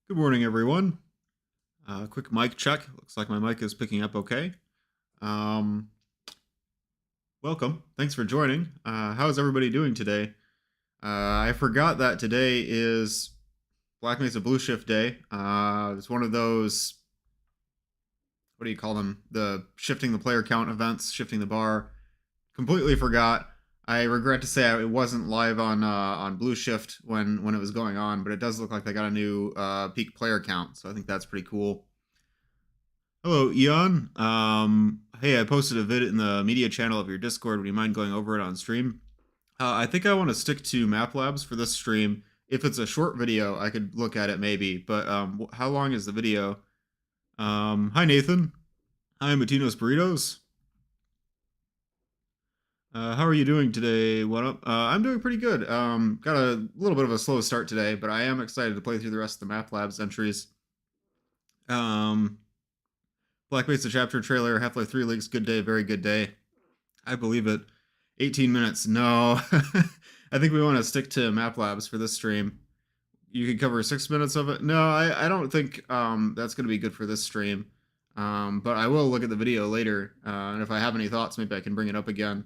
Good morning, everyone. Quick mic check. Looks like my mic is picking up okay. Um, Welcome. Thanks for joining. How's everybody doing today? I forgot that today is Black Mesa Blue Shift Day. It's one of those, what do you call them? The shifting the player count events, shifting the bar. Completely forgot. I regret to say it wasn't live on Blue Shift when it was going on, but it does look like they got a new peak player count, so I think that's pretty cool. Hello, Eon. Hey, I posted a vid in the media channel of your Discord. Would you mind going over it on stream? I think I want to stick to Map Labs for this stream. If it's a short video, I could look at it maybe. But how long is the video? Hi, Nathan. Hi, Matinos Burritos. How are you doing today? What up? I'm doing pretty good. Got a little bit of a slow start today, but I am excited to play through the rest of the Map Labs entries. Black Mesa chapter trailer, Half-Life 3 leaks, good day, very good day. I believe it. 18 minutes, no. I think we want to stick to Map Labs for this stream. You could cover 6 minutes of it. No, I don't think that's going to be good for this stream. But I will look at the video later, and if I have any thoughts, maybe I can bring it up again.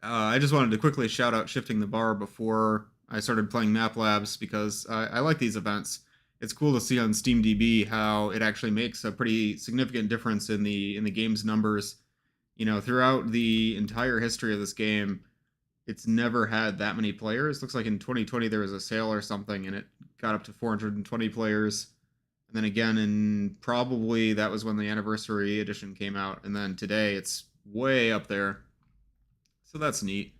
I just wanted to quickly shout out Shifting the Bar before I started playing Map Labs because I like these events. It's cool to see on SteamDB how it actually makes a pretty significant difference in the game's numbers. You know, throughout the entire history of this game, it's never had that many players. Looks like in 2020 there was a sale or something, and it got up to 420 players. And then again, in probably that was when the anniversary edition came out, and then today it's way up there. So that's neat.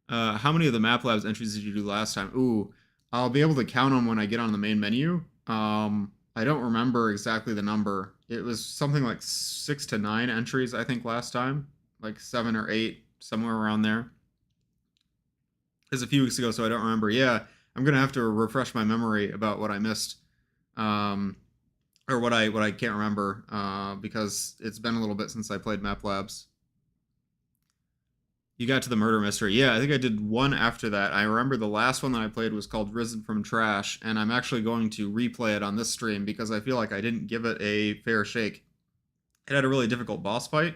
How many of the Map Labs entries did you do last time? Ooh, I'll be able to count them when I get on the main menu. I don't remember exactly the number. It was something like 6 to 9 entries, I think, last time. Like 7 or 8, somewhere around there. It was a few weeks ago, so I don't remember. Yeah, I'm gonna have to refresh my memory about what I missed, or what I can't remember, because it's been a little bit since I played Map Labs. You got to the murder mystery. Yeah, I think I did one after that. I remember the last one that I played was called Risen from Trash, and I'm actually going to replay it on this stream because I feel like I didn't give it a fair shake. It had a really difficult boss fight,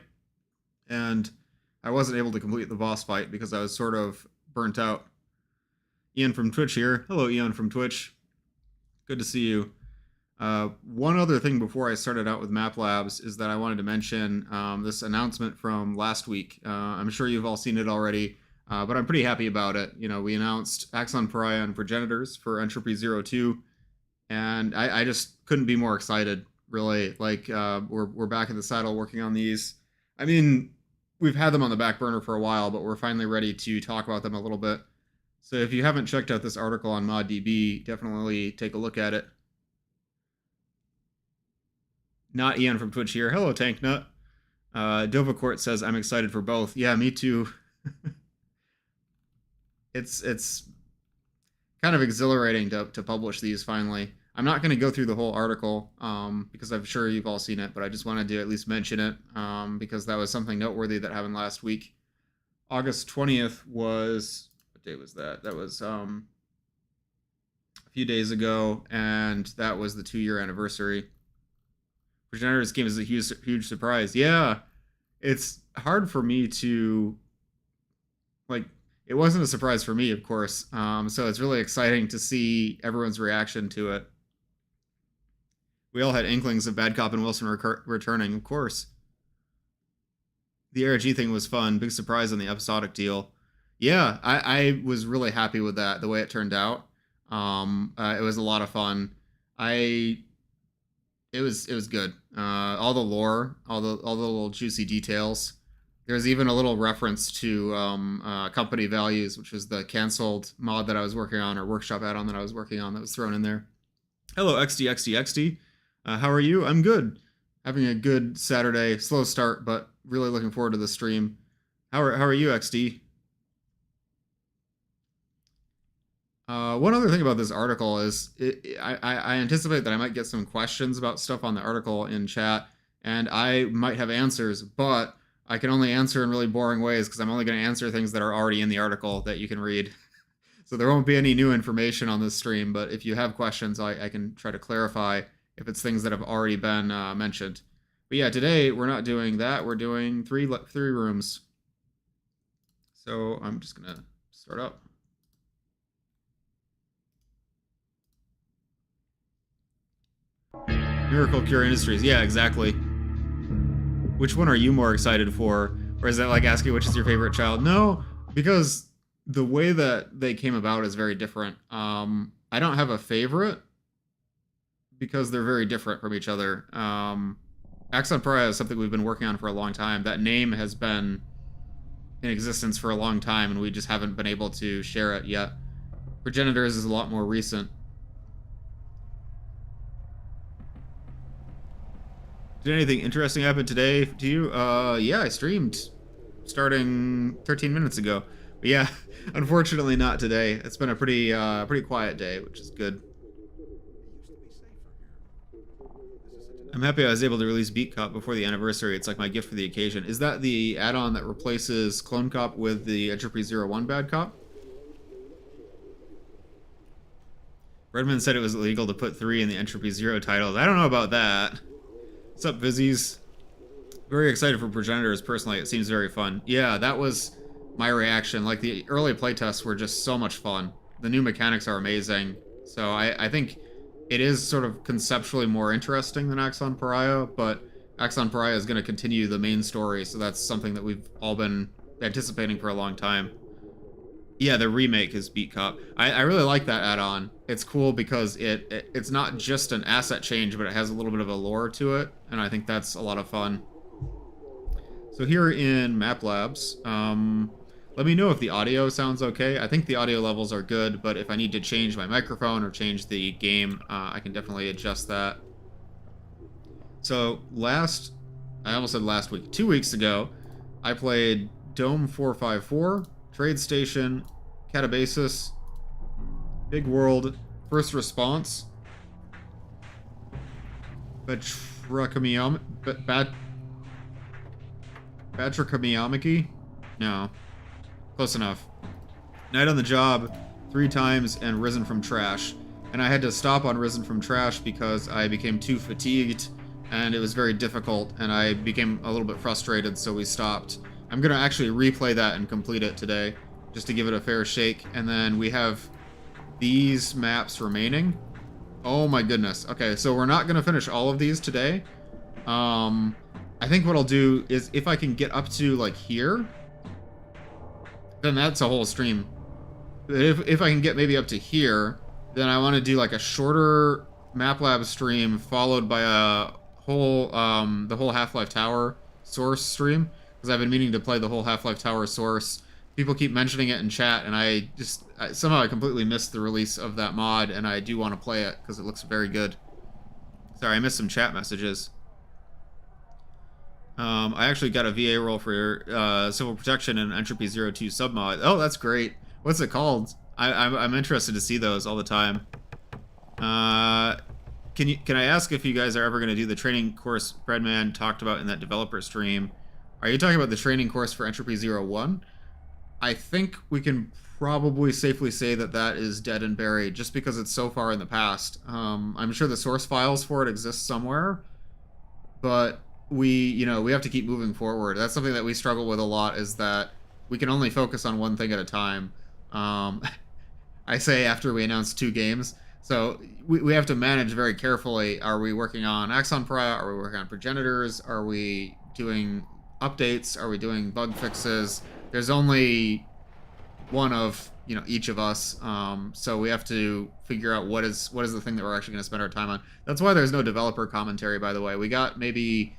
and I wasn't able to complete the boss fight because I was sort of burnt out. Ian from Twitch here. Hello, Ian from Twitch. Good to see you. One other thing before I started out with Map Labs is that I wanted to mention this announcement from last week. I'm sure you've all seen it already, but I'm pretty happy about it. You know, we announced Axon Pariah and Progenitors for Entropy 02, and I just couldn't be more excited, really. Like, we're back in the saddle working on these. I mean, we've had them on the back burner for a while, but we're finally ready to talk about them a little bit. So if you haven't checked out this article on ModDB, definitely take a look at it. Not Ian from Twitch here. Hello, Tanknut. Dovacourt says, I'm excited for both. Yeah, me too. It's kind of exhilarating to publish these finally. I'm not going to go through the whole article because I'm sure you've all seen it, but I just wanted to at least mention it because that was something noteworthy that happened last week. August 20th was, what day was that? That was a few days ago, and that was the 2-year anniversary. Progenitors game is a huge surprise. Yeah, it's hard for me to, like, it wasn't a surprise for me, of course. So it's really exciting to see everyone's reaction to it. We all had inklings of Bad Cop and Wilson returning, of course. The ARG thing was fun. Big surprise on the episodic deal. Yeah, I was really happy with that, the way it turned out. It was a lot of fun. It was good. All the lore, all the little juicy details. There's even a little reference to company values, which was the canceled mod that I was working on, or workshop add-on that I was working on, that was thrown in there. Hello, XD. How are you? I'm good. Having a good Saturday. Slow start, but really looking forward to the stream. How are you, XD? One other thing about this article is I anticipate that I might get some questions about stuff on the article in chat, and I might have answers, but I can only answer in really boring ways because I'm only going to answer things that are already in the article that you can read. So there won't be any new information on this stream, but if you have questions, I can try to clarify if it's things that have already been mentioned. But yeah, today we're not doing that. We're doing three rooms. So I'm just going to start up. Miracle Cure Industries. Yeah, exactly. Which one are you more excited for? Or is that like asking which is your favorite child? No, because the way that they came about is very different. I don't have a favorite because they're very different from each other. Axon Pariah is something we've been working on for a long time. That name has been in existence for a long time, and we just haven't been able to share it yet. Progenitors is a lot more recent. Did anything interesting happen today to you? Yeah, I streamed starting 13 minutes ago. But yeah, unfortunately not today. It's been a pretty quiet day, which is good. I'm happy I was able to release Beat Cop before the anniversary. It's like my gift for the occasion. Is that the add-on that replaces Clone Cop with the Entropy 01 Bad Cop? Redmond said it was illegal to put 3 in the Entropy 0 titles. I don't know about that. What's up, Vizzies? Very excited for Progenitors, personally. It seems very fun. Yeah, that was my reaction. Like, the early playtests were just so much fun. The new mechanics are amazing. So I think it is sort of conceptually more interesting than Axon Pariah, but Axon Pariah is going to continue the main story, so that's something that we've all been anticipating for a long time. Yeah, the remake is Beat Cop. I really like that add-on. It's cool because it's not just an asset change, but it has a little bit of a lore to it, and I think that's a lot of fun. So here in Map Labs, let me know if the audio sounds okay. I think the audio levels are good, but if I need to change my microphone or change the game, I can definitely adjust that. So I almost said last week, 2 weeks ago, I played Dome 454, Trade Station, Catabasis, Big World, First Response, Batrakamiyamaki? No. Close enough. Night on the Job 3 times and Risen from Trash. And I had to stop on Risen from Trash because I became too fatigued and it was very difficult and I became a little bit frustrated, so we stopped. I'm going to actually replay that and complete it today just to give it a fair shake. And then we have these maps remaining. Oh my goodness. Okay, so we're not going to finish all of these today. I think what I'll do is if I can get up to like here, then that's a whole stream. If I can get maybe up to here, then I want to do like a shorter MapLab stream followed by a whole the whole Half-Life Tower Source stream, because I've been meaning to play the whole Half-Life Tower Source. People keep mentioning it in chat, and somehow I completely missed the release of that mod, and I do want to play it because it looks very good. Sorry, I missed some chat messages. I actually got a VA role for Civil Protection and Entropy 02 submod. Oh, that's great. What's it called? I'm interested to see those all the time. Can I ask if you guys are ever going to do the training course Breadman talked about in that developer stream? Are you talking about the training course for Entropy 01? I think we can probably safely say that that is dead and buried just because it's so far in the past. I'm sure the source files for it exist somewhere, but we have to keep moving forward. That's something that we struggle with a lot, is that we can only focus on one thing at a time. I say after we announce 2 games. So we have to manage very carefully. Are we working on Axon Pariah? Are we working on Progenitors? Are we doing updates? Are we doing bug fixes? There's only one of each of us, so we have to figure out what is the thing that we're actually going to spend our time on. That's why there's no developer commentary, by the way. We got maybe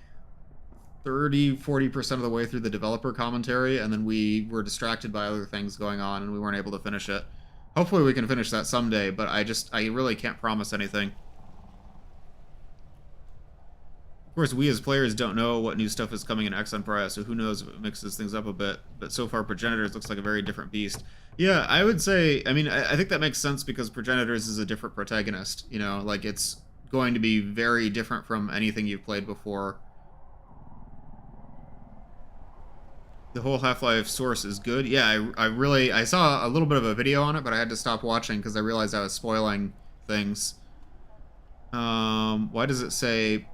30-40% of the way through the developer commentary, and then we were distracted by other things going on and we weren't able to finish it. Hopefully we can finish that someday, but I really can't promise anything. Of course, we as players don't know what new stuff is coming in Axon Pariah, so who knows if it mixes things up a bit. But so far, Progenitors looks like a very different beast. Yeah, I would say, I think that makes sense because Progenitors is a different protagonist. Like, it's going to be very different from anything you've played before. The whole Half-Life source is good. Yeah, I saw a little bit of a video on it, but I had to stop watching because I realized I was spoiling things. Why does it say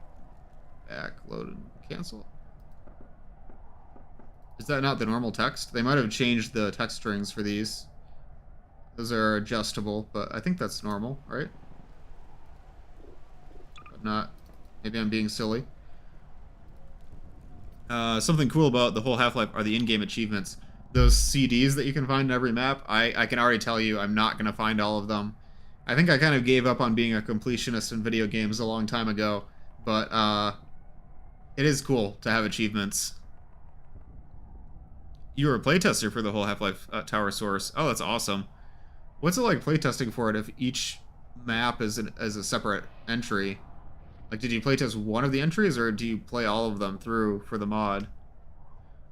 backload and cancel? Is that not the normal text? They might have changed the text strings for these. Those are adjustable, but I think that's normal, right? If not, maybe I'm being silly. Something cool about the whole Half-Life are the in-game achievements. Those CDs that you can find in every map, I can already tell you I'm not going to find all of them. I think I kind of gave up on being a completionist in video games a long time ago, but it is cool to have achievements. You were a playtester for the whole Half-Life Tower source. Oh, that's awesome. What's it like playtesting for it if each map is a separate entry? Like, did you playtest one of the entries, or do you play all of them through for the mod?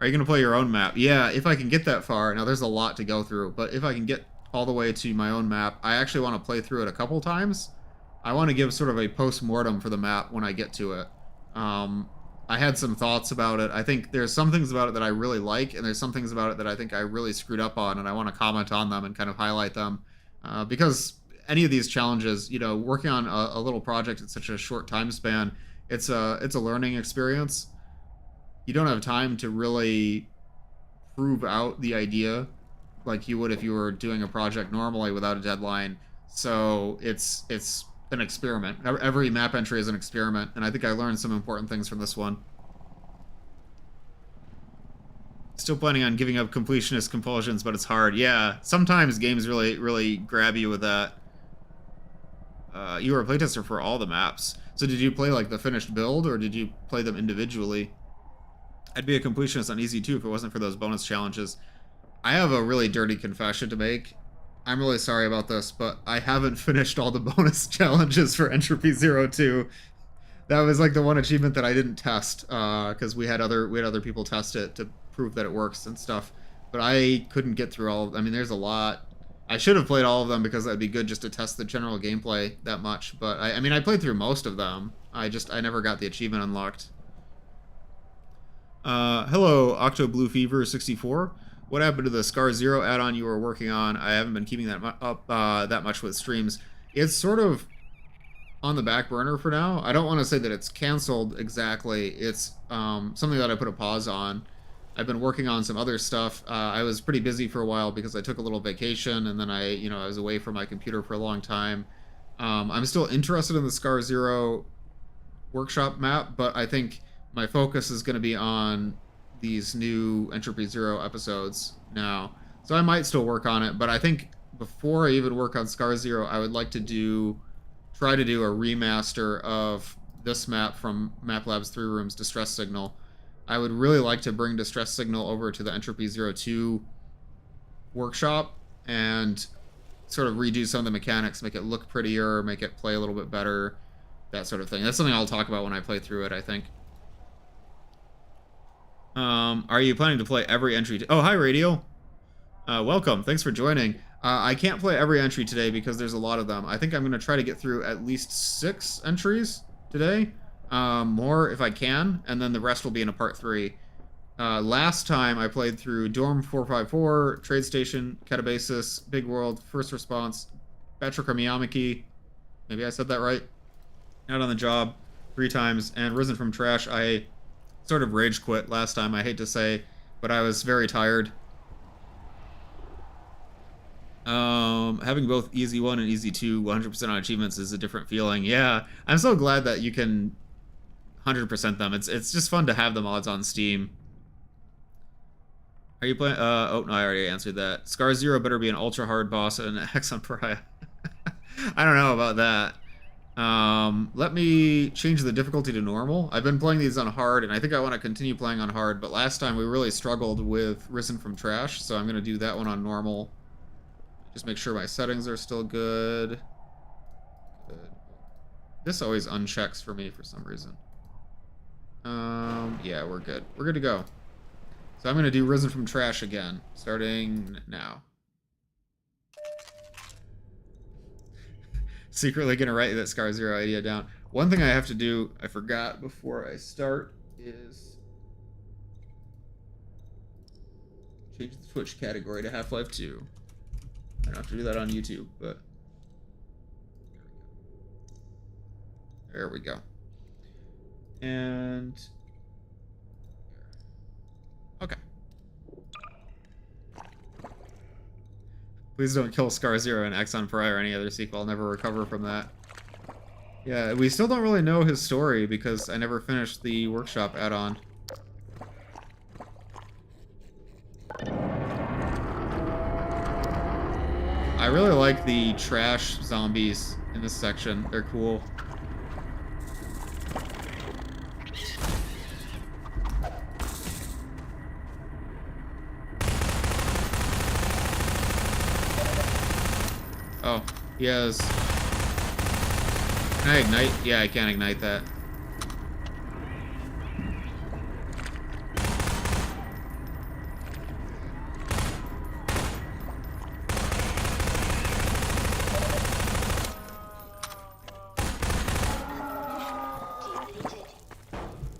Are you going to play your own map? Yeah, if I can get that far. Now, there's a lot to go through, but if I can get all the way to my own map, I actually want to play through it a couple times. I want to give sort of a post-mortem for the map when I get to it. I had some thoughts about it. I think there's some things about it that I really like, and there's some things about it that I think I really screwed up on, and I want to comment on them and kind of highlight them. Because any of these challenges, you know, working on a little project in such a short time span, it's a learning experience. You don't have time to really prove out the idea like you would if you were doing a project normally without a deadline. So it's an experiment. Every map entry is an experiment, and I think I learned some important things from this one. Still planning on giving up completionist compulsions, but it's hard. Yeah, sometimes games really grab you with that. You were a playtester for all the maps. So did you play like the finished build, or did you play them individually? I'd be a completionist on easy too if it wasn't for those bonus challenges. I have a really dirty confession to make. I'm really sorry about this, but I haven't finished all the bonus challenges for Entropy Zero 2. That was like the one achievement that I didn't test, because we had other people test it to prove that it works and stuff. But I couldn't get through all of them. I mean, there's a lot. I should have played all of them because that'd be good just to test the general gameplay that much. But I mean, I played through most of them. I never got the achievement unlocked. Hello, Octo Blue Fever 64. What happened to the Scar Zero add-on you were working on? I haven't been keeping that up that much with streams. It's sort of on the back burner for now. I don't want to say that it's canceled exactly. It's something that I put a pause on. I've been working on some other stuff. I was pretty busy for a while because I took a little vacation, and then I was away from my computer for a long time. I'm still interested in the Scar Zero workshop map, but I think my focus is going to be on these new Entropy Zero episodes now. So I might still work on it, but I think before I even work on Scar Zero, I would like to try to do a remaster of this map from MapLab's 3 Rooms Distress Signal. I would really like to bring Distress Signal over to the Entropy Zero 2 workshop and sort of redo some of the mechanics, make it look prettier, make it play a little bit better, that sort of thing. That's something I'll talk about when I play through it, I think. Are you planning to play every entry? Oh, hi, Radio. Welcome. Thanks for joining. I can't play every entry today because there's a lot of them. I think I'm going to try to get through at least 6 entries today. More if I can, and then the rest will be in a part 3. Last time I played through Dorm 454, Trade Station, Catabasis, Big World, First Response, Batroka Miyamaki. Maybe I said that right. Out on the Job 3 times, and Risen from Trash. I sort of rage quit last time, I hate to say, but I was very tired. Having both Easy 1 and Easy 2 100% on achievements is a different feeling. Yeah, I'm so glad that you can 100% them. It's just fun to have the mods on Steam. Are you playing? Oh, no, I already answered that. Scar Zero better be an ultra hard boss and an X on Pariah. I don't know about that. Let me change the difficulty to normal. I've been playing these on hard, and I think I want to continue playing on hard, but last time we really struggled with Risen from Trash, so I'm going to do that one on normal. Just make sure my settings are still good. Good. This always unchecks for me for some reason. Yeah, we're good. We're good to go. So I'm going to do Risen from Trash again, starting now. Secretly going to write that Scar Zero idea down. One thing I have to do, I forgot before I start, is Change the Twitch category to Half-Life 2. I don't have to do that on YouTube, but there we go. And okay. Please don't kill Scar Zero and Exxon Pariah or any other sequel. I'll never recover from that. Yeah, we still don't really know his story because I never finished the workshop add-on. I really like the trash zombies in this section. They're cool. Oh, he has... Can I ignite? Yeah, I can't ignite that.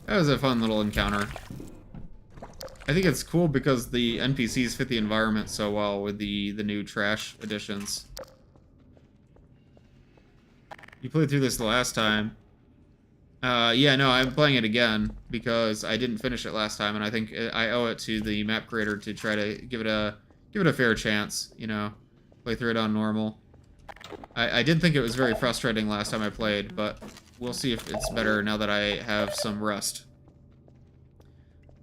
That was a fun little encounter. I think it's cool because the NPCs fit the environment so well with the new trash additions. You played through this the last time. Yeah, no, I'm playing it again because I didn't finish it last time, and I think I owe it to the map creator to try to give it a fair chance. You know, play through it on normal. I did think it was very frustrating last time I played, but we'll see if it's better now that I have some rest.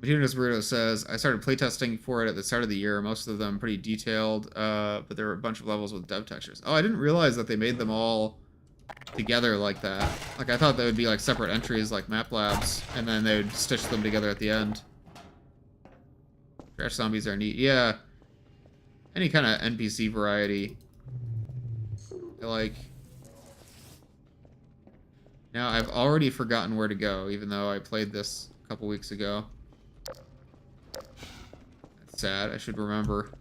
Martinez Burrito says, I started playtesting for it at the start of the year, most of them pretty detailed, but there were a bunch of levels with dev textures. Oh, I didn't realize that they made them all together like that. Like, I thought they would be like separate entries like map labs, and then they would stitch them together at the end. Trash zombies are neat. Yeah. Any kind of NPC variety. I like... Now, I've already forgotten where to go, even though I played this a couple weeks ago. That's sad. I should remember.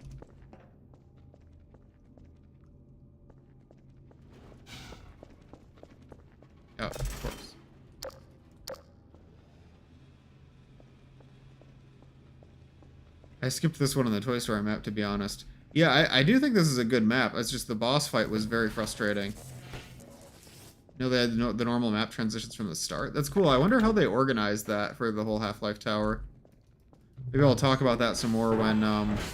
Oh, of course. I skipped this one on the Toy Story map, to be honest. Yeah, I do think this is a good map. It's just the boss fight was very frustrating. You know, they had the normal map transitions from the start. That's cool. I wonder how they organized that for the whole Half-Life Tower. Maybe I'll talk about that some more when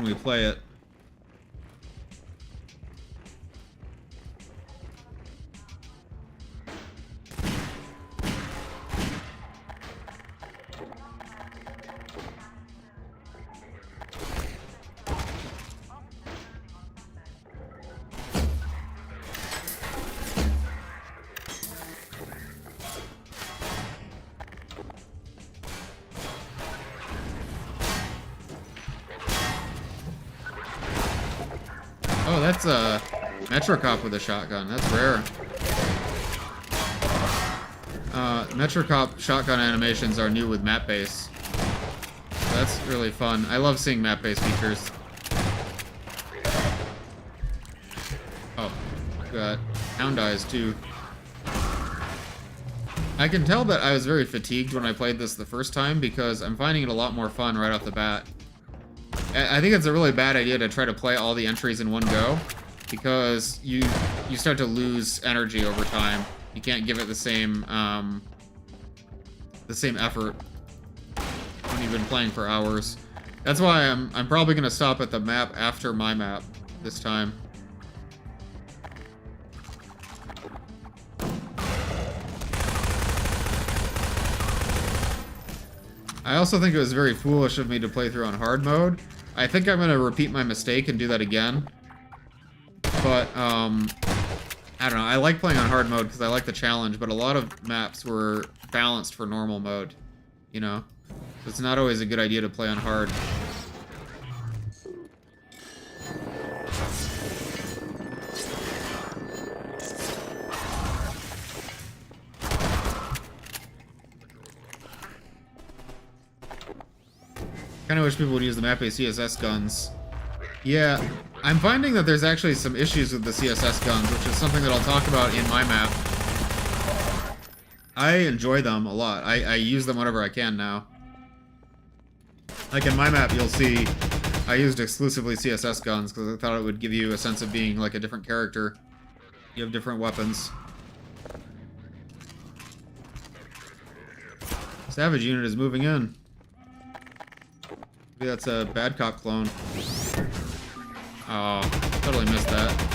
we play it. Oh, that's a Metro Cop with a shotgun. That's rare. Metro Cop shotgun animations are new with map base. So that's really fun. I love seeing map base features. Oh, got Hound Eyes too. I can tell that I was very fatigued when I played this the first time because I'm finding it a lot more fun right off the bat. I think it's a really bad idea to try to play all the entries in one go, because you start to lose energy over time. You can't give it the same effort when you've been playing for hours. That's why I'm probably gonna stop at the map after my map this time. I also think it was very foolish of me to play through on hard mode. I think I'm gonna repeat my mistake and do that again. But, I don't know. I like playing on hard mode because I like the challenge, but a lot of maps were balanced for normal mode, you know? So it's not always a good idea to play on hard. I wish people would use the map-based CSS guns. Yeah, I'm finding that there's actually some issues with the CSS guns, which is something that I'll talk about in my map. I enjoy them a lot. I use them whenever I can now. Like in my map, you'll see I used exclusively CSS guns because I thought it would give you a sense of being like a different character. You have different weapons. Savage unit is moving in. Maybe that's a bad cop clone. Oh, totally missed that.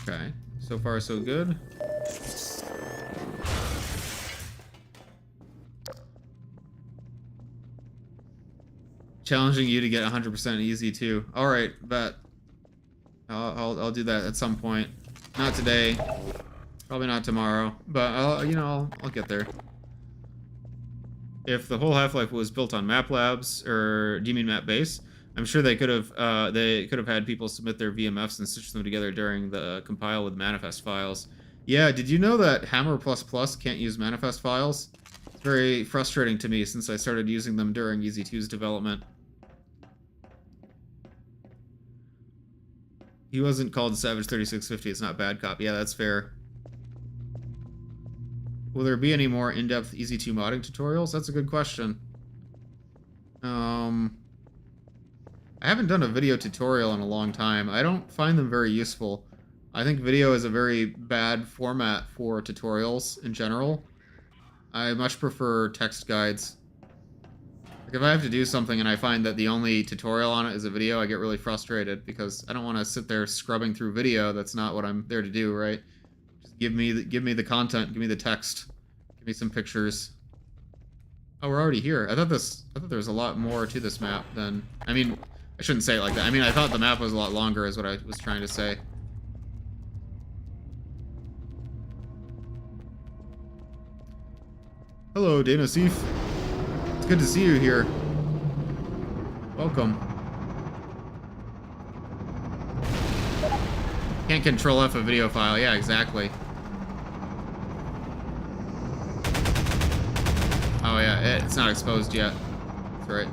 Okay, so far so good. Challenging you to get 100% easy too. All right, bet. I'll do that at some point. Not today. Probably not tomorrow. But I'll get there. If the whole Half-Life was built on Map Labs, or do you mean Map Base? I'm sure they could have had people submit their VMFs and stitch them together during the compile with manifest files. Yeah, did you know that Hammer++ can't use manifest files? It's very frustrating to me since I started using them during EZ2's development. He wasn't called Savage 3650, it's not Bad Cop. Yeah, that's fair. Will there be any more in-depth EZ2 modding tutorials? That's a good question. I haven't done a video tutorial in a long time. I don't find them very useful. I think video is a very bad format for tutorials in general. I much prefer text guides. Like if I have to do something and I find that the only tutorial on it is a video, I get really frustrated because I don't want to sit there scrubbing through video. That's not what I'm there to do, right? Just give me the content, give me the text, give me some pictures. Oh, we're already here. I thought there was a lot more to this map than, I mean, I shouldn't say it like that. I mean, I thought the map was a lot longer is what I was trying to say. Hello, Dana Seif. It's good to see you here. Welcome. Can't control F a video file. Yeah, exactly. Oh yeah, it's not exposed yet. That's right.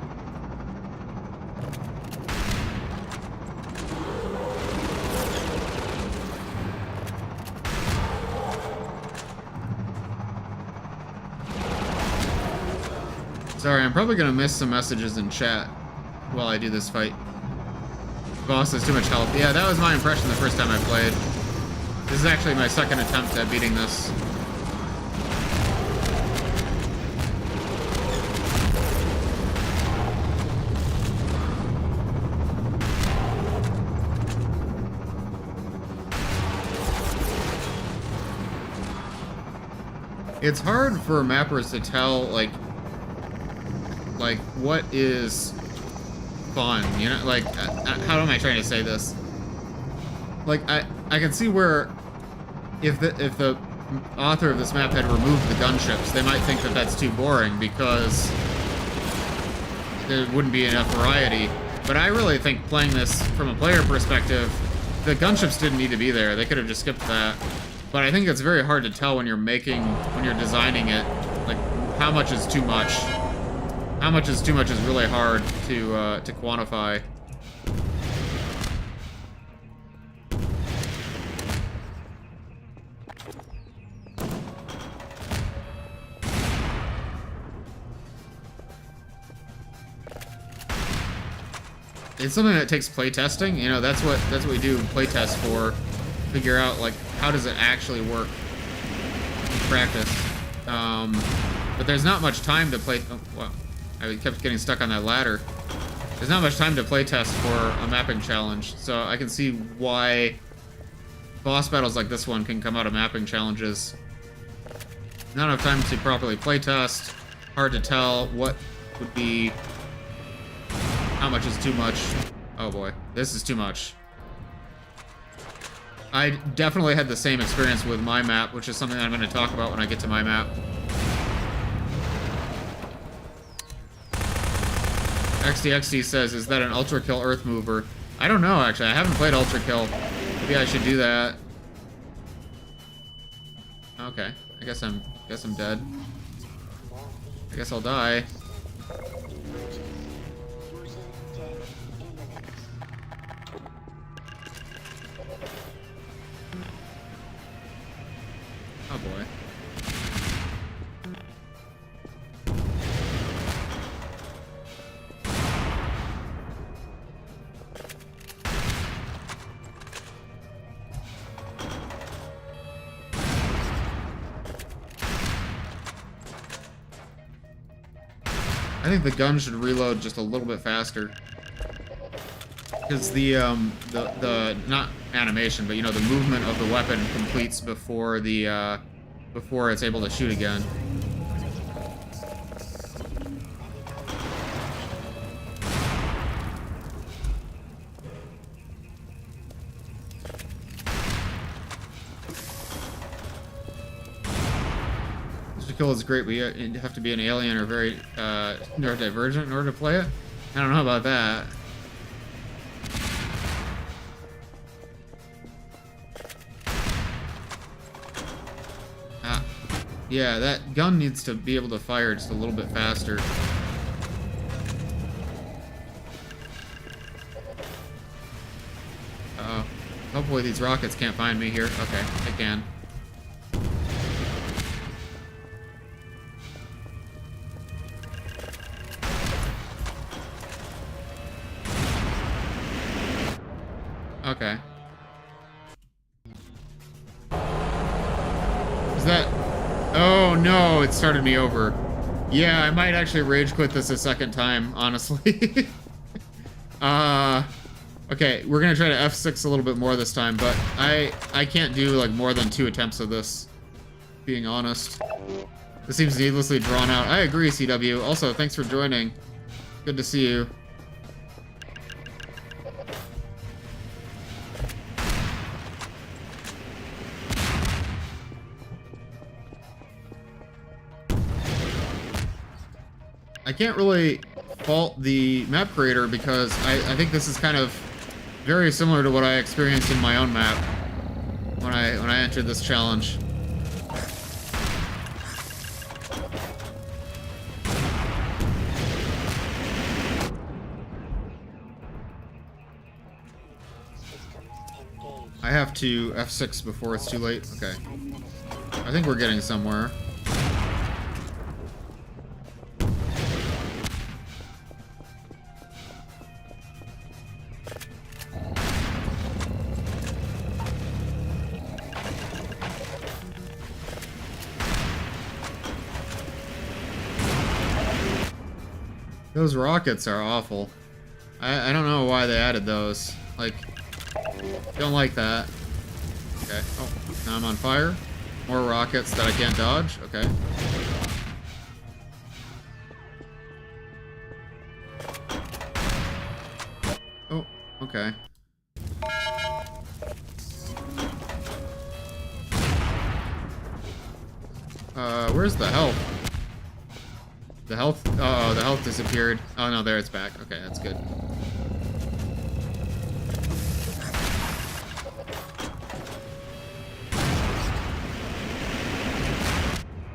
Sorry, I'm probably gonna miss some messages in chat while I do this fight. Boss has too much health. Yeah, that was my impression the first time I played. This is actually my second attempt at beating this. It's hard for mappers to tell, like what is fun, you know? Like, how am I trying to say this? Like, I can see where if the author of this map had removed the gunships, they might think that that's too boring because there wouldn't be enough variety. But I really think playing this from a player perspective, the gunships didn't need to be there. They could have just skipped that. But I think it's very hard to tell when you're designing it, like how much is too much. How much is too much is really hard to quantify. It's something that takes playtesting. You know, that's what we do playtest for. Figure out like how does it actually work in practice. But there's not much time to play. Oh, wow. I kept getting stuck on that ladder. There's not much time to playtest for a mapping challenge, so I can see why boss battles like this one can come out of mapping challenges. Not enough time to properly playtest. Hard to tell what would be... How much is too much. Oh boy, this is too much. I definitely had the same experience with my map, which is something I'm going to talk about when I get to my map. XDXD says, is that an Ultra Kill Earth Mover? I don't know, actually. I haven't played Ultra Kill. Maybe I should do that. Okay. I guess I'm dead. I guess I'll die. Oh boy. I think the gun should reload just a little bit faster. Because the not animation, but you know, the movement of the weapon completes before the before it's able to shoot again. Kill is great, but you have to be an alien or very neurodivergent in order to play it. I don't know about that. Yeah, that gun needs to be able to fire just a little bit faster. Hopefully these rockets can't find me here. Okay, they can. Okay. Is that... Oh, no, it started me over. Yeah, I might actually rage quit this a second time, honestly. Okay, we're gonna try to F6 a little bit more this time, but I can't do, like, more than 2 attempts of this, being honest. This seems needlessly drawn out. I agree, CW. Also, thanks for joining. Good to see you. I can't really fault the map creator because I think this is kind of very similar to what I experienced in my own map when I entered this challenge. I have to F6 before it's too late. Okay. I think we're getting somewhere. Those rockets are awful. I don't know why they added those. Like, don't like that. Okay. Oh, now I'm on fire. More rockets that I can't dodge. Okay. Oh, okay. Where's the health? The health? Oh, the health disappeared. Oh no, there it's back. Okay, that's good.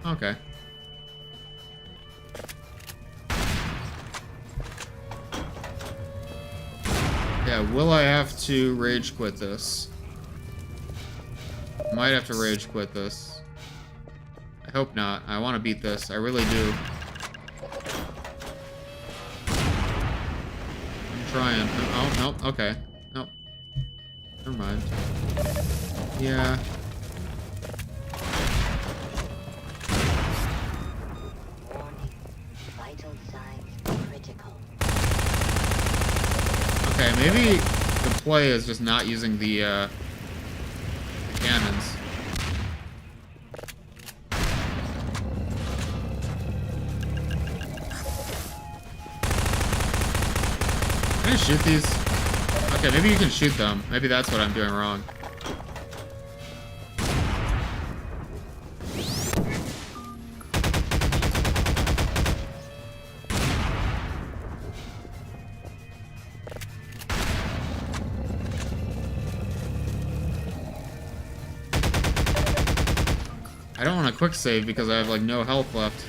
Okay. Yeah, will I have to rage quit this? Might have to rage quit this. I hope not. I want to beat this. I really do. I'm trying. Oh, nope. Okay. Nope. Never mind. Yeah. Okay, maybe the play is just not using the cannons. Can I shoot these? Okay, maybe you can shoot them. Maybe that's what I'm doing wrong. I don't want to quick save because I have like no health left.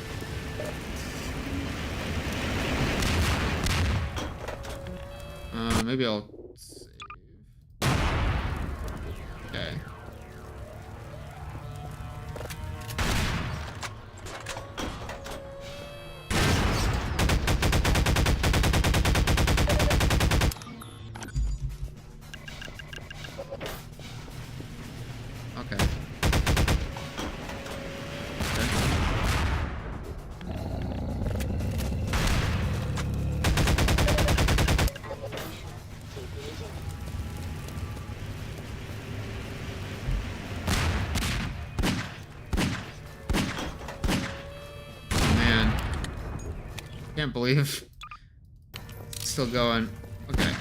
Maybe I'll save. Okay. Okay. Man, can't believe it's still going. Okay.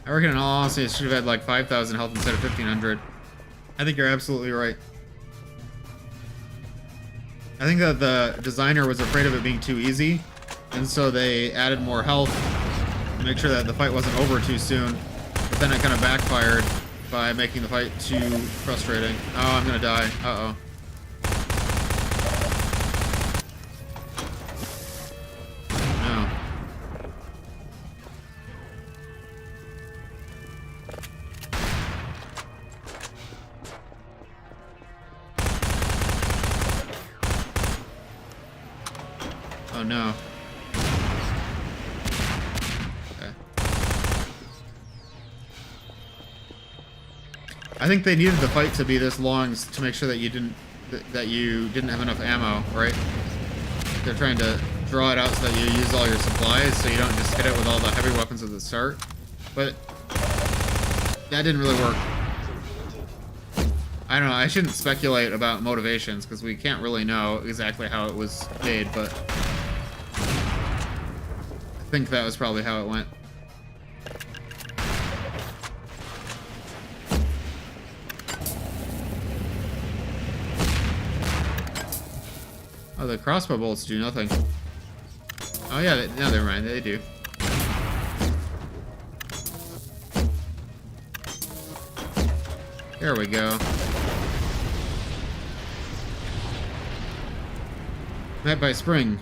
I reckon in all honesty, it should have had like 5,000 health instead of 1,500. I think you're absolutely right. I think that the designer was afraid of it being too easy, and so they added more health to make sure that the fight wasn't over too soon. But then it kind of backfired by making the fight too frustrating. Oh, I'm gonna die. Uh-oh. No. Oh no. Okay. I think they needed the fight to be this long to make sure that you didn't have enough ammo, right? They're trying to draw it out so that you use all your supplies, so you don't just hit it with all the heavy weapons at the start. But that didn't really work. I don't know. I shouldn't speculate about motivations because we can't really know exactly how it was made, but I think that was probably how it went. Oh, the crossbow bolts do nothing. Oh yeah, no, never mind. They do. There we go. Map by Spring.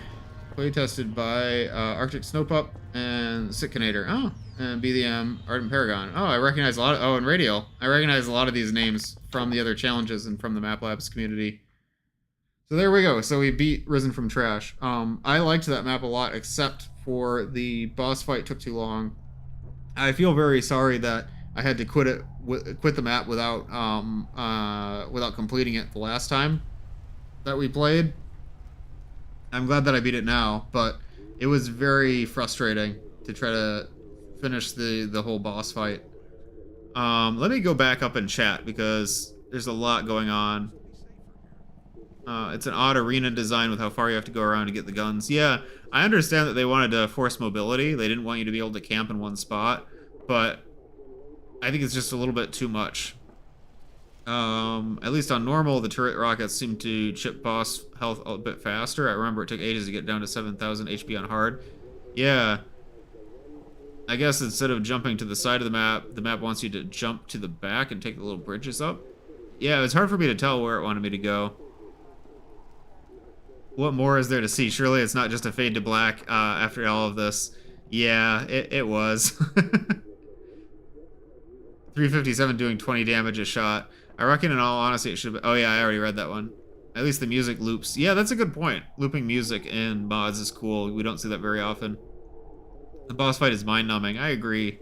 Play tested by Arctic Snowpup and Sitkinator. Oh, and BDM Ardent Paragon. Oh, I recognize a lot of, oh, and Radial. I recognize a lot of these names from the other challenges and from the Map Labs community. So there we go. So we beat Risen from Trash. I liked that map a lot, except for the boss fight took too long. I feel very sorry that I had to quit the map without completing it the last time that we played. I'm glad that I beat it now, but it was very frustrating to try to finish the whole boss fight. Let me go back up and chat because there's a lot going on. It's an odd arena design with how far you have to go around to get the guns. Yeah, I understand that they wanted to force mobility. They didn't want you to be able to camp in one spot, but I think it's just a little bit too much. At least on normal, the turret rockets seem to chip boss health a bit faster. I remember it took ages to get down to 7,000 HP on hard. Yeah. I guess instead of jumping to the side of the map wants you to jump to the back and take the little bridges up. Yeah, it's hard for me to tell where it wanted me to go. What more is there to see? Surely it's not just a fade to black after all of this. Yeah, it was. 357 doing 20 damage a shot. I reckon in all honesty it should have been... Oh yeah, I already read that one. At least the music loops. Yeah, that's a good point. Looping music in mods is cool. We don't see that very often. The boss fight is mind-numbing. I agree.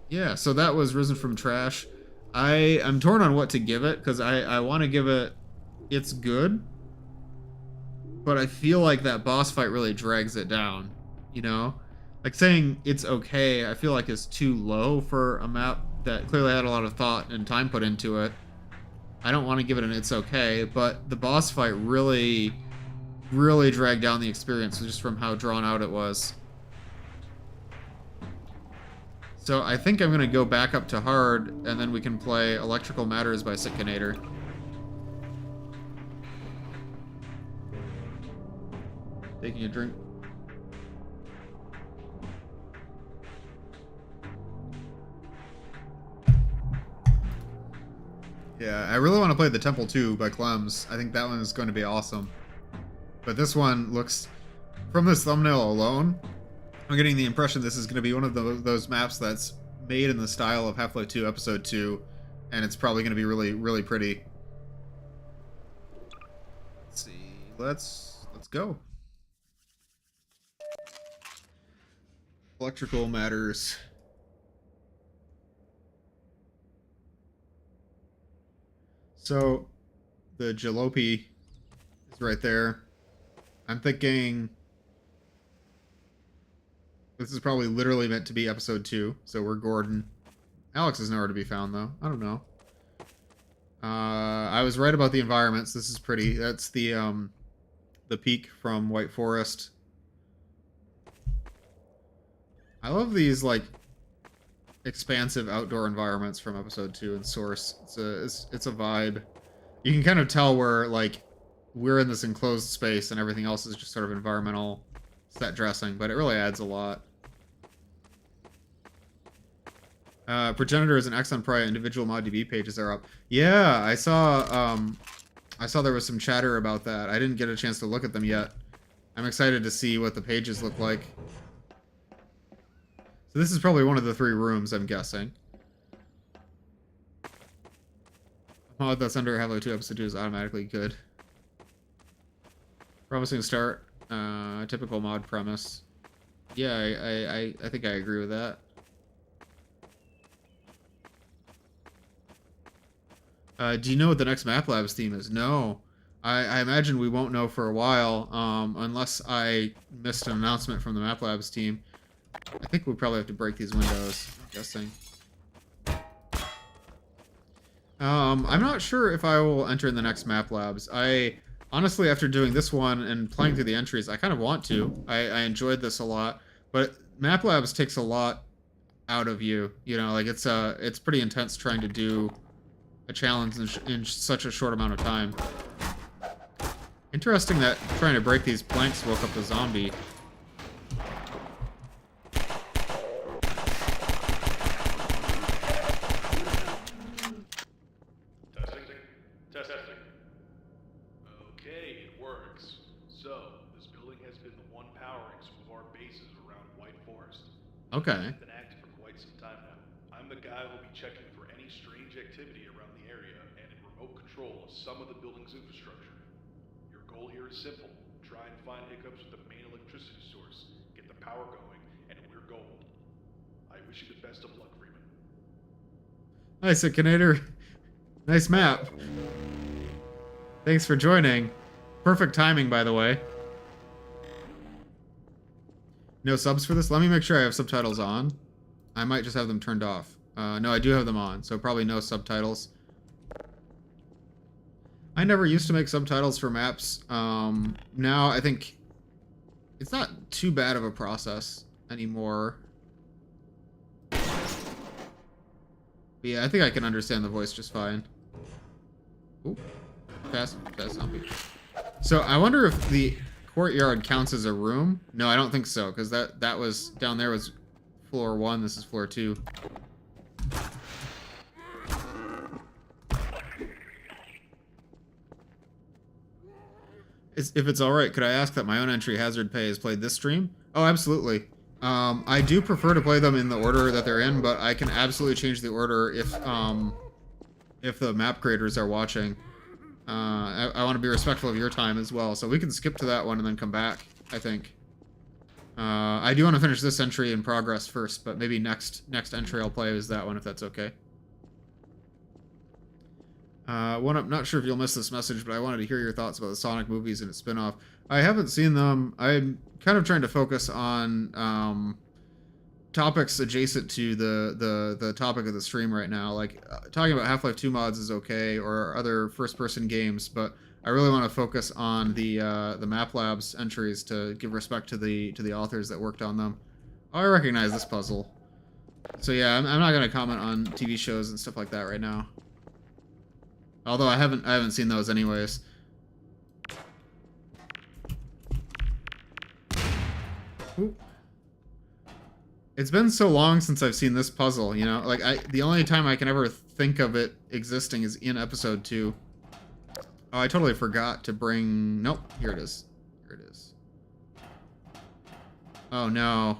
Yeah, so that was Risen from Trash. I'm torn on what to give it, because I want to give it... It's good. But I feel like that boss fight really drags it down, you know? Like saying it's okay, I feel like is too low for a map that clearly had a lot of thought and time put into it. I don't want to give it an it's okay, but the boss fight really, really dragged down the experience just from how drawn out it was. So I think I'm going to go back up to hard, and then we can play Electrical Matters by Sitkanator. Taking a drink. Yeah, I really want to play The Temple 2 by Clems. I think that one is going to be awesome. But this one looks, from this thumbnail alone, I'm getting the impression this is going to be one of those maps that's made in the style of Half-Life 2 Episode 2, and it's probably going to be really, really pretty. Let's see. Let's go. Electrical Matters. So, the jalopy is right there. I'm thinking this is probably literally meant to be episode 2, so we're Gordon. Alex is nowhere to be found, though. I don't know. I was right about the environments. This is pretty. That's the peak from White Forest. I love these, like, expansive outdoor environments from episode 2 and Source. It's a vibe. You can kind of tell where, like, we're in this enclosed space and everything else is just sort of environmental set dressing, but it really adds a lot. Progenitor is an excellent prior. Individual ModDB pages are up. Yeah, I saw there was some chatter about that. I didn't get a chance to look at them yet. I'm excited to see what the pages look like. So this is probably one of the 3 rooms, I'm guessing. A mod that's under Half-Life 2 Episode 2 is automatically good. Promising start. Typical mod premise. Yeah, I think I agree with that. Do you know what the next Map Labs theme is? No. I imagine we won't know for a while, unless I missed an announcement from the Map Labs team. I think we'll probably have to break these windows, I'm guessing. I'm not sure if I will enter in the next Map Labs. Honestly, after doing this one and playing through the entries, I kind of want to. I enjoyed this a lot, but Map Labs takes a lot out of you. You know, like it's pretty intense trying to do a challenge in such a short amount of time. Interesting that trying to break these planks woke up the zombie. Testing. Okay, it works. So, this building has been the one powering some of our bases around White Forest. Okay. It's been active for quite some time now. I'm the guy who'll be checking for any strange activity around the area and in remote control of some of the building's infrastructure. Your goal here is simple. Try and find hiccups with the main electricity source, get the power going, and we're gold. I wish you the best of luck, Freeman. Hi, Sitkanator. Nice map. Thanks for joining. Perfect timing, by the way. No subs for this? Let me make sure I have subtitles on. I might just have them turned off. No, I do have them on, so probably no subtitles. I never used to make subtitles for maps. Now I think it's not too bad of a process anymore. But yeah, I think I can understand the voice just fine. Ooh, fast zombie. So I wonder if the courtyard counts as a room. No, I don't think so, because that was down there was floor 1. This is floor 2. If it's all right, could I ask that my own entry, Hazard Pay, is played this stream? Oh, absolutely. I do prefer to play them in the order that they're in, but I can absolutely change the order if the map creators are watching. I want to be respectful of your time as well, so we can skip to that one and then come back, I think. I do want to finish this entry in progress first, but maybe next entry I'll play is that one, if that's okay. I'm not sure if you'll miss this message, but I wanted to hear your thoughts about the Sonic movies and its spin-off. I haven't seen them. I'm kind of trying to focus on topics adjacent to the topic of the stream right now. Like talking about Half-Life 2 mods is okay, or other first-person games, but I really want to focus on the Map Labs entries to give respect to the authors that worked on them. Oh, I recognize this puzzle. So yeah, I'm not gonna comment on TV shows and stuff like that right now. Although I haven't seen those anyways. Ooh. It's been so long since I've seen this puzzle, you know? Like, the only time I can ever think of it existing is in episode 2. Oh, I totally forgot to bring... Nope, here it is. Here it is. Oh, no.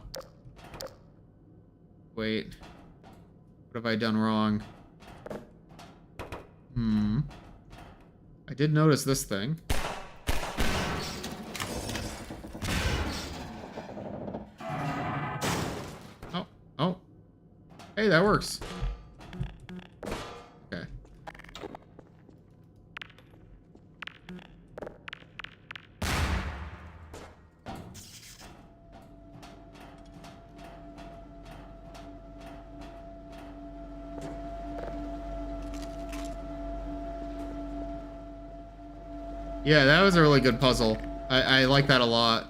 Wait. What have I done wrong? I did notice this thing. Oh. Hey, that works. Okay. Yeah, that was a really good puzzle. I like that a lot.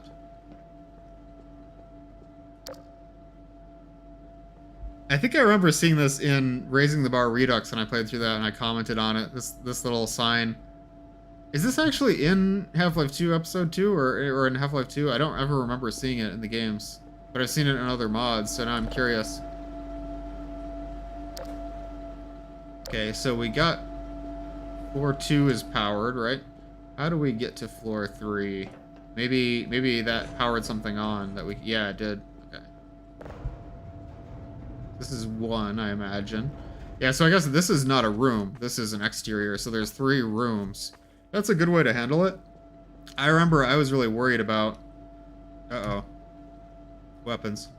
I think I remember seeing this in Raising the Bar Redux, and I played through that and I commented on it. This little sign. Is this actually in Half-Life 2 Episode 2 or in Half-Life 2? I don't ever remember seeing it in the games, but I've seen it in other mods, so now I'm curious. Okay, so we got floor 2 is powered, right? How do we get to floor 3? Maybe that powered something on that we... Yeah, it did. Okay. This is 1, I imagine. Yeah, so I guess this is not a room. This is an exterior, so there's 3 rooms. That's a good way to handle it. I remember I was really worried about... Uh-oh. Weapons.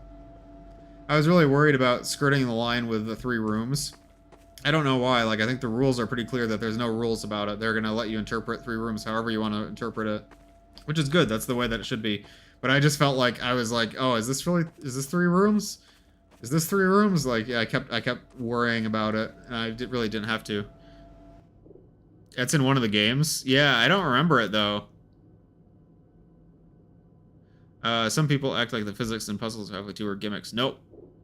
I was really worried about skirting the line with the 3 rooms. I don't know why. Like, I think the rules are pretty clear that there's no rules about it. They're gonna let you interpret 3 rooms however you want to interpret it. Which is good. That's the way that it should be. But I just felt like I was like, oh, is this 3 rooms? Is this 3 rooms? Like, yeah, I kept worrying about it, and I really didn't have to. It's in one of the games. Yeah, I don't remember it though. Some people act like the physics and puzzles of Half-Life 2 are gimmicks. Nope,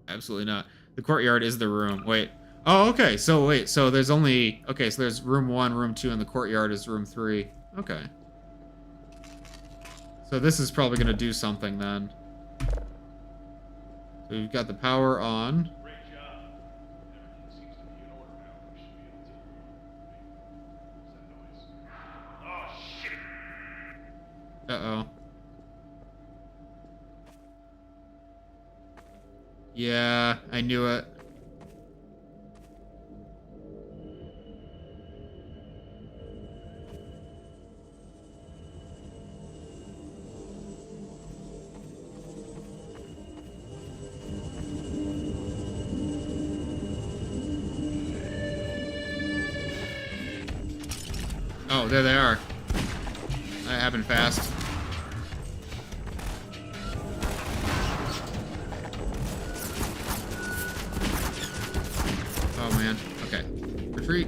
absolutely not. The courtyard is the room. Wait. Oh, okay. So wait. So there's only... Okay, so there's room 1, room 2, and the courtyard is room 3. Okay. So this is probably going to do something then. So we've got the power on. Great job. Everything seems to be in order now. We should be able to... What's that noise? Oh, shit! Uh-oh. Yeah, I knew it. Oh, there they are. That happened fast. Oh man. Okay. Retreat.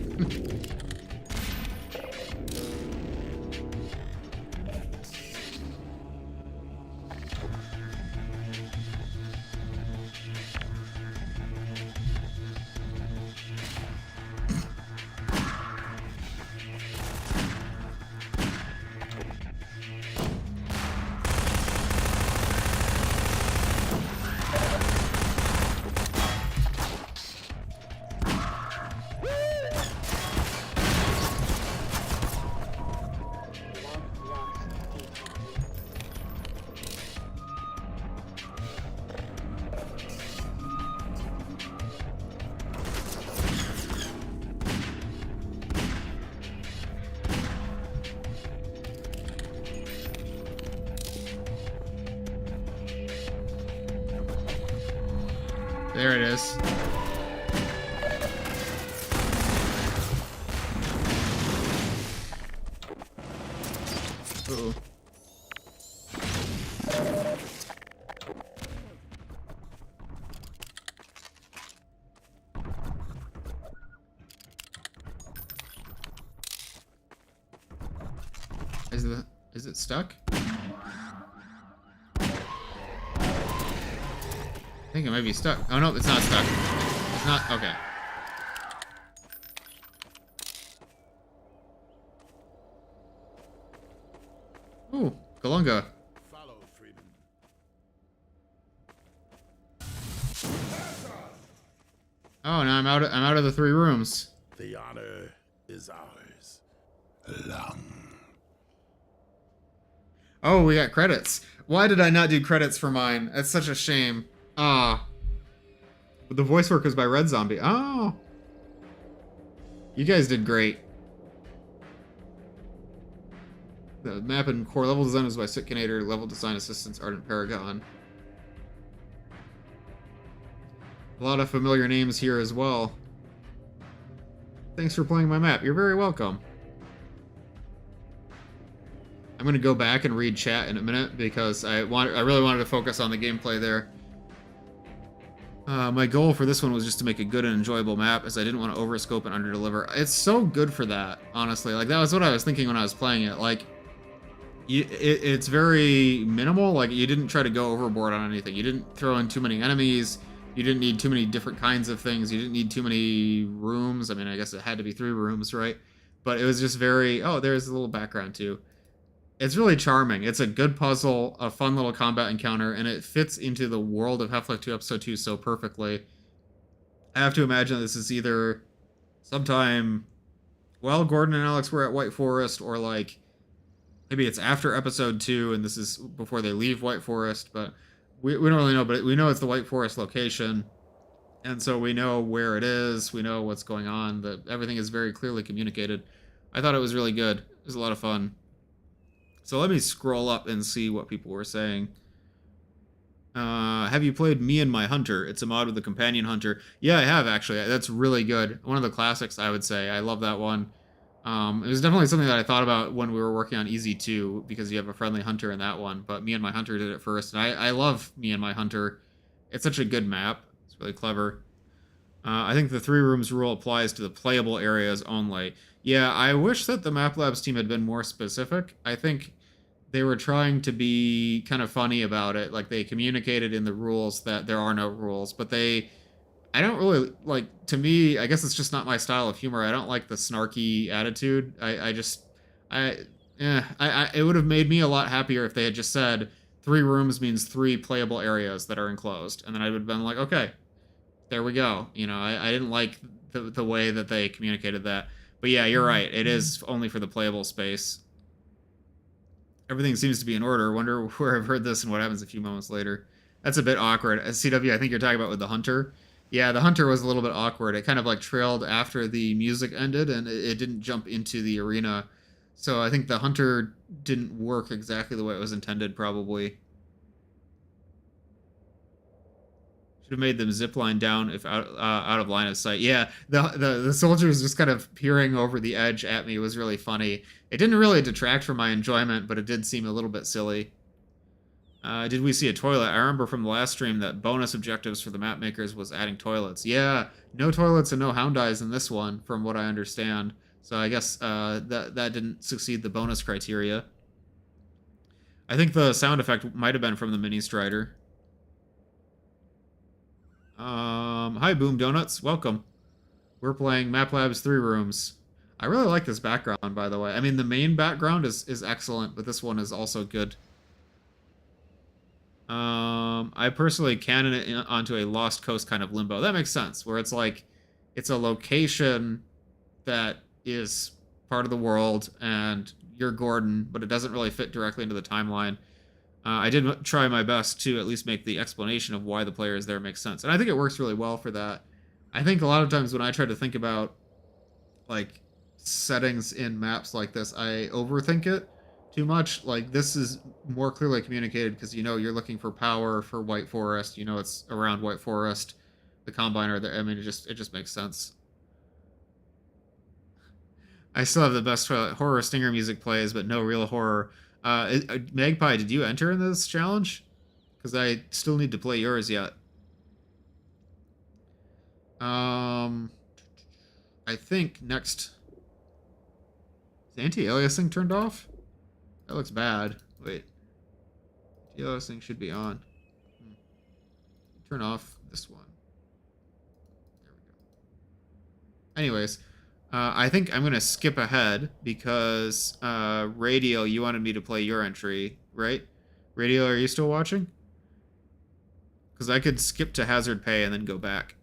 There it is. Uh-oh. Is it stuck? I think it might be stuck. Oh no, it's not stuck. It's not. Okay. Ooh, Galunga. Follow, Freeman. Oh, now I'm out of the 3 rooms. The honor is ours. Long. Oh, we got credits. Why did I not do credits for mine? That's such a shame. Ah. The voice work was by Red Zombie. Oh. You guys did great. The map and core level design was by Sitkinator. Level design assistants Ardent Paragon. A lot of familiar names here as well. Thanks for playing my map. You're very welcome. I'm gonna go back and read chat in a minute because I really wanted to focus on the gameplay there. My goal for this one was just to make a good and enjoyable map, as I didn't want to overscope and underdeliver. It's so good for that, honestly. Like, that was what I was thinking when I was playing it. Like, it's very minimal. Like, you didn't try to go overboard on anything. You didn't throw in too many enemies. You didn't need too many different kinds of things. You didn't need too many rooms. I mean, I guess it had to be 3 rooms, right? But it was just very... Oh, there's a little background, too. It's really charming. It's a good puzzle, a fun little combat encounter, and it fits into the world of Half-Life 2 Episode 2 so perfectly. I have to imagine this is either sometime while Gordon and Alex were at White Forest, or like maybe it's after Episode 2 and this is before they leave White Forest, but we don't really know, but we know it's the White Forest location, and so we know where it is, we know what's going on, that everything is very clearly communicated. I thought it was really good. It was a lot of fun. So let me scroll up and see what people were saying. Have you played Me and My Hunter? It's a mod with a companion hunter. Yeah, I have, actually. That's really good. One of the classics, I would say. I love that one. It was definitely something that I thought about when we were working on Easy 2, because you have a friendly hunter in that one. But Me and My Hunter did it first, and I love Me and My Hunter. It's such a good map. It's really clever. I think the 3 rooms rule applies to the playable areas only. Yeah, I wish that the Map Labs team had been more specific. I think they were trying to be kind of funny about it. Like, they communicated in the rules that there are no rules, but I don't really, like, to me, I guess it's just not my style of humor. I don't like the snarky attitude. It would have made me a lot happier if they had just said 3 rooms means 3 playable areas that are enclosed. And then I would have been like, okay, there we go. You know, I didn't like the way that they communicated that. But yeah, you're right. It is only for the playable space. Everything seems to be in order. Wonder where I've heard this and what happens a few moments later. That's a bit awkward. CW, I think you're talking about with the hunter. Yeah, the hunter was a little bit awkward. It kind of like trailed after the music ended, and it didn't jump into the arena. So I think the hunter didn't work exactly the way it was intended, probably. Should have made them zip line down if out of line of sight. Yeah, the soldiers just kind of peering over the edge at me was really funny. It didn't really detract from my enjoyment, but it did seem a little bit silly. Did we see a toilet? I remember from the last stream that bonus objectives for the map makers was adding toilets. Yeah, no toilets and no hound eyes in this one, from what I understand. So I guess that didn't succeed the bonus criteria. I think the sound effect might have been from the Mini Strider. Hi, Boom Donuts. Welcome. We're playing Map Lab's 3 rooms. I really like this background, by the way. I mean, the main background is excellent, but this one is also good. I personally canon it onto a Lost Coast kind of limbo. That makes sense, where it's like, it's a location that is part of the world, and you're Gordon, but it doesn't really fit directly into the timeline. I did try my best to at least make the explanation of why the player is there make sense. And I think it works really well for that. I think a lot of times when I try to think about, like, settings in maps like this, I overthink it too much. Like, this is more clearly communicated because, you know, you're looking for power for White Forest. You know it's around White Forest. The Combiner there. I mean, it just makes sense. I still have the best horror stinger music plays, but no real horror. Magpie, did you enter in this challenge? Because I still need to play yours yet. I think next... Is anti-aliasing turned off? That looks bad. Wait. GLS thing should be on. Turn off this one. There we go. Anyways, I think I'm going to skip ahead because Radio, you wanted me to play your entry, right? Radio, are you still watching? Because I could skip to Hazard Pay and then go back.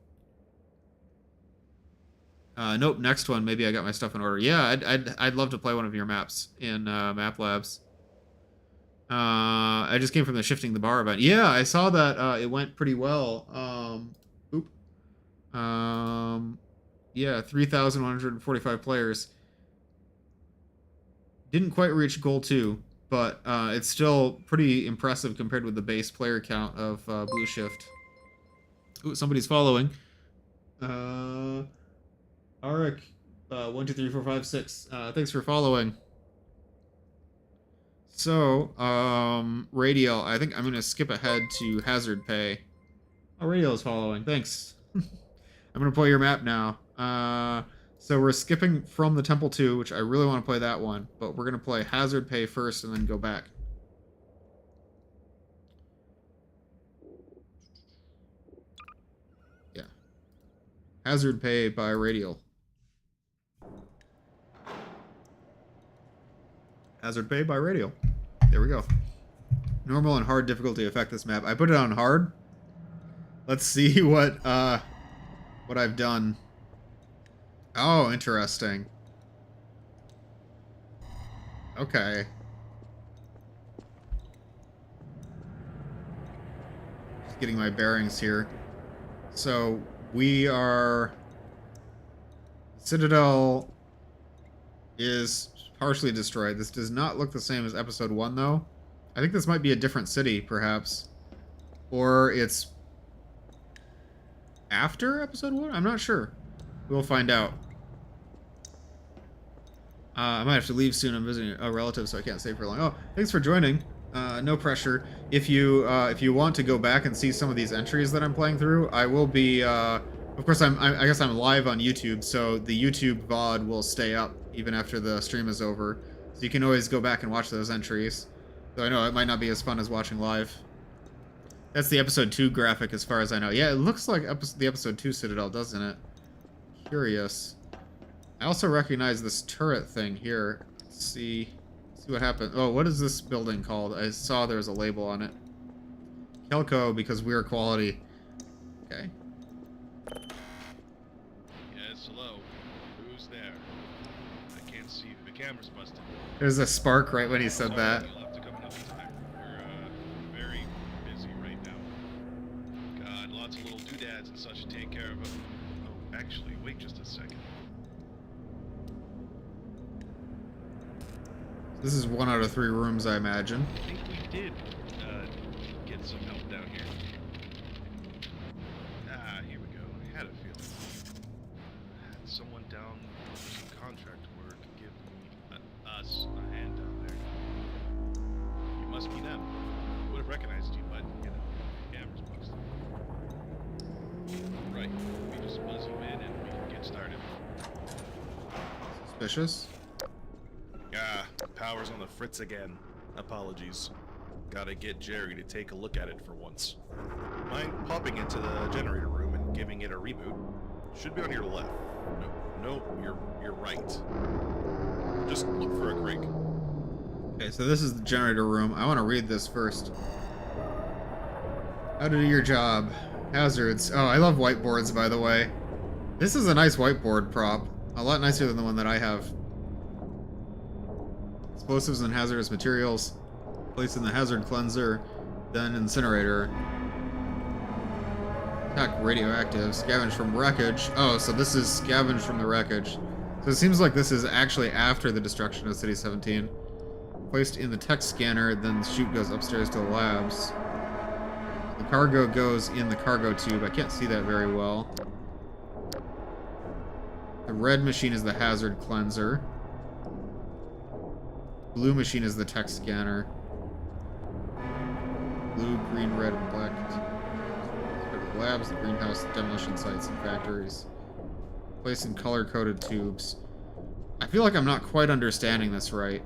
Nope, next one. Maybe I got my stuff in order. Yeah, I'd love to play one of your maps in Map Labs. I just came from the Shifting the Bar event. Yeah, I saw that it went pretty well. Yeah, 3,145 players. Didn't quite reach goal 2, but it's still pretty impressive compared with the base player count of Blue Shift. Ooh, somebody's following. Arik, 1, 2, 3, 4, 5, 6. Thanks for following. So, Radial, I think I'm going to skip ahead to Hazard Pay. Oh, Radial is following. Thanks. I'm going to play your map now. So we're skipping from the Temple 2, which I really want to play that one, but we're going to play Hazard Pay first and then go back. Yeah. Hazard Pay by Radial. Hazard Pay by Radial. There we go. Normal and hard difficulty affect this map. I put it on hard. Let's see what I've done. Oh, interesting. Okay. Just getting my bearings here. So we are... Citadel is partially destroyed. This does not look the same as episode 1, though. I think this might be a different city, perhaps. Or it's after episode 1? I'm not sure. We'll find out. I might have to leave soon. I'm visiting a relative, so I can't stay for long. Oh, thanks for joining. No pressure. If you want to go back and see some of these entries that I'm playing through, I will be... of course, I guess I'm live on YouTube, so the YouTube VOD will stay up even after the stream is over. So you can always go back and watch those entries. Though I know it might not be as fun as watching live. That's the episode 2 graphic as far as I know. Yeah, it looks like the episode 2 Citadel, doesn't it? Curious. I also recognize this turret thing here. Let's see what happened. Oh, what is this building called? I saw there was a label on it. Kelco, because we're quality. Okay. Yes, hello. Who's there? I can't see. The camera's busted. There's a spark right when he said that. You'll have to come another time. We're very busy right now. God, lots of little doodads and such to take care of. Oh, actually, wait just a second. This is 1 out of 3 rooms, I imagine. I think we did get some help down here. Ah, here we go. I had a feeling. I had someone down for some contract work give me, us a hand down there. You must be them. I would have recognized you, but, you know, the camera's busted. Right. We just buzz you in and we can get started. Suspicious. Ah, power's on the fritz again. Apologies. Gotta get Jerry to take a look at it for once. Mind popping into the generator room and giving it a reboot? Should be on your left. No, you're right. Just look for a Greg. Okay, so this is the generator room. I want to read this first. How to do your job. Hazards. Oh, I love whiteboards, by the way. This is a nice whiteboard prop. A lot nicer than the one that I have. Explosives and hazardous materials. Placed in the hazard cleanser, then incinerator. Attack radioactive. Scavenge from wreckage. Oh, so this is scavenge from the wreckage. So it seems like this is actually after the destruction of City 17. Placed in the tech scanner, then the chute goes upstairs to the labs. The cargo goes in the cargo tube. I can't see that very well. The red machine is the hazard cleanser. Blue machine is the tech scanner. Blue, green, red, and black. The labs, the greenhouse, demolition sites, and factories. Placed in color-coded tubes. I feel like I'm not quite understanding this right.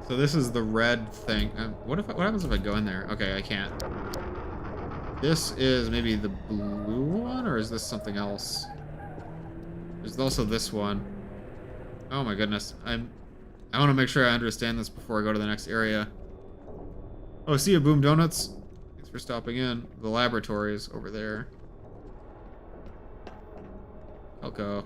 So this is the red thing. What happens if I go in there? Okay, I can't. This is maybe the blue one, or is this something else? There's also this one. Oh my goodness. I want to make sure I understand this before I go to the next area. Oh, see you, Boom Donuts. Thanks for stopping in. The laboratory is over there. I'll go.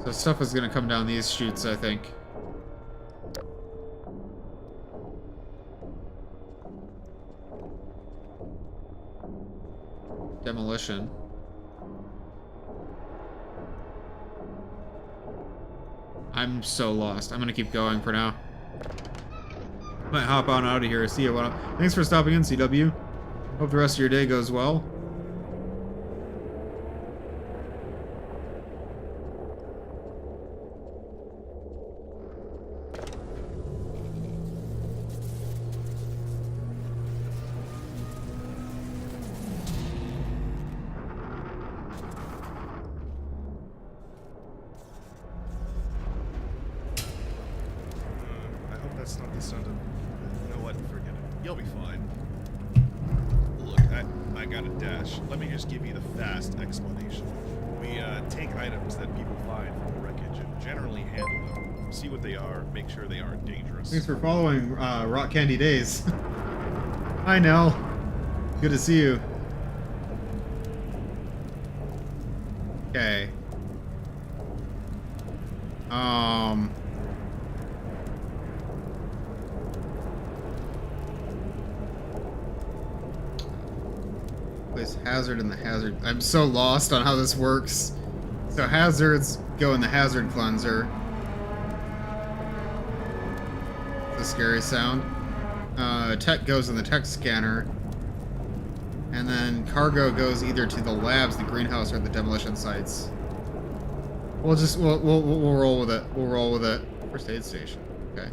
So stuff is gonna come down these chutes, I think. Demolition. I'm so lost. I'm gonna keep going for now. Might hop on out of here. See you. Thanks for stopping in, CW. Hope the rest of your day goes well. I hope that's not the sound of... You know what? Forget it. You'll be fine. Look, I got a dash. Let me just give you the fast explanation. We take items that people find from the wreckage and generally handle them. See what they are, make sure they aren't dangerous. Thanks for following Rock Candy Days. Hi, Nell. Good to see you. Okay. Place hazard in the hazard. I'm so lost on how this works. So hazards go in the hazard cleanser. The scary sound. Tech goes in the tech scanner. And then cargo goes either to the labs, the greenhouse, or the demolition sites. We'll roll with it. We'll roll with it. First aid station. Okay.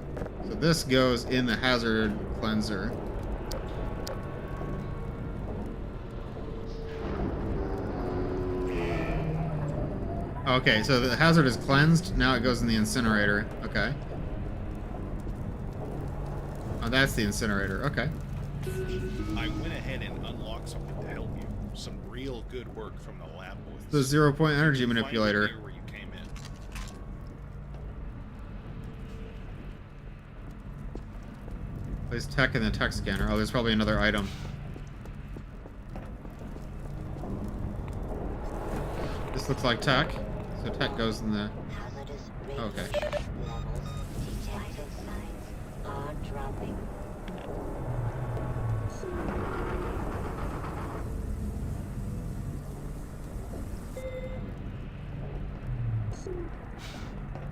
So this goes in the hazard cleanser. Okay, so the hazard is cleansed. Now it goes in the incinerator. Okay. Oh, that's the incinerator. Okay. I went ahead and unlocked something to help you. Some real good work from the lab boys. The 0-point energy Finally manipulator. here where you came in. Place tech in the tech scanner. Oh, there's probably another item. This looks like tech. So tech goes in the... Okay.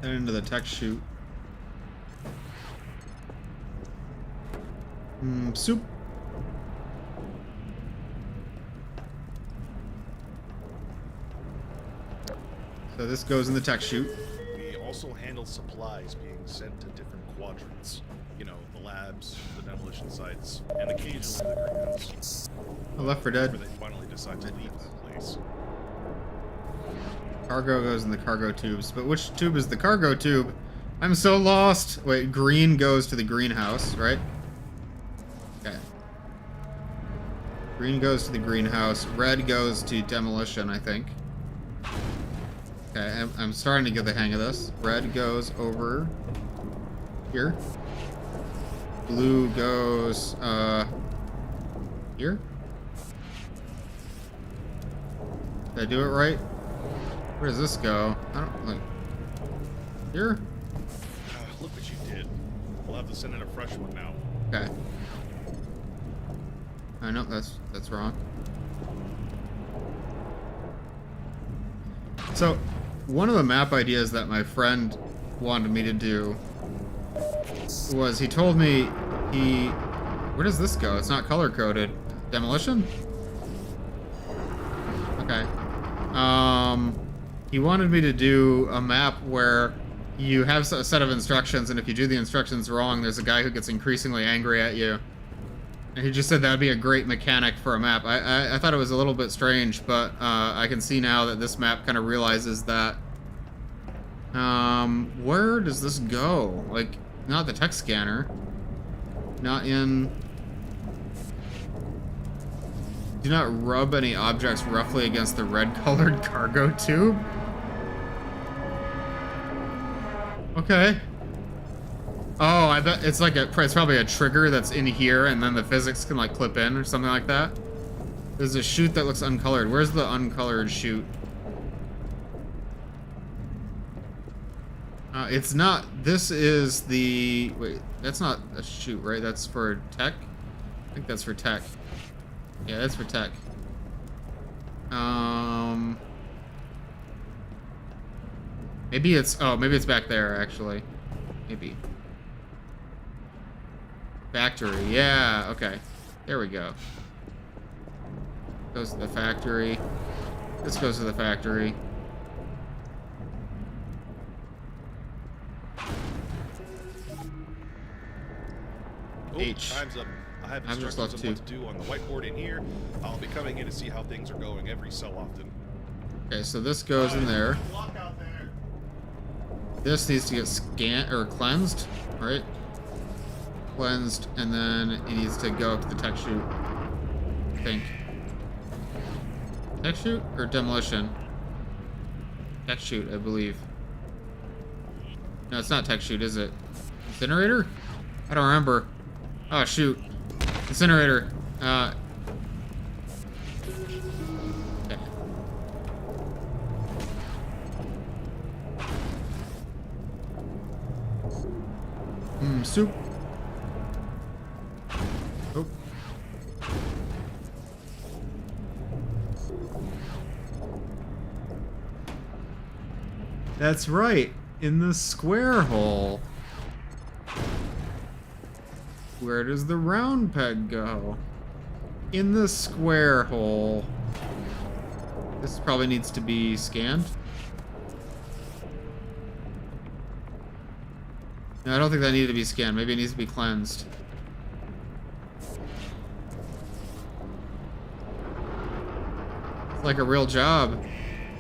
And into the tech chute. Soup. So this goes in the tech chute. We also handle supplies being sent to different quadrants. You know, the labs, the demolition sites, and occasionally the greenhouse. I Left 4 Dead. Where they finally decide to leave that place. Cargo goes in the cargo tubes. But which tube is the cargo tube? I'm so lost. Wait, green goes to the greenhouse, right? Okay. Green goes to the greenhouse. Red goes to demolition, I think. Okay, I'm starting to get the hang of this. Red goes over here. Blue goes here. Did I do it right? Where does this go? I don't like here. Look what you did. We'll have to send in a fresh one now. Okay. I know that's wrong. So, one of the map ideas that my friend wanted me to do was he told me where does this go? It's not color coded. Demolition? Okay. He wanted me to do a map where you have a set of instructions, and if you do the instructions wrong, there's a guy who gets increasingly angry at you. He just said that would be a great mechanic for a map. I thought it was a little bit strange, but I can see now that this map kind of realizes that. Where does this go? Like, not the tech scanner. Not in... Do not rub any objects roughly against the red-colored cargo tube. Okay. Oh, I bet it's like it's probably a trigger that's in here, and then the physics can like clip in or something like that. There's a chute that looks uncolored. Where's the uncolored chute? It's not. This is the. Wait, that's not a chute, right? That's for tech. I think that's for tech. Yeah, that's for tech. Maybe it's. Oh, maybe it's back there actually. Maybe. Factory, yeah, okay. There we go. Goes to the factory. This goes to the factory. Oh, H. time's up. I have I've just instructions left on what to do on the whiteboard in here. I'll be coming in to see how things are going every so often. Okay, so this goes in there. This needs to get scanned or cleansed, right? Cleansed, and then it needs to go up to the tech chute. I think. Tech chute or demolition? Tech chute, I believe. No, it's not tech chute, is it? Incinerator? I don't remember. Oh shoot. Incinerator. Okay. Soup. Oh. That's right. In the square hole. Where does the round peg go? In the square hole. This probably needs to be scanned. No, I don't think that needed to be scanned. Maybe it needs to be cleansed. It's like a real job.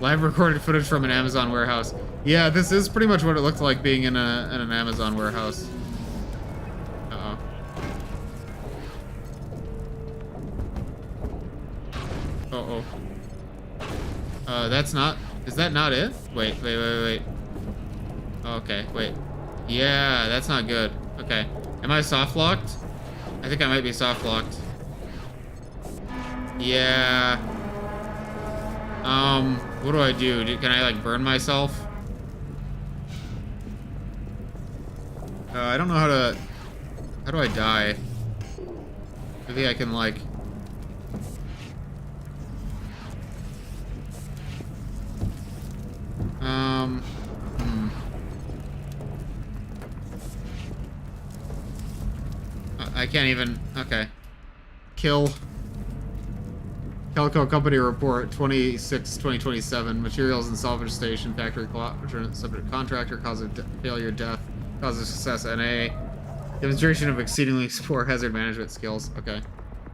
Live recorded footage from an Amazon warehouse. Yeah, this is pretty much what it looked like being in an Amazon warehouse. Uh-oh. Uh-oh. That's not... Is that not it? Wait. Okay, wait. Yeah, that's not good. Okay. Am I soft locked? I think I might be soft locked. Yeah. What do I do? Can I like burn myself? I don't know how to... How do I die? Maybe I can like... I can't even... Okay. Kill. Calico Company Report 26-2027. Materials and salvage station. Factory subject contractor. Cause of failure, death. Cause of success, NA. Demonstration of exceedingly poor hazard management skills. Okay.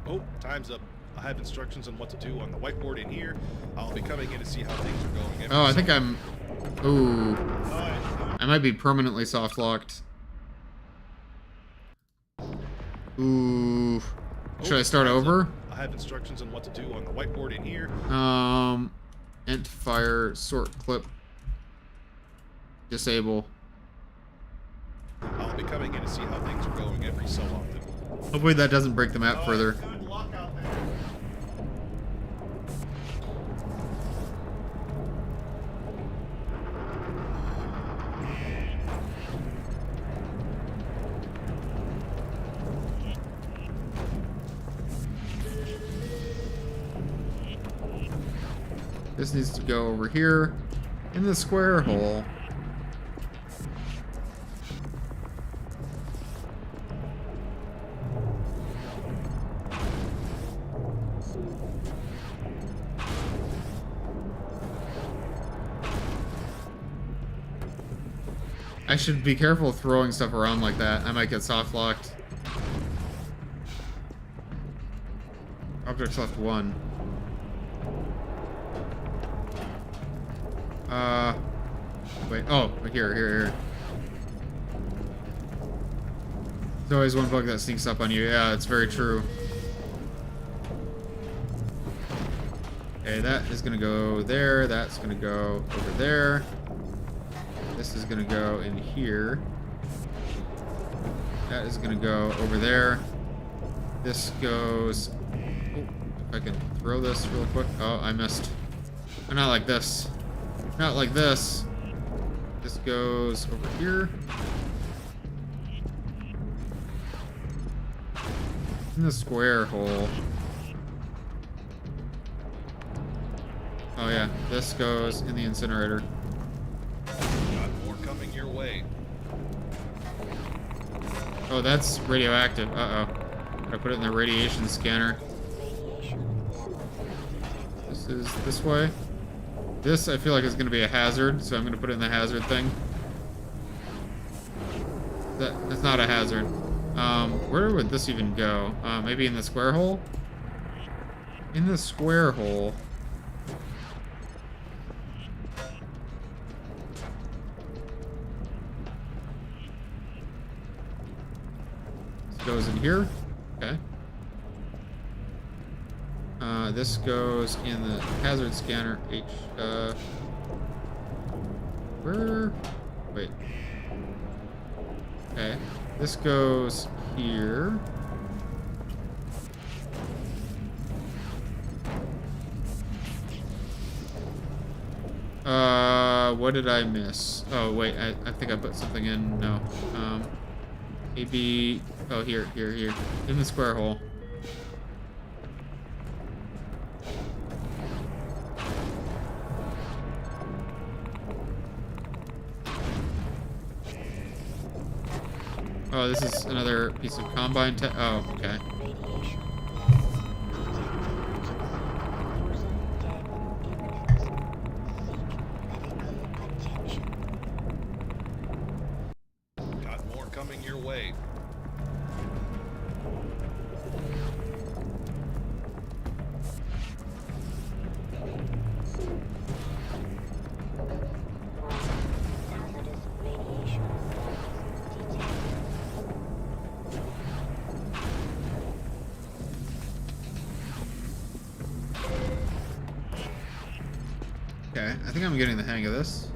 Oh, time's up. I have instructions on what to do on the whiteboard in here. I'll be coming in to see how things are going every Oh, I so think often. I'm... Ooh. I might be permanently soft locked. Ooh. Should I start time's over? up. I have instructions on what to do on the whiteboard in here. Ent fire, sort clip. Disable. I'll be coming in to see how things are going every so often. Hopefully that doesn't break the map further. This needs to go over here in the square hole. I should be careful throwing stuff around like that. I might get soft locked. Objects left 1. Wait. Oh, here. There's always one bug that sneaks up on you. Yeah, it's very true. Okay, that is gonna go there. That's gonna go over there. This is gonna go in here. That is gonna go over there. This goes... Oh, if I can throw this real quick. Oh, I missed. Oh, not like this. Not like this. This goes over here. In the square hole. Oh yeah, this goes in the incinerator. Got more coming your way. Oh, that's radioactive. Uh-oh. Gotta put it in the radiation scanner. This is this way. This, I feel like, is gonna be a hazard, so I'm gonna put it in the hazard thing. That's not a hazard. Where would this even go? Maybe in the square hole? In the square hole. This goes in here. Okay. This goes in the hazard scanner. Where? Wait. Okay. This goes here. What did I miss? Oh, wait, I think I put something in. No. Maybe... Oh, here. In the square hole. Oh, this is another piece of combine tech. Oh, okay. Got more coming your way. Okay, I think I'm getting the hang of this.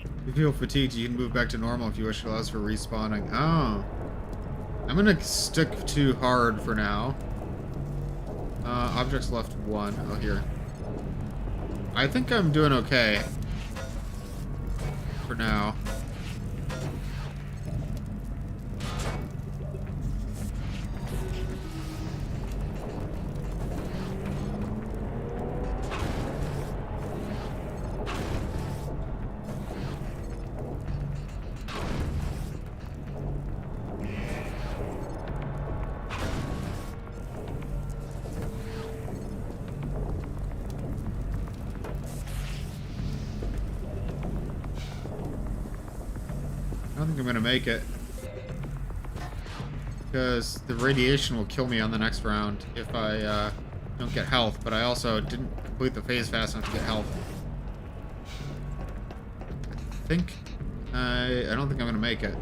If you feel fatigued, you can move back to normal if you wish. It allows for respawning. Oh. I'm gonna stick to hard for now. Objects left 1. Oh, here. I think I'm doing okay. For now. I don't think I'm gonna make it. Because the radiation will kill me on the next round if I don't get health, but I also didn't complete the phase fast enough to get health. I don't think I'm gonna make it.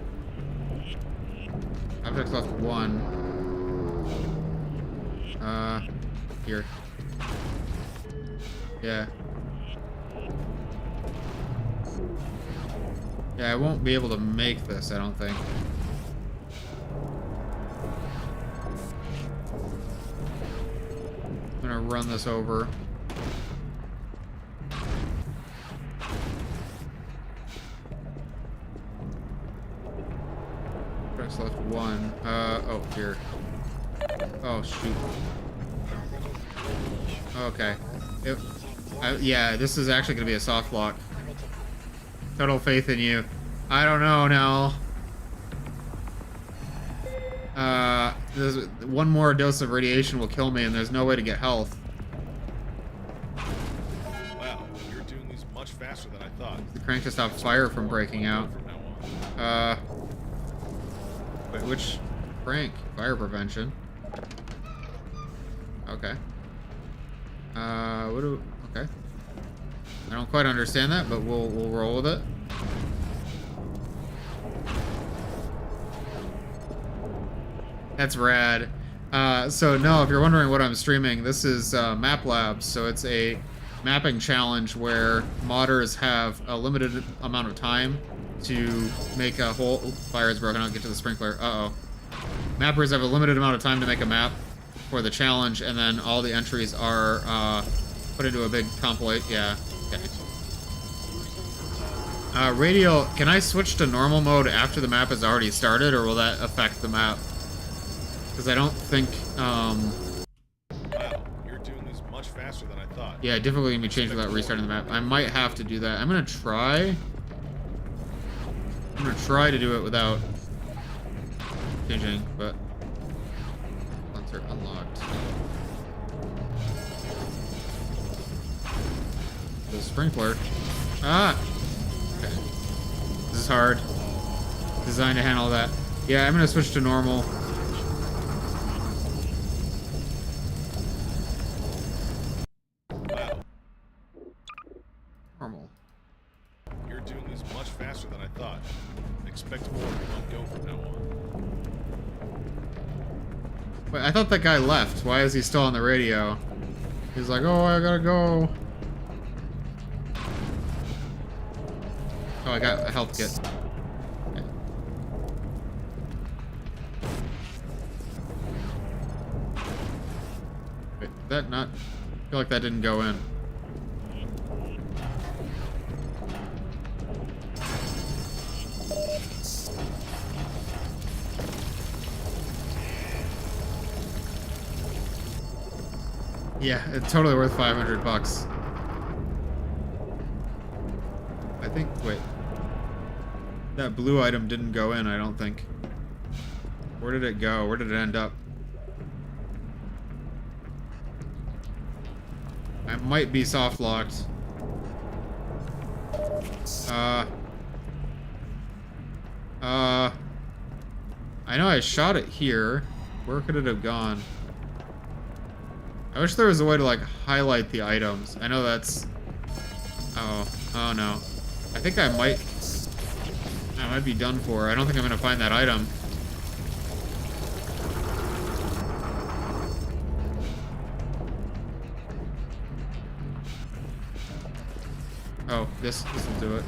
Objects left 1. Here. Yeah. Yeah, I won't be able to make this, I don't think. I'm gonna run this over. Press left 1. Oh, here. Oh, shoot. Okay. Yeah, this is actually gonna be a soft block. Total faith in you. I don't know now. There's one more dose of radiation will kill me, and there's no way to get health. Wow, you're doing these much faster than I thought. The crank to stop fire from breaking out. From now on. which rank? Fire prevention. Okay. Okay. I don't quite understand that, but we'll roll with it. That's rad. So no, if you're wondering what I'm streaming, this is Map Labs. So it's a mapping challenge where modders have a limited amount of time to make a whole... Fire is broken. I'll get to the sprinkler. Uh-oh. Mappers have a limited amount of time to make a map for the challenge, and then all the entries are put into a big compilate. Yeah. Okay. Radial, can I switch to normal mode after the map has already started, or will that affect the map? Because I don't think, Wow, you're doing this much faster than I thought. Yeah, difficulty can be changed without restarting the map. I might have to do that. I'm gonna try to do it without changing, but... Are unlocked. The sprinkler. Ah! Okay. This is hard. Designed to handle that. Yeah, I'm gonna switch to normal. Wow. Normal. You're doing this much faster than I thought. Expect more on go from now on. Wait, I thought that guy left. Why is he still on the radio? He's like, oh, I gotta go. Oh, I got a health kit. Okay. Wait, did that not... I feel like that didn't go in. Yeah, it's totally worth 500 bucks. I think, wait. That blue item didn't go in, I don't think. Where did it go? Where did it end up? I might be soft locked. I know I shot it here. Where could it have gone? I wish there was a way to, like, highlight the items. I know that's... Oh no. I think I might be done for. I don't think I'm gonna find that item. Oh, this will do it.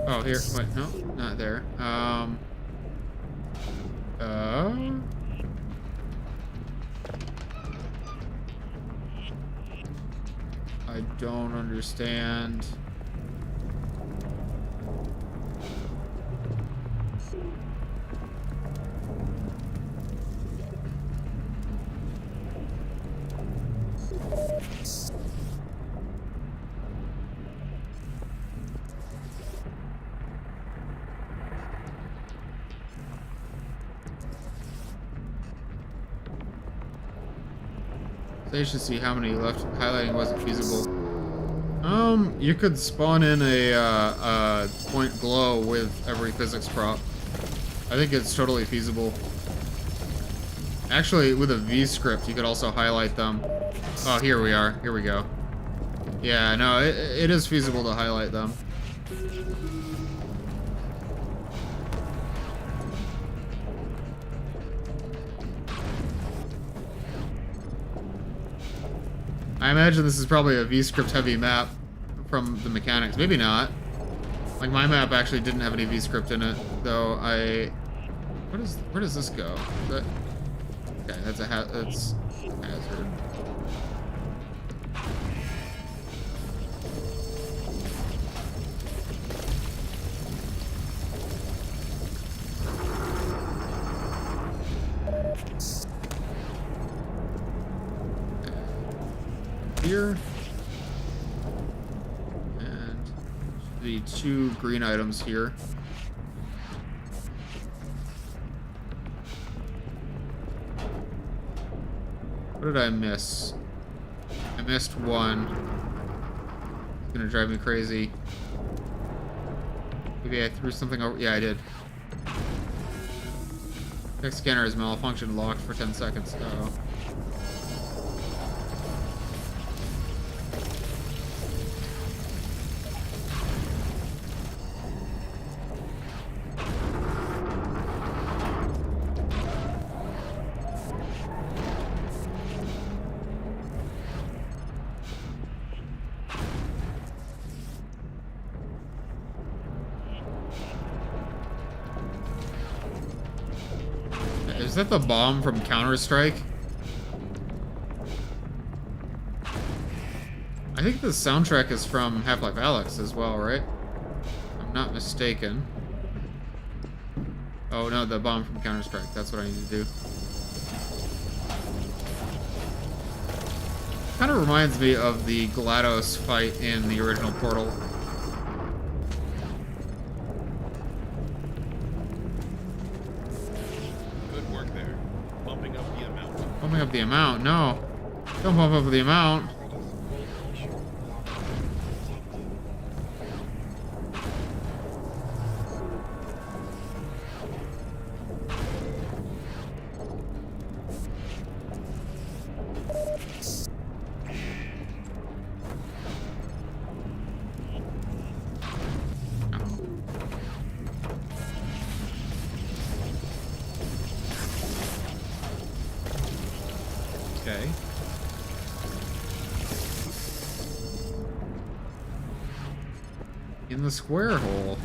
Oh, here. Wait, no, not there. I don't understand. They should see how many left. Highlighting wasn't feasible. You could spawn in a point glow with every physics prop. I think it's totally feasible. Actually, with a V script, you could also highlight them. Oh, here we are. Here we go. Yeah, no, it is feasible to highlight them. I imagine this is probably a V-script heavy map from the mechanics. Maybe not. Like, my map actually didn't have any V-script in it, though where does this go? Okay, that's a hazard. Here. And the 2 green items here. What did I miss? I missed one. It's gonna drive me crazy. Maybe I threw something over. Yeah, I did. Tech scanner is malfunctioned, locked for 10 seconds. Uh-oh. Is that the bomb from Counter-Strike? I think the soundtrack is from Half-Life Alyx as well, right? If I'm not mistaken. Oh no, the bomb from Counter-Strike. That's what I need to do. Kind of reminds me of the GLaDOS fight in the original Portal. Bumping up the amount? No. Don't bump up the amount. Okay. In the square hole.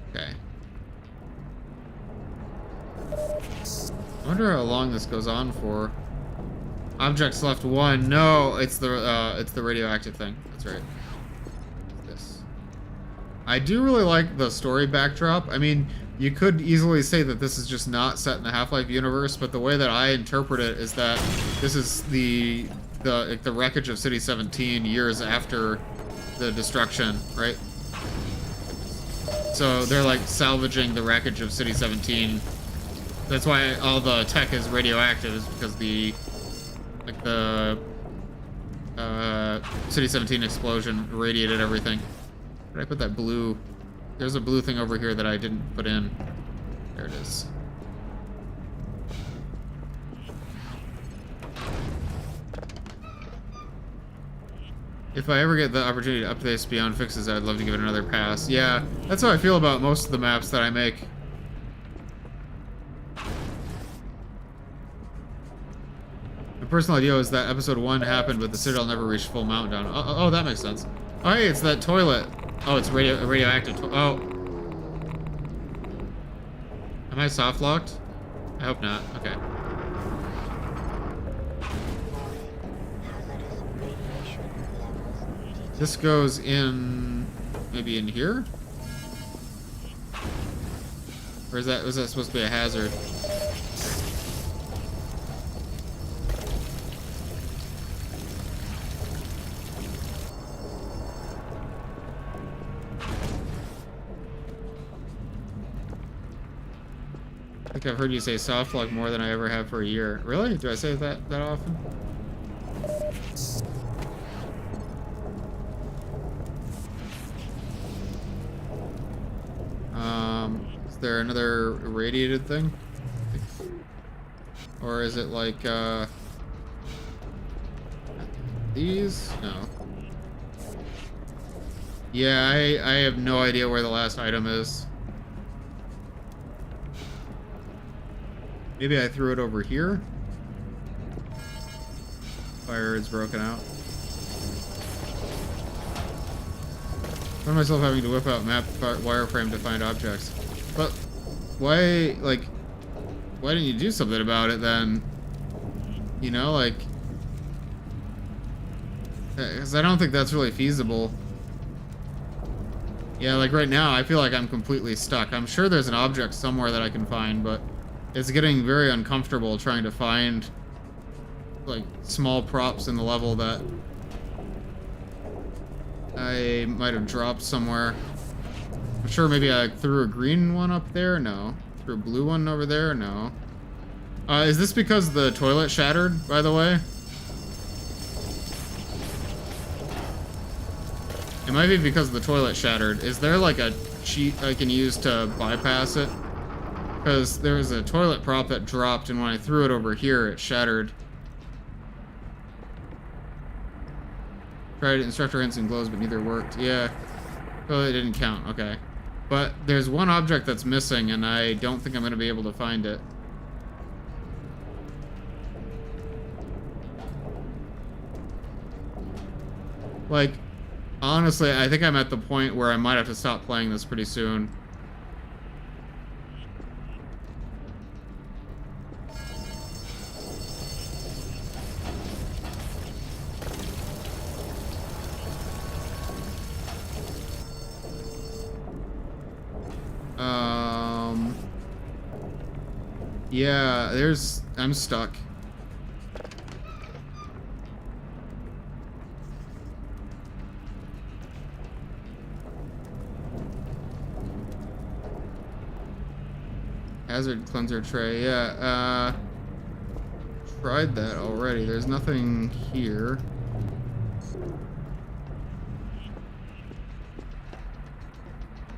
Okay. I wonder how long this goes on for. Objects left 1. No, it's the radioactive thing. That's right. This. I do really like the story backdrop. I mean, you could easily say that this is just not set in the Half-Life universe, but the way that I interpret it is that this is the wreckage of City 17 years after the destruction, right? So they're like salvaging the wreckage of City 17. That's why all the tech is radioactive, is because the City 17 explosion radiated everything. Where did I put that blue? There's a blue thing over here that I didn't put in. There it is. If I ever get the opportunity to update this beyond fixes, I'd love to give it another pass. Yeah, that's how I feel about most of the maps that I make. My personal idea is that episode 1 happened, but the Citadel never reached full meltdown. Oh, that makes sense. Oh, hey, it's that toilet. Oh, it's radioactive. Oh. Am I soft locked? I hope not. Okay. This goes in, maybe in here? Or was that supposed to be a hazard? I think I've heard you say soft lock more than I ever have for a year. Really? Do I say that often? Is there another irradiated thing? Or is it like, these? No. Yeah, I have no idea where the last item is. Maybe I threw it over here? Fire is broken out. I find myself having to whip out map wireframe to find objects. But why, like, why didn't you do something about it then? You know, like, because I don't think that's really feasible. Yeah, like right now, I feel like I'm completely stuck. I'm sure there's an object somewhere that I can find, but it's getting very uncomfortable trying to find, like, small props in the level that I might have dropped somewhere. I'm sure maybe I threw a green one up there? No. Threw a blue one over there? No. Is this because the toilet shattered, by the way? might be because the toilet shattered. Is there like a cheat I can use to bypass it? Because there was a toilet prop that dropped, and when I threw it over here, it shattered. Tried instructor hints and glows, but neither worked. Yeah. Well, it didn't count. Okay. But there's one object that's missing, and I don't think I'm going to be able to find it. Like, honestly, I think I'm at the point where I might have to stop playing this pretty soon. Yeah, I'm stuck. Hazard cleanser tray, yeah, tried that already. There's nothing here.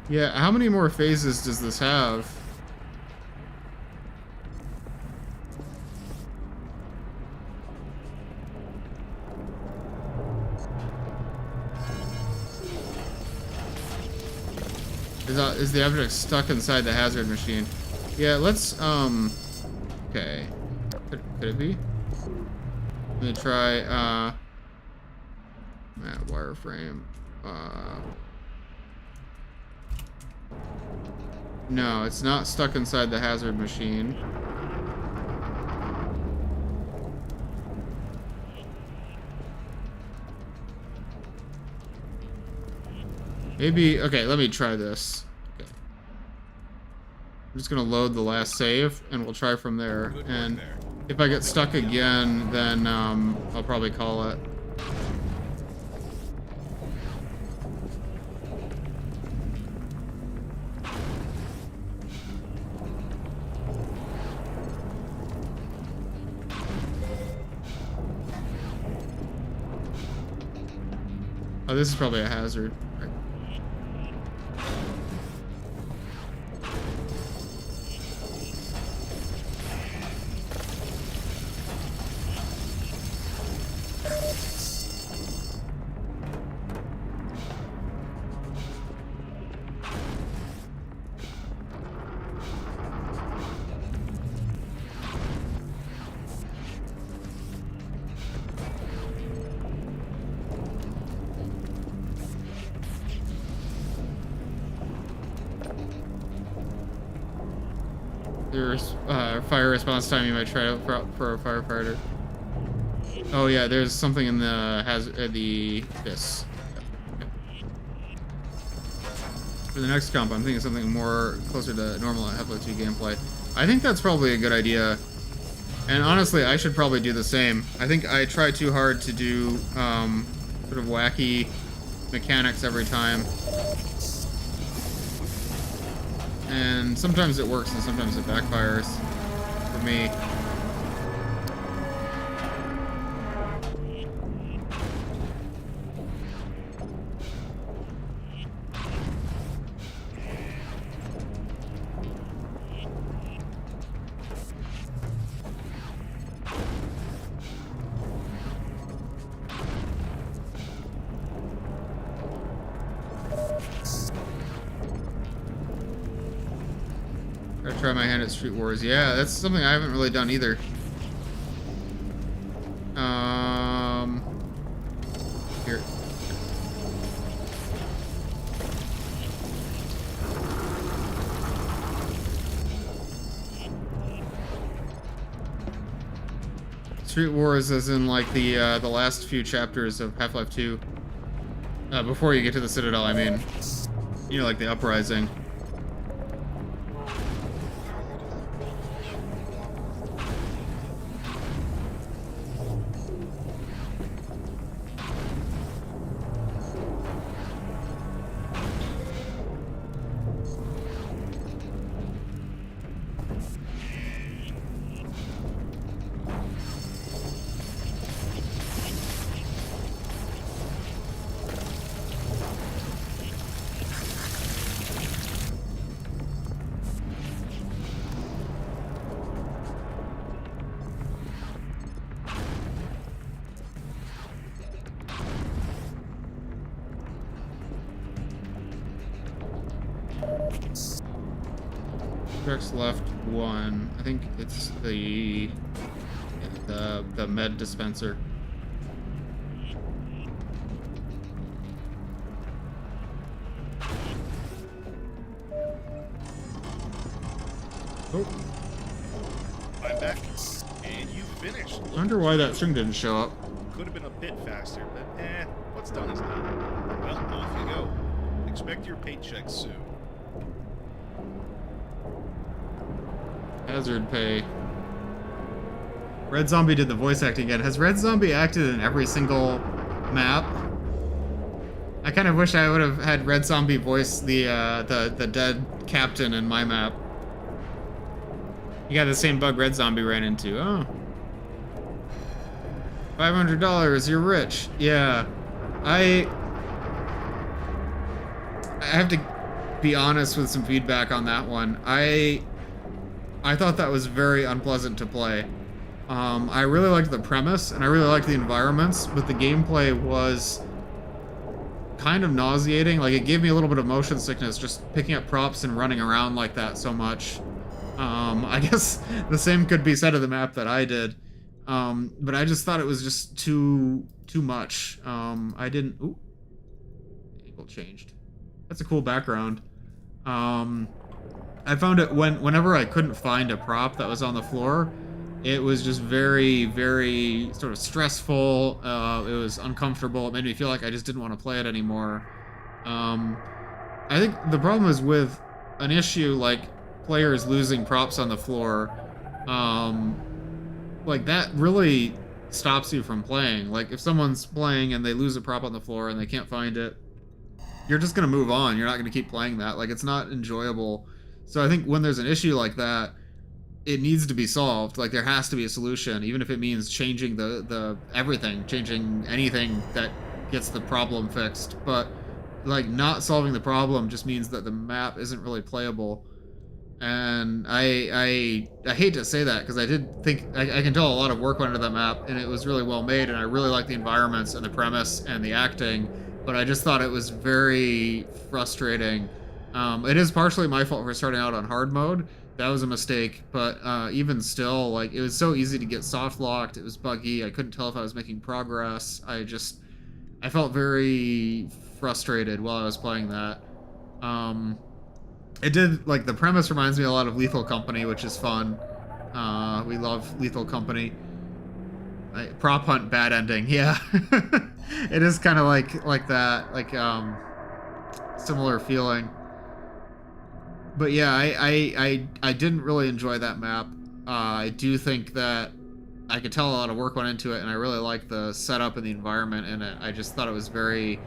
Yeah, how many more phases does this have? Is the object stuck inside the hazard machine? Yeah, let's, okay. Could it be? Let me try, wireframe. No, it's not stuck inside the hazard machine. Maybe, okay, let me try this. Okay. I'm just gonna load the last save, and we'll try from there. And if I get stuck again, then I'll probably call it. Oh, this is probably a hazard. Right. There's fire response time you might try out for a firefighter. Oh yeah, there's something in the this. For the next comp, I'm thinking something more closer to normal Half-Life 2 gameplay. I think that's probably a good idea. And honestly, I should probably do the same. I think I try too hard to do sort of wacky mechanics every time. And sometimes it works and sometimes it backfires for me. Gotta try my hand at Street Wars. Yeah, that's something I haven't really done either. Here. Street Wars is in like the last few chapters of Half-Life 2. Before you get to the Citadel, I mean. You know, like the Uprising. Trucks left 1. I think it's the med dispenser. Oh, I'm back, and you finished. I wonder why that string didn't show up. Could have been a bit faster, but what's done is done. Well, off you go. Expect your paycheck soon. Hazard pay. Red Zombie did the voice acting again. Has Red Zombie acted in every single map? I kind of wish I would have had Red Zombie voice the dead captain in my map. You got the same bug Red Zombie ran into. Oh. $500, you're rich. Yeah. I have to be honest with some feedback on that one. I thought that was very unpleasant to play. I really liked the premise, and I really liked the environments, but the gameplay was kind of nauseating. Like, it gave me a little bit of motion sickness just picking up props and running around like that so much. I guess the same could be said of the map that I did. But I just thought it was just too much. I didn't... Ooh. Angle changed. That's a cool background. I found it whenever I couldn't find a prop that was on the floor, it was just very, very sort of stressful. It was uncomfortable. It made me feel like I just didn't want to play it anymore. I think the problem is with an issue like players losing props on the floor, like that really stops you from playing. Like if someone's playing and they lose a prop on the floor and they can't find it, you're just gonna move on. You're not gonna keep playing that. Like it's not enjoyable. So I think when there's an issue like that, it needs to be solved. Like there has to be a solution, even if it means changing the everything, changing anything that gets the problem fixed. But like not solving the problem just means that the map isn't really playable. And I hate to say that because I did think I can tell a lot of work went into that map and it was really well made and I really like the environments and the premise and the acting, but I just thought it was very frustrating. It is partially my fault for starting out on hard mode. That was a mistake, but even still, like it was so easy to get soft locked. It was buggy. I couldn't tell if I was making progress. I felt very frustrated while I was playing that. It did, like, the premise reminds me a lot of Lethal Company, which is fun. We love Lethal Company. Prop hunt bad ending, yeah. It is kind of like that, like similar feeling. But yeah, I didn't really enjoy that map. I do think that I could tell a lot of work went into it, and I really like the setup and the environment in it. I just thought it was very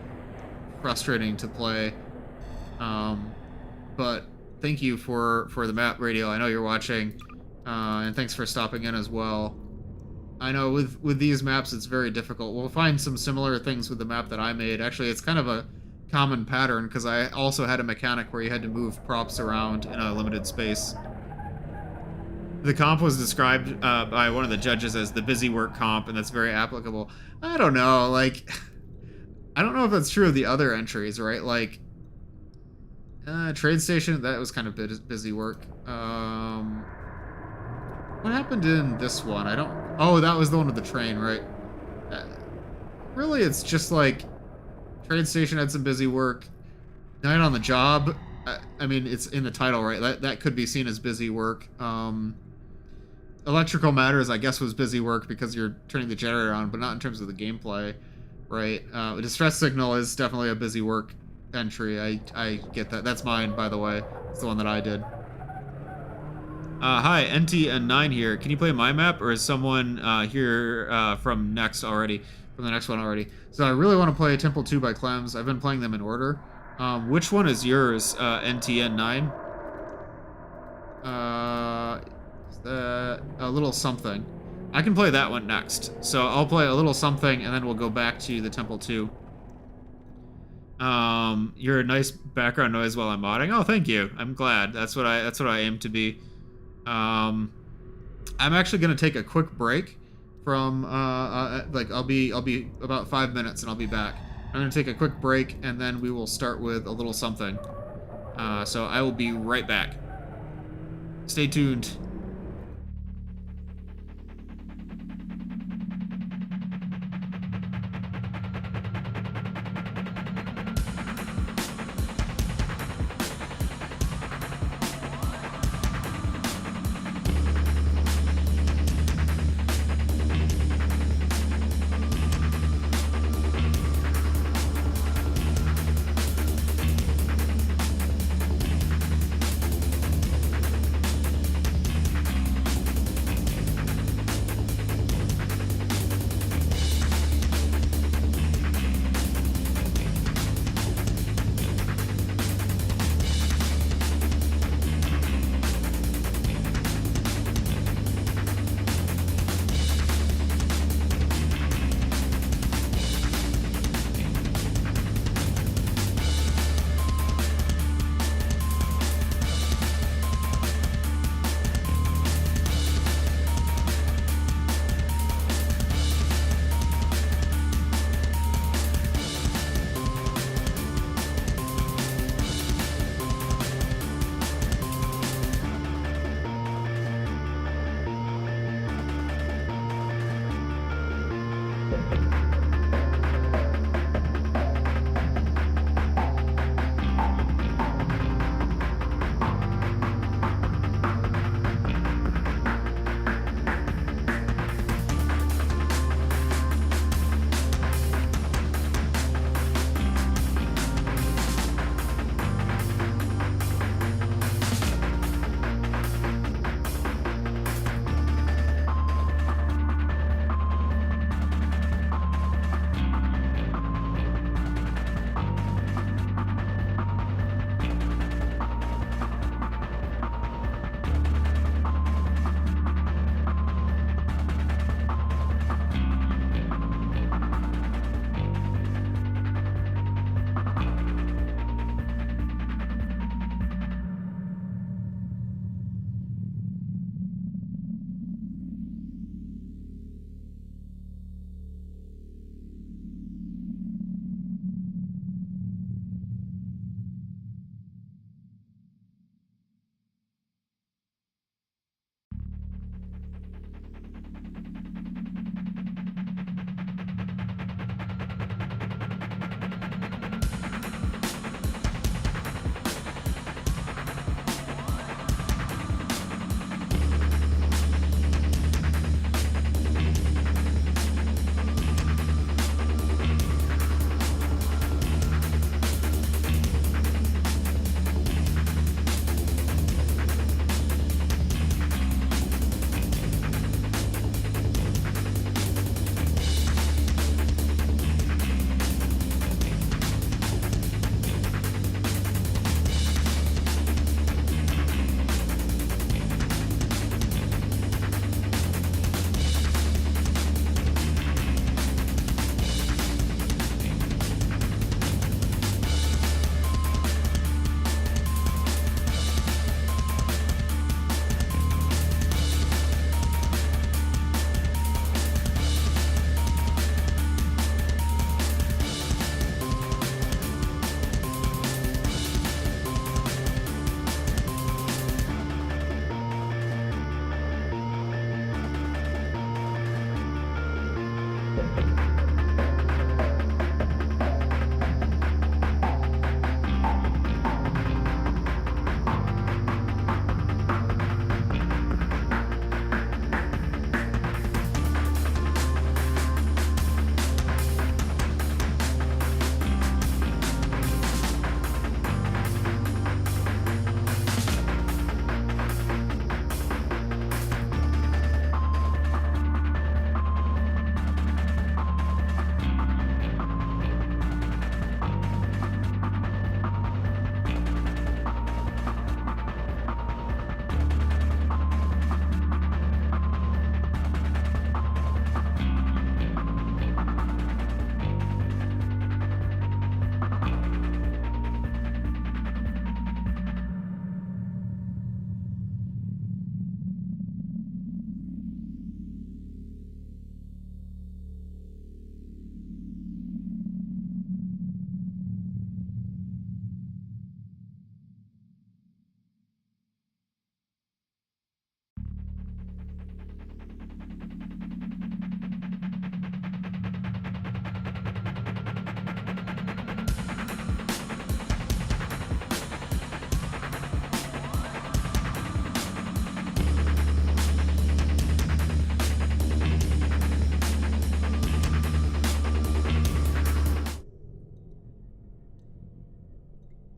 frustrating to play. But thank you for the map radio. I know you're watching, and thanks for stopping in as well. I know with these maps it's very difficult. We'll find some similar things with the map that I made. Actually, it's kind of a common pattern because I also had a mechanic where you had to move props around in a limited space. The comp was described by one of the judges as the busy work comp, and that's very applicable. I don't know, like, I don't know if that's true of the other entries, right? Like, trade station, that was kind of busy work. What happened in this one? I don't... Oh, that was the one with the train, right? Really, it's just like... Trade station had some busy work. Night on the job, I mean, it's in the title, right? That could be seen as busy work. Electrical Matters, I guess, was busy work because you're turning the generator on, but not in terms of the gameplay, right? Distress Signal is definitely a busy work entry. I get that. That's mine, by the way. It's the one that I did. Hi, NT and 9 here. Can you play my map, or is someone here from the next one already? So I really want to play Temple 2 by Clems. I've been playing them in order. Which one is yours, NTN 9? Is that A Little Something? I can play that one next. So I'll play A Little Something, and then we'll go back to the Temple 2. You're a nice background noise while I'm modding. Oh, thank you. I'm glad. That's what I aim to be. I'm actually gonna take a quick break from like I'll be about 5 minutes and I'll be back. I'm gonna take a quick break and then we will start with A Little Something. So I will be right back. Stay tuned.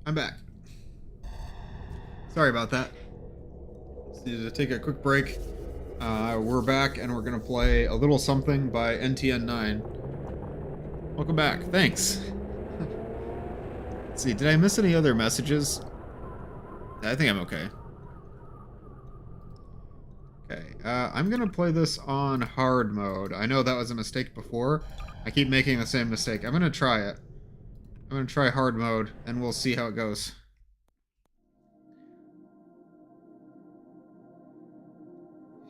I'm back. Sorry about that. Just needed to take a quick break. We're back and we're gonna play A Little Something by NTN9. Welcome back. Thanks. Let's see, did I miss any other messages? I think I'm okay. Okay, I'm gonna play this on hard mode. I know that was a mistake before. I keep making the same mistake. I'm gonna try it. I'm gonna try hard mode, and we'll see how it goes.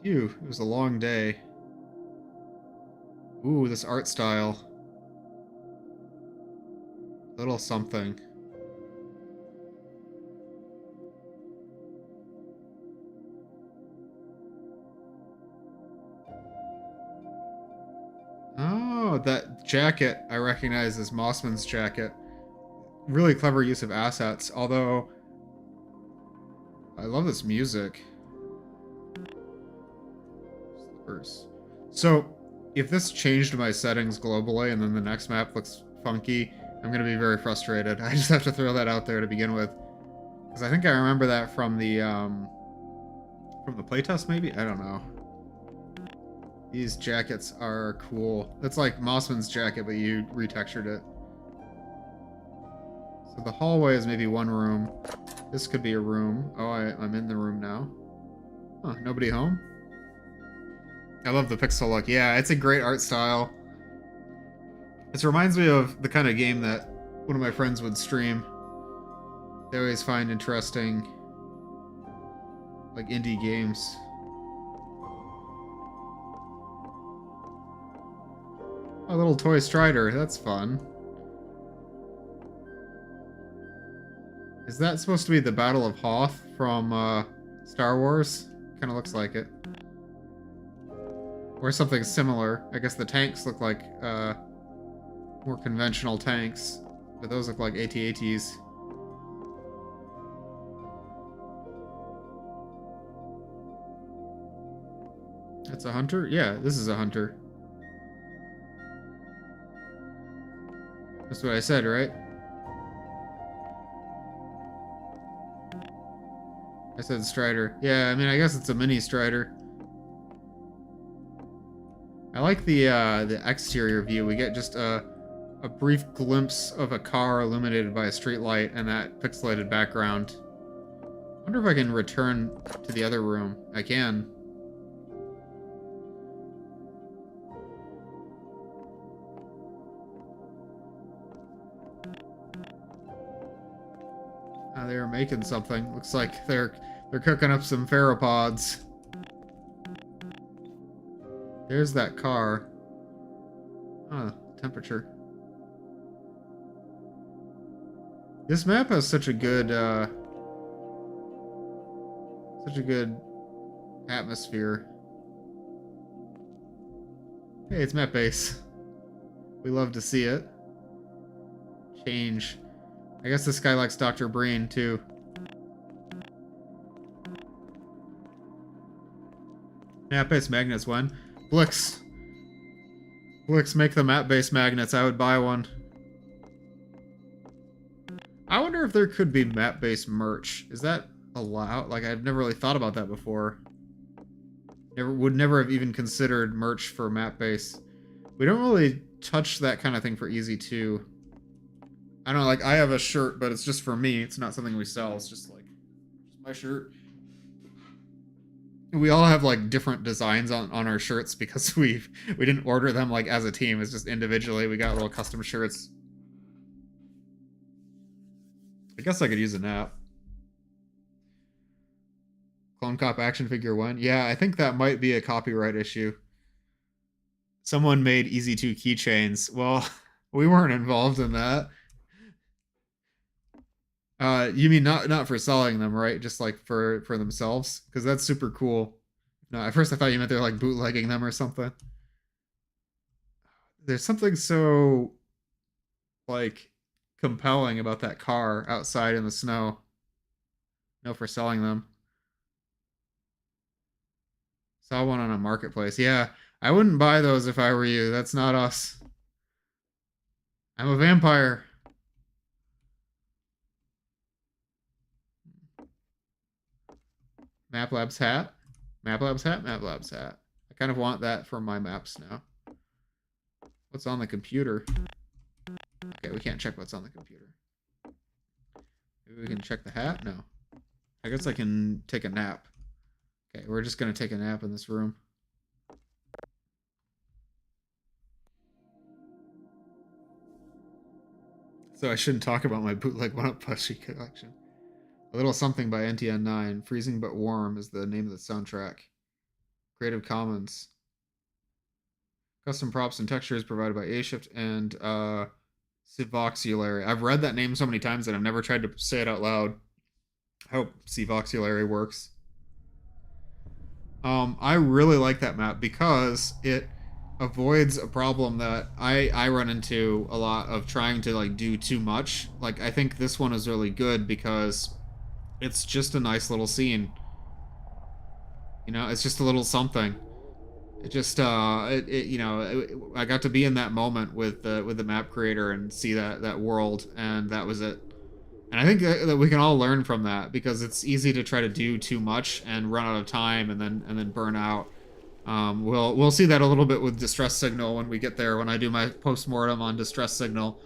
Phew, it was a long day. Ooh, this art style. Little something. Oh, that jacket I recognize as Mossman's jacket. Really clever use of assets, although I love this music. Slippers. So, if this changed my settings globally and then the next map looks funky, I'm gonna be very frustrated. I just have to throw that out there to begin with. Because I think I remember that from the playtest, maybe? I don't know. These jackets are cool. It's like Mossman's jacket, but you retextured it. So the hallway is maybe one room. This could be a room. Oh, I'm in the room now. Huh, nobody home? I love the pixel look. Yeah, it's a great art style. This reminds me of the kind of game that one of my friends would stream. They always find interesting, like, indie games. A little toy Strider, that's fun. Is that supposed to be the Battle of Hoth from Star Wars? Kind of looks like it. Or something similar. I guess the tanks look like more conventional tanks, but those look like AT-ATs. That's a hunter? Yeah, this is a hunter. That's what I said, right? I said Strider. Yeah, I mean, I guess it's a mini Strider. I like the exterior view. We get just a brief glimpse of a car illuminated by a street light and that pixelated background. I wonder if I can return to the other room. I can. They were making something. Looks like they're cooking up some pteropods. There's that car. Oh, temperature. This map has such a good atmosphere. Hey, it's map base. We love to see it. Change. I guess this guy likes Dr. Breen, too. Map-based magnets, when? Blix. Blix, make the map-based magnets. I would buy one. I wonder if there could be map-based merch. Is that allowed? Like, I've never really thought about that before. Would never have even considered merch for map-based. We don't really touch that kind of thing for Easy 2. I don't know, like, I have a shirt, but it's just for me. It's not something we sell. It's just, like, just my shirt. We all have, like, different designs on our shirts because we didn't order them, like, as a team. It's just individually. We got little custom shirts. I guess I could use a nap. Clone Cop action figure 1? Yeah, I think that might be a copyright issue. Someone made Easy 2 keychains. Well, we weren't involved in that. You mean not for selling them, right? Just like for themselves? Because that's super cool. No, at first I thought you meant they're like bootlegging them or something. There's something so, like, compelling about that car outside in the snow. No, for selling them. Saw one on a marketplace. Yeah, I wouldn't buy those if I were you. That's not us. I'm a vampire. Map Labs hat. Map Labs hat. Map Labs hat. I kind of want that for my maps now. What's on the computer? Okay, we can't check what's on the computer. Maybe we can check the hat? No. I guess I can take a nap. Okay, we're just gonna take a nap in this room. So I shouldn't talk about my bootleg 1-Up plushie collection. A Little Something by NTN9. Freezing But Warm is the name of the soundtrack. Creative Commons. Custom props and textures provided by A-Shift and Civoxulary. I've read that name so many times that I've never tried to say it out loud. I hope Civoxulary works. I really like that map because it avoids a problem that I run into a lot of trying to like do too much. Like I think this one is really good because it's just a nice little scene. You know, it's just a little something. It just I got to be in that moment with the map creator and see that world, and that was it. And I think that we can all learn from that because it's easy to try to do too much and run out of time and then burn out. We'll see that a little bit with Distress Signal when we get there, when I do my post-mortem on Distress Signal.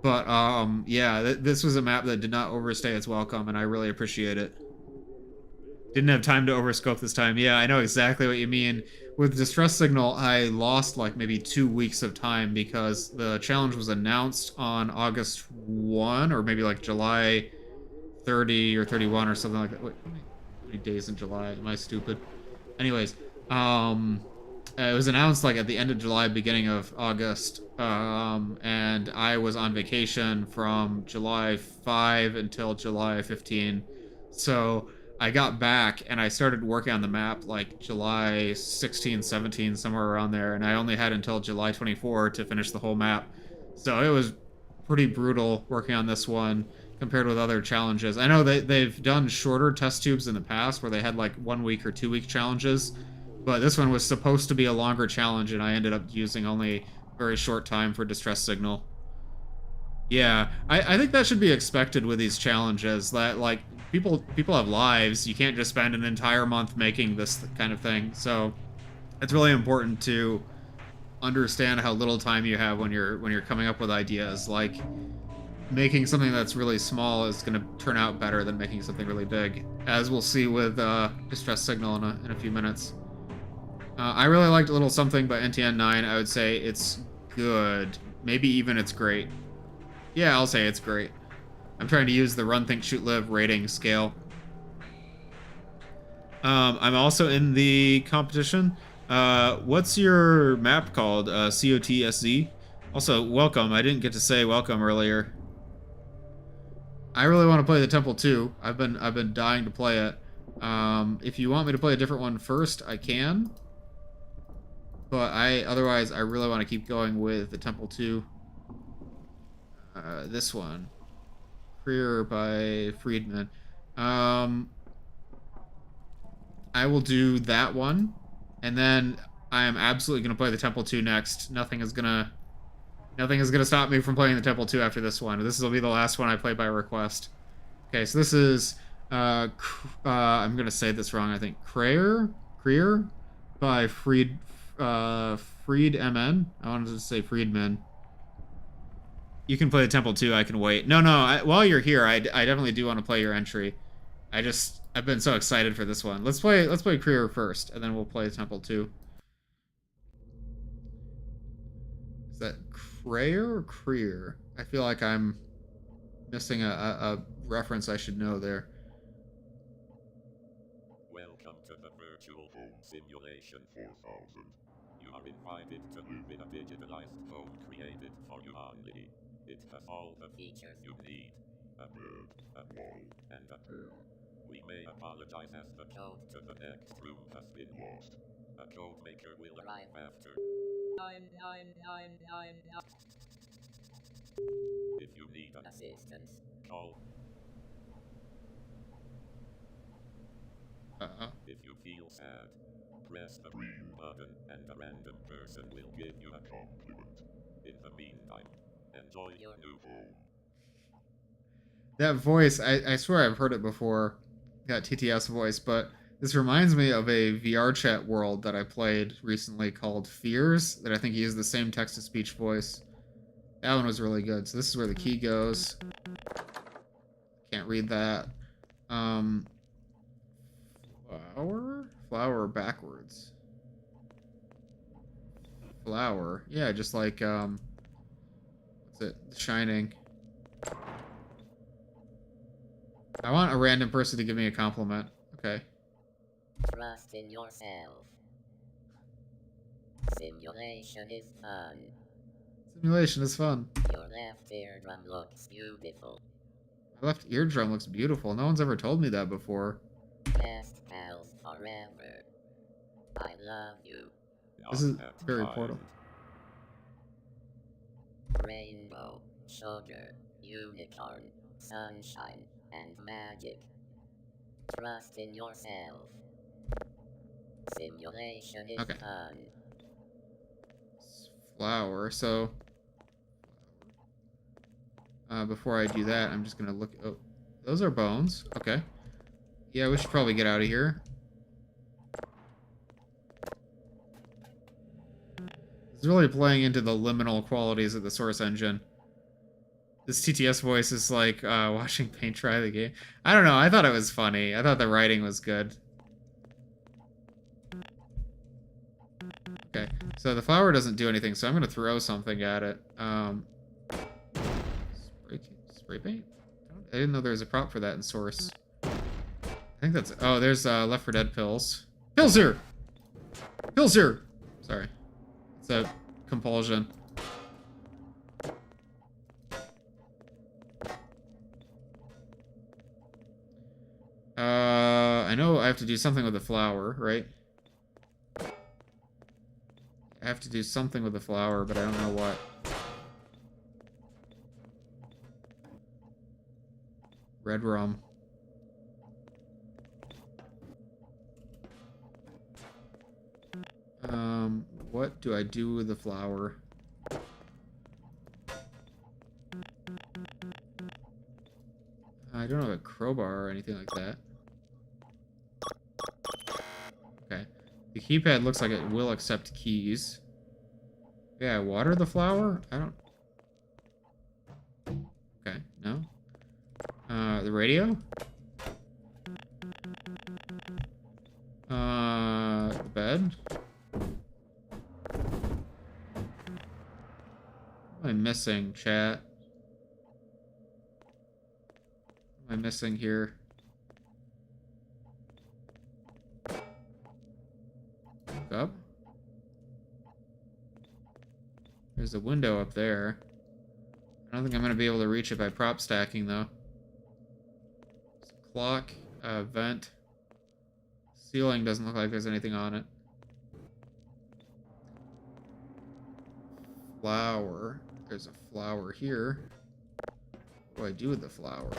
But yeah, this was a map that did not overstay its welcome, and I really appreciate it. Didn't have time to overscope this time. Yeah, I know exactly what you mean. With Distress Signal, I lost like maybe 2 weeks of time because the challenge was announced on August 1 or maybe like July 30 or 31 or something like that. Wait, how many days in July? Am I stupid? Anyways, it was announced like at the end of July, beginning of August, and I was on vacation from July 5 until July 15. So I got back and I started working on the map like July 16, 17, somewhere around there, and I only had until July 24 to finish the whole map. So it was pretty brutal working on this one compared with other challenges. I know they've done shorter test tubes in the past where they had like 1 week or 2 week challenges, but this one was supposed to be a longer challenge and I ended up using only very short time for Distress Signal. Yeah, I think that should be expected with these challenges, that like people have lives. You can't just spend an entire month making this kind of thing. So it's really important to understand how little time you have when you're coming up with ideas. Like making something that's really small is going to turn out better than making something really big, as we'll see with Distress Signal in a few minutes. I really liked A Little Something by NTN9. I would say it's good. Maybe even it's great. Yeah, I'll say it's great. I'm trying to use the Run, Think, Shoot, Live rating scale. I'm also in the competition. What's your map called? COTSZ? Also, welcome. I didn't get to say welcome earlier. I really want to play the Temple 2. I've been dying to play it. If you want me to play a different one first, I can. But otherwise I really want to keep going with the Temple 2. This one. Career by Friedman. I will do that one, and then I am absolutely gonna play the Temple 2 next. Nothing is gonna stop me from playing the Temple 2 after this one. This will be the last one I play by request. Okay, so this is I'm gonna say this wrong, I think. Creer by Fried MN. I wanted to say Friedman. You can play the Temple 2, I can wait. No, while you're here, I definitely do want to play your entry. I've been so excited for this one. Let's play Creer first, and then we'll play Temple 2. Is that Creer or Creer? I feel like I'm missing a reference I should know there. Welcome to the Virtual Home Simulation 4000. You are invited to live in a digitalized home created for you only. It has all the features you need. A bed, a wall, and a pillow. We may apologize as the code to the next room has been lost. A code maker will arrive after. If you need assistance, call. If you feel sad, press the green button and a random person will give you a compliment. In the meantime, enjoy your new home. That voice, I swear I've heard it before. That TTS voice, but This reminds me of a VR chat world that I played recently called Fears, that I think used the same text-to-speech voice. That one was really good. So this is where the key goes. Can't read that. Flower? Flower backwards. Flower. Yeah, just like, what's it? The Shining. I want a random person to give me a compliment. Okay. Trust in yourself. Simulation is fun. Simulation is fun. Your left eardrum looks beautiful. My left eardrum looks beautiful. No one's ever told me that before. Best pals forever. I love you. This is Unmet very mind. Portal. Rainbow, sugar, unicorn, sunshine, and magic. Trust in yourself. Simulation is Okay. fun. Flower. So, before I do that, I'm just gonna look. Oh, those are bones. Okay. Yeah, we should probably get out of here. It's really playing into the liminal qualities of the Source engine. This TTS voice is like watching paint dry the game. I don't know. I thought it was funny. I thought the writing was good. Okay, so the flower doesn't do anything, so I'm gonna throw something at it. Spray paint? I didn't know there was a prop for that in Source. I think that's... Oh, there's Left 4 Dead pills. Pills here! Pills here! Sorry. It's a compulsion. I know I have to do something with the flower, right? I have to do something with the flower, but I don't know what. Red rum. What do I do with the flower? I don't have a crowbar or anything like that. Okay. The keypad looks like it will accept keys. Yeah, water the flower? I don't... Okay, no. The radio? The bed? What am I missing, chat? What am I missing here? Look up. There's a window up there. I don't think I'm going to be able to reach it by prop stacking, though. There's a clock, vent. Ceiling doesn't look like there's anything on it. Flower. There's a flower here. What do I do with the flower?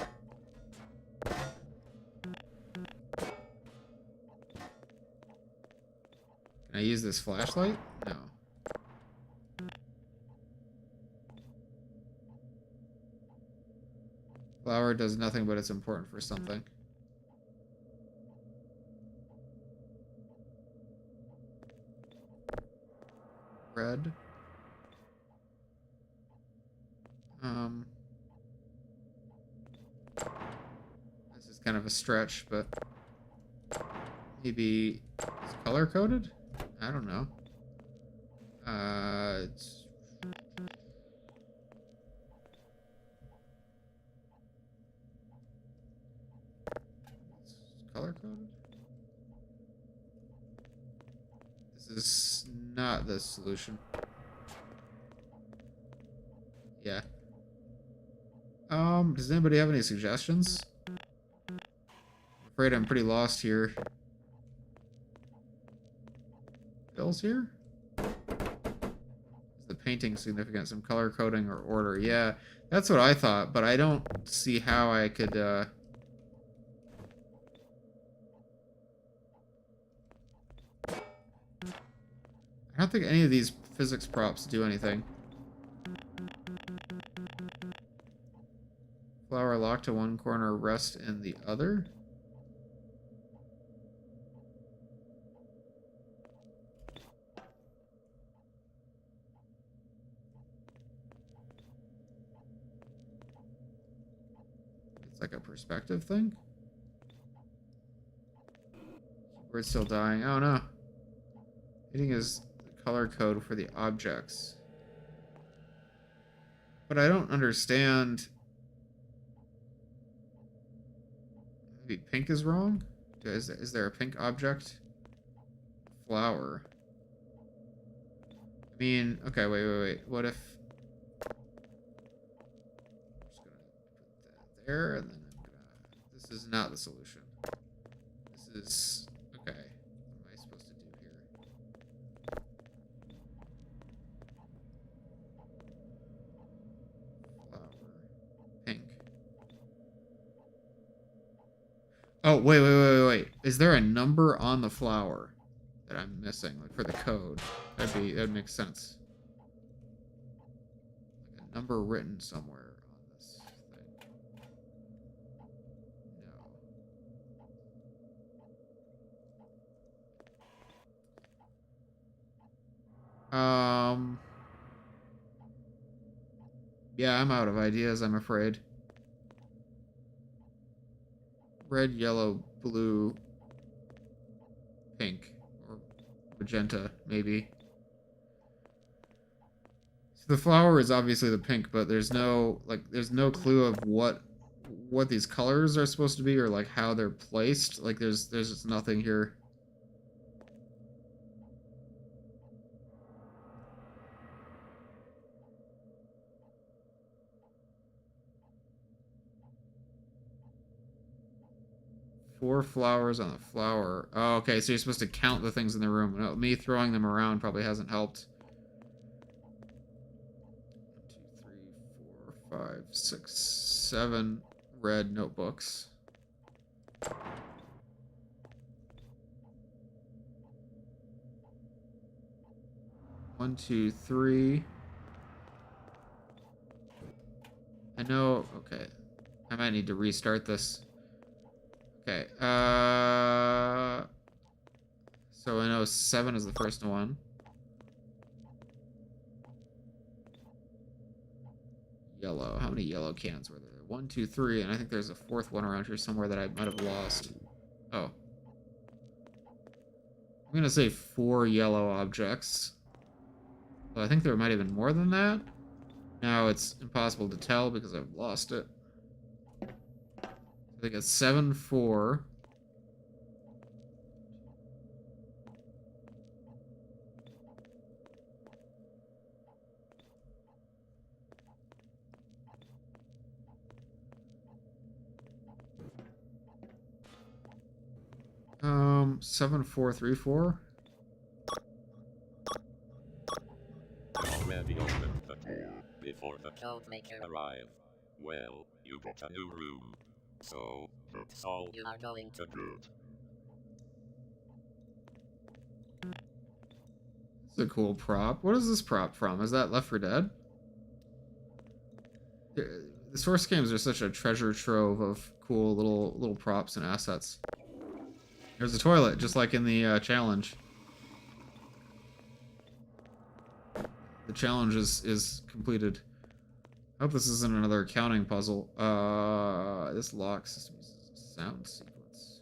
Can I use this flashlight? No. Flower does nothing, but it's important for something. Red. This is kind of a stretch, but maybe it's color coded? I don't know. It's color coded? This is not the solution. Yeah. Does anybody have any suggestions? I'm afraid I'm pretty lost here. Bills here? Is the painting significant? Some color coding or order? Yeah, that's what I thought, but I don't see how I could, I don't think any of these physics props do anything. Flower locked to one corner, rest in the other? It's like a perspective thing. Keyboard's still dying. Oh no. Hitting is the color code for the objects. But I don't understand. Maybe pink is wrong? Is there a pink object? Flower. I mean, okay, wait. What if... I'm just gonna put that there, and then I'm gonna... This is not the solution. This is... Okay. What am I supposed to do here? Flower. Pink. Oh, wait. Is there a number on the flower that I'm missing, like for the code? That'd make sense. Like a number written somewhere on this thing. No. Yeah, I'm out of ideas, I'm afraid. Red, yellow, blue, pink, or magenta, maybe. So the flower is obviously the pink, but there's no clue of what these colors are supposed to be, or like how they're placed. Like there's just nothing here. Four flowers on the flower. Oh, okay, so you're supposed to count the things in the room. No, me throwing them around probably hasn't helped. 1, 2, 3, 4, 5, 6, 7 red notebooks. One, two, three. I know. Okay, I might need to restart this. Okay, so I know 7 is the first one. Yellow. How many yellow cans were there? 1, 2, 3, and I think there's a 4th one around here somewhere that I might have lost. Oh. I'm gonna say 4 yellow objects. But I think there might have been more than that. Now it's impossible to tell because I've lost it. I think it's 7, 4. Um, 7, 4, 3, 4. Already opened the door before the code maker arrived. Well, you got a new room. So, that's all You are going to good. It's a cool prop. What is this prop from? Is that Left 4 Dead? The Source games are such a treasure trove of cool little props and assets. There's a toilet, just like in the challenge. The challenge is completed. I hope this isn't another counting puzzle. This lock system uses a sound sequence.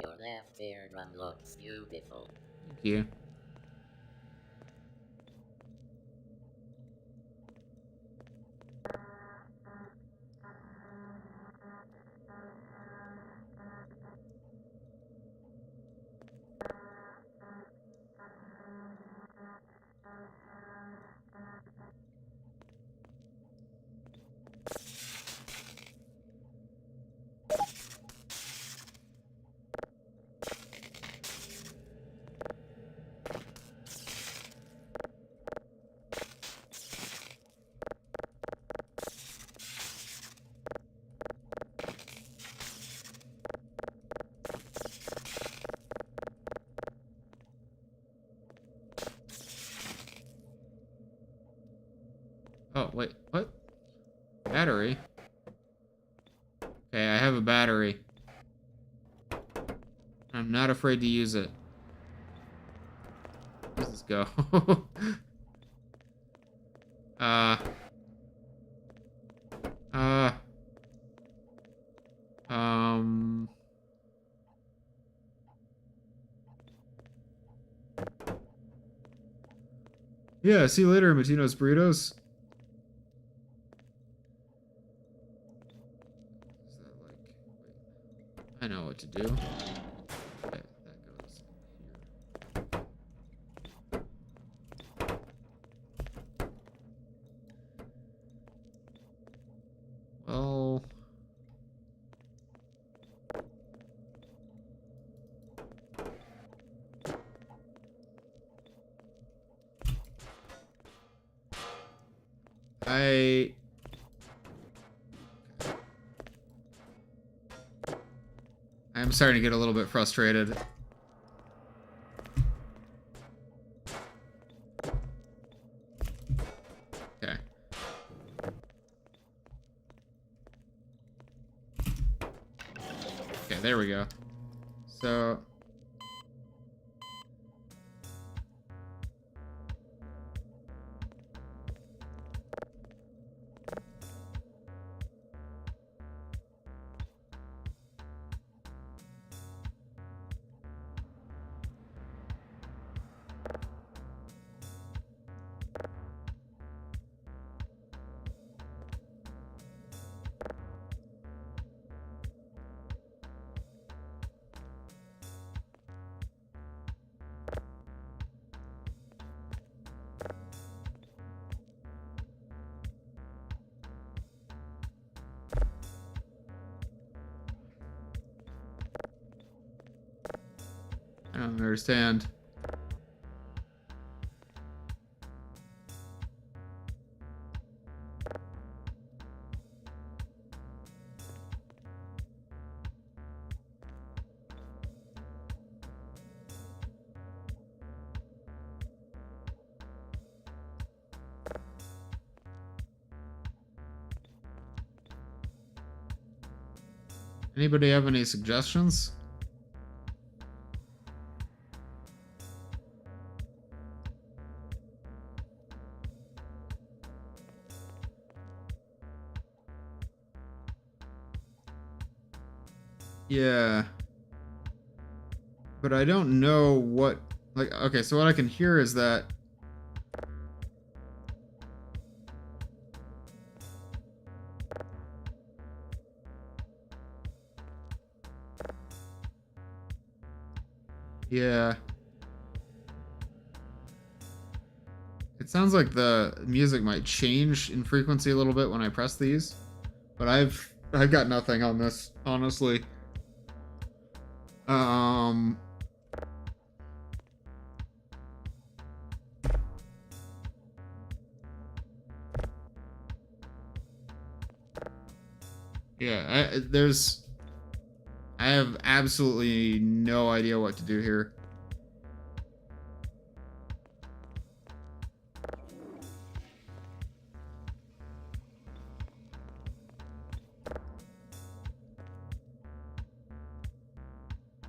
Your left eardrum looks beautiful. Thank you. wait, what? Battery? Okay, I have a battery. I'm not afraid to use it. Where does this go? uh... Um... Yeah, see you later, Matino's Burritos. Is that like... Wait, I know what to do. Okay, that goes here. Well... I'm starting to get a little bit frustrated. Okay. Okay, there we go. So... I don't understand. Anybody have any suggestions? Yeah. But I don't know what... Like, okay, so what I can hear is that... Yeah. It sounds like the music might change in frequency a little bit when I press these. But I've got nothing on this, honestly. Yeah, I have absolutely no idea what to do here.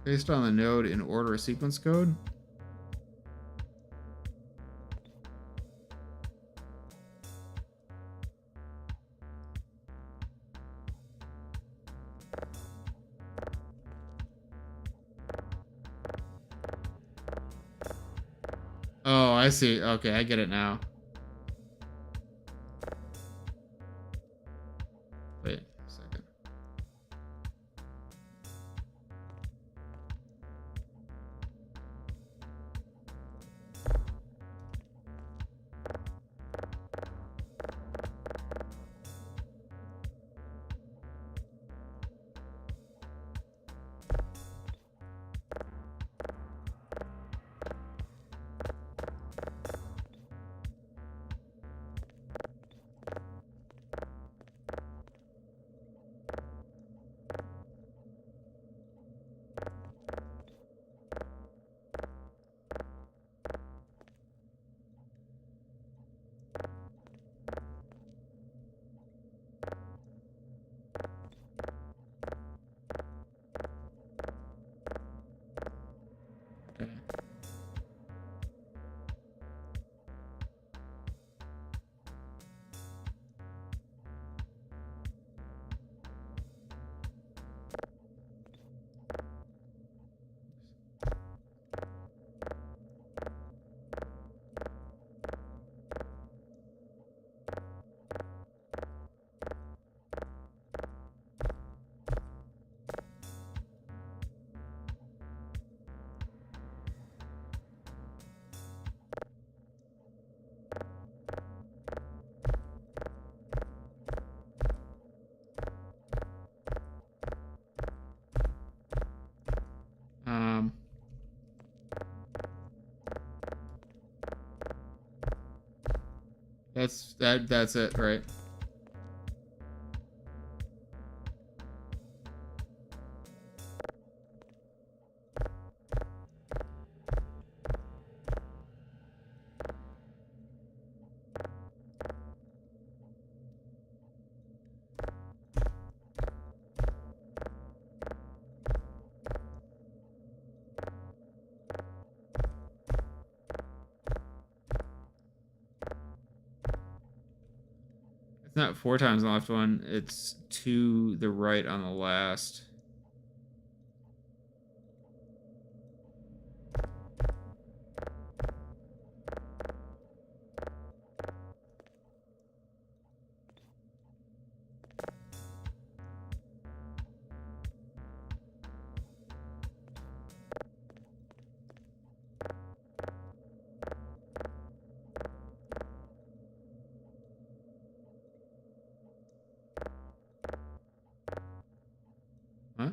Based on the node in order sequence code? Oh, I see. Okay, I get it now. Wait a second. That's it, right? It's not 4 times on the left one, it's to the right on the last. Huh?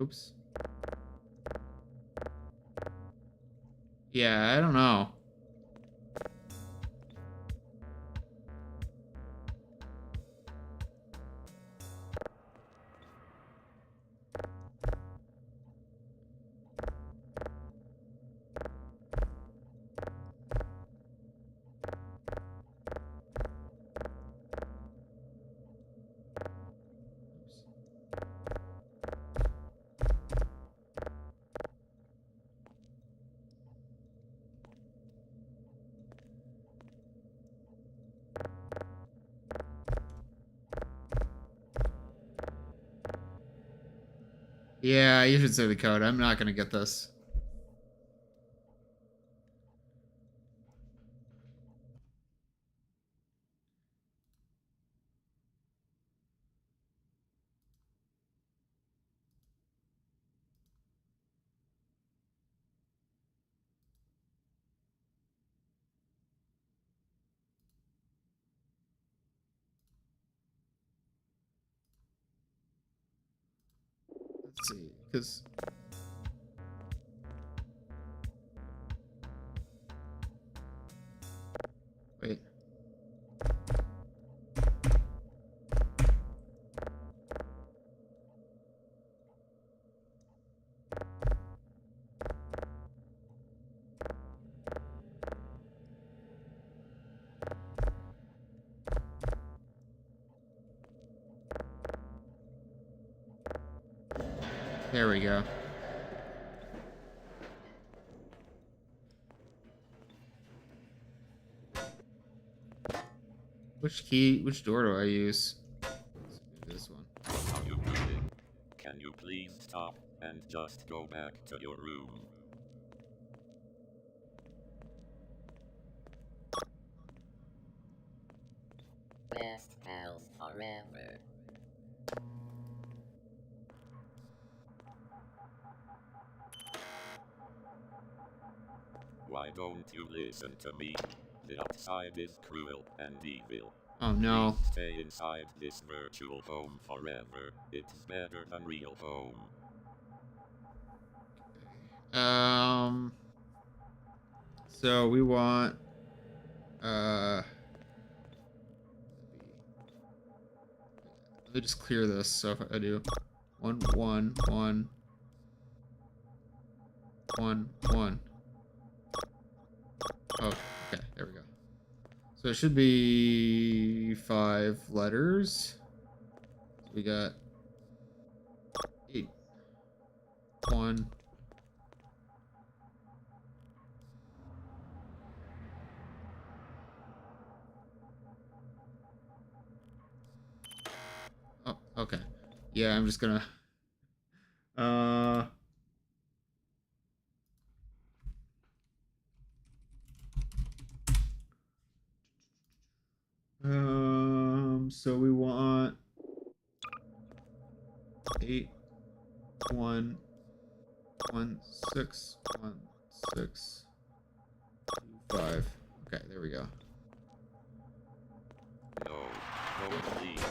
Oops. Yeah, I don't know. Yeah, you should say the code. I'm not gonna get this. Let's see, because wait. There we go. Which door do I use? Let's do this one. Are you breathing? Can you please stop and just go back to your room? Best pals forever. Why don't you listen to me? The outside is cruel and evil. Oh no. Please stay inside this virtual home forever. It's better than real home. So we want let me just clear this. So if I do 1 1 1 1 1. Oh, okay, there we go. So it should be 5 letters. So we got 8 1. Oh, okay. Yeah, I'm just gonna so we want 8 1 1, 6, 1, 6, 2, 5. Okay, there we go. No, don't leave.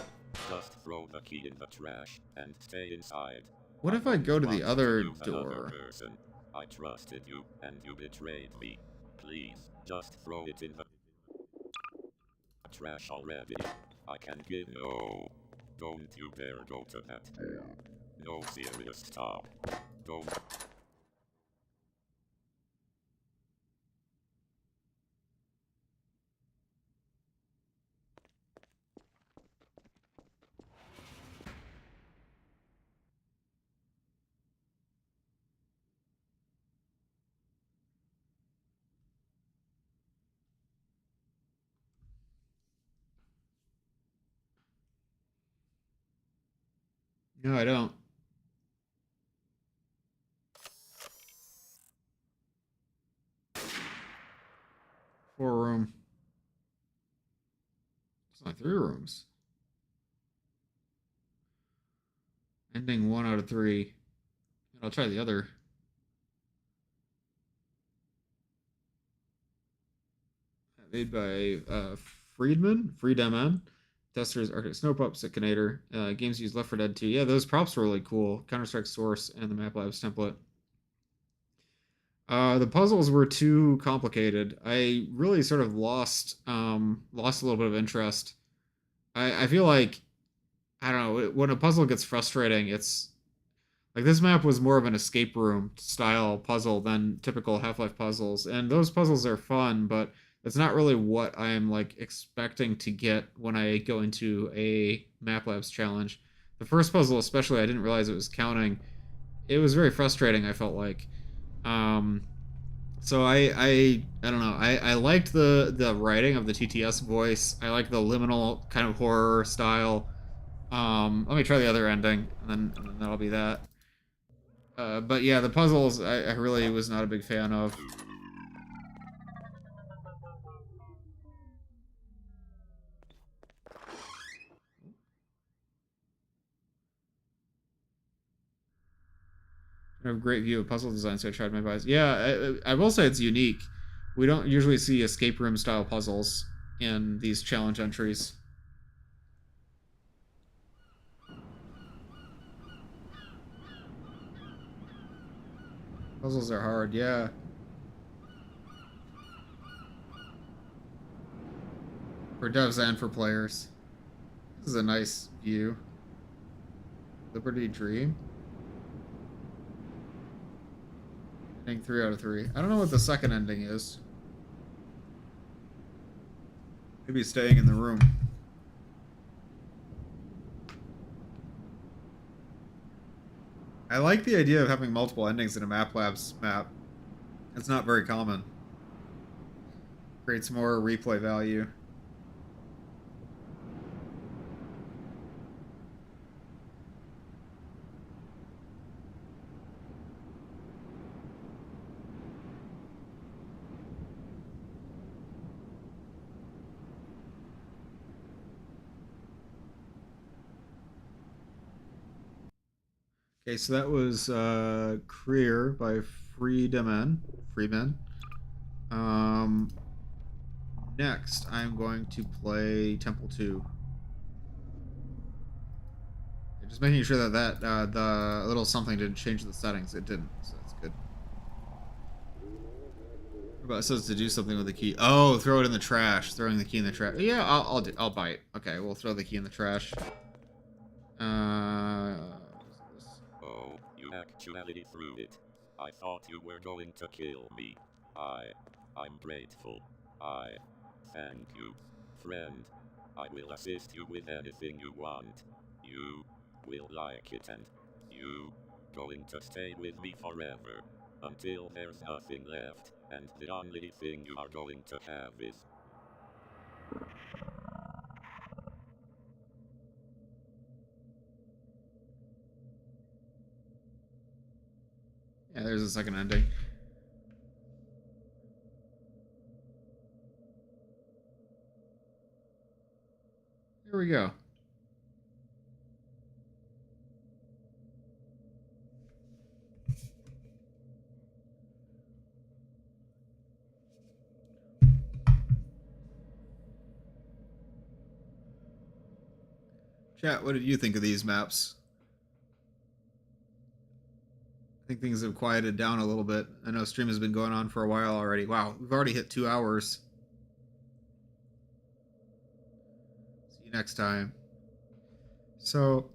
Just throw the key in the trash and stay inside. What if I go to the don't other want to lose another door? person. I trusted you, and you betrayed me. Please, just throw it in the trash already. I can give no. Don't you dare go to that. No, serious, stop. Don't. No, I don't. Four room. It's only 3 rooms. Ending 1 out of 3. I'll try the other. Made by Friedemann. Testers, Arctic Snow Pup, Sickinator. Games use Left 4 Dead 2. Yeah, those props were really cool. Counter-Strike Source and the Map Labs template. The puzzles were too complicated. I really sort of lost a little bit of interest. I feel like, I don't know, when a puzzle gets frustrating, it's like this map was more of an escape room style puzzle than typical Half-Life puzzles, and those puzzles are fun, but it's not really what I'm like expecting to get when I go into a Map Labs challenge. The first puzzle especially, I didn't realize it was counting. It was very frustrating, I felt like. So I don't know. I liked the writing of the TTS voice. I like the liminal kind of horror style. Let me try the other ending, and then that'll be that. But yeah, the puzzles I really was not a big fan of. I have a great view of puzzle design, so I tried my best. Yeah, I will say it's unique. We don't usually see escape room style puzzles in these challenge entries. Puzzles are hard, yeah. For devs and for players. This is a nice view. Liberty Dream. Ending 3 out of 3. I don't know what the second ending is. Maybe staying in the room. I like the idea of having multiple endings in a Map Labs map. It's not very common. Creates more replay value. Okay, so that was Career by Freeman. Next, I'm going to play Temple 2. Just making sure that the little something didn't change the settings. It didn't, so that's good. But it says to do something with the key. Oh, throw it in the trash. Throwing the key in the trash. Yeah, I'll bite. Okay, we'll throw the key in the trash. Oh, you actually threw it. I thought you were going to kill me. I'm grateful. I thank you, friend. I will assist you with anything you want. You will like it, and you going to stay with me forever until there's nothing left, and the only thing you are going to have is Yeah, there's a second ending. Here we go. Chat, what did you think of these maps? I think things have quieted down a little bit. I know stream has been going on for a while already. Wow, we've already hit 2 hours. See you next time. So,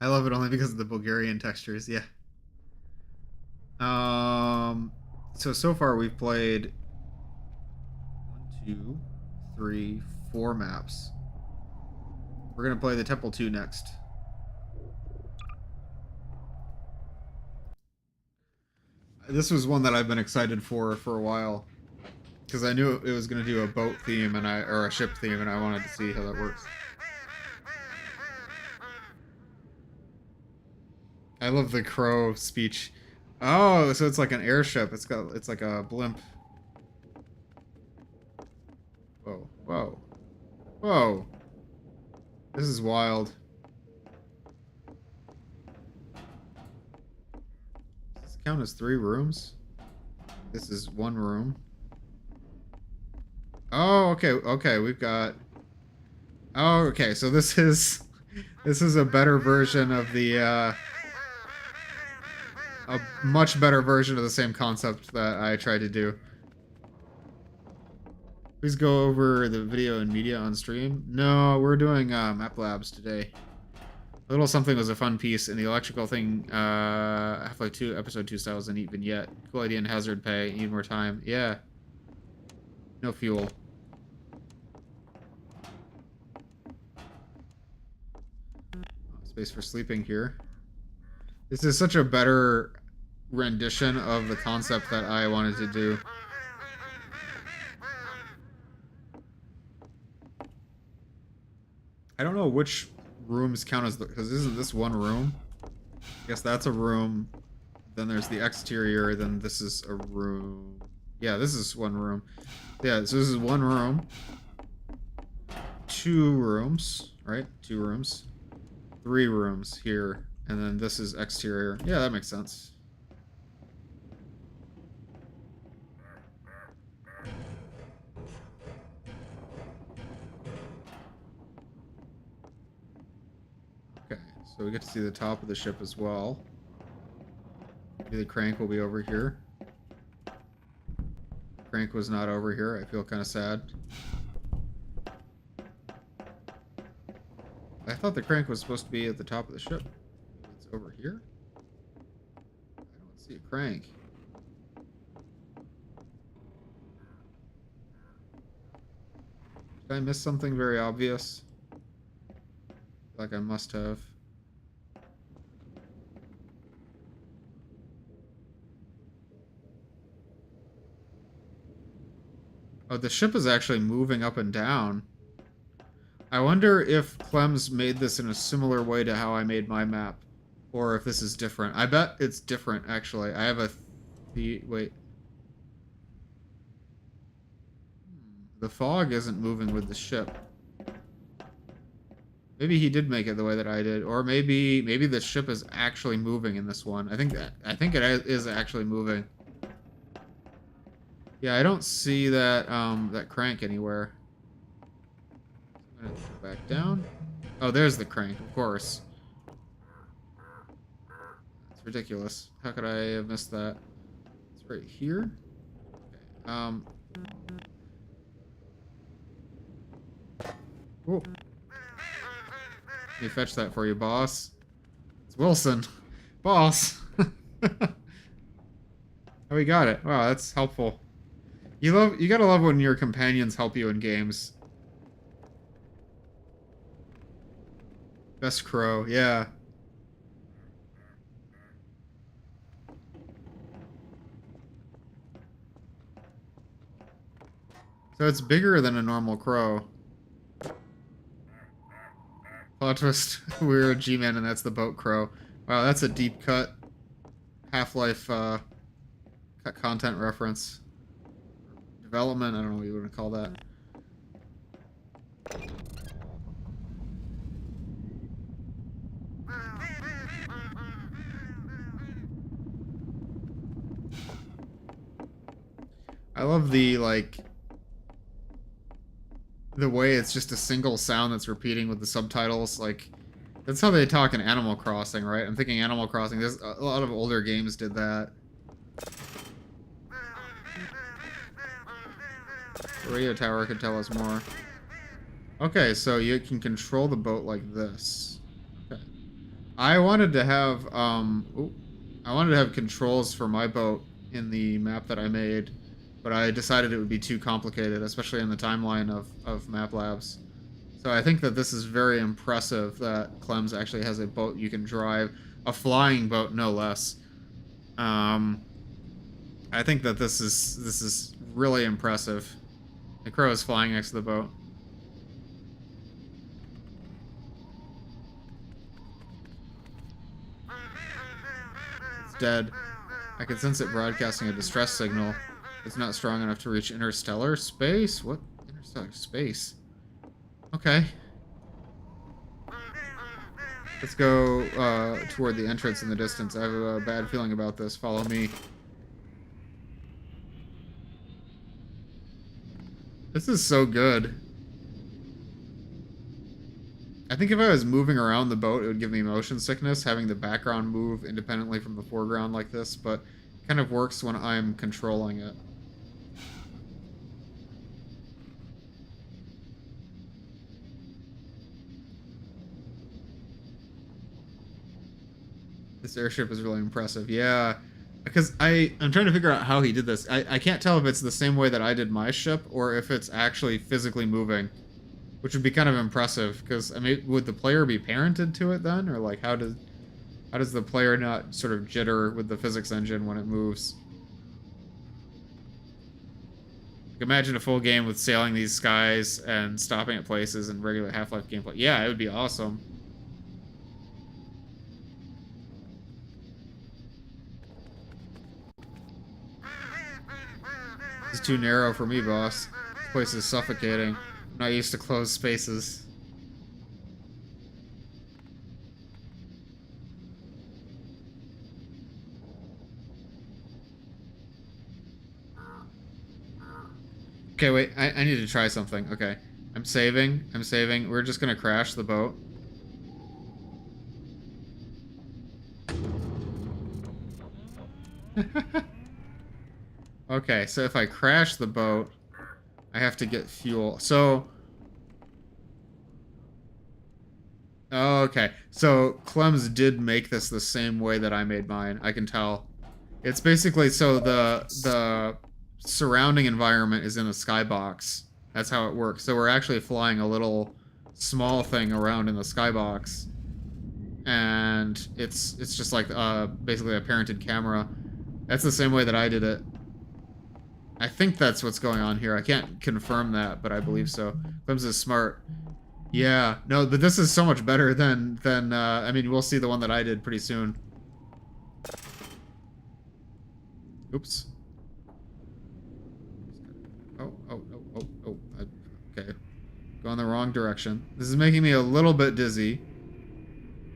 I love it only because of the Bulgarian textures, yeah. So far we've played 1, 2, 3, 4 maps. We're gonna play the Temple 2 next. This was one that I've been excited for a while, because I knew it was gonna do a boat theme or a ship theme, and I wanted to see how that works. I love the crow speech. Oh, so it's like an airship. It's like a blimp. Whoa, whoa, whoa! This is wild. Does this count as 3 rooms? This is 1 room. Oh, okay, we've got... Oh, okay, so this is a better version of the, a much better version of the same concept that I tried to do. Please go over the video and media on stream. No, we're doing Map Labs today. A Little Something was a fun piece, and the electrical thing, Half-Life 2, Episode 2 style isn't even yet. Cool idea and hazard pay. Need more time. Yeah. No fuel. Space for sleeping here. This is such a better rendition of the concept that I wanted to do. I don't know which rooms count as because isn't this 1 room? I guess that's a room. Then there's the exterior. Then this is a room. Yeah, this is 1 room. Yeah, so this is 1 room. 2 rooms, right? 2 rooms. 3 rooms here. And then this is exterior. Yeah, that makes sense. Okay, so we get to see the top of the ship as well. Maybe the crank will be over here. Crank was not over here. I feel kind of sad. I thought the crank was supposed to be at the top of the ship. It's over here? I don't see a crank. Did I miss something very obvious? Like I must have. Oh, the ship is actually moving up and down. I wonder if Clem's made this in a similar way to how I made my map. Or if this is different. I bet it's different, actually. I have a... Wait. The fog isn't moving with the ship. Maybe he did make it the way that I did. Or maybe the ship is actually moving in this one. I think it is actually moving. Yeah, I don't see that that crank anywhere. I'm gonna go back down. Oh, there's the crank, of course. It's ridiculous. How could I have missed that? It's right here. Okay. Whoa. Let me fetch that for you, boss. It's Wilson. Boss. Oh, we got it. Wow, that's helpful. You gotta love when your companions help you in games. Best crow, yeah. So it's bigger than a normal crow. Plot twist, we're a G-Man and that's the boat crow. Wow, that's a deep cut Half-Life content reference. Development, I don't know what you want to call that. I love the, like, the way it's just a single sound that's repeating with the subtitles. Like, that's how they talk in Animal Crossing, right? I'm thinking Animal Crossing. There's a lot of older games did that. The radio tower could tell us more. Okay, so you can control the boat like this. Okay. I wanted to have controls for my boat in the map that I made, but I decided it would be too complicated, especially in the timeline of Map Labs. So I think that this is very impressive that Clems actually has a boat you can drive, a flying boat no less. I think that this is really impressive. The crow is flying next to the boat. It's dead. I can sense it broadcasting a distress signal. It's not strong enough to reach interstellar space? What? Interstellar space? Okay. Let's go toward the entrance in the distance. I have a bad feeling about this. Follow me. This is so good. I think if I was moving around the boat, it would give me motion sickness, having the background move independently from the foreground like this, but it kind of works when I'm controlling it. This airship is really impressive. Yeah, because I'm trying to figure out how he did this. I can't tell if it's the same way that I did my ship or if it's actually physically moving, which would be kind of impressive. Because I mean, would the player be parented to it then, or like how does the player not sort of jitter with the physics engine when it moves? Like, imagine a full game with sailing these skies and stopping at places and regular Half-Life gameplay. Yeah, it would be awesome. This is too narrow for me, boss. This place is suffocating. I'm not used to closed spaces. Okay, wait. I need to try something. Okay. I'm saving. We're just gonna crash the boat. Okay, so if I crash the boat, I have to get fuel. So... okay, so Clems did make this the same way that I made mine, I can tell. It's basically, so the surrounding environment is in a skybox. That's how it works. So we're actually flying a little small thing around in the skybox. And it's just like basically a parented camera. That's the same way that I did it. I think that's what's going on here. I can't confirm that, but I believe so. Clems is smart. Yeah, no, but this is so much better than I mean, we'll see the one that I did pretty soon. Oops. Okay. Going the wrong direction. This is making me a little bit dizzy.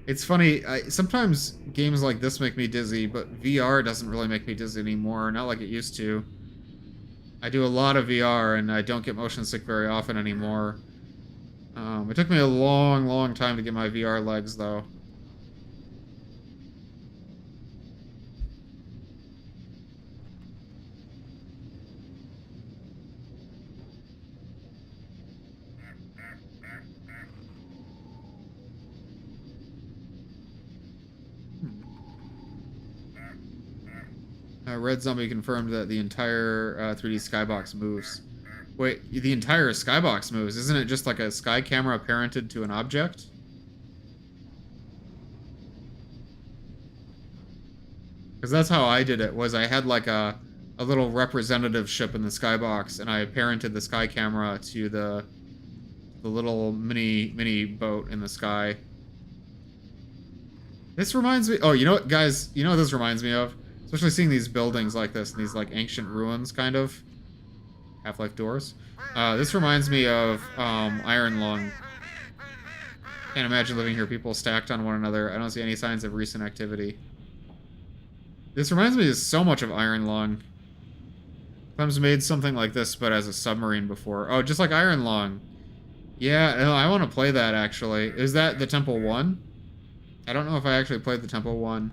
It's funny, sometimes games like this make me dizzy, but VR doesn't really make me dizzy anymore, not like it used to. I do a lot of VR, and I don't get motion sick very often anymore. It took me a long, long time to get my VR legs, though. Red Zombie confirmed that the entire 3D skybox moves. Wait, the entire skybox moves? Isn't it just like a sky camera parented to an object? Because that's how I did it, was I had like a little representative ship in the skybox, and I parented the sky camera to the little mini boat in the sky. This reminds me... oh, you know what, guys? You know what this reminds me of? Especially seeing these buildings like this, and these like ancient ruins, kind of. Half-Life doors. This reminds me of Iron Lung. Can't imagine living here, people stacked on one another. I don't see any signs of recent activity. This reminds me so much of Iron Lung. Clems made something like this, but as a submarine before. Oh, just like Iron Lung. Yeah, no, I want to play that actually. Is that the Temple 1? I don't know if I actually played the Temple 1.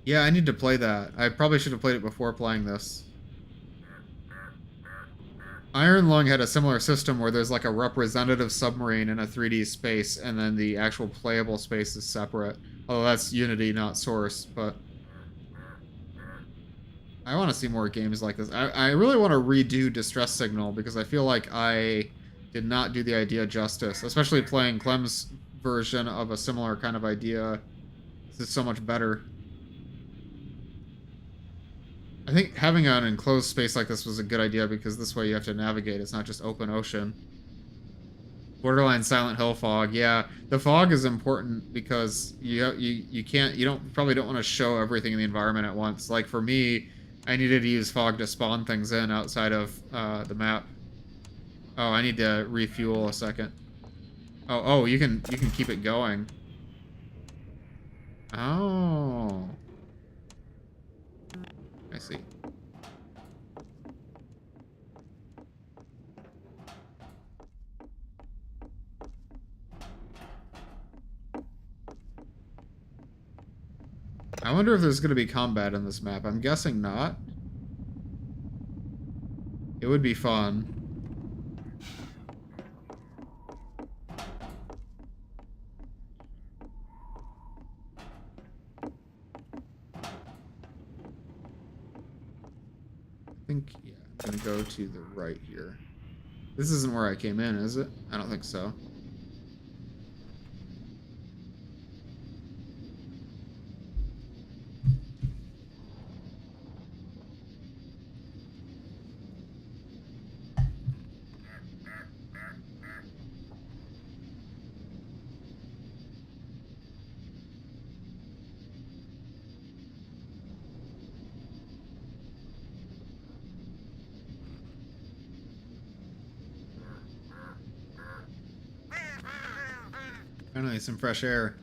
Yeah, I need to play that. I probably should have played it before playing this. Iron Lung had a similar system where there's like a representative submarine in a 3D space, and then the actual playable space is separate. Although that's Unity, not Source, but... I want to see more games like this. I really want to redo Distress Signal, because I feel like I did not do the idea justice. Especially playing Clem's version of a similar kind of idea. This is so much better. I think having an enclosed space like this was a good idea, because this way you have to navigate. It's not just open ocean. Borderline Silent Hill fog. Yeah, the fog is important because you probably don't want to show everything in the environment at once. Like for me, I needed to use fog to spawn things in outside of the map. Oh, I need to refuel a second. Oh, you can keep it going. Oh. I see. I wonder if there's going to be combat in this map. I'm guessing not. It would be fun. I think, yeah, I'm gonna go to the right here. This isn't where I came in, is it? I don't think so. Finally, some fresh air.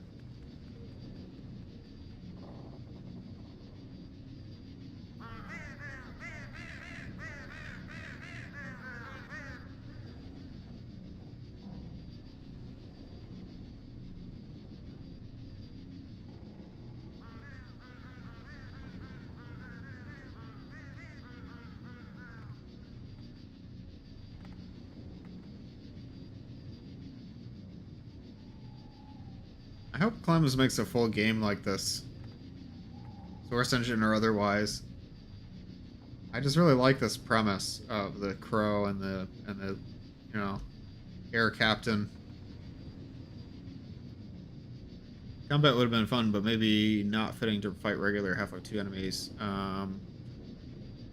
I hope Clem's makes a full game like this. Source engine or otherwise. I just really like this premise of the crow and the you know, air captain. Combat would have been fun, but maybe not fitting to fight regular Half-Life 2 enemies.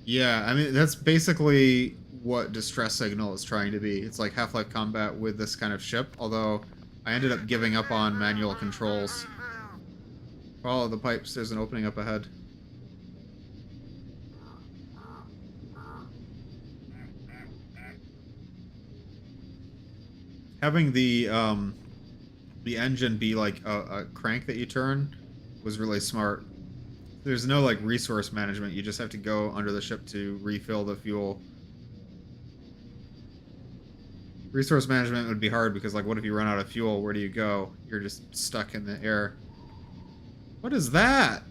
Yeah, I mean, that's basically what Distress Signal is trying to be. It's like Half-Life combat with this kind of ship, although I ended up giving up on manual controls. Follow the pipes, there's an opening up ahead. Having the engine be like a crank that you turn was really smart. There's no like resource management, you just have to go under the ship to refill the fuel. Resource management would be hard because, like, what if you run out of fuel? Where do you go? You're just stuck in the air. What is that?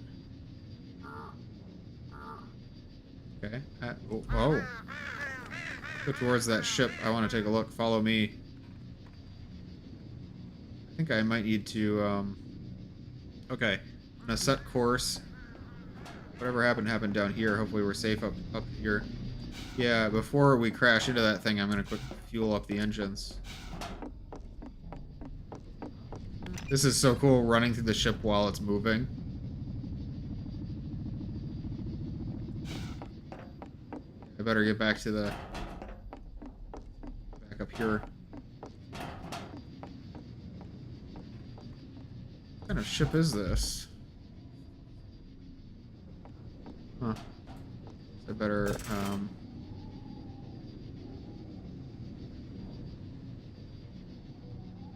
Okay. Oh. Go towards that ship. I want to take a look. Follow me. I think I might need to, Okay. I'm gonna set course. Whatever happened down here. Hopefully we're safe up here. Yeah, before we crash into that thing, I'm gonna quick fuel up the engines. This is so cool, running through the ship while it's moving. I better get back to the... back up here. What kind of ship is this? Huh. I better,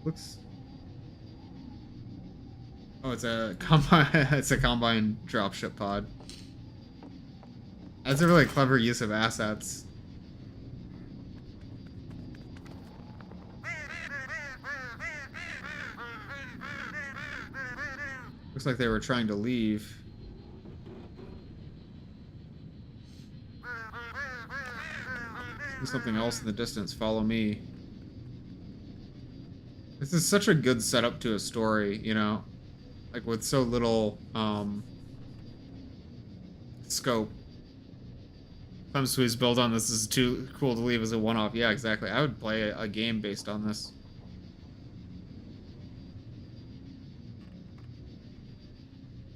looks... Oh, it's a combine. It's a combine dropship pod. That's a really clever use of assets. Looks like they were trying to leave. See something else in the distance. Follow me. This is such a good setup to a story, you know? Like, with so little, scope. Thumbsqueeze build on this is too cool to leave as a one-off. Yeah, exactly. I would play a game based on this.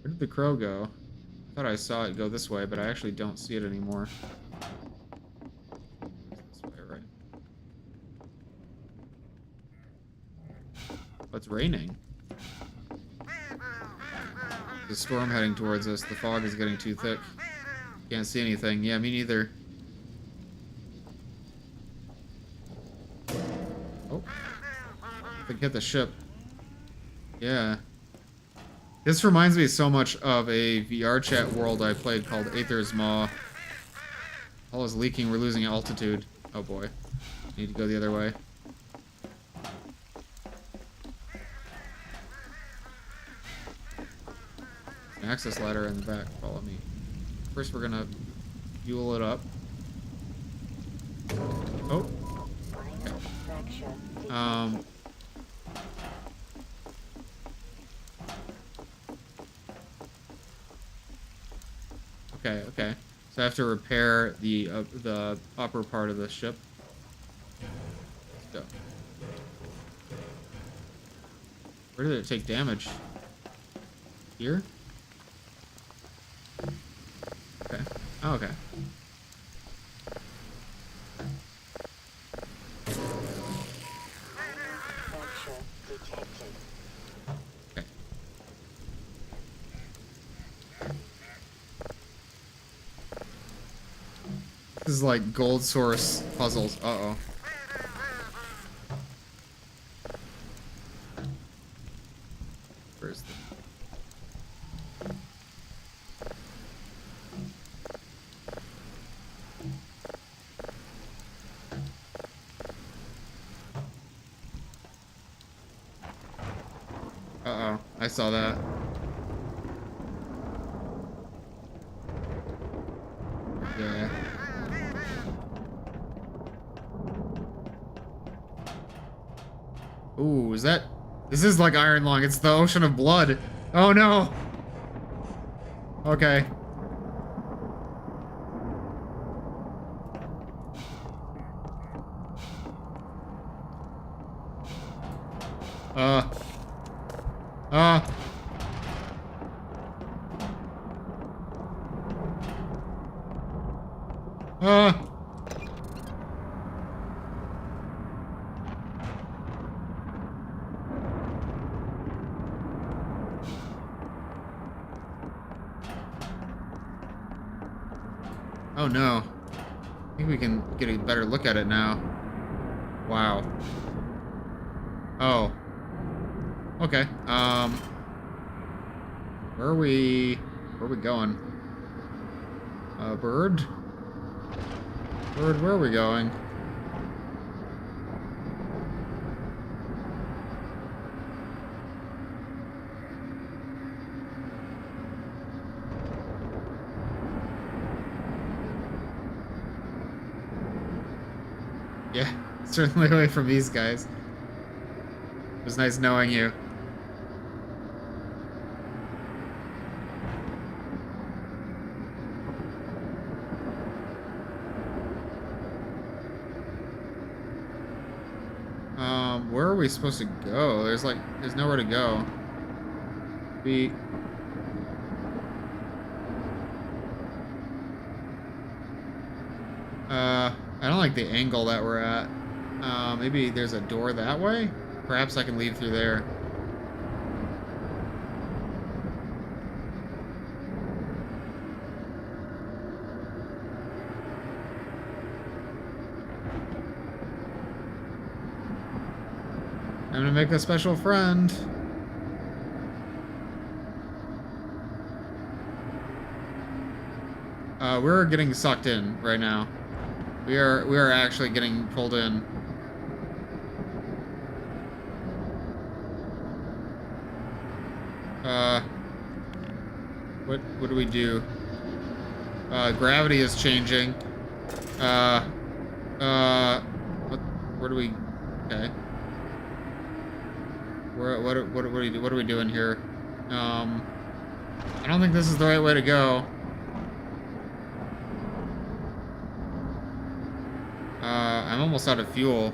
Where did the crow go? I thought I saw it go this way, but I actually don't see it anymore. It's this way, right? Oh, it's raining. The storm heading towards us. The fog is getting too thick. Can't see anything. Yeah, me neither. Oh. I think hit the ship. Yeah. This reminds me so much of a VR chat world I played called Aether's Maw. All is leaking, we're losing altitude. Oh boy. Need to go the other way. An access ladder in the back, follow me. First we're gonna fuel it up. Oh. Okay. Okay, okay. So I have to repair the upper part of the ship. Let's go. Where did it take damage? Here? Okay. Oh, okay. Okay. This is like gold source puzzles. Uh-oh. Where's the... Uh-oh. I saw that. Yeah. Ooh, is that... This is like Iron Lung. It's the ocean of blood. Oh no! Okay. Uh. Oh no. I think we can get a better look at it now. Wow. Oh. Okay. Where are we going? Bird? Bird, where are we going? Yeah, certainly away from these guys. It was nice knowing you. Where are we supposed to go? There's nowhere to go. I don't like the angle that we're at. Maybe there's a door that way? Perhaps I can leave through there. I'm gonna make a special friend. We're getting sucked in right now. We are actually getting pulled in. What do we do? Gravity is changing. Where do we? Okay. What are we doing here? I don't think this is the right way to go. I'm almost out of fuel.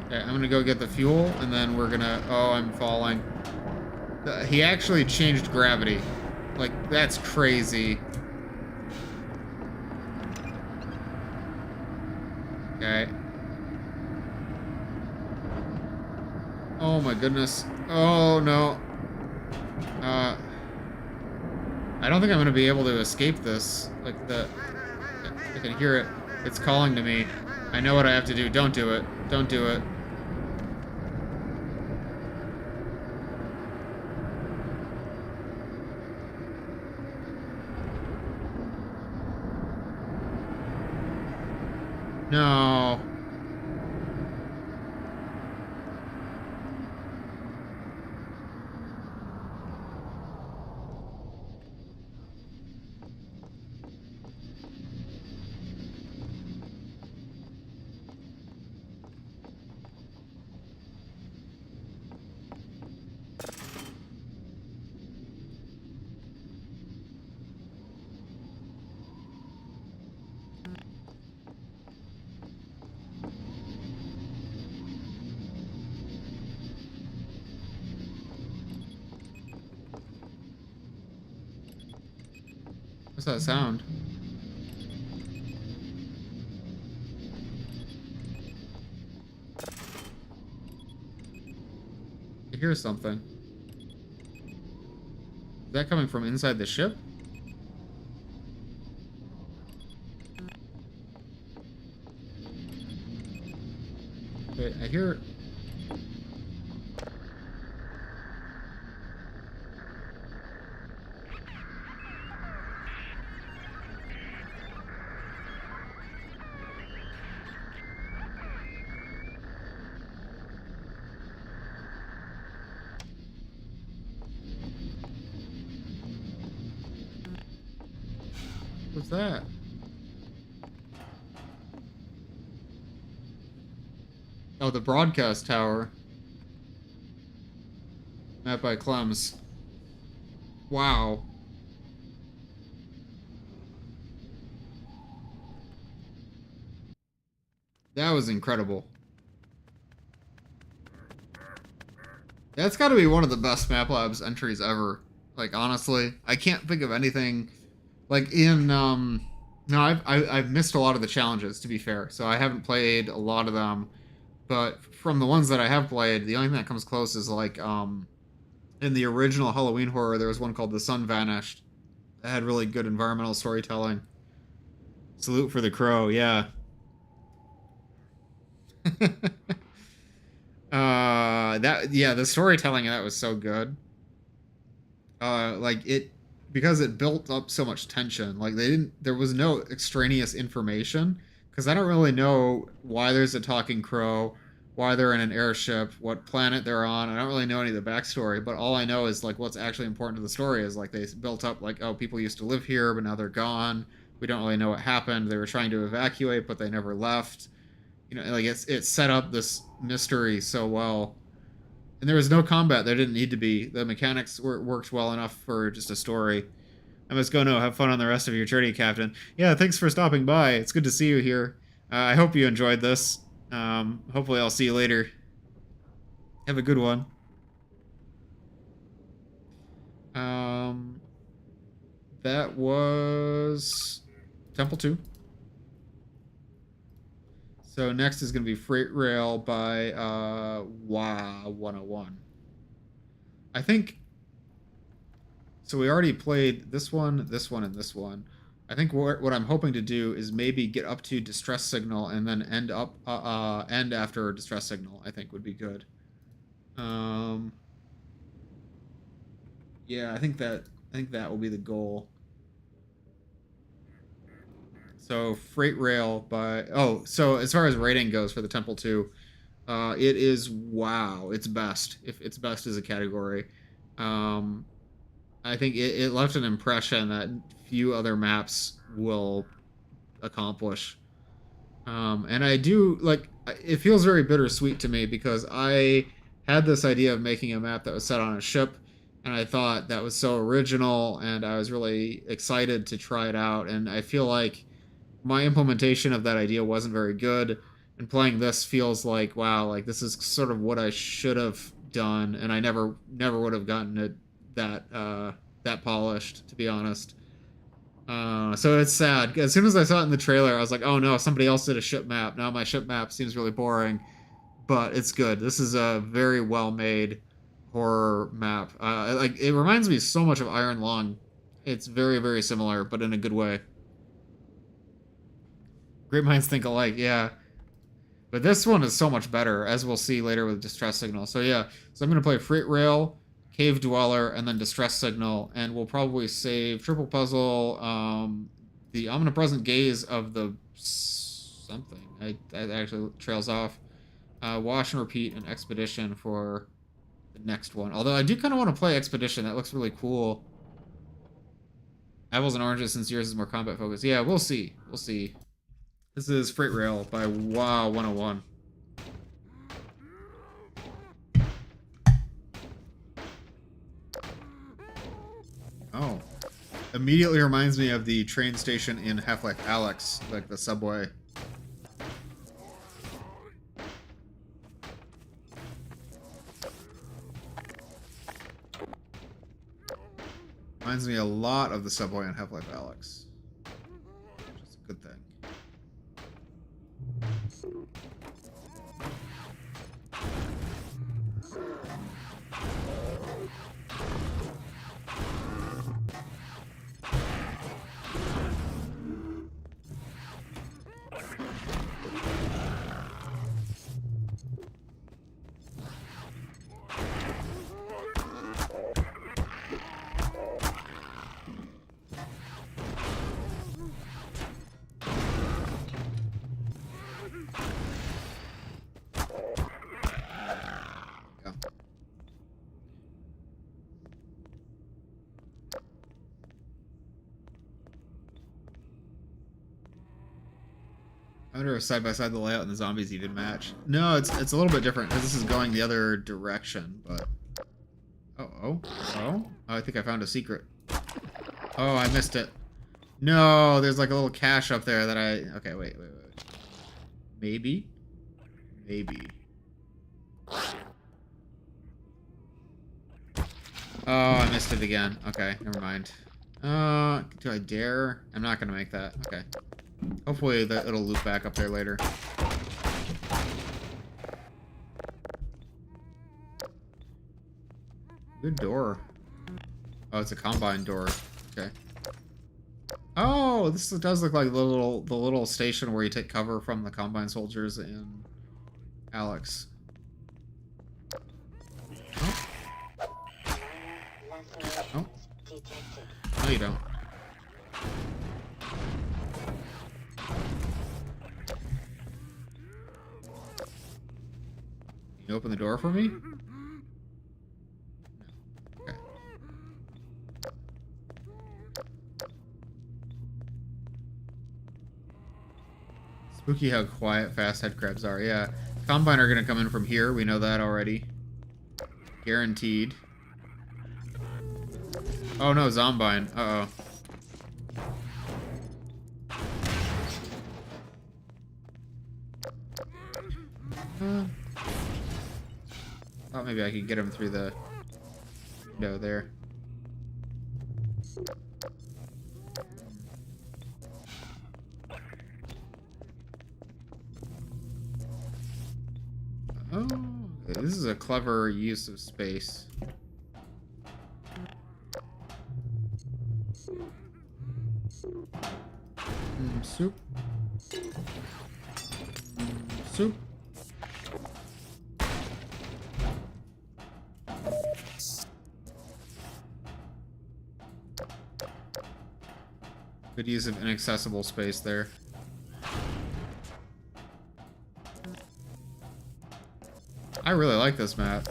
Okay, I'm gonna go get the fuel, and then we're gonna... Oh, I'm falling. He actually changed gravity. Like, that's crazy. Okay. Oh my goodness. Oh no. I don't think I'm gonna be able to escape this. Like, I can hear it. It's calling to me. I know what I have to do. Don't do it. Don't do it. No. What's that sound? I hear something. Is that coming from inside the ship? Wait, I hear... What's that? Oh, the broadcast tower. Map by Clems. Wow. That was incredible. That's got to be one of the best Map Labs entries ever. Like, honestly, I can't think of anything... Like, in, no, I've missed a lot of the challenges, to be fair, so I haven't played a lot of them, but from the ones that I have played, the only thing that comes close is, like, in the original Halloween Horror, there was one called The Sun Vanished that had really good environmental storytelling. Salute for the Crow, yeah. The storytelling of that was so good. Because it built up so much tension. Like, there was no extraneous information, because I don't really know why there's a talking crow, why they're in an airship, what planet they're on. I don't really know any of the backstory, but all I know is, like, what's actually important to the story is, like, they built up, like, oh, people used to live here, but now they're gone. We don't really know what happened. They were trying to evacuate, but they never left. You know, like, it set up this mystery so well. And there was no combat. There didn't need to be. The mechanics worked well enough for just a story. I must go now. Have fun on the rest of your journey, Captain. Yeah, thanks for stopping by. It's good to see you here. I hope you enjoyed this. Hopefully I'll see you later. Have a good one. That was Temple 2. So next is going to be Freight Rail by WA 101. I think... So we already played this one, and this one. I think what I'm hoping to do is maybe get up to Distress Signal and then end after Distress Signal, I think would be good. Yeah, I think that will be the goal. So freight rail by so as far as rating goes for the Temple 2, it is wow, it's best. If it's best as a category. Um I think it left an impression that few other maps will accomplish. And I do like it feels very bittersweet to me because I had this idea of making a map that was set on a ship, and I thought that was so original, and I was really excited to try it out. And I feel like my implementation of that idea wasn't very good. And playing this feels like wow, like this is sort of what I should have done, and I never would have gotten it that polished, to be honest. So it's sad. As soon as I saw it in the trailer, I was like, oh no, somebody else did a ship map. Now my ship map seems really boring, but it's good. This is a very well-made horror map. Like it reminds me so much of Iron Lung. It's very, very similar, but in a good way. Great minds think alike, yeah. But this one is so much better, as we'll see later with Distress Signal. So yeah, so I'm going to play Freight Rail, Cave Dweller, and then Distress Signal, and we'll probably save Triple Puzzle, the Omnipresent Gaze of the something. That actually trails off. Wash and Repeat and Expedition for the next one. Although I do kind of want to play Expedition. That looks really cool. Apples and Oranges, since yours is more combat focused. Yeah, we'll see. We'll see. This is Freight Rail by WoW 101. Oh. Immediately reminds me of the train station in Half-Life Alyx, like the subway. Reminds me a lot of the subway in Half-Life Alyx. Which is a good thing. I wonder if side by side the layout and the zombies even match. No, it's a little bit different because this is going the other direction. But oh, I think I found a secret. Oh, I missed it. No, there's like a little cache up there that I. Okay, wait. Maybe. Oh, I missed it again. Okay, never mind. Do I dare? I'm not gonna make that. Okay. Hopefully it'll loop back up there later. Good door. Oh, it's a combine door. Okay. Oh, this does look like the little station where you take cover from the combine soldiers in Alyx. Oh. Oh. No, you don't. Can you open the door for me? No. Okay. Spooky how quiet fast head crabs are. Yeah. Combine are gonna come in from here. We know that already. Guaranteed. Oh no, Zombine. Uh-oh. Thought maybe I could get him through the window there. Oh, this is a clever use of space. Soup. Soup. Good use of inaccessible space there. I really like this map.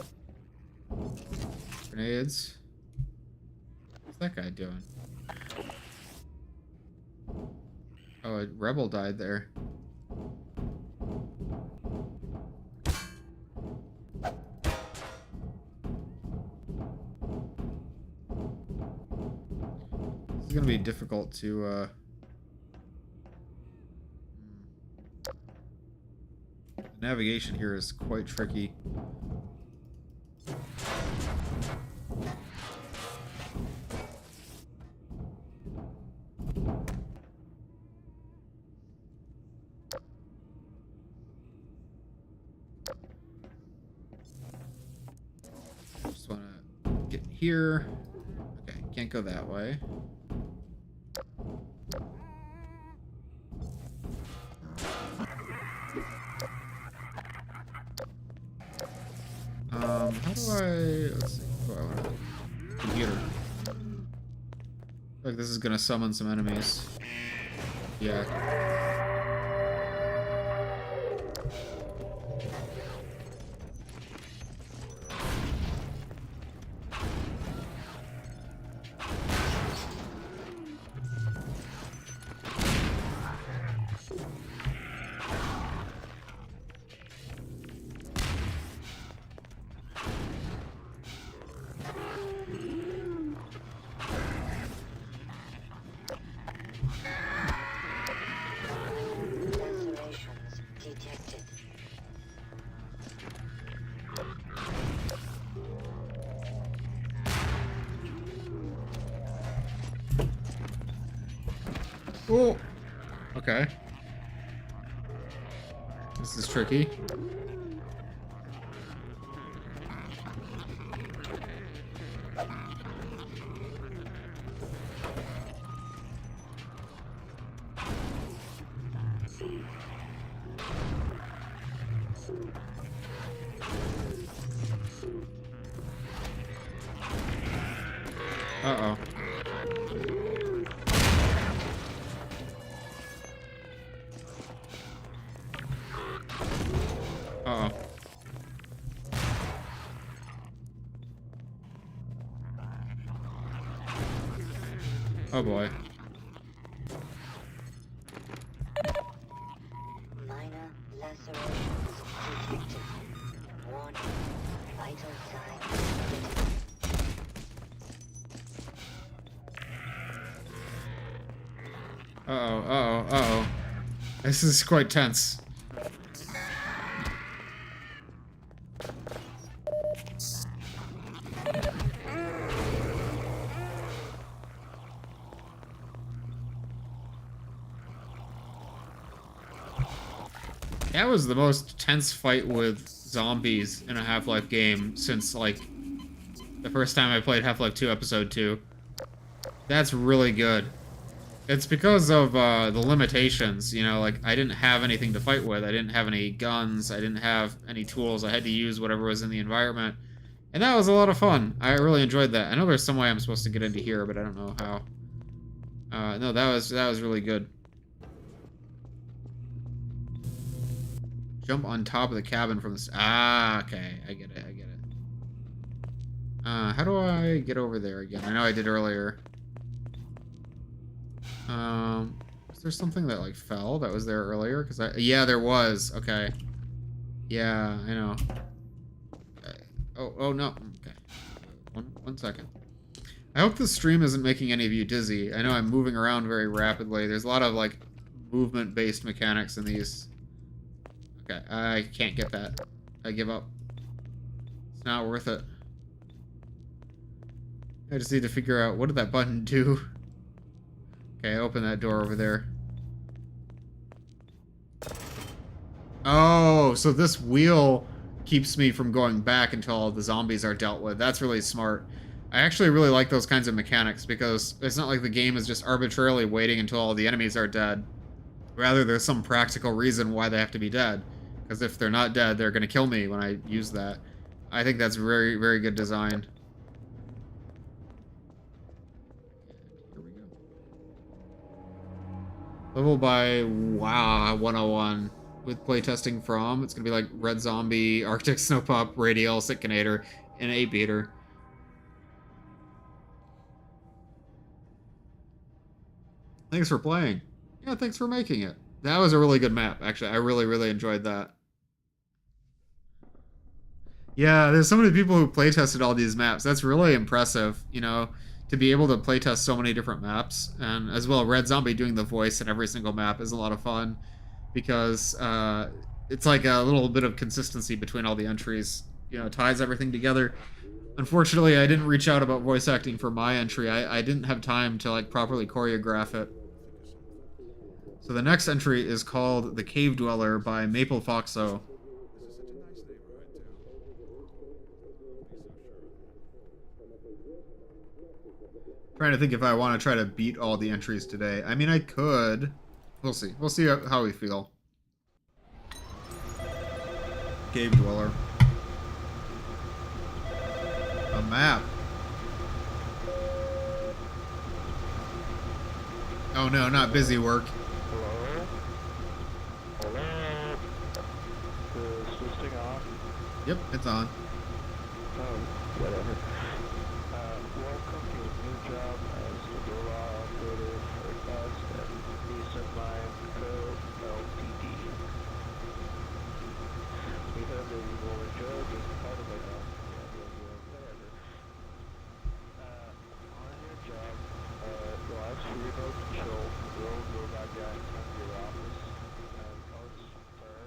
Grenades. What's that guy doing? Oh, a rebel died there. This is gonna be difficult to, The navigation here is quite tricky. Just want to get here. Okay, can't go that way. How do I... Let's see. Oh, I want to... Computer. I feel like this is gonna summon some enemies. Yeah. Lacerations detected. Oh! Okay. This is tricky. Uh-oh. Uh-oh. Oh boy. Minor lacerations detected. Warning. Vital signs critical. Uh-oh, uh-oh, uh-oh. This is quite tense. That was the most tense fight with zombies in a Half-Life game since, like, the first time I played Half-Life 2 Episode 2. That's really good. It's because of the limitations, you know, like, I didn't have anything to fight with. I didn't have any guns. I didn't have any tools. I had to use whatever was in the environment. And that was a lot of fun. I really enjoyed that. I know there's some way I'm supposed to get into here, but I don't know how. No, that was really good. Jump on top of the cabin from the... Ah, okay. I get it, I get it. How do I get over there again? I know I did earlier. Was there something that, like, fell that was there earlier? Yeah, there was. Okay. Yeah, I know. Okay. Oh, no. Okay. One second. I hope the stream isn't making any of you dizzy. I know I'm moving around very rapidly. There's a lot of, like, movement-based mechanics in these. Okay, I can't get that. I give up. It's not worth it. I just need to figure out, what did that button do? Okay, open that door over there. Oh, so this wheel keeps me from going back until all the zombies are dealt with. That's really smart. I actually really like those kinds of mechanics because it's not like the game is just arbitrarily waiting until all the enemies are dead. Rather, there's some practical reason why they have to be dead. Because if they're not dead, they're going to kill me when I use that. I think that's very, very good design. Here we go. Level by, wow, 101. With playtesting from, it's gonna be like Red Zombie, Arctic Snowpup, Radial, Sitkinator, and 8-beater. Thanks for playing. Yeah, thanks for making it. That was a really good map, actually. I really, really enjoyed that. Yeah, there's so many people who playtested all these maps. That's really impressive, you know, to be able to playtest so many different maps. And as well, Red Zombie doing the voice in every single map is a lot of fun because it's like a little bit of consistency between all the entries. You know, ties everything together. Unfortunately, I didn't reach out about voice acting for my entry. I didn't have time to like properly choreograph it. So the next entry is called The Cave Dweller by Maple Foxo. Trying to think if I want to try to beat all the entries today. I mean, I could. We'll see. We'll see how we feel. Cave Dweller. A map. Oh no, not busy work. Hello? Hello? Is this thing on? Yep, it's on. Oh, whatever. Welcome to your new job as the Dora operator for us at Decent Line Co. Ltd. We hope that you will enjoy being part of it. Whatever. On your job, you'll have to remote control the old robot guy in front of your office. Codes for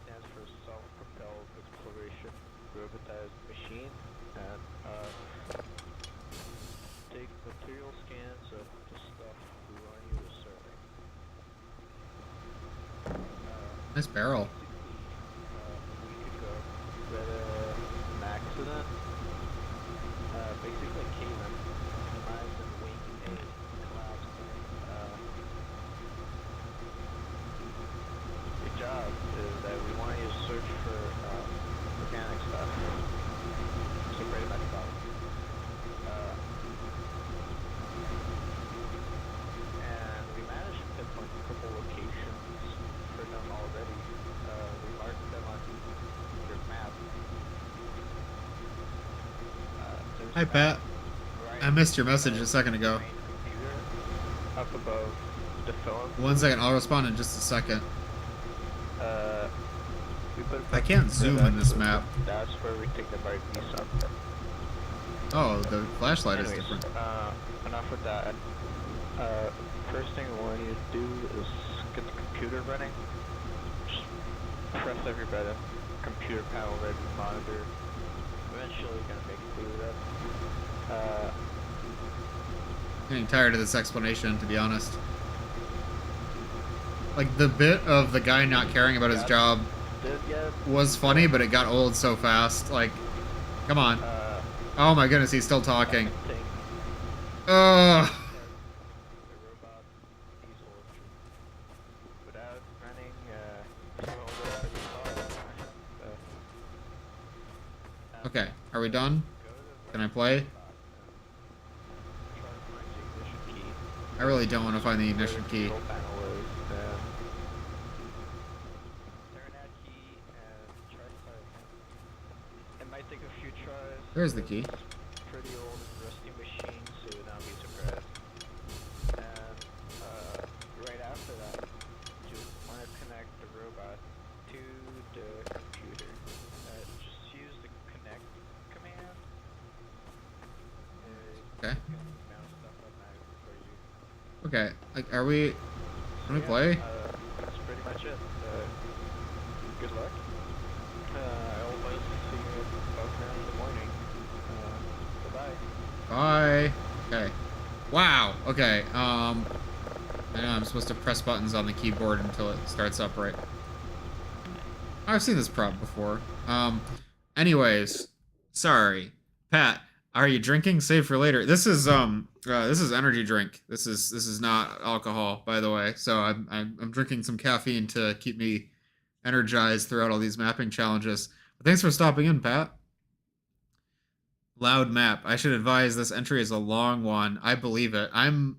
stands for self-propelled exploration robotized machine, and take material scans of the stuff we want you to survey. Nice barrel. A week ago, we had an accident. Basically, Cayman demised in wing A collapsed. Your job is that we want you to search for organic stuff. So pretty much about and we managed to pinpoint a couple locations for them already. We marked them on your map. Hi, Pat. I missed your message a second ago. Computer up above the film. 1 second, I'll respond in just a second. We put I can't zoom in this map. That's where we take the bright piece up. Oh, the flashlight is Anyways, different. enough with that. First thing we want you to do is get the computer running. Just press every button. Computer panel ready, monitor. Eventually you're gonna make it boot up. Getting tired of this explanation, to be honest. Like, the bit of the guy not caring about his job was funny, but it got old so fast. Like, come on. Oh my goodness, he's still talking. Ugh. The robot diesel engine. Without running, Okay, are we done? Can I play? I really don't want to find the ignition key. There's the key. Pretty old and rusty machine, so don't be surprised. And right after that, you want to connect the robot to the computer. Just use the connect command. Okay. Bounce stuff up now for you. Okay, like, are we... Can we play? That's pretty much it. Good luck. I always see you about now in the morning. Bye. Bye. Okay. Wow. Okay. I know I'm supposed to press buttons on the keyboard until it starts up right. I've seen this prop before. Anyways, sorry, Pat. Are you drinking? Save for later. This is energy drink. This is not alcohol, by the way. So I'm drinking some caffeine to keep me energized throughout all these mapping challenges. But thanks for stopping in, Pat. Loud map. I should advise this entry is a long one. I believe it. I'm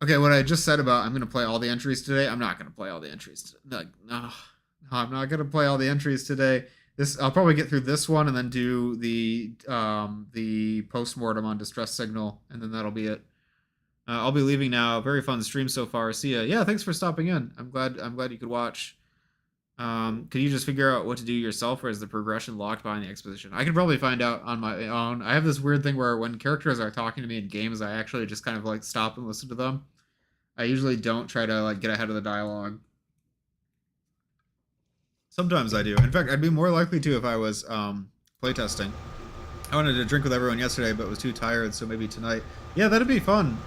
Okay, what I just said about I'm gonna play all the entries today, I'm not gonna play all the entries. Like, no, I'm not gonna play all the entries today. I'll probably get through this one and then do the postmortem on Distress Signal, and then that'll be it. I'll be leaving now. Very fun stream so far. See ya. Yeah, thanks for stopping in. I'm glad you could watch. Could you just figure out what to do yourself, or is the progression locked behind the exposition? I could probably find out on my own. I have this weird thing where when characters are talking to me in games, I actually just kind of like stop and listen to them. I usually don't try to like get ahead of the dialogue. Sometimes I do. In fact, I'd be more likely to if I was playtesting. I wanted to drink with everyone yesterday, but was too tired, so maybe tonight. Yeah, that'd be fun.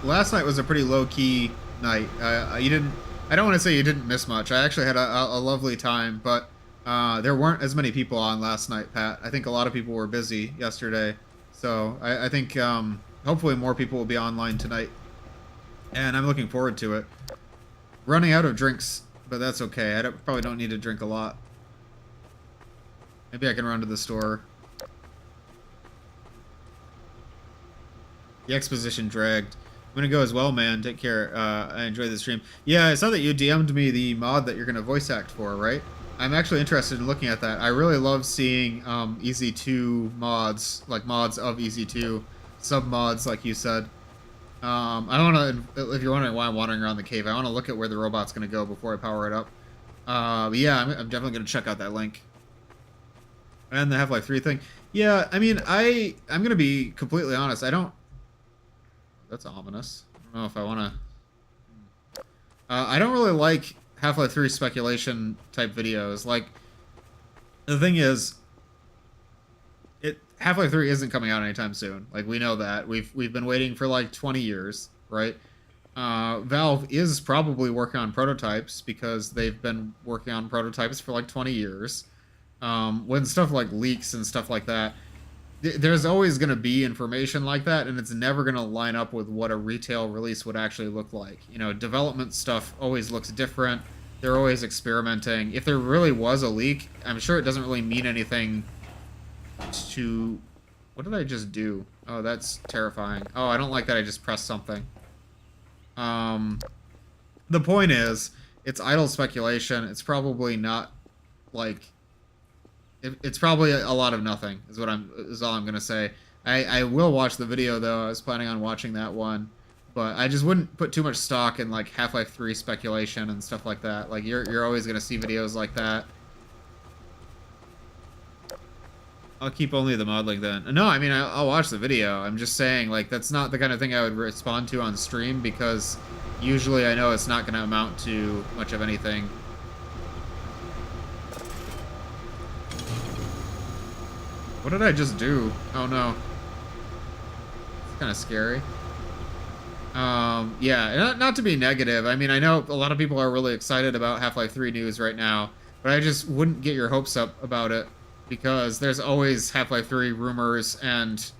Last night was a pretty low-key night. I don't want to say you didn't miss much. I actually had a lovely time, but there weren't as many people on last night, Pat. I think a lot of people were busy yesterday, so I think hopefully more people will be online tonight, and I'm looking forward to it. Running out of drinks, but that's okay. I probably don't need to drink a lot. Maybe I can run to the store. The exposition dragged. I'm gonna go as well, man. Take care. I enjoyed the stream. Yeah, I saw that you DM'd me the mod that you're gonna voice act for, right? I'm actually interested in looking at that. I really love seeing EZ2 mods, like mods of EZ2, sub mods, like you said. I want to, if you're wondering why I'm wandering around the cave, I want to look at where the robot's gonna go before I power it up. But yeah, I'm definitely gonna check out that link. And the Half-Life 3 thing. Yeah, I mean, I'm gonna be completely honest. That's ominous. I don't know if I want to... I don't really like Half-Life 3 speculation type videos. Like, the thing is, Half-Life 3 isn't coming out anytime soon. Like, we know that. We've been waiting for like 20 years, right? Valve is probably working on prototypes because they've been working on prototypes for like 20 years. When stuff like leaks and stuff like that, there's always going to be information like that, and it's never going to line up with what a retail release would actually look like. You know, development stuff always looks different. They're always experimenting. If there really was a leak, I'm sure it doesn't really mean anything to... What did I just do? Oh, that's terrifying. Oh, I don't like that I just pressed something. The point is, it's idle speculation. It's probably not, like... It's probably a lot of nothing, is all I'm gonna say. I will watch the video though. I was planning on watching that one, but I just wouldn't put too much stock in like Half-Life 3 speculation and stuff like that. Like you're always gonna see videos like that. I'll keep only the mod link then. No, I mean I'll watch the video. I'm just saying like that's not the kind of thing I would respond to on stream because usually I know it's not gonna amount to much of anything. What did I just do? Oh no. It's kind of scary. Yeah, not to be negative. I mean, I know a lot of people are really excited about Half-Life 3 news right now, but I just wouldn't get your hopes up about it because there's always Half-Life 3 rumors and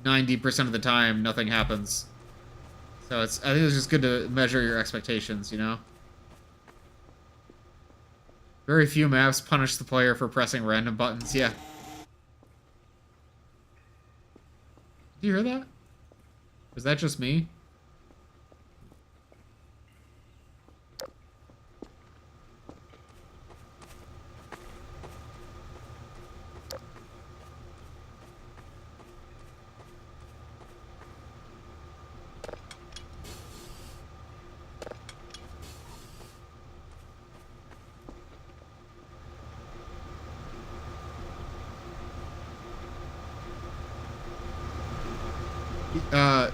90% of the time nothing happens. So I think it's just good to measure your expectations, you know? Very few maps punish the player for pressing random buttons. Yeah. Do you hear that? Was that just me?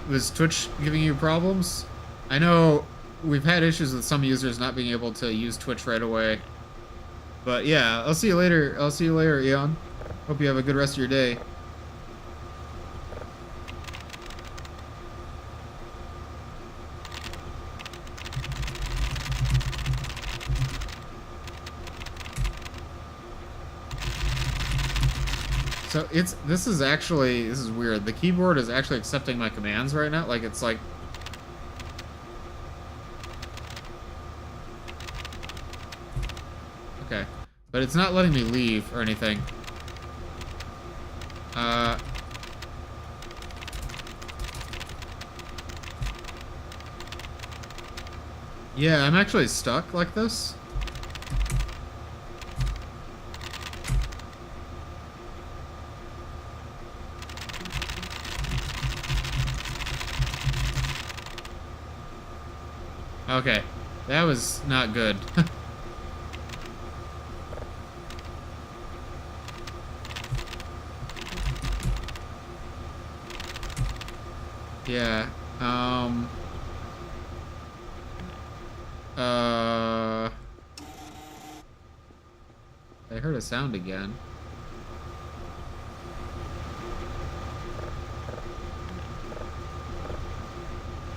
Was Twitch giving you problems? I know we've had issues with some users not being able to use Twitch right away. But yeah, I'll see you later. I'll see you later, Eon. Hope you have a good rest of your day. So this is weird. The keyboard is actually accepting my commands right now. Like it's like okay, but it's not letting me leave or anything. Yeah, I'm actually stuck like this. Okay, that was not good. Yeah, I heard a sound again.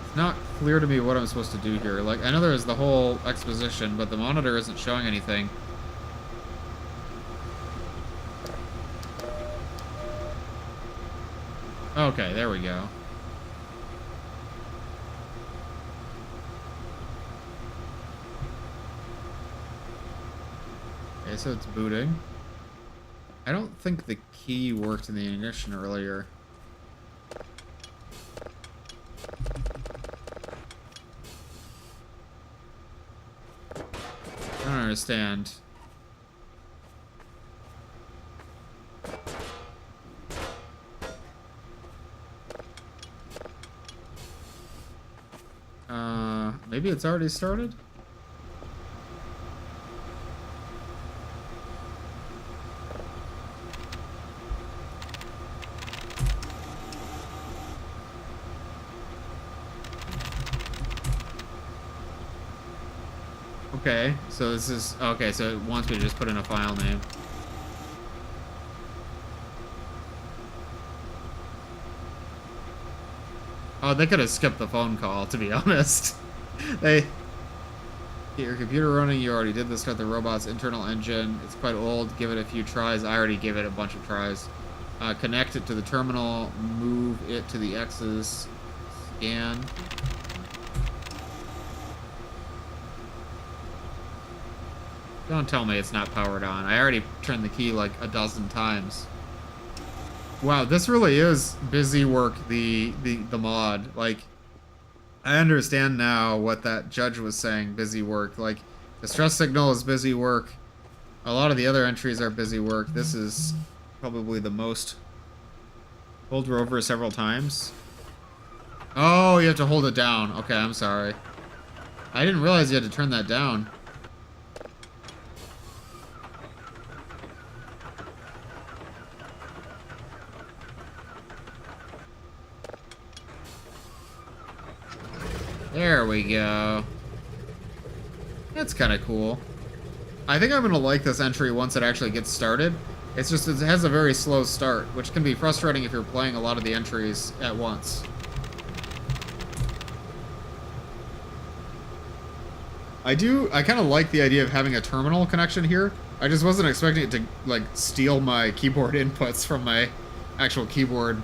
It's not clear to me what I'm supposed to do here. Like, I know there's the whole exposition, but the monitor isn't showing anything. Okay, there we go. Okay, so it's booting. I don't think the key worked in the ignition earlier. I don't understand. Maybe it's already started? Okay, so this is... Okay, so it wants me to just put in a file name. Oh, they could have skipped the phone call, to be honest. They... Get your computer running, you already did this. Start the robot's internal engine. It's quite old, give it a few tries. I already gave it a bunch of tries. Connect it to the terminal, move it to the X's, scan. Don't tell me it's not powered on. I already turned the key like a dozen times. Wow, this really is busy work, the mod. Like, I understand now what that judge was saying, busy work. Like, the stress signal is busy work. A lot of the other entries are busy work. This is probably the most. Hold rover several times. Oh, you have to hold it down. Okay, I'm sorry. I didn't realize you had to turn that down. There we go. That's kind of cool. I think I'm going to like this entry once it actually gets started. It's just, it has a very slow start, which can be frustrating if you're playing a lot of the entries at once. I kind of like the idea of having a terminal connection here. I just wasn't expecting it to, like, steal my keyboard inputs from my actual keyboard.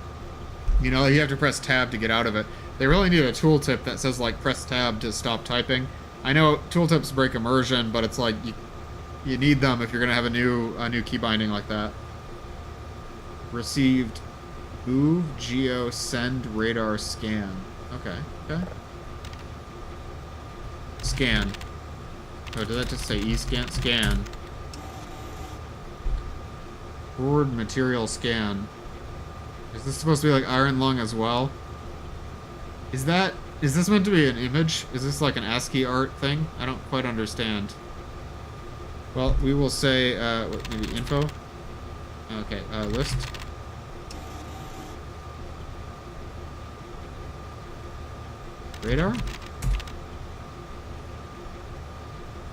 You know, you have to press tab to get out of it. They really need a tooltip that says, like, press tab to stop typing. I know tooltips break immersion, but it's like, you need them if you're going to have a new key binding like that. Received move, geo, send, radar, scan. Okay, okay. Scan. Oh, did that just say e-scan? Scan. Forward material scan. Is this supposed to be like Iron Lung as well? Is this meant to be an image? Is this like an ASCII art thing? I don't quite understand. Well, we will say, maybe info? Okay, list. Radar?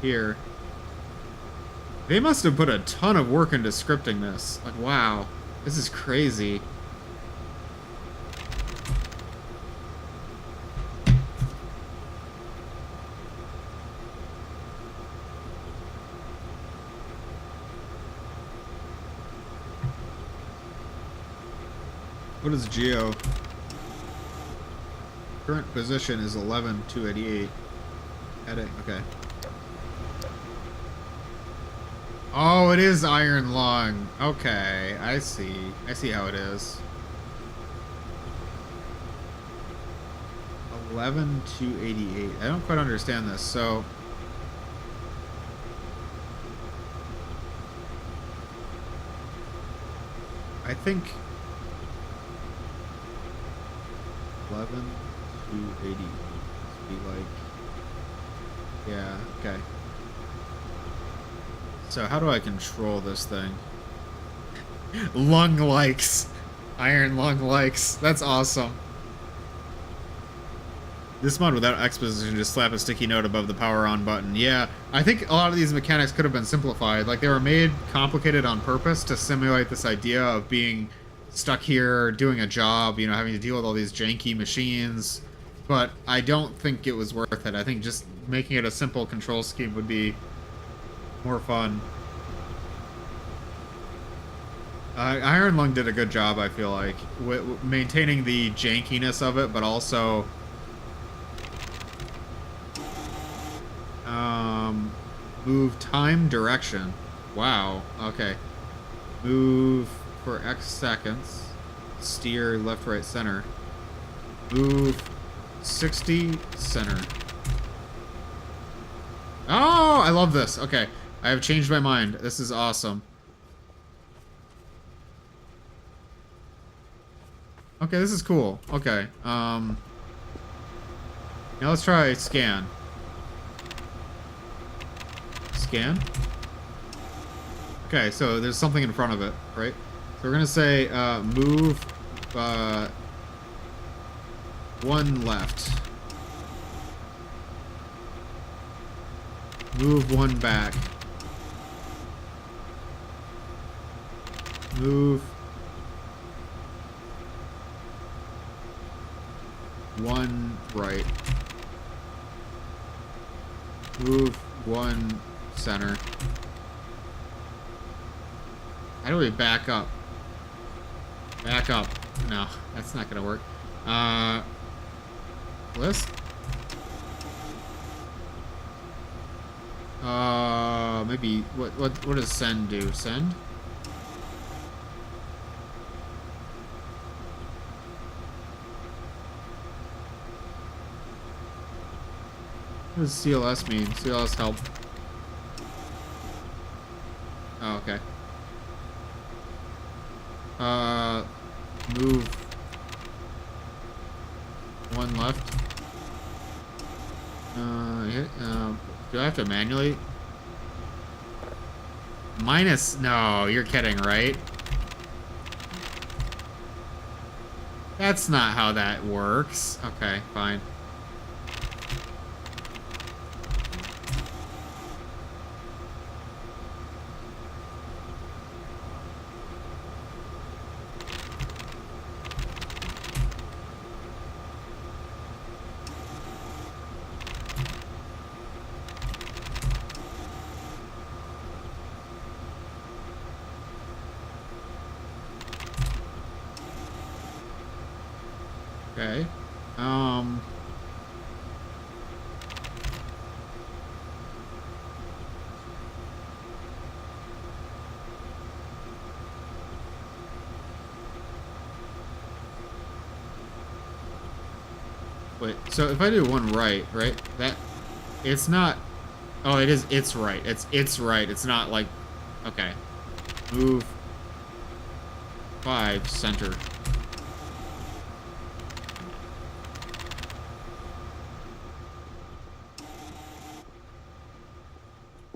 Here. They must have put a ton of work into scripting this. Like, wow. This is crazy. What is geo? Current position is 11,288. Edit, okay. Oh, it is Iron Lung. Okay, I see. I see how it is. 11,288. I don't quite understand this. So I think 11,288 must be like, yeah, okay. So how do I control this thing? Lung likes. Iron lung likes. That's awesome. This mod without exposition, just slap a sticky note above the power on button. Yeah, I think a lot of these mechanics could have been simplified. Like, they were made complicated on purpose to simulate this idea of being stuck here, doing a job, you know, having to deal with all these janky machines. But I don't think it was worth it. I think just making it a simple control scheme would be more fun. Iron Lung did a good job, I feel like, maintaining the jankiness of it, but also move time direction. Wow. Okay. Move for X seconds. Steer left, right, center. Move 60 center. Oh, I love this. Okay. I have changed my mind. This is awesome. Okay, this is cool. Okay. Now let's try scan. Scan. Okay, so there's something in front of it, right? So we're gonna say move 1 left. Move 1 back. Move 1 right. Move 1 center. How do we back up? Back up. No, that's not gonna work. List? Maybe what does send do? Send? What does CLS mean? CLS help. Oh, okay. Move 1 left. Do I have to manually? Minus? No, you're kidding, right? That's not how that works. Okay, fine. Okay. Wait, so if I do 1 right, that, it's not, oh, it is, it's right. It's right. It's not like, okay. Move 5 center.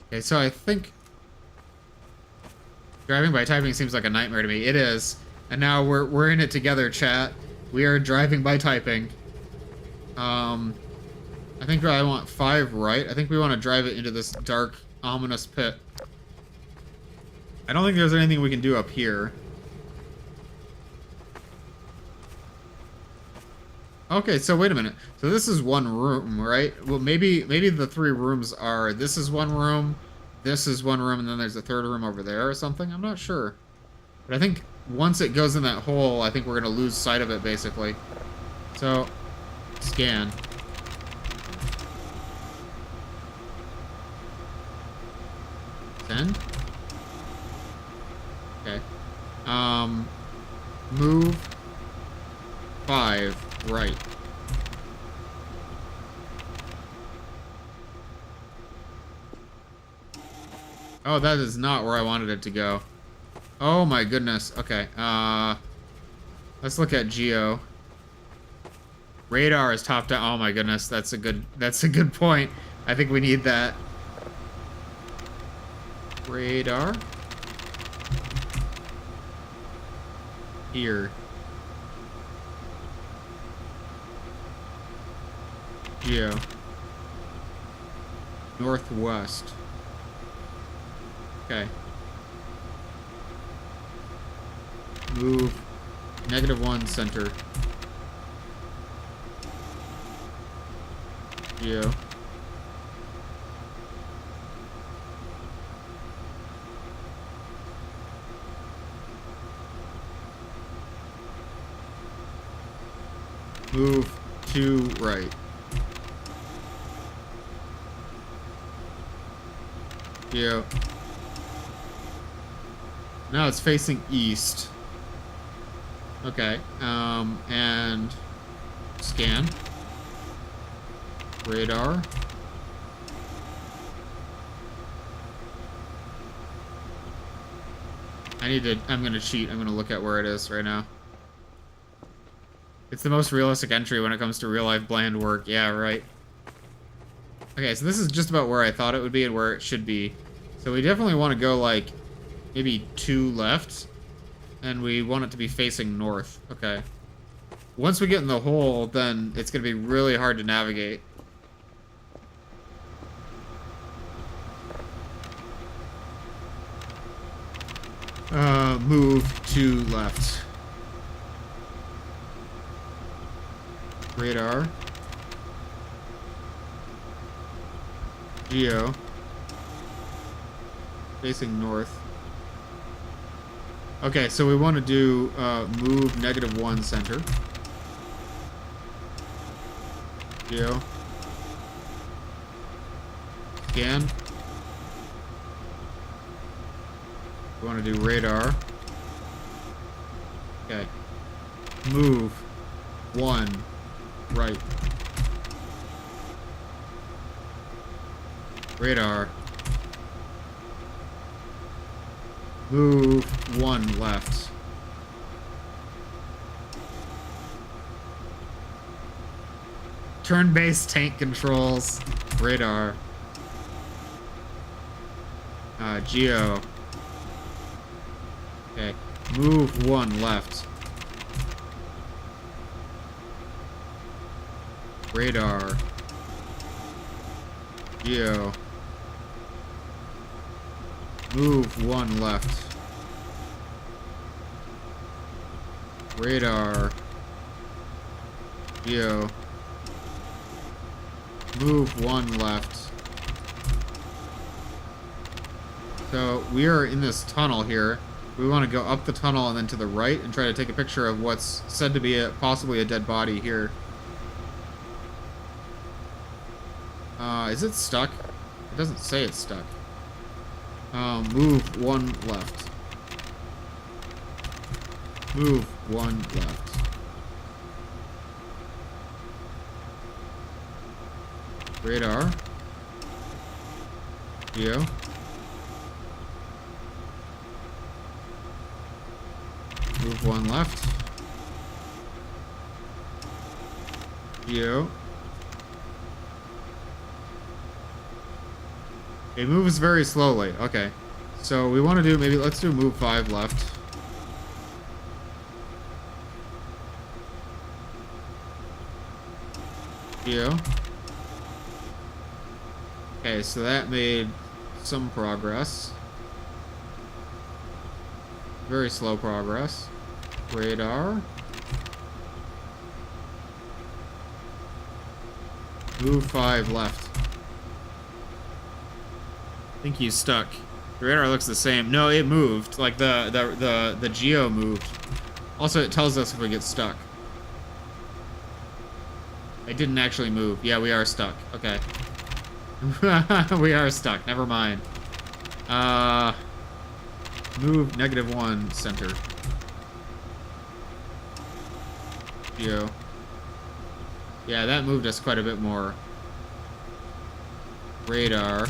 Okay, so I think driving by typing seems like a nightmare to me. It is. And now we're in it together, chat. We are driving by typing. I think I want 5 right. I think we want to drive it into this dark, ominous pit. I don't think there's anything we can do up here. Okay, so wait a minute. So this is 1 room, right? Well, maybe the 3 rooms are, this is 1 room, this is 1 room, and then there's a 3rd room over there or something. I'm not sure. But I think once it goes in that hole, I think we're going to lose sight of it, basically. So, scan. Send? Okay. Move 5 right. Oh, that is not where I wanted it to go. Oh my goodness. Okay. Let's look at Geo. Radar is top down. Oh my goodness, that's a good point. I think we need that. Radar. Here. Geo. Northwest. Okay. Move. -1 center. Geo. Move to right. Geo. Now it's facing east. Okay, and scan. Radar. I'm gonna cheat. I'm gonna look at where it is right now. It's the most realistic entry when it comes to real-life bland work. Yeah, right. Okay, so this is just about where I thought it would be and where it should be. So we definitely want to go, like, maybe 2 left. And we want it to be facing north. Okay. Once we get in the hole, then it's going to be really hard to navigate. Move to left. Radar. Geo. Facing north. Okay, so we want to do move -1 center. Geo. Scan. We want to do radar. Okay. Move 1 right. Radar. Move 1 left. Turn-based tank controls. Radar. Geo. Okay. Move 1 left. Radar. Geo. Move 1 left. Radar. Geo. Move 1 left. So we are in this tunnel here. We want to go up the tunnel and then to the right and try to take a picture of what's said to be possibly a dead body here. Is it stuck? It doesn't say it's stuck. Move 1 left. Move 1 left. Radar. Geo. Move 1 left. Geo. It moves very slowly. Okay. So we want to do, maybe let's do move 5 left. Geo. Okay, so that made some progress. Very slow progress. Radar. Move 5 left. I think he's stuck. The radar looks the same. No, it moved. Like the Geo moved. Also, it tells us if we get stuck. It didn't actually move. Yeah, we are stuck. Okay. We are stuck. Never mind. Move -1 center. Geo. Yeah, that moved us quite a bit more. Radar.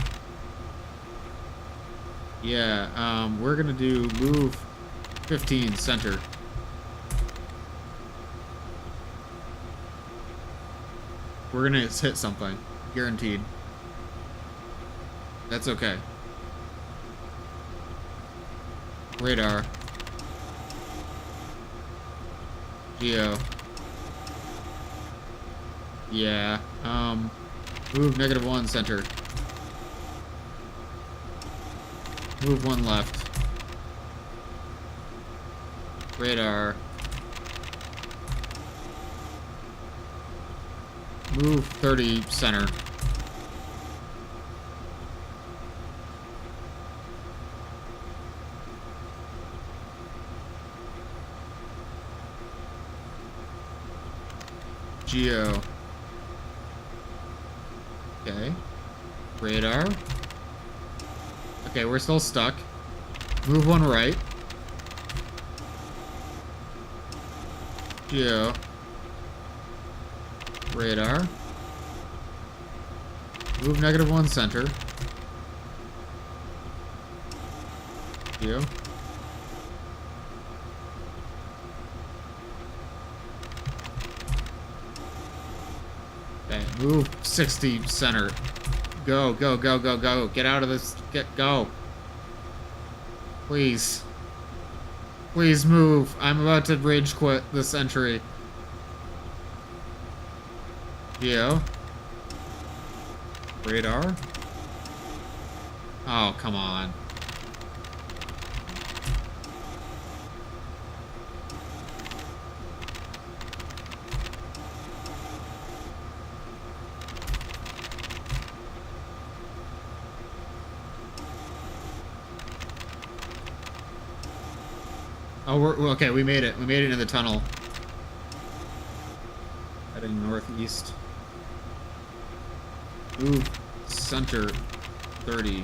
Yeah, we're gonna do move 15 center. We're gonna hit something. Guaranteed. That's okay. Radar. Geo. Yeah, move -1 center. Move 1 left. Radar. Move 30 center. Geo. Okay. Radar. Okay, we're still stuck. Move 1 right. Geo. Radar. Move -1 center. Geo. Okay, move 60 center. Go, go, go, go, go. Get out of this. Go. Please. Please move. I'm about to rage quit this entry. Geo. Radar. Oh, come on. Oh, we're okay. We made it. We made it into the tunnel. Heading northeast. Move center 30.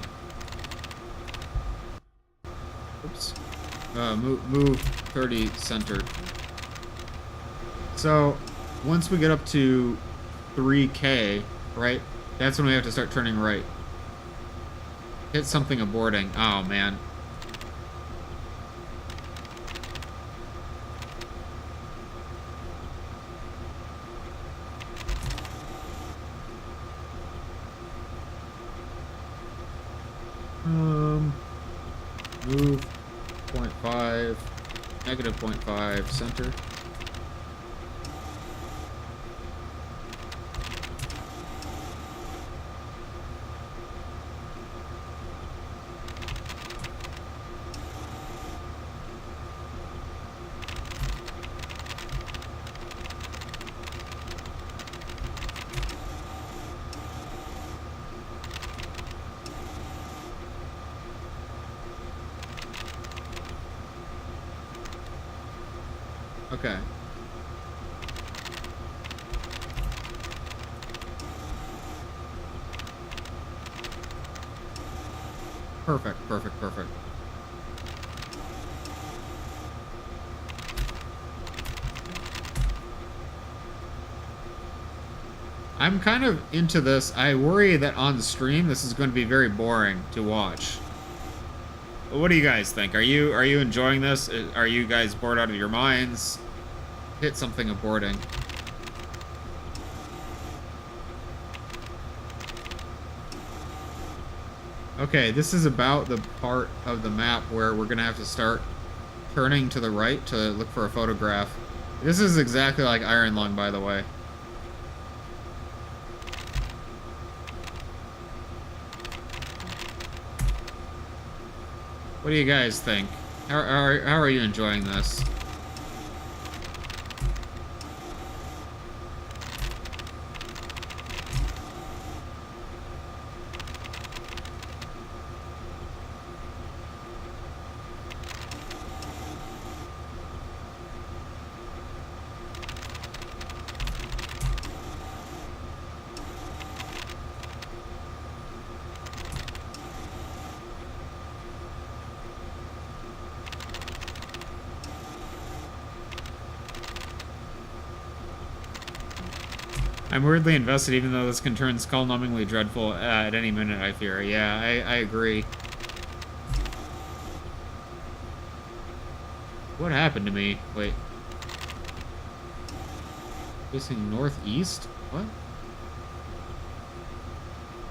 Oops. Move 30 center. So, once we get up to 3K, right? That's when we have to start turning right. Hit something aborting. Oh, man. Move 0.5, -0.5, center. Okay. Perfect, perfect, perfect. I'm kind of into this. I worry that on the stream this is going to be very boring to watch. What do you guys think? Are you enjoying this? Are you guys bored out of your minds? Hit something aborting. Okay, this is about the part of the map where we're gonna have to start turning to the right to look for a photograph. This is exactly like Iron Lung, by the way. What do you guys think? How are you enjoying this? I'm weirdly invested, even though this can turn skull-numbingly dreadful at any minute, I fear. Yeah, I agree. What happened to me? Wait. Facing northeast? What?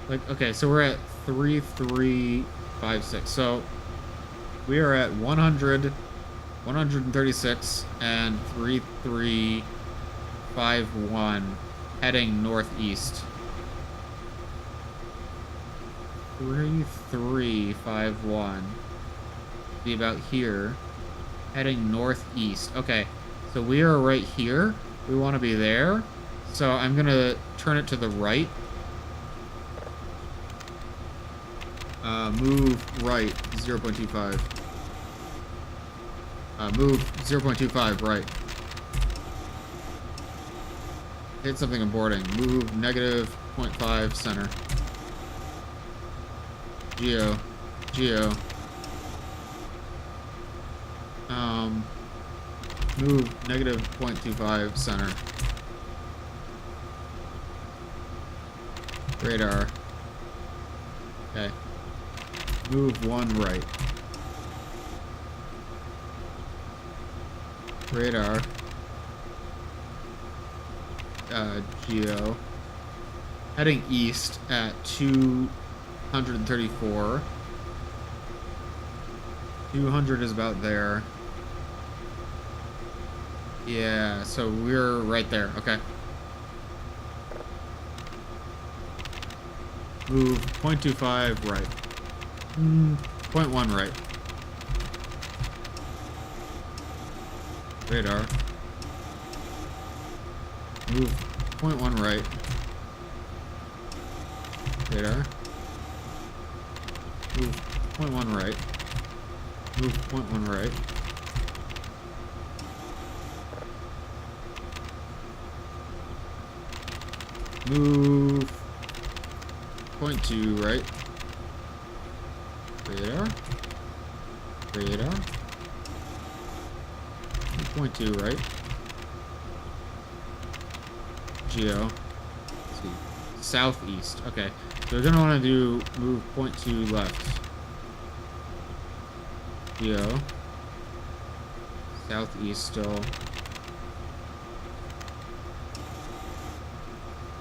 Like, okay, so we're at 3356. So we are at 100, 136, and 3351 heading northeast. 3351. Be about here. Heading northeast. Okay, so we are right here. We want to be there. So I'm going to turn it to the right. Move right 0.25. Move 0.25 right. Hit something in boarding. Move negative 0.5 center. Geo. Move negative 0.25 center. Radar. Okay. Move 1 right. Radar. Geo. Heading east at 234. 200 is about there. Yeah, so we're right there. Okay. Move 0.25 right. 0.1 right. Radar. Move 0.1 right. Radar. Move 0.1 right. Move 0.1 right. Move 0.2 right. Radar. 0.2 right. Geo. Let's see. Southeast. Okay. So we're gonna want to do move 0.2 left. Geo. Southeast still.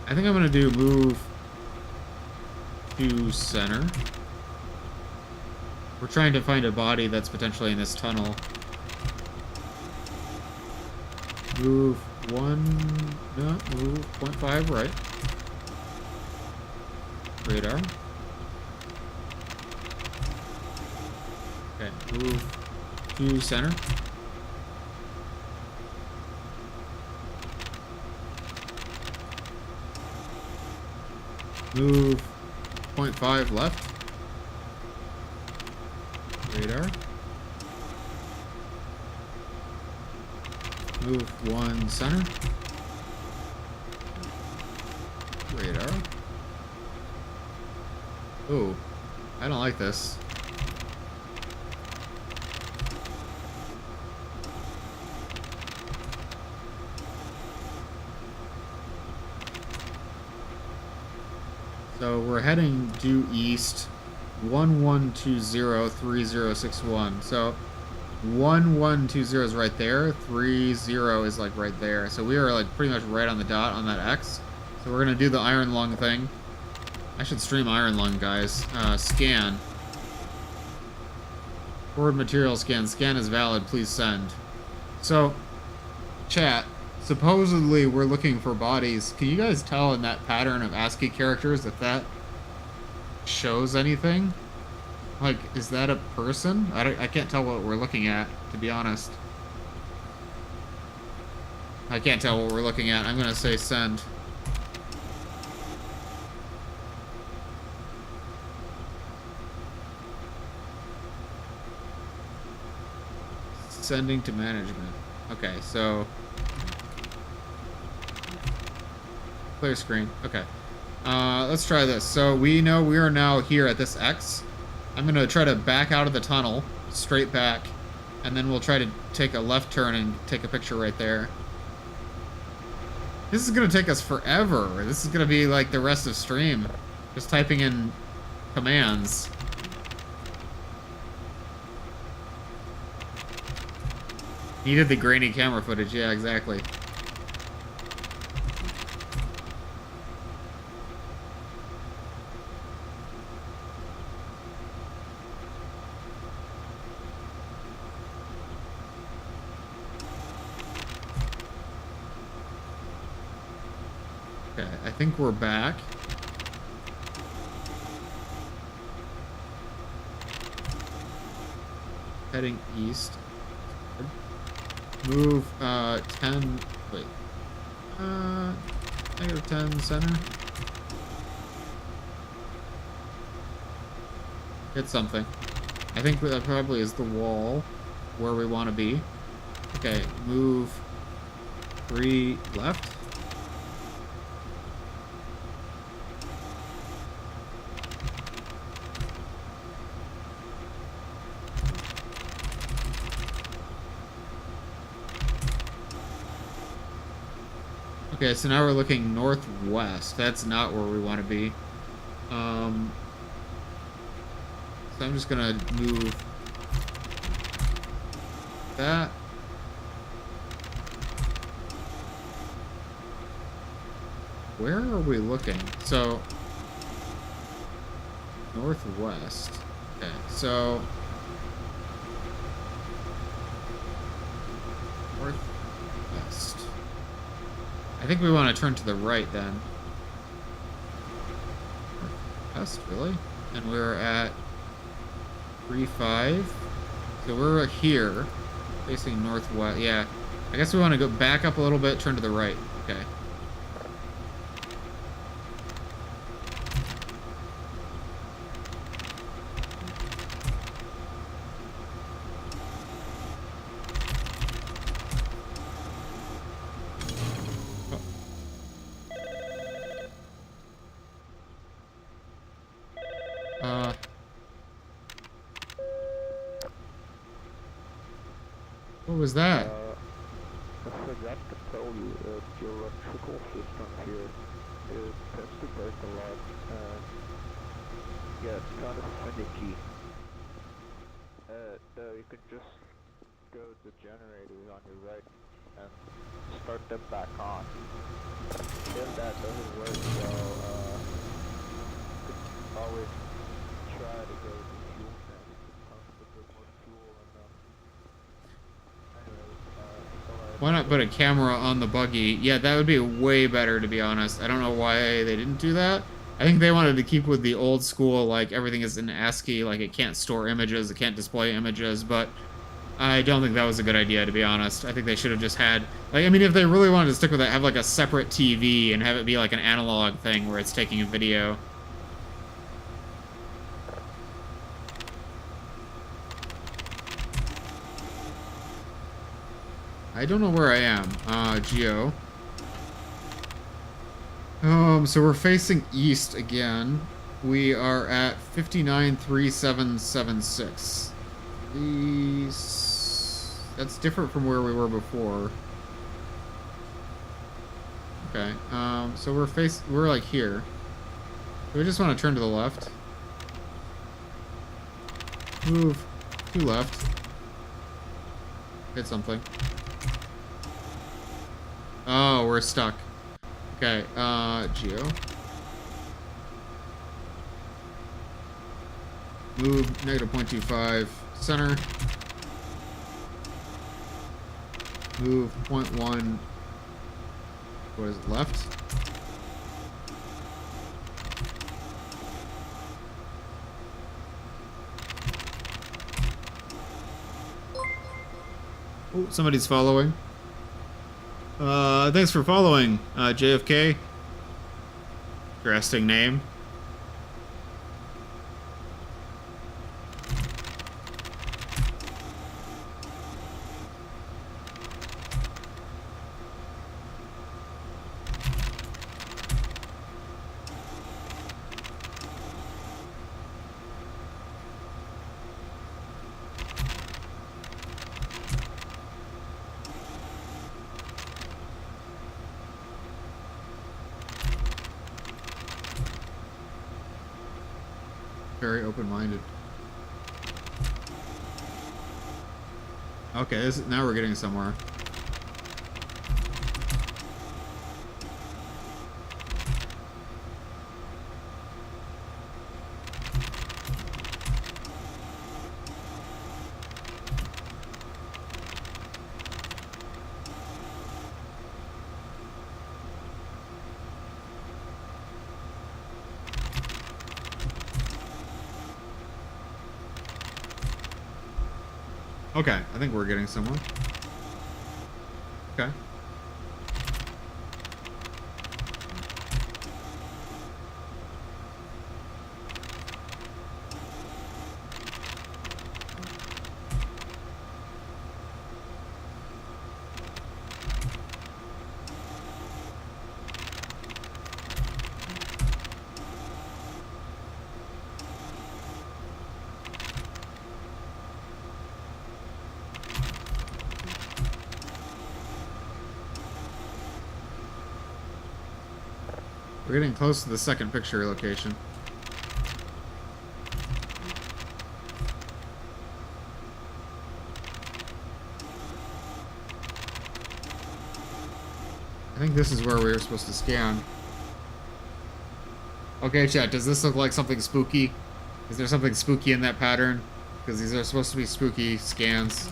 I think I'm gonna do move to center. We're trying to find a body that's potentially in this tunnel. Move 0.5 right. Radar. Okay, move to center. Move 0.5 left. Radar. Move 1 center. Radar. Ooh, I don't like this. So we're heading due east. 11203061. So 1120 is right there. 30 is like right there. So we are like pretty much right on the dot on that X. So we're gonna do the Iron Lung thing. I should stream Iron Lung, guys. Scan. Forward material scan. Scan is valid. Please send. So, chat. Supposedly we're looking for bodies. Can you guys tell in that pattern of ASCII characters if that shows anything? Like, is that a person? I can't tell what we're looking at, to be honest. I can't tell what we're looking at. I'm gonna say send. Sending to management. Okay, so clear screen. Okay. Let's try this. So we know we are now here at this X. I'm gonna try to back out of the tunnel, straight back, and then we'll try to take a left turn and take a picture right there. This is gonna take us forever. This is gonna be like the rest of stream. Just typing in commands. Needed the grainy camera footage. Yeah, exactly. Okay, I think we're back. Heading east. Move 10, wait. Negative 10 center. Hit something. I think that probably is the wall where we want to be. Okay, move 3 left. Okay, so now we're looking northwest. That's not where we want to be. So I'm just gonna move that. Where are we looking? So northwest. Okay, so northwest. I think we want to turn to the right then. Northwest, really? And we're at 3-5. So we're here, facing northwest. Yeah, I guess we want to go back up a little bit, turn to the right. Okay. What was that? I forgot to tell you, the electrical system here, it tends to break a lot, and yeah, it's kind of finicky. You can just go to the generators on your right and start them back on. If that doesn't work, well, you could always try to go to the fuel tank to pump a bit more fuel and Why not put a camera on the buggy? Yeah, that would be way better, to be honest. I don't know why they didn't do that. I think they wanted to keep with the old school, like, everything is in ASCII, like, it can't store images, it can't display images, but I don't think that was a good idea, to be honest. I think they should have just had, like, I mean, if they really wanted to stick with that, have, like, a separate TV and have it be, like, an analog thing where it's taking a video. I don't know where I am. Geo. So we're facing east again. We are at 593776. That's different from where we were before. Okay. So we're like here. So we just want to turn to the left. Move to left. Hit something. Oh, we're stuck. Okay, Geo. Move -0.25 center. Move 0.1. What is it, left? Oh, somebody's following. Thanks for following, JFK. Interesting name. Very open-minded. Okay, now we're getting somewhere. Okay, I think we're getting somewhere. Okay. We're getting close to the second picture location. I think this is where we were supposed to scan. Okay, chat, does this look like something spooky? Is there something spooky in that pattern? Because these are supposed to be spooky scans.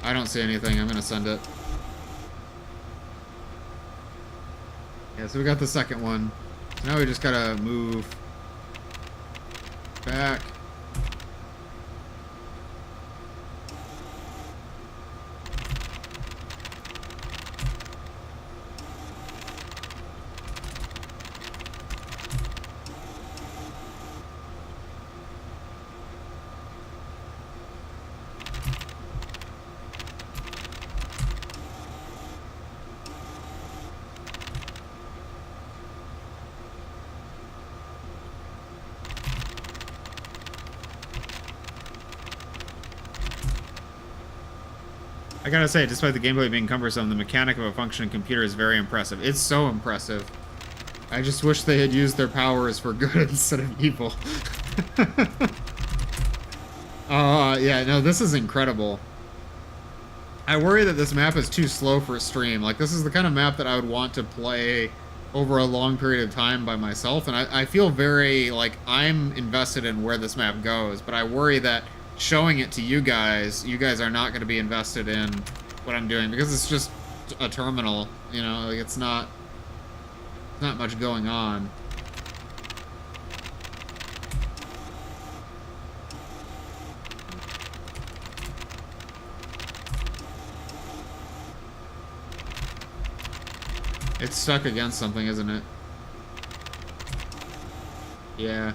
I don't see anything. I'm going to send it. Yeah, so we got the second one. So now we just gotta move back. I gotta say, despite the gameplay being cumbersome, the mechanic of a functioning computer is very impressive. It's so impressive. I just wish they had used their powers for good instead of evil. Yeah, no, this is incredible. I worry that this map is too slow for a stream. Like, this is the kind of map that I would want to play over a long period of time by myself, and I feel very, like, I'm invested in where this map goes, but I worry that showing it to you guys are not going to be invested in what I'm doing, because it's just a terminal, you know, like, it's not much going on. It's stuck against something, isn't it? Yeah.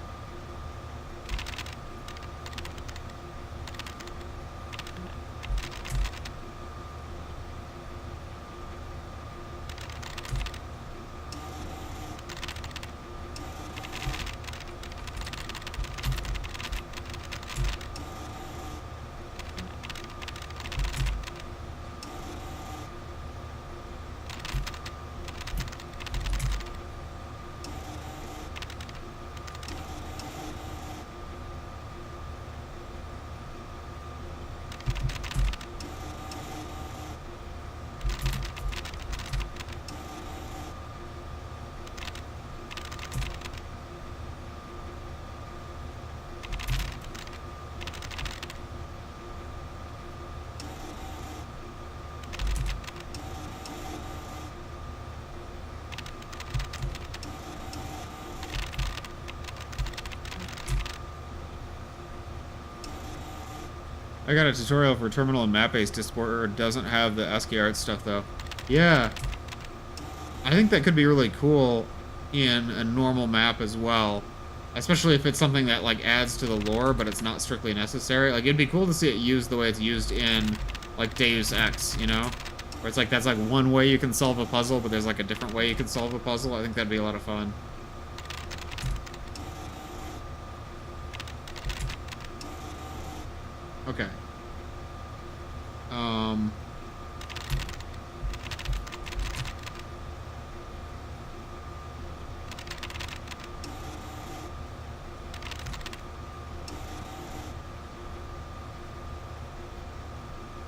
I got a tutorial for terminal and map-based Discord. Doesn't have the ASCII art stuff though. Yeah, I think that could be really cool in a normal map as well, especially if it's something that like adds to the lore, but it's not strictly necessary. Like, it'd be cool to see it used the way it's used in like Deus Ex, you know, where it's like that's like one way you can solve a puzzle, but there's like a different way you can solve a puzzle. I think that'd be a lot of fun. Okay.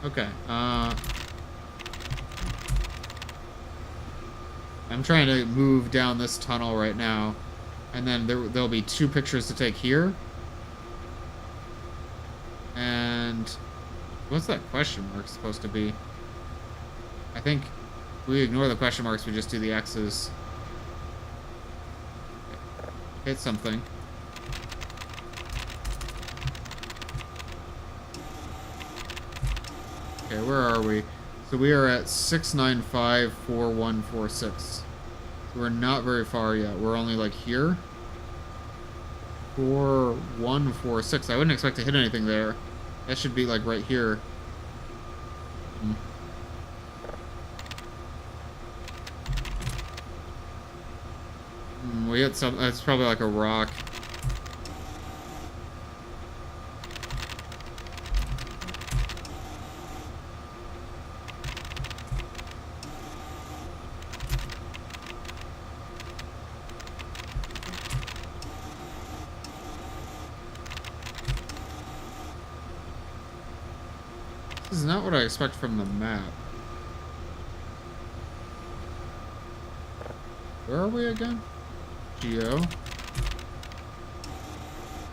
Okay. I'm trying to move down this tunnel right now, and then there'll be 2 pictures to take here. And what's that question mark supposed to be? I think we ignore the question marks, we just do the X's. Hit something. Okay, where are we? So we are at 6954146. So we're not very far yet. We're only like here. 4146. I wouldn't expect to hit anything there. That should be like right here. We hit some. That's probably like a rock. This is not what I expect from the map. Where are we again? Geo.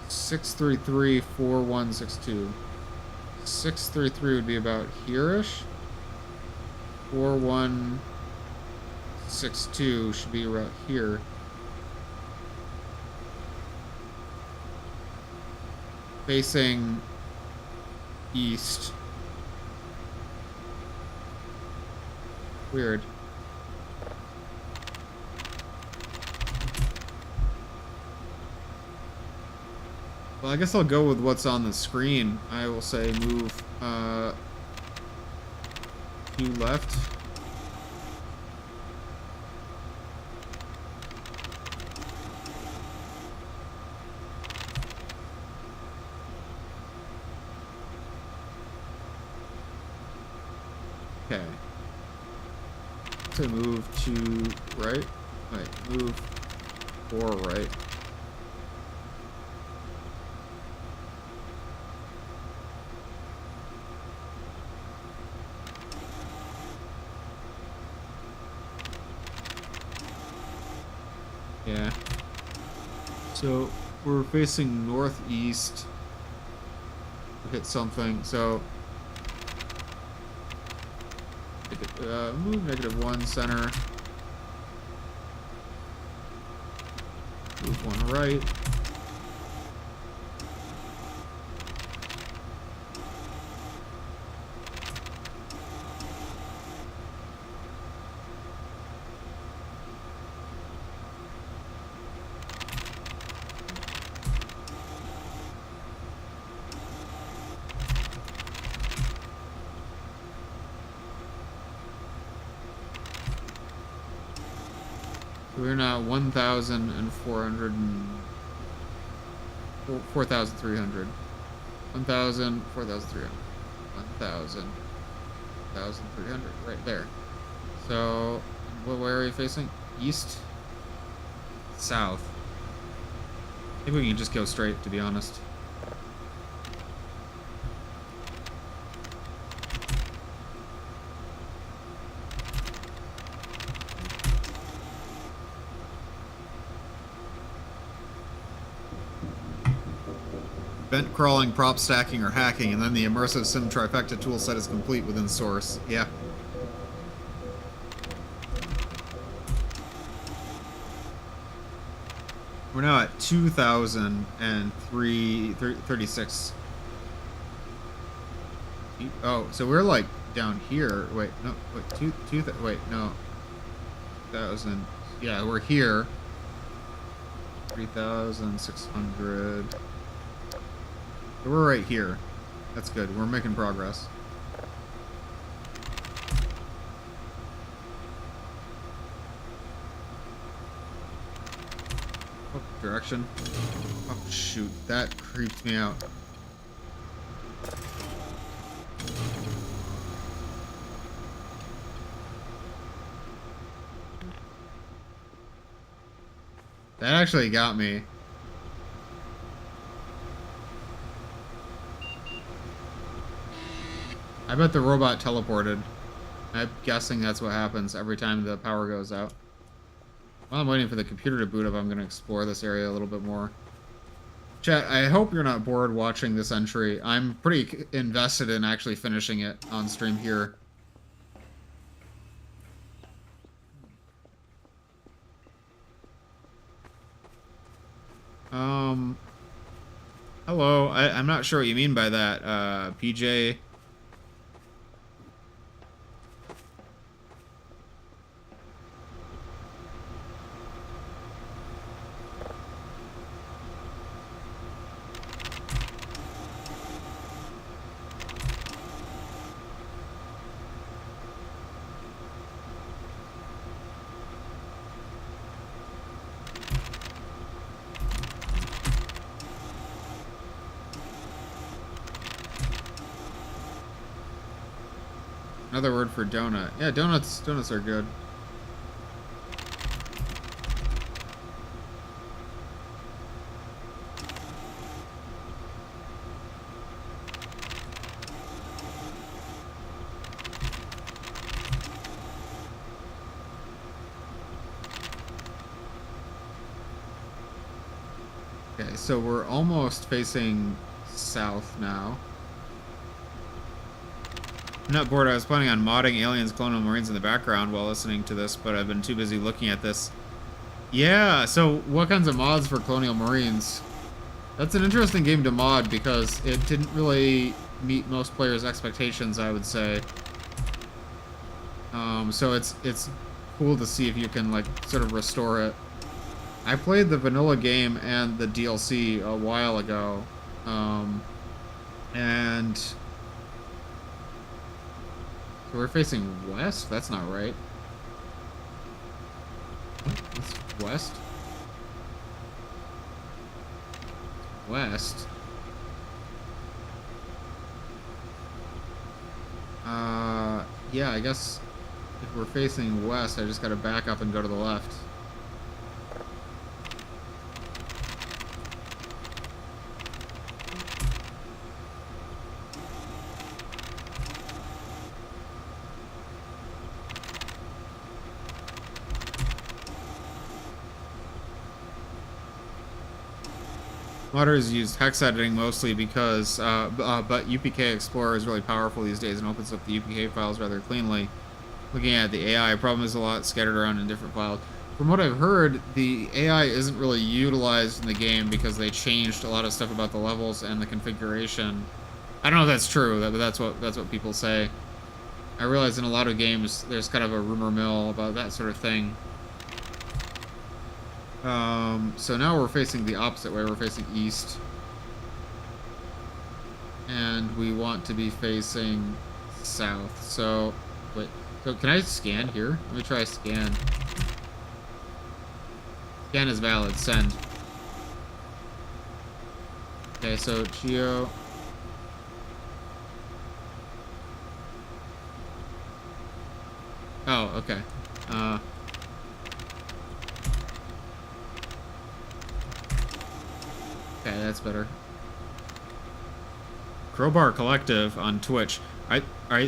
6334162. 633 would be about here-ish. 4162 should be right here. Facing east. Weird. Well, I guess I'll go with what's on the screen. I will say move Q left. Okay. To move to right. Wait, move 4 right. Yeah. So we're facing northeast. Hit something. So move -1 center. Move 1 right. We're now 1,400 and 4,300. 1,000, 4,300. 1,000, 1,300. Right there. So, where are you facing? East? South. I think we can just go straight, to be honest. Vent crawling, prop stacking, or hacking, and then the immersive sim trifecta toolset is complete within Source. Yeah. We're now at 2,036. Oh, so we're like down here. Wait, no, wait, wait, no. 1,000. Yeah, we're here. 3,600. So we're right here. That's good. We're making progress. Oh, direction. Oh, shoot. That creeped me out. That actually got me. bet the robot teleported. I'm guessing that's what happens every time the power goes out. While I'm waiting for the computer to boot up, I'm going to explore this area a little bit more. Chat, I hope you're not bored watching this entry. I'm pretty invested in actually finishing it on stream here. Hello. I'm not sure what you mean by that, PJ. Another word for donut. Yeah, donuts are good. Okay, so we're almost facing south now. I'm not bored. I was planning on modding Aliens Colonial Marines in the background while listening to this, but I've been too busy looking at this. Yeah, so what kinds of mods for Colonial Marines? That's an interesting game to mod because it didn't really meet most players' expectations, I would say. So it's cool to see if you can like sort of restore it. I played the vanilla game and the DLC a while ago, and so we're facing west? That's not right. What? It's west? West? Yeah, I guess if we're facing west, I just gotta back up and go to the left. Modders use hex editing mostly because, but UPK Explorer is really powerful these days and opens up the UPK files rather cleanly. Looking at the AI, problem is a lot scattered around in different files. From what I've heard, the AI isn't really utilized in the game because they changed a lot of stuff about the levels and the configuration. I don't know if that's true, but that's what people say. I realize in a lot of games there's kind of a rumor mill about that sort of thing. So now we're facing the opposite way. We're facing east. And we want to be facing south. So, wait. So can I scan here? Let me try scan. Scan is valid. Send. Okay, so Geo. Oh, okay. Okay, that's better. Crowbar Collective on Twitch. Are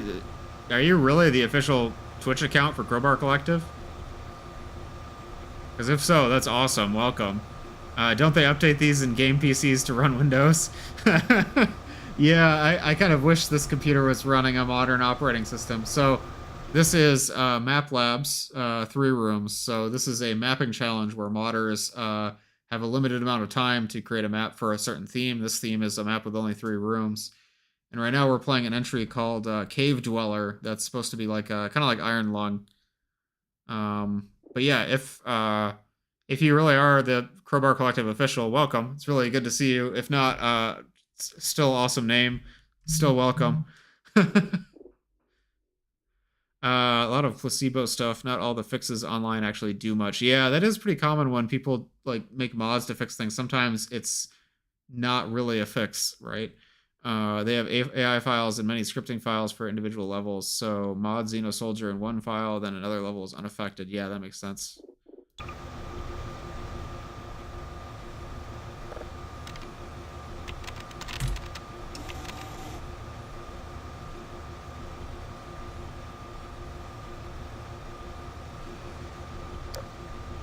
you really the official Twitch account for Crowbar Collective? Because if so, that's awesome. Welcome. Don't they update these in game PCs to run Windows? Yeah, I kind of wish this computer was running a modern operating system. So this is Map Labs 3 rooms. So this is a mapping challenge where modders have a limited amount of time to create a map for a certain theme. This theme is a map with only 3 rooms. And right now we're playing an entry called Cave Dweller. That's supposed to be like kind of like Iron Lung. But yeah, if you really are the Crowbar Collective official, welcome. It's really good to see you. If not, still awesome name. Still welcome. A lot of placebo stuff. Not all the fixes online actually do much. Yeah, that is pretty common when people like make mods to fix things. Sometimes it's not really a fix, right? They have AI files and many scripting files for individual levels. So mod Xeno Soldier in one file, then another level is unaffected. Yeah, that makes sense.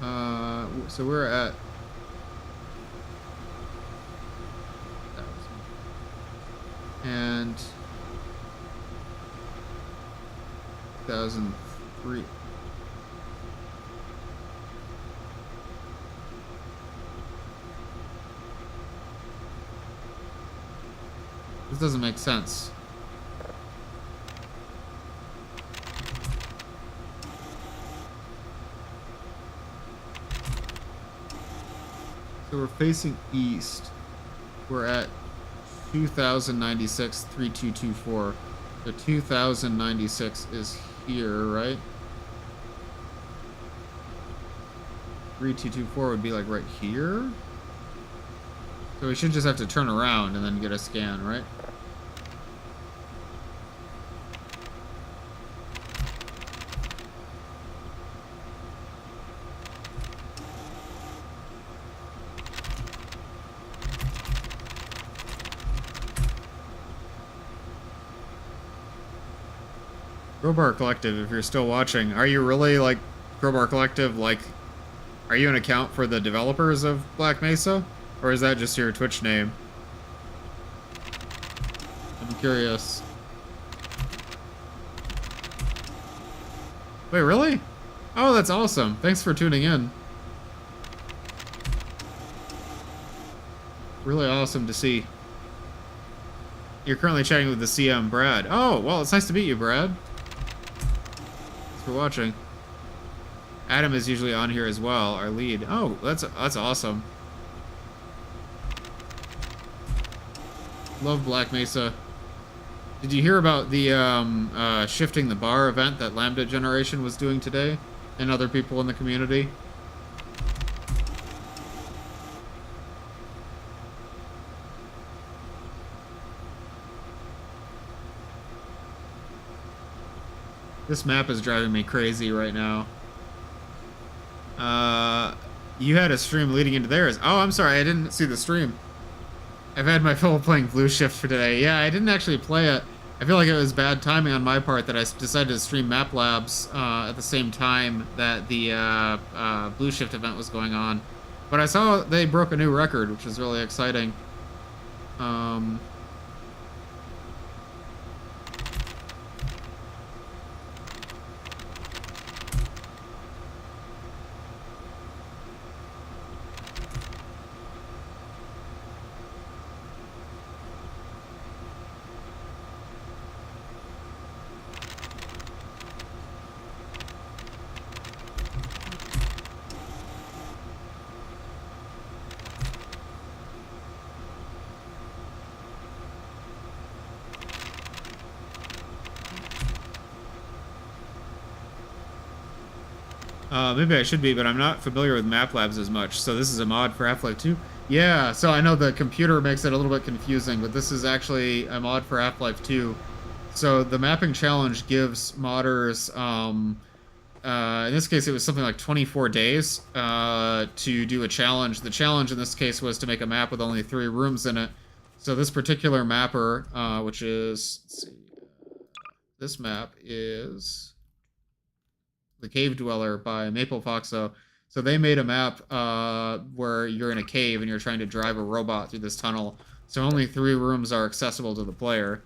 So we're at 1,000 and 2003. This doesn't make sense. So we're facing east. We're at 2096, 3224. The 2096 is here, right? 3224 would be like right here. So we should just have to turn around and then get a scan, right? Crowbar Collective, if you're still watching, are you really like Crowbar Collective? Like, are you an account for the developers of Black Mesa? Or is that just your Twitch name? I'm curious. Wait, really? Oh, that's awesome. Thanks for tuning in. Really awesome to see. You're currently chatting with the CM, Brad. Oh, well, it's nice to meet you, Brad. Thanks for watching. Adam is usually on here as well, our lead. Oh, that's awesome. Love Black Mesa. Did you hear about the shifting the bar event that Lambda Generation was doing today and other people in the community? This map is driving me crazy right now. You had a stream leading into theirs. Oh, I'm sorry, I didn't see the stream. I've had my fill of playing Blue Shift for today. Yeah, I didn't actually play it. I feel like it was bad timing on my part that I decided to stream Map Labs at the same time that the Blue Shift event was going on. But I saw they broke a new record, which is really exciting. Maybe I should be, but I'm not familiar with Map Labs as much. So this is a mod for Half-Life 2? Yeah, so I know the computer makes it a little bit confusing, but this is actually a mod for Half-Life 2. So the mapping challenge gives modders, in this case it was something like 24 days to do a challenge. The challenge in this case was to make a map with only 3 rooms in it. So this particular mapper, which is, let's see, this map is The Cave Dweller by Maple Foxo. So they made a map where you're in a cave and you're trying to drive a robot through this tunnel. So only 3 rooms are accessible to the player.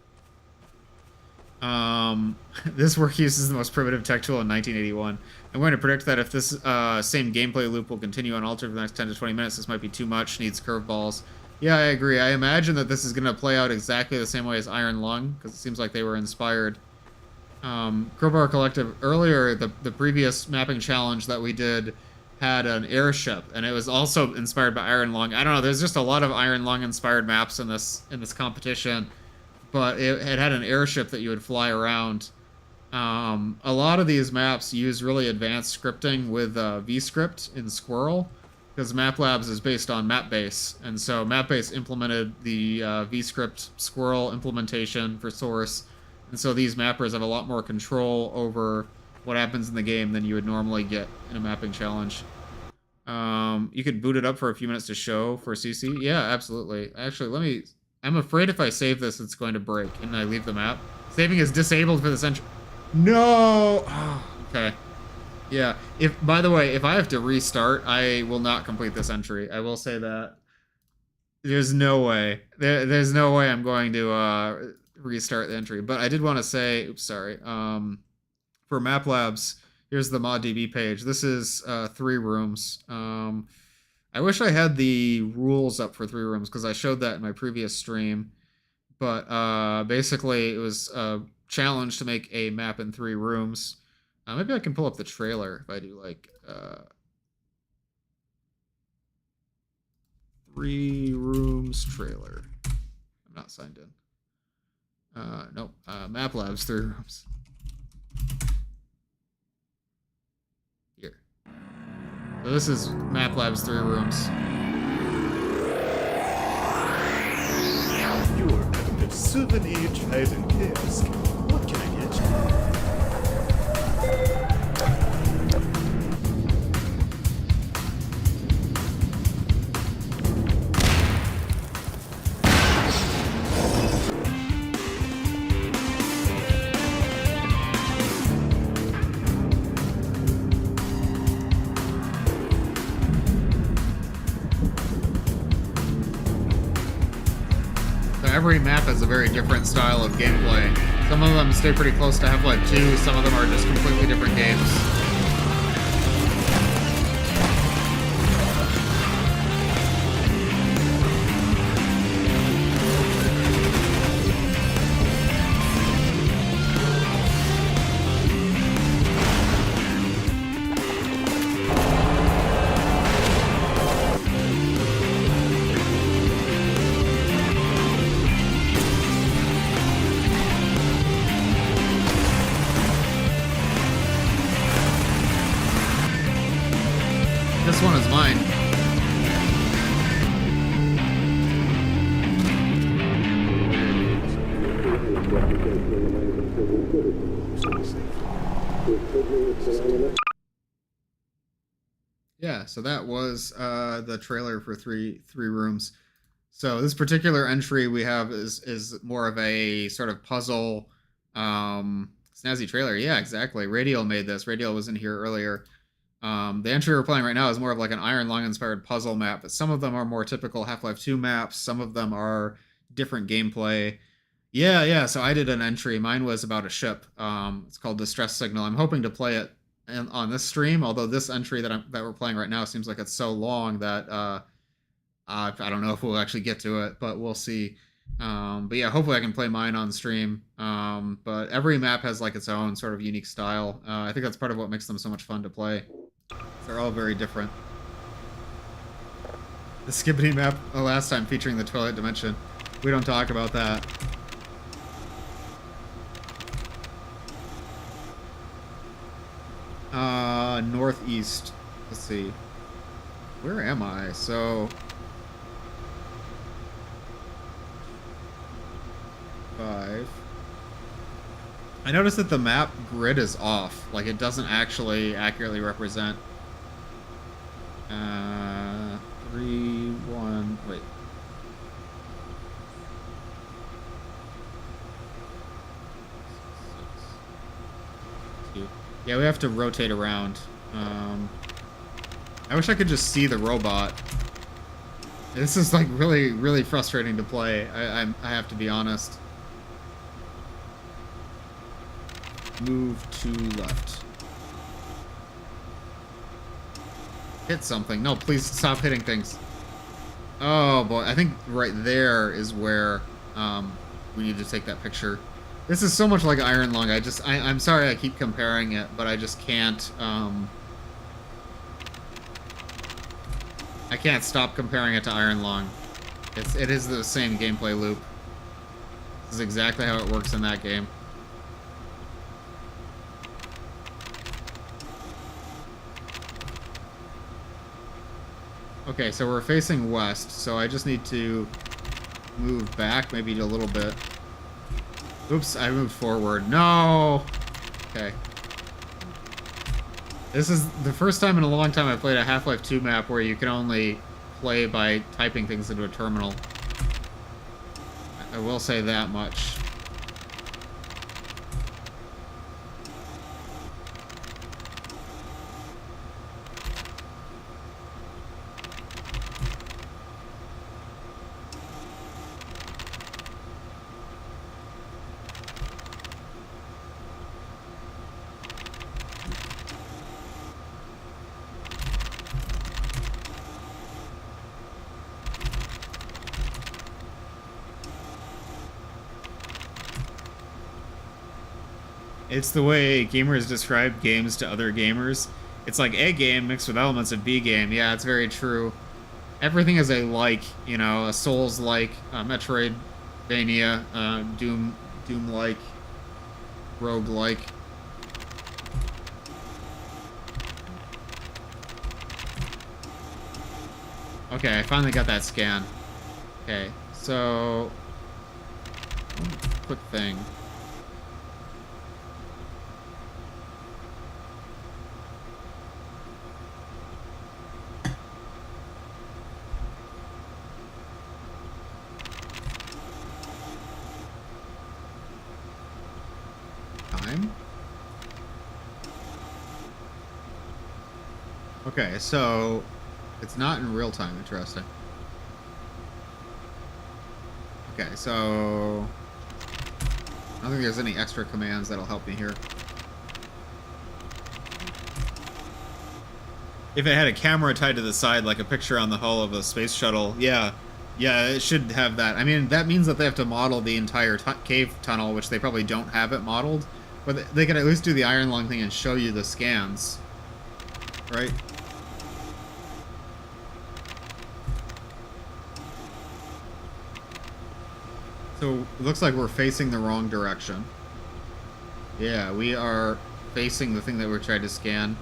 This work uses the most primitive tech tool in 1981. I'm going to predict that if this same gameplay loop will continue unaltered for the next 10 to 20 minutes, this might be too much, needs curveballs. Yeah, I agree. I imagine that this is going to play out exactly the same way as Iron Lung, because it seems like they were inspired. Crowbar Collective, earlier, the previous mapping challenge that we did had an airship, and it was also inspired by Iron Lung. I don't know, there's just a lot of Iron Lung inspired maps in this competition, but it had an airship that you would fly around. A lot of these maps use really advanced scripting with VScript in Squirrel, because MapLabs is based on MapBase, and so MapBase implemented the VScript Squirrel implementation for Source. And so these mappers have a lot more control over what happens in the game than you would normally get in a mapping challenge. You could boot it up for a few minutes to show for CC. Yeah, absolutely. Actually, I'm afraid if I save this, it's going to break and I leave the map. Saving is disabled for the century. No! Oh, okay. Yeah. If by the way, if I have to restart, I will not complete this entry. I will say that. There's no way. There's no way I'm going to restart the entry. But I did want to say, oops, sorry. For Map Labs, here's the ModDB page. This is 3 rooms. I wish I had the rules up for 3 rooms because I showed that in my previous stream. But basically, it was a challenge to make a map in 3 rooms. Maybe I can pull up the trailer if I do like 3 rooms trailer. I'm not signed in. Nope. Map Labs 3 rooms. Here. So this is Map Labs 3 rooms. You're at the souvenir trading desk. What can I get you? Every map has a very different style of gameplay. Some of them stay pretty close to Half-Life 2, some of them are just completely different games. This one is mine. Yeah, so that was the trailer for three rooms. So this particular entry we have is more of a sort of puzzle snazzy trailer. Yeah, exactly. Radial made this. Radial was in here earlier. The entry we're playing right now is more of like an Iron Lung inspired puzzle map, but some of them are more typical Half-Life 2 maps. Some of them are different gameplay. Yeah, so I did an entry. Mine was about a ship. It's called Distress Signal. I'm hoping to play it on this stream, although this entry that we're playing right now seems like it's so long that I don't know if we'll actually get to it, but we'll see. But yeah, hopefully I can play mine on stream. But every map has like its own sort of unique style. I think that's part of what makes them so much fun to play. They're all very different. The Skibbity map last time featuring the Twilight Dimension. We don't talk about that. Northeast. Let's see. Where am I? So 5. I noticed that the map grid is off. Like it doesn't actually accurately represent 3, 1, wait. Yeah, we have to rotate around. I wish I could just see the robot. This is like really, really frustrating to play. I have to be honest. Move to left. Hit something. No, please stop hitting things. Oh boy, I think right there is where we need to take that picture. This is so much like Iron Lung. I'm sorry I keep comparing it, but I just can't I can't stop comparing it to Iron Lung. It is the same gameplay loop. This is exactly how it works in that game. Okay, so we're facing west, so I just need to move back maybe a little bit. Oops, I moved forward. No! Okay. This is the first time in a long time I've played a Half-Life 2 map where you can only play by typing things into a terminal. I will say that much. It's the way gamers describe games to other gamers. It's like A game mixed with elements of B game. Yeah, it's very true. Everything is a like, you know, a Souls-like, Metroidvania, Doom-like, rogue-like. Okay, I finally got that scan. Okay, so... quick thing. Time? Okay, so... it's not in real time, interesting. Okay, so... I don't think there's any extra commands that'll help me here. If it had a camera tied to the side, like a picture on the hull of a space shuttle, yeah, it should have that. I mean, that means that they have to model the entire cave tunnel, which they probably don't have it modeled, but they could at least do the iron lung thing and show you the scans, right? So, it looks like we're facing the wrong direction. Yeah, we are facing the thing that we're trying to scan.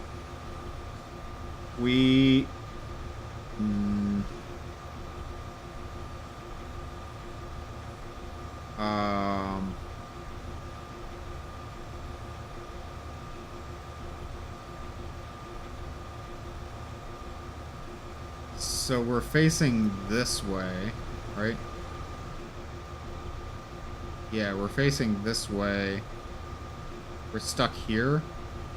We... So we're facing this way, right? Yeah, we're facing this way. We're stuck here.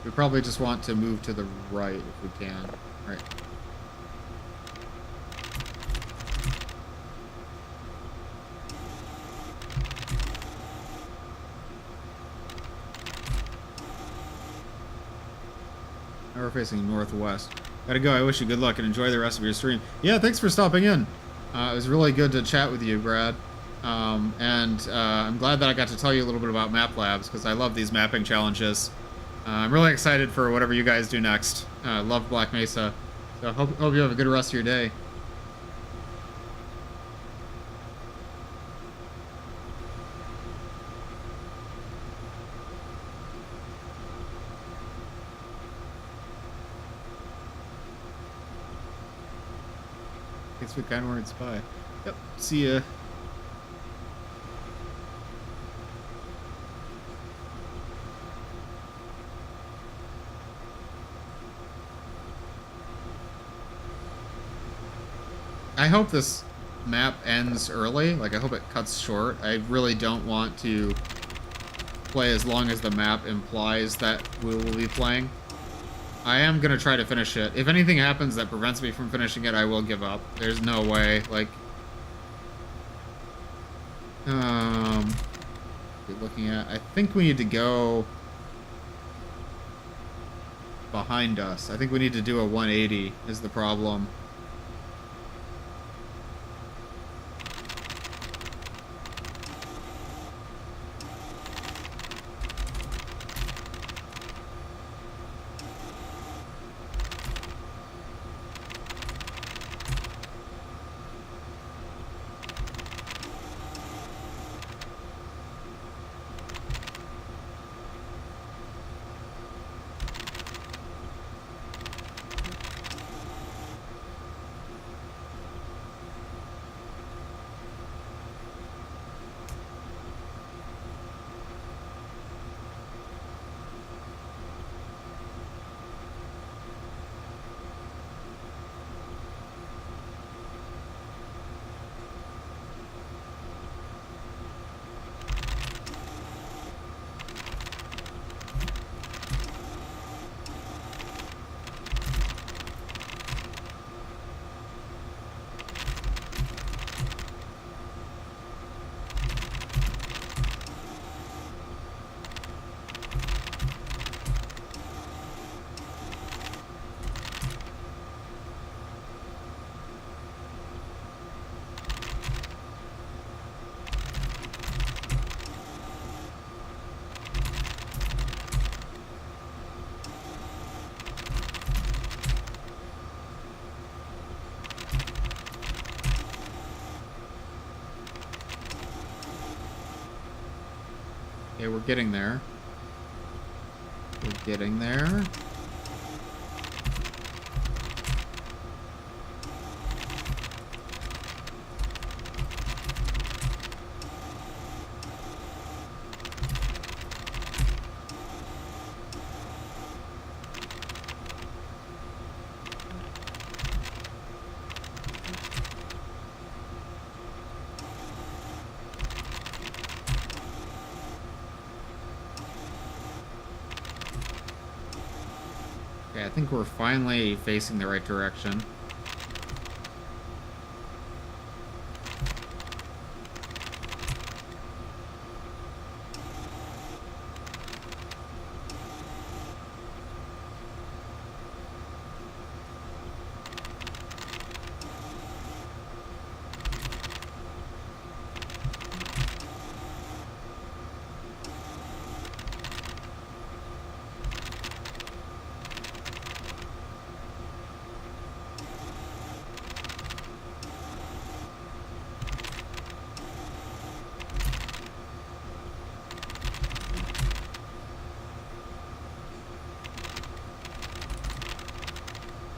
We probably just want to move to the right if we can. Right. Now we're facing northwest. Gotta go. I wish you good luck and enjoy the rest of your stream. Yeah, thanks for stopping in. It was really good to chat with you, Brad. I'm glad that I got to tell you a little bit about Map Labs, because I love these mapping challenges. I'm really excited for whatever you guys do next. Love Black Mesa. So hope you have a good rest of your day. Thanks for the kind words. Bye. Yep. See ya. I hope this map ends early. Like, I hope it cuts short. I really don't want to play as long as the map implies that we will be playing. I am going to try to finish it. If anything happens that prevents me from finishing it, I will give up. There's no way. Like, looking at, I think we need to go behind us. I think we need to do a 180 is the problem. Okay, we're getting there. We're getting there. Okay, I think we're finally facing the right direction.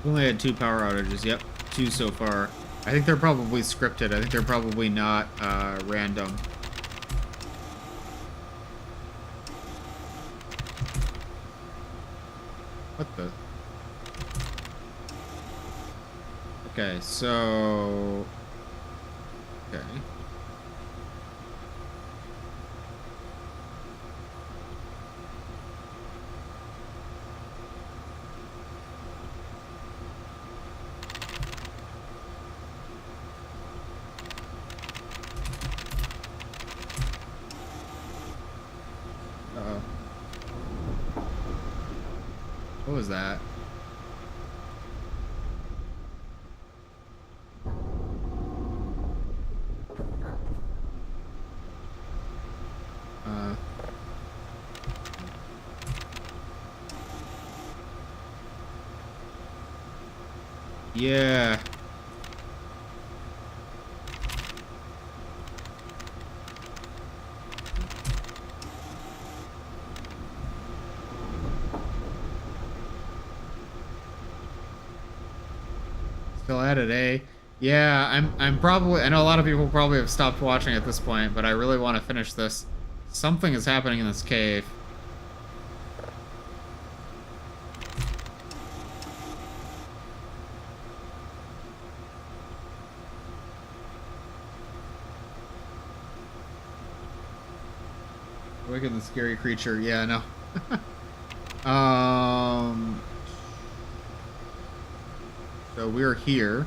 We only had 2 power outages. Yep, 2 so far. I think they're probably scripted. I think they're probably not random. What the? Okay, so... Okay. Uh-oh. What was that? Yeah. Still at it, eh? Yeah, I'm probably, I know a lot of people probably have stopped watching at this point, but I really want to finish this. Something is happening in this cave. Awaken the scary creature. Yeah, no. So we're here.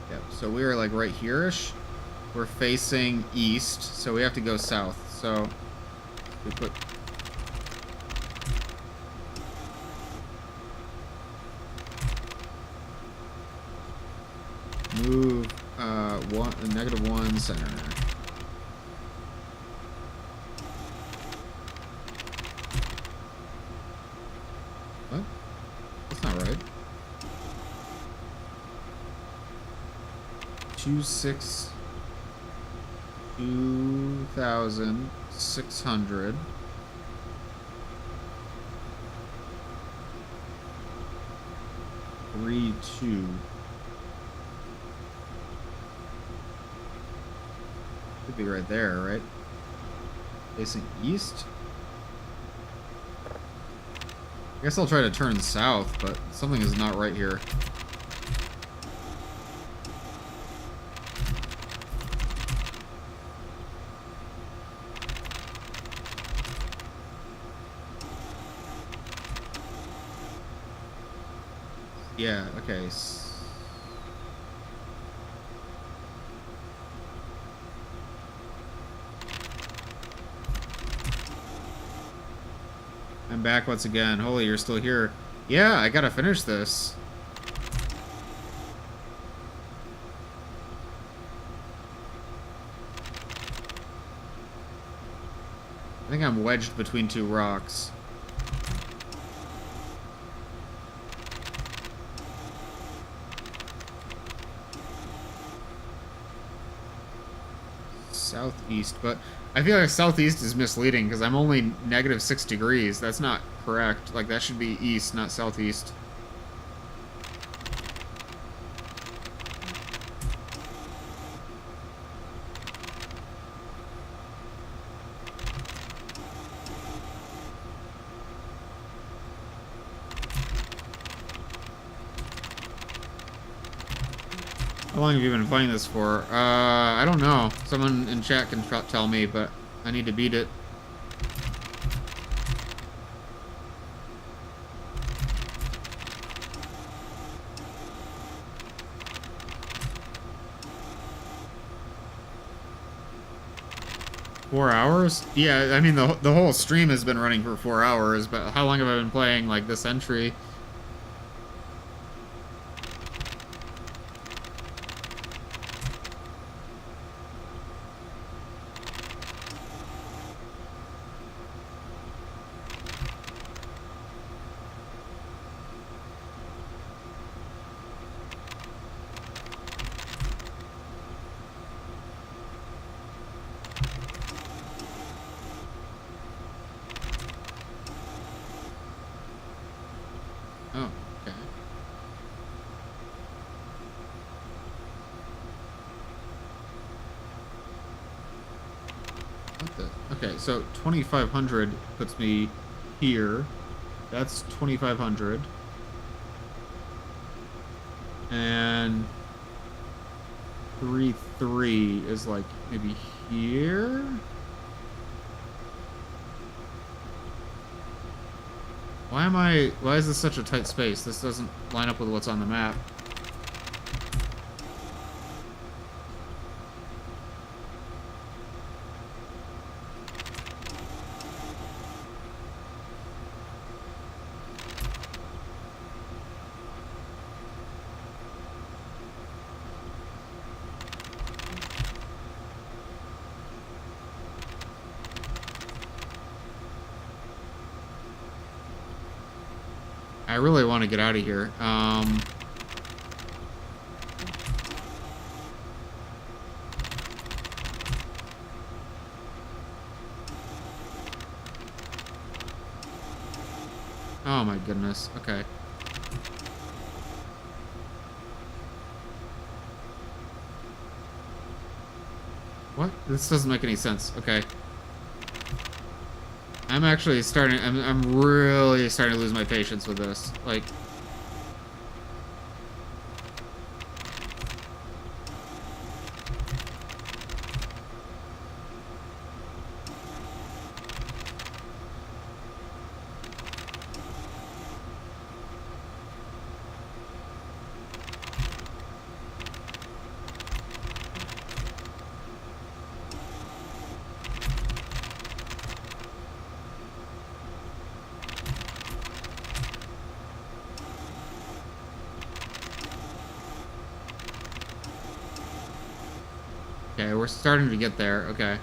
Yep, so we're like right here-ish. We're facing east, so we have to go south. So we put... Move -1 center. What? That's not right. 2,600. 3,2. Could be right there, right? Facing east? I guess I'll try to turn south, but something is not right here. Yeah, okay. I'm back once again. Holy, you're still here. Yeah, I gotta finish this. I think I'm wedged between 2 rocks. southeast, but I feel like southeast is misleading because I'm only -6 degrees. That's not correct. Like, that should be east, not southeast. How long have you been playing this for? I don't know. Someone in chat can tell me, but I need to beat it. Four hours? Yeah, I mean, the whole stream has been running for 4 hours, but how long have I been playing, like, this entry? Oh, okay. What the? Okay, so 2,500 puts me here. That's 2,500. And 3,3 is like maybe here? Why is this such a tight space? This doesn't line up with what's on the map. I really want to get out of here. Oh my goodness. Okay. What? This doesn't make any sense. Okay. I'm actually starting, I'm really starting to lose my patience with this. Like, okay, we're starting to get there. Okay.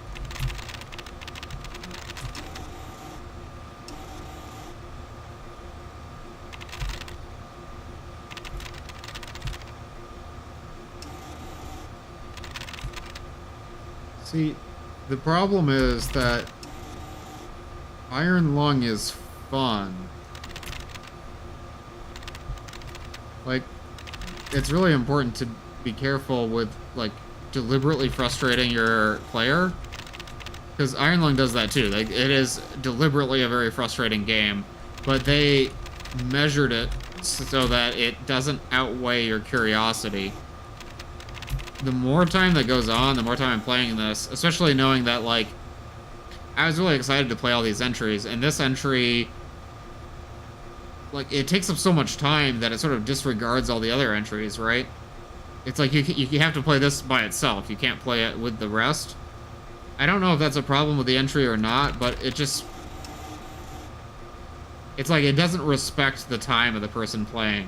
See, the problem is that Iron Lung is fun. Like, it's really important to be careful with, like, deliberately frustrating your player, because Iron Lung does that too. Like, it is deliberately a very frustrating game, but they measured it so that it doesn't outweigh your curiosity. The more time that goes on, the more time I'm playing this, especially knowing that, like, I was really excited to play all these entries, and this entry, like, it takes up so much time that it sort of disregards all the other entries, right? It's like you have to play this by itself. You can't play it with the rest. I don't know if that's a problem with the entry or not, but it just... It's like it doesn't respect the time of the person playing.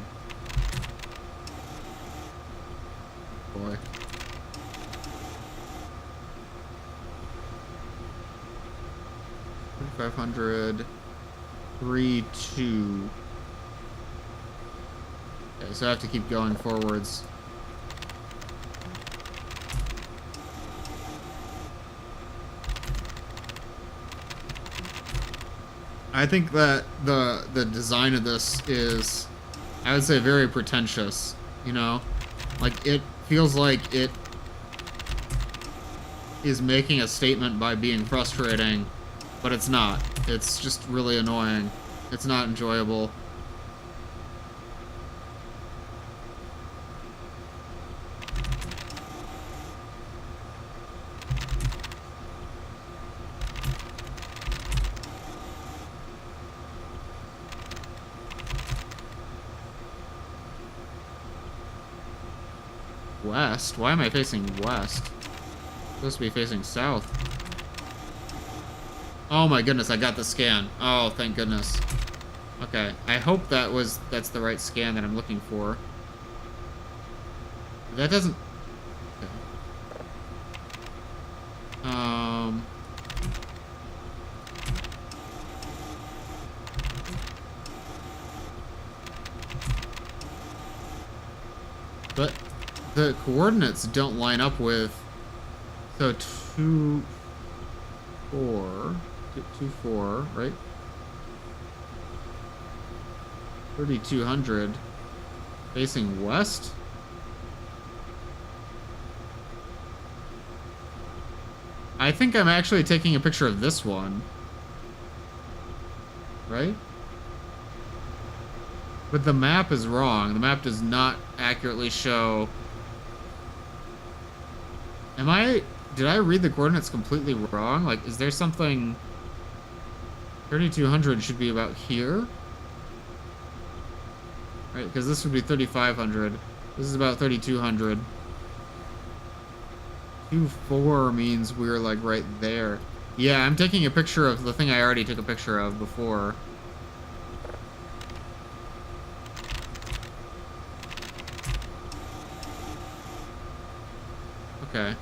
Boy. $3,500... 3-2. Okay, so I have to keep going forwards. I think that the design of this is, I would say, very pretentious, you know? Like, it feels like it is making a statement by being frustrating, but it's not. It's just really annoying. It's not enjoyable. West? Why am I facing west? I'm supposed to be facing south. Oh my goodness, I got the scan. Oh, thank goodness. Okay, I hope that's the right scan that I'm looking for. That doesn't... Okay. But the coordinates don't line up with... So 2, 4, 2, 4, right? 3200 facing west? I think I'm actually taking a picture of this one. Right? But the map is wrong. The map does not accurately show... Did I read the coordinates completely wrong? Like, is there something... 3200 should be about here? Right, because this would be 3500. This is about 3200. 2-4 means we're, like, right there. Yeah, I'm taking a picture of the thing I already took a picture of before. Okay.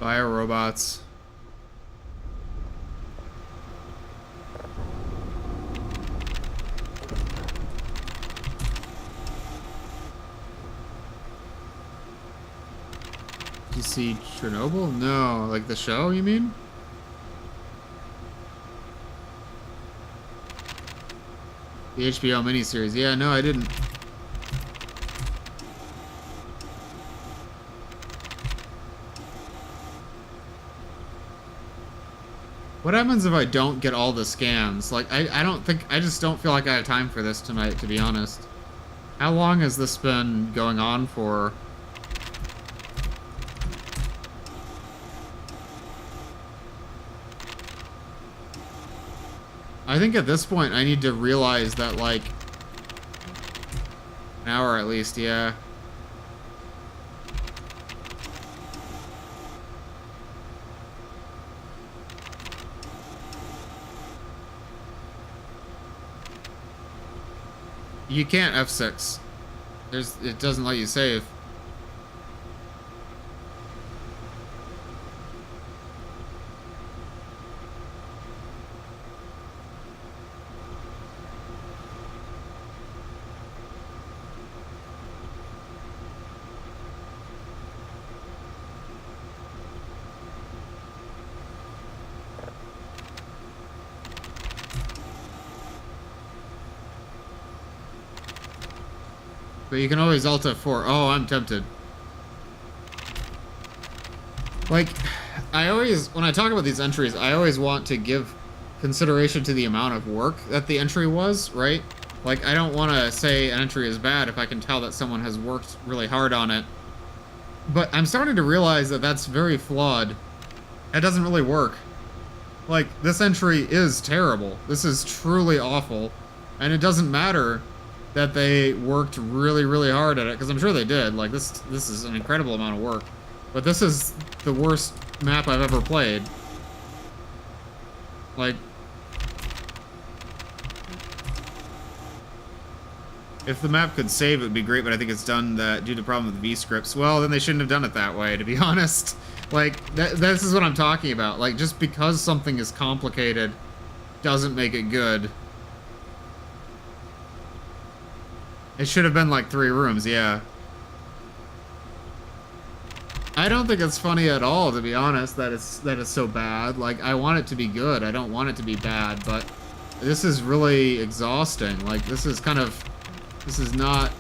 Biorobots. Did you see Chernobyl? No, like the show, you mean? The HBO miniseries. Yeah, no, I didn't. What happens if I don't get all the scans? Like, I don't think, I just don't feel like I have time for this tonight, to be honest. How long has this been going on for? I think at this point I need to realize that, like, an hour at least, yeah. You can't F6. It doesn't let you save. But you can always Alt F4. Oh, I'm tempted. Like, when I talk about these entries, I always want to give consideration to the amount of work that the entry was, right? Like, I don't want to say an entry is bad if I can tell that someone has worked really hard on it. But I'm starting to realize that that's very flawed. It doesn't really work. Like, this entry is terrible. This is truly awful. And it doesn't matter that they worked really, really hard at it, because I'm sure they did. Like, this is an incredible amount of work. But this is the worst map I've ever played. Like, if the map could save, it would be great, but I think it's done that due to the problem with V-scripts. Well, then they shouldn't have done it that way, to be honest. Like, this is what I'm talking about. Like, just because something is complicated doesn't make it good. It should have been like 3 rooms, yeah. I don't think it's funny at all, to be honest, that it's so bad. Like, I want it to be good. I don't want it to be bad, but this is really exhausting. Like, this is not...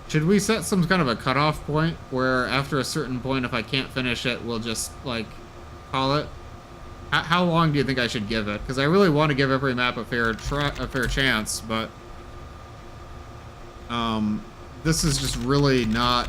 Should we set some kind of a cutoff point where after a certain point, if I can't finish it, we'll just, like, call it? How long do you think I should give it? Because I really want to give every map a fair chance, but this is just really not.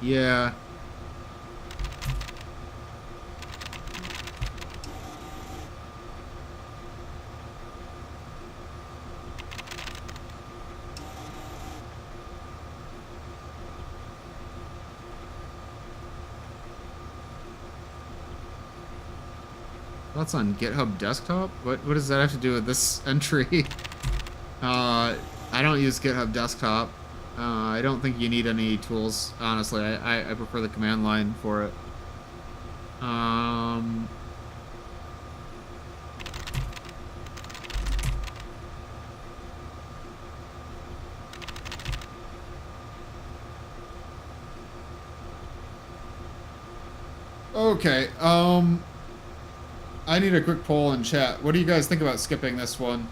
Yeah. That's on GitHub desktop? What does that have to do with this entry? I don't use GitHub desktop. I don't think you need any tools, honestly. I prefer the command line for it. Okay, I need a quick poll in chat. What do you guys think about skipping this one?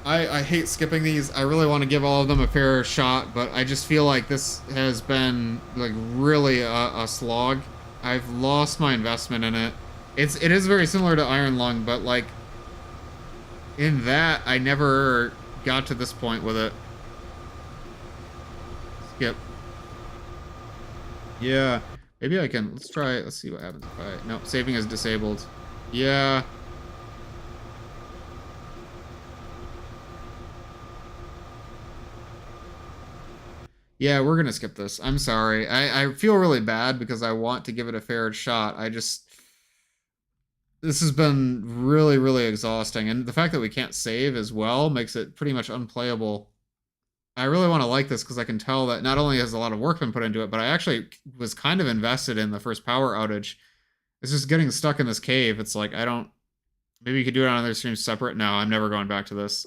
I hate skipping these. I really want to give all of them a fair shot, but I just feel like this has been, like, really a slog. I've lost my investment in it. It is very similar to Iron Lung, but, like, in that, I never got to this point with it. Skip. Yeah. Maybe I can, let's try it. Let's see what happens if I, no, saving is disabled. Yeah. Yeah, we're gonna skip this. I'm sorry. I feel really bad because I want to give it a fair shot. This has been really, really exhausting. And the fact that we can't save as well makes it pretty much unplayable. I really want to like this because I can tell that not only has a lot of work been put into it, but I actually was kind of invested in the first power outage. It's just getting stuck in this cave. It's like, maybe you could do it on other streams separate. No, I'm never going back to this.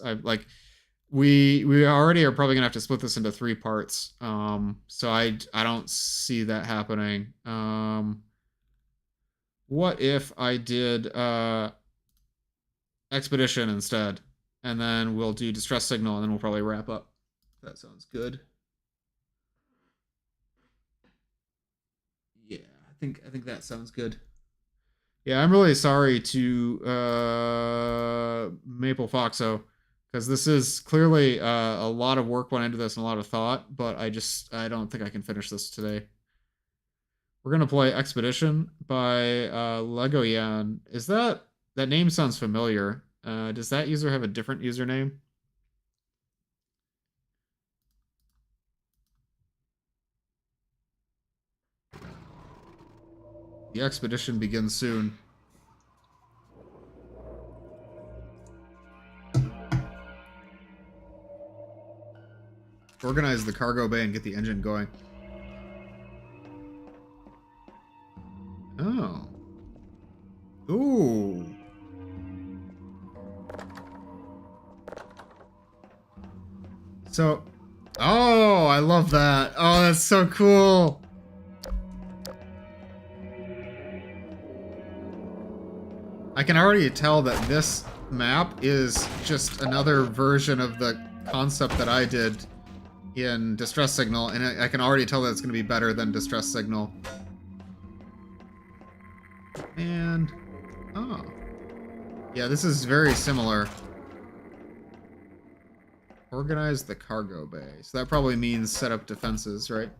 we already are probably gonna have to split this into 3 parts. So I don't see that happening. What if I did expedition instead, and then we'll do distress signal, and then we'll probably wrap up. That sounds good. Yeah, I think that sounds good. Yeah, I'm really sorry to Maple Foxo, because this is clearly a lot of work went into this and a lot of thought, but I don't think I can finish this today. We're gonna play Expedition by Legoyan. Is that name sounds familiar? Does that user have a different username? The expedition begins soon. Organize the cargo bay and get the engine going. Oh. Ooh. So, oh, I love that. Oh, that's so cool. I can already tell that this map is just another version of the concept that I did in Distress Signal, and I can already tell that it's going to be better than Distress Signal. And, oh. Yeah, this is very similar. Organize the cargo bay. So that probably means set up defenses, right?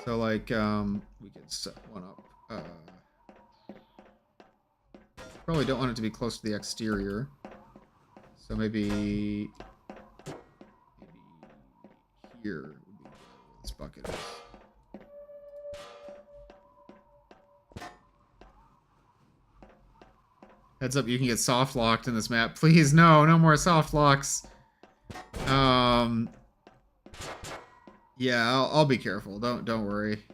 So, like, we could set one up. Probably don't want it to be close to the exterior. So maybe here would be where this bucket is. Heads up, you can get soft locked in this map. Please, no more soft locks. Yeah, I'll be careful. Don't worry.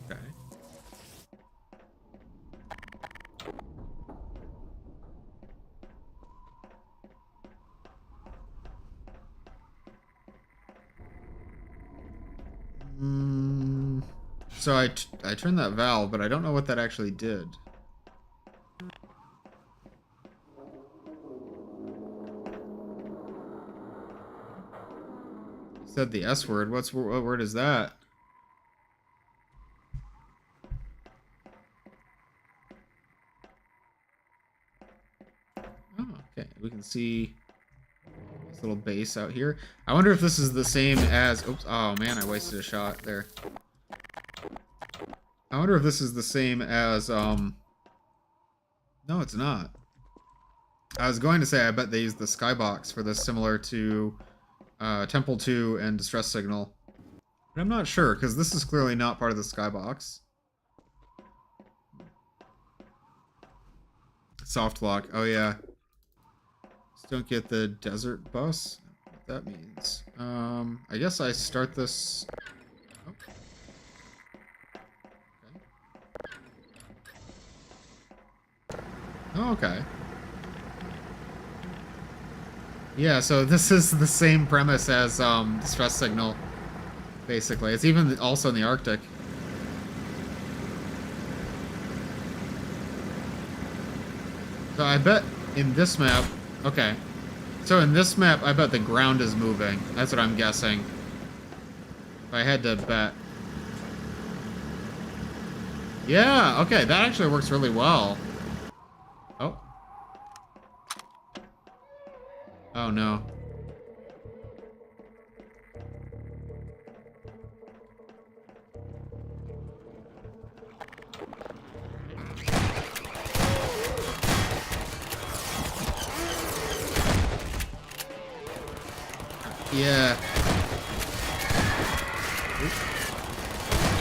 Okay. So I turned that valve, but I don't know what that actually did. Said the S word. What word is that? Oh, okay. We can see this little base out here. I wonder if this is the same as... Oops. Oh, man, I wasted a shot there. I wonder if this is the same as... No, it's not. I was going to say I bet they use the skybox for this, similar to Temple 2 and Distress Signal. But I'm not sure, because this is clearly not part of the skybox. Soft lock. Oh, yeah. Just don't get the desert bus. What that means. I guess I start this... Oh, okay. Yeah, so this is the same premise as Distress Signal, basically. It's even also in the Arctic. So I bet in this map... Okay. So in this map, I bet the ground is moving. That's what I'm guessing. If I had to bet. Yeah, okay, that actually works really well. Oh. Oh no. Yeah.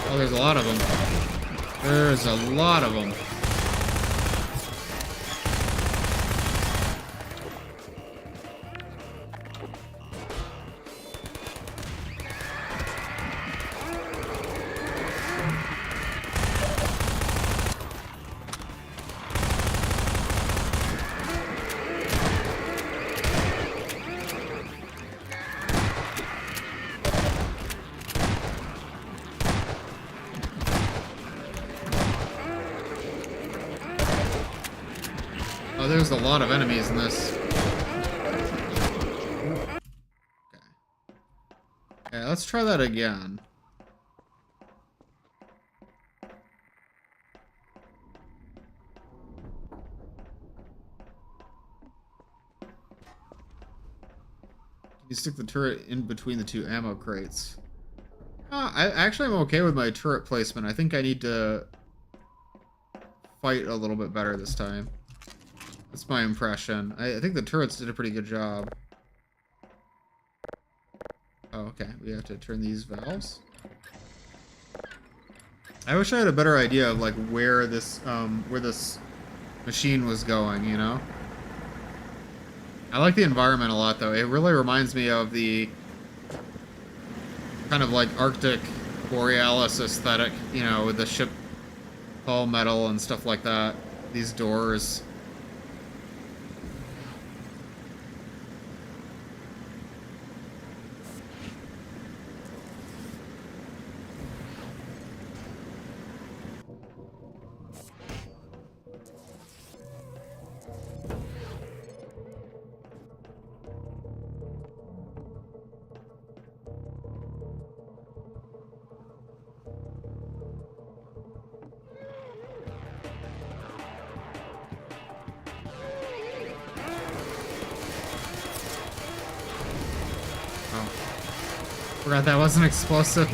Oh, there's a lot of them. There's a lot of them. Oh, there's a lot of enemies in this. Okay. Okay, let's try that again. You stick the turret in between the two ammo crates. I actually am okay with my turret placement. I think I need to fight a little bit better this time. That's my impression. I think the turrets did a pretty good job. Oh, okay. We have to turn these valves. I wish I had a better idea of like where this machine was going, you know? I like the environment a lot though. It really reminds me of the kind of like Arctic Borealis aesthetic, you know, with the ship hull metal and stuff like that. These doors. Forgot that wasn't explosive.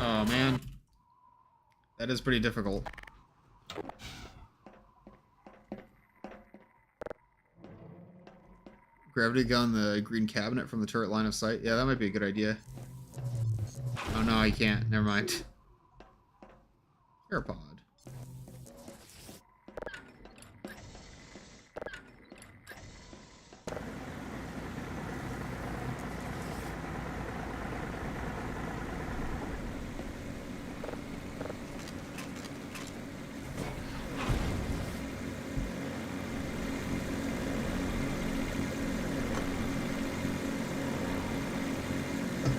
Oh man, that is pretty difficult. Gravity gun the green cabinet from the turret line of sight. Yeah, that might be a good idea. Oh no, I can't. Never mind. AirPod.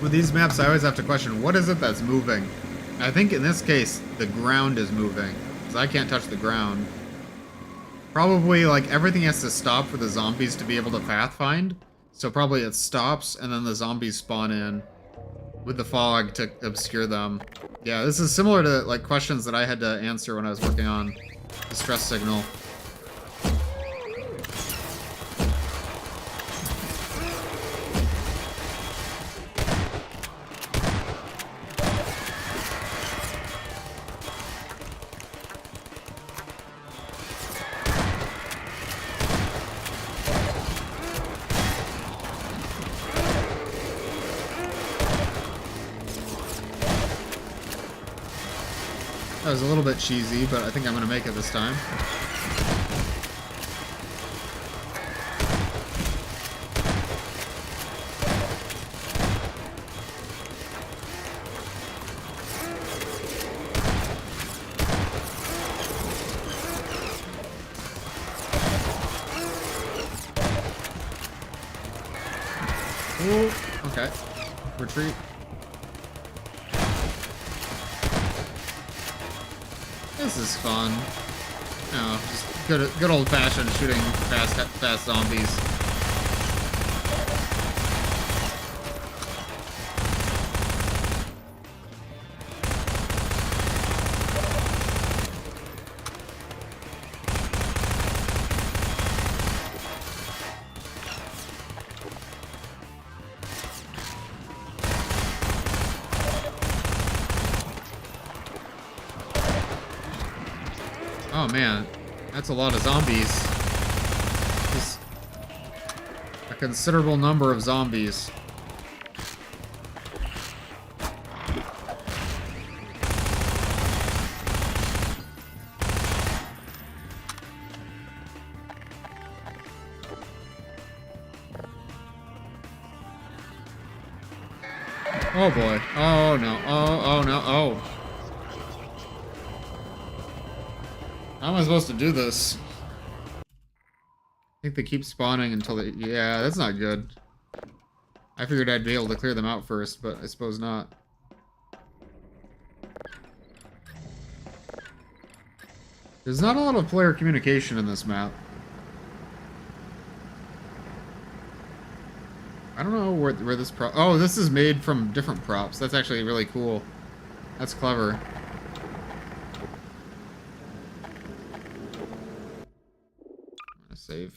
With these maps, I always have to question, what is it that's moving? I think in this case, the ground is moving, because I can't touch the ground. Probably, like, everything has to stop for the zombies to be able to pathfind, so probably it stops, and then the zombies spawn in with the fog to obscure them. Yeah, this is similar to, like, questions that I had to answer when I was working on Distress Signal. That was a little bit cheesy, but I think I'm gonna make it this time. Ooh, okay. Retreat. This is fun. No, just good old-fashioned shooting fast zombies. Oh man, that's a lot of zombies. Just a considerable number of zombies. Oh boy. Oh no. Oh no. Oh. How am I supposed to do this? I think they keep spawning until they... Yeah, that's not good. I figured I'd be able to clear them out first, but I suppose not. There's not a lot of player communication in this map. I don't know where this prop... Oh, this is made from different props. That's actually really cool. That's clever. I'm gonna save.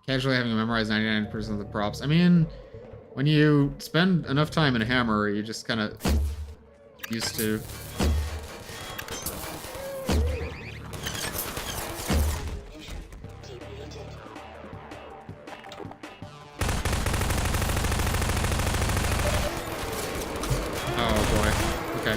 Casually having to memorize 99% of the props. I mean, when you spend enough time in Hammer, you just kind of used to. Oh boy. Okay.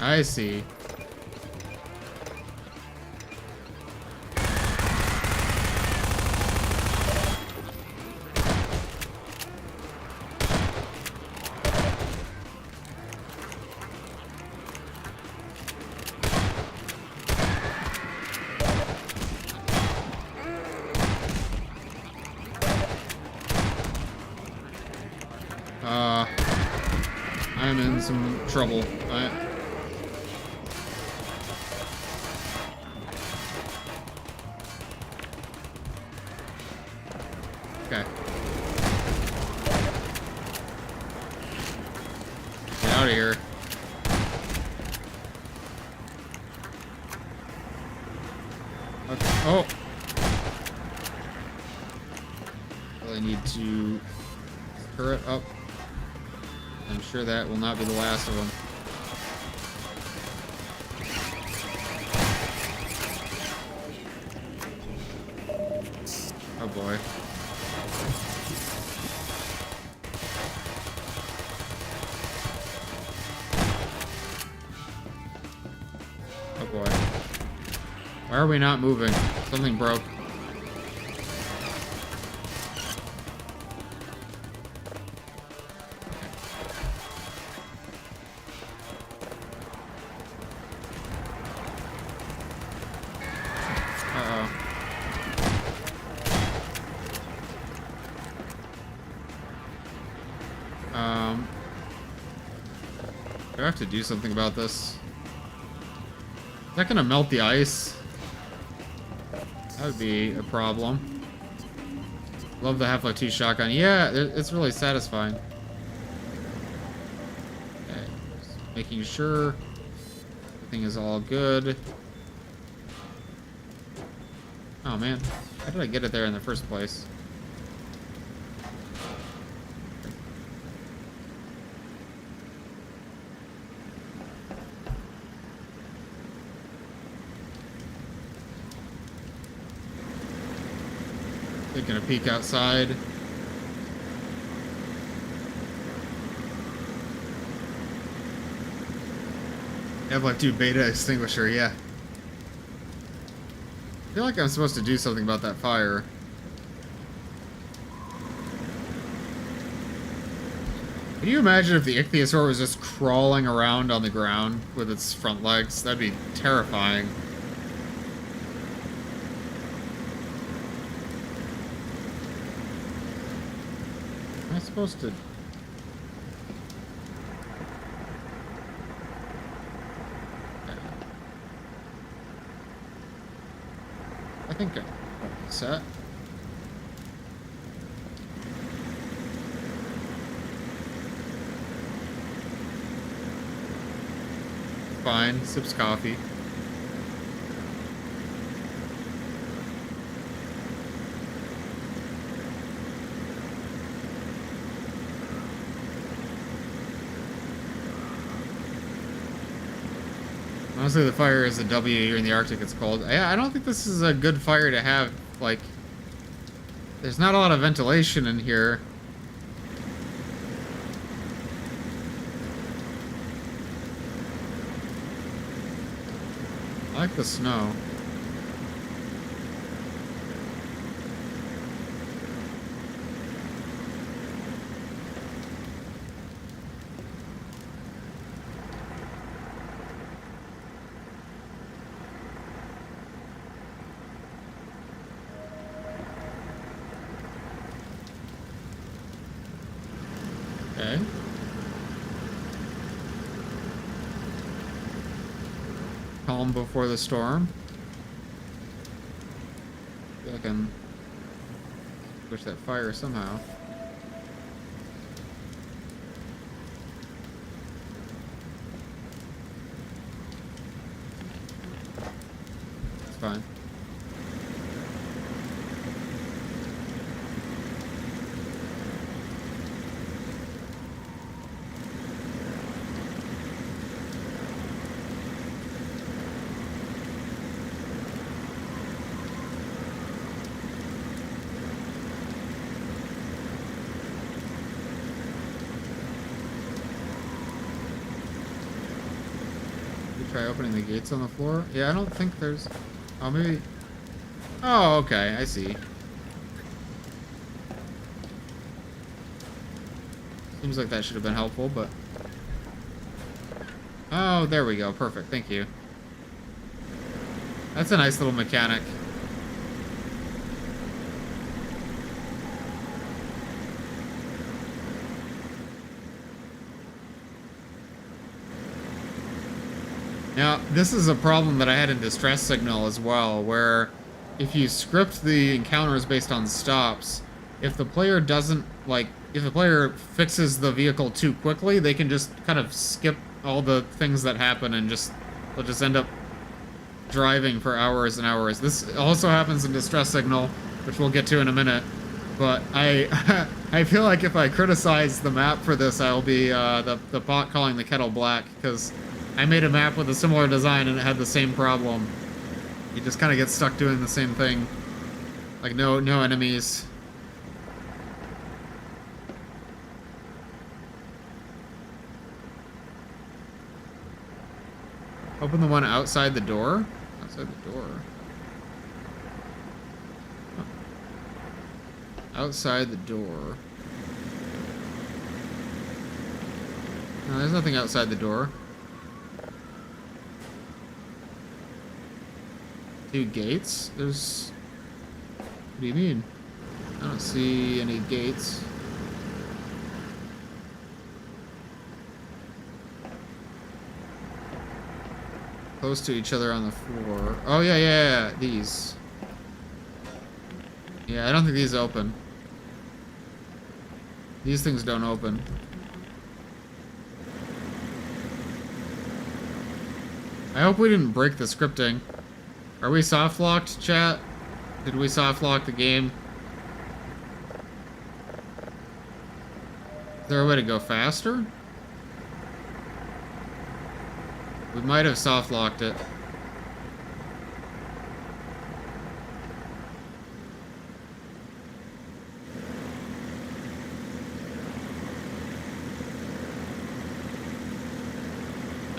I see. I'm in some trouble. Okay. Get out of here. Okay. Oh! Really need to turret up. I'm sure that will not be the last of them. Oh boy. Oh boy. Why are we not moving? Something broke. Do I have to do something about this? Is that gonna melt the ice? That would be a problem. Love the Half-Life 2 shotgun. Yeah, it's really satisfying. Okay, just making sure everything is all good. Oh man, how did I get it there in the first place? Taking a peek outside. Half-Life 2 beta extinguisher, yeah. I feel like I'm supposed to do something about that fire. Can you imagine if the ichthyosaur was just crawling around on the ground with its front legs? That'd be terrifying. Am I supposed to... I think I'm set. Fine, sips coffee. Honestly, the fire is a W here in the Arctic, it's called. Yeah, I don't think this is a good fire to have, like... There's not a lot of ventilation in here. I like the snow. Okay. Calm before the storm. I can push that fire somehow. It's fine. Try opening the gates on the floor? Yeah, I don't think there's... Oh, maybe... Oh, okay, I see. Seems like that should have been helpful, but... Oh, there we go. Perfect, thank you. That's a nice little mechanic. Now, this is a problem that I had in Distress Signal as well, where if you script the encounters based on stops, if the player doesn't, like, if the player fixes the vehicle too quickly, they can just kind of skip all the things that happen and they'll just end up driving for hours and hours. This also happens in Distress Signal, which we'll get to in a minute, but I feel like if I criticize the map for this, I'll be the pot calling the kettle black, because I made a map with a similar design and it had the same problem. You just kind of get stuck doing the same thing. Like, no enemies. Open the one outside the door? Outside the door. Oh. Outside the door. No, there's nothing outside the door. Two gates? There's... What do you mean? I don't see any gates. Close to each other on the floor. Oh, yeah. These. Yeah, I don't think these open. These things don't open. I hope we didn't break the scripting. Are we soft locked, chat? Did we soft lock the game? Is there a way to go faster? We might have soft locked it.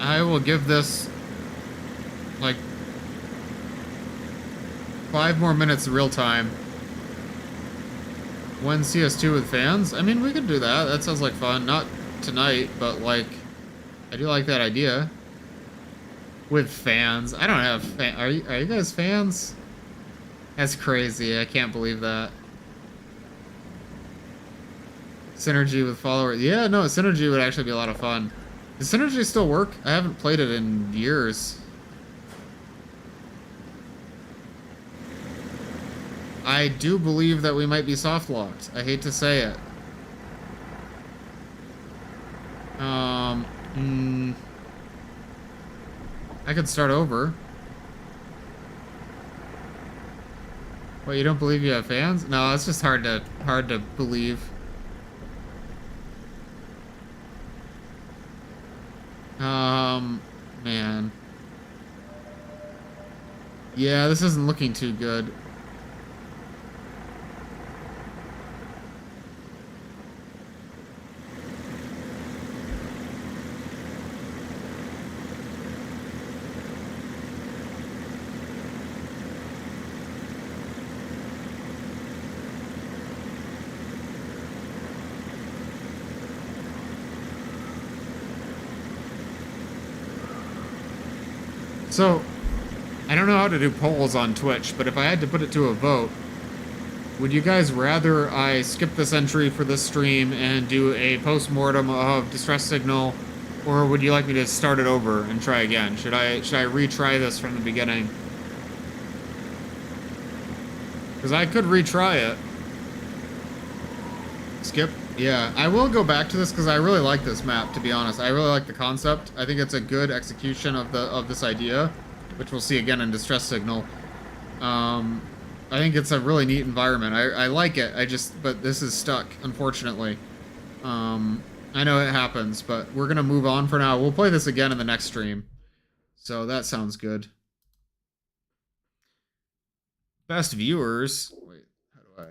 I will give this like 5 more minutes real time. When CS2 with fans? I mean, we could do that. That sounds like fun. Not tonight, but like, I do like that idea. With fans. I don't have fans. Are you guys fans? That's crazy. I can't believe that. Synergy with followers. Yeah, no, Synergy would actually be a lot of fun. Does Synergy still work? I haven't played it in years. I do believe that we might be soft locked. I hate to say it. I could start over. What, you don't believe you have fans? No, it's just hard to believe. Man. Yeah, this isn't looking too good. So, I don't know how to do polls on Twitch, but if I had to put it to a vote, would you guys rather I skip this entry for this stream and do a post-mortem of Distress Signal, or would you like me to start it over and try again? Should I retry this from the beginning? Because I could retry it. Skip? Yeah, I will go back to this because I really like this map, to be honest. I really like the concept. I think it's a good execution of this idea, which we'll see again in Distress Signal. I think it's a really neat environment. I like it. But this is stuck, unfortunately. I know it happens, but we're gonna move on for now. We'll play this again in the next stream. So that sounds good. Best viewers. Wait, how do I...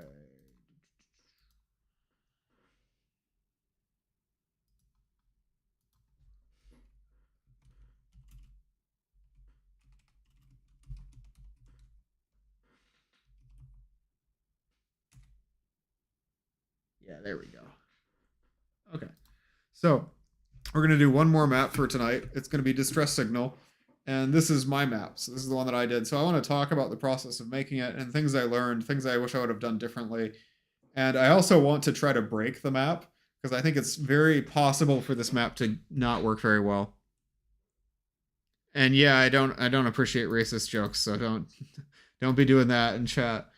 Yeah, there we go. Okay. So, we're going to do one more map for tonight. It's going to be Distress Signal. And this is my map. So this is the one that I did. So I want to talk about the process of making it and things I learned, things I wish I would have done differently. And I also want to try to break the map because I think it's very possible for this map to not work very well. And yeah, I don't appreciate racist jokes, so don't be doing that in chat.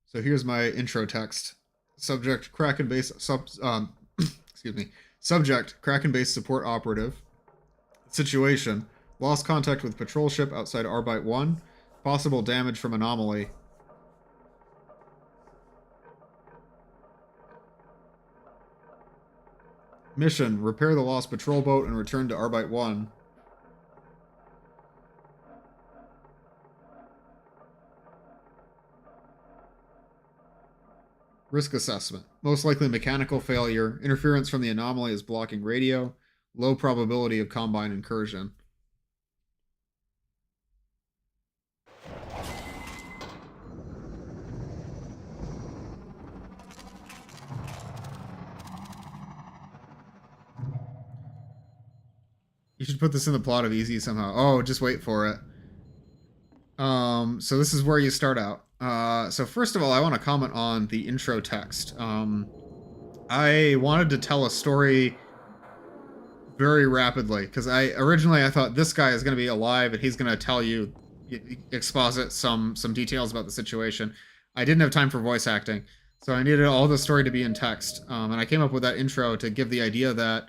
So here's my intro text. Subject, Kraken base excuse me. Subject, Kraken base support operative. Situation, lost contact with patrol ship outside Arbite 1. Possible damage from anomaly. Mission, repair the lost patrol boat and return to Arbite 1. Risk assessment. Most likely mechanical failure. Interference from the anomaly is blocking radio. Low probability of Combine incursion. You should put this in the plot of Easy somehow. Oh, just wait for it. So this is where you start out. So first of all, I want to comment on the intro text. I wanted to tell a story very rapidly because originally I thought this guy is going to be alive and he's going to tell you, exposit some details about the situation. I didn't have time for voice acting, so I needed all the story to be in text. And I came up with that intro to give the idea that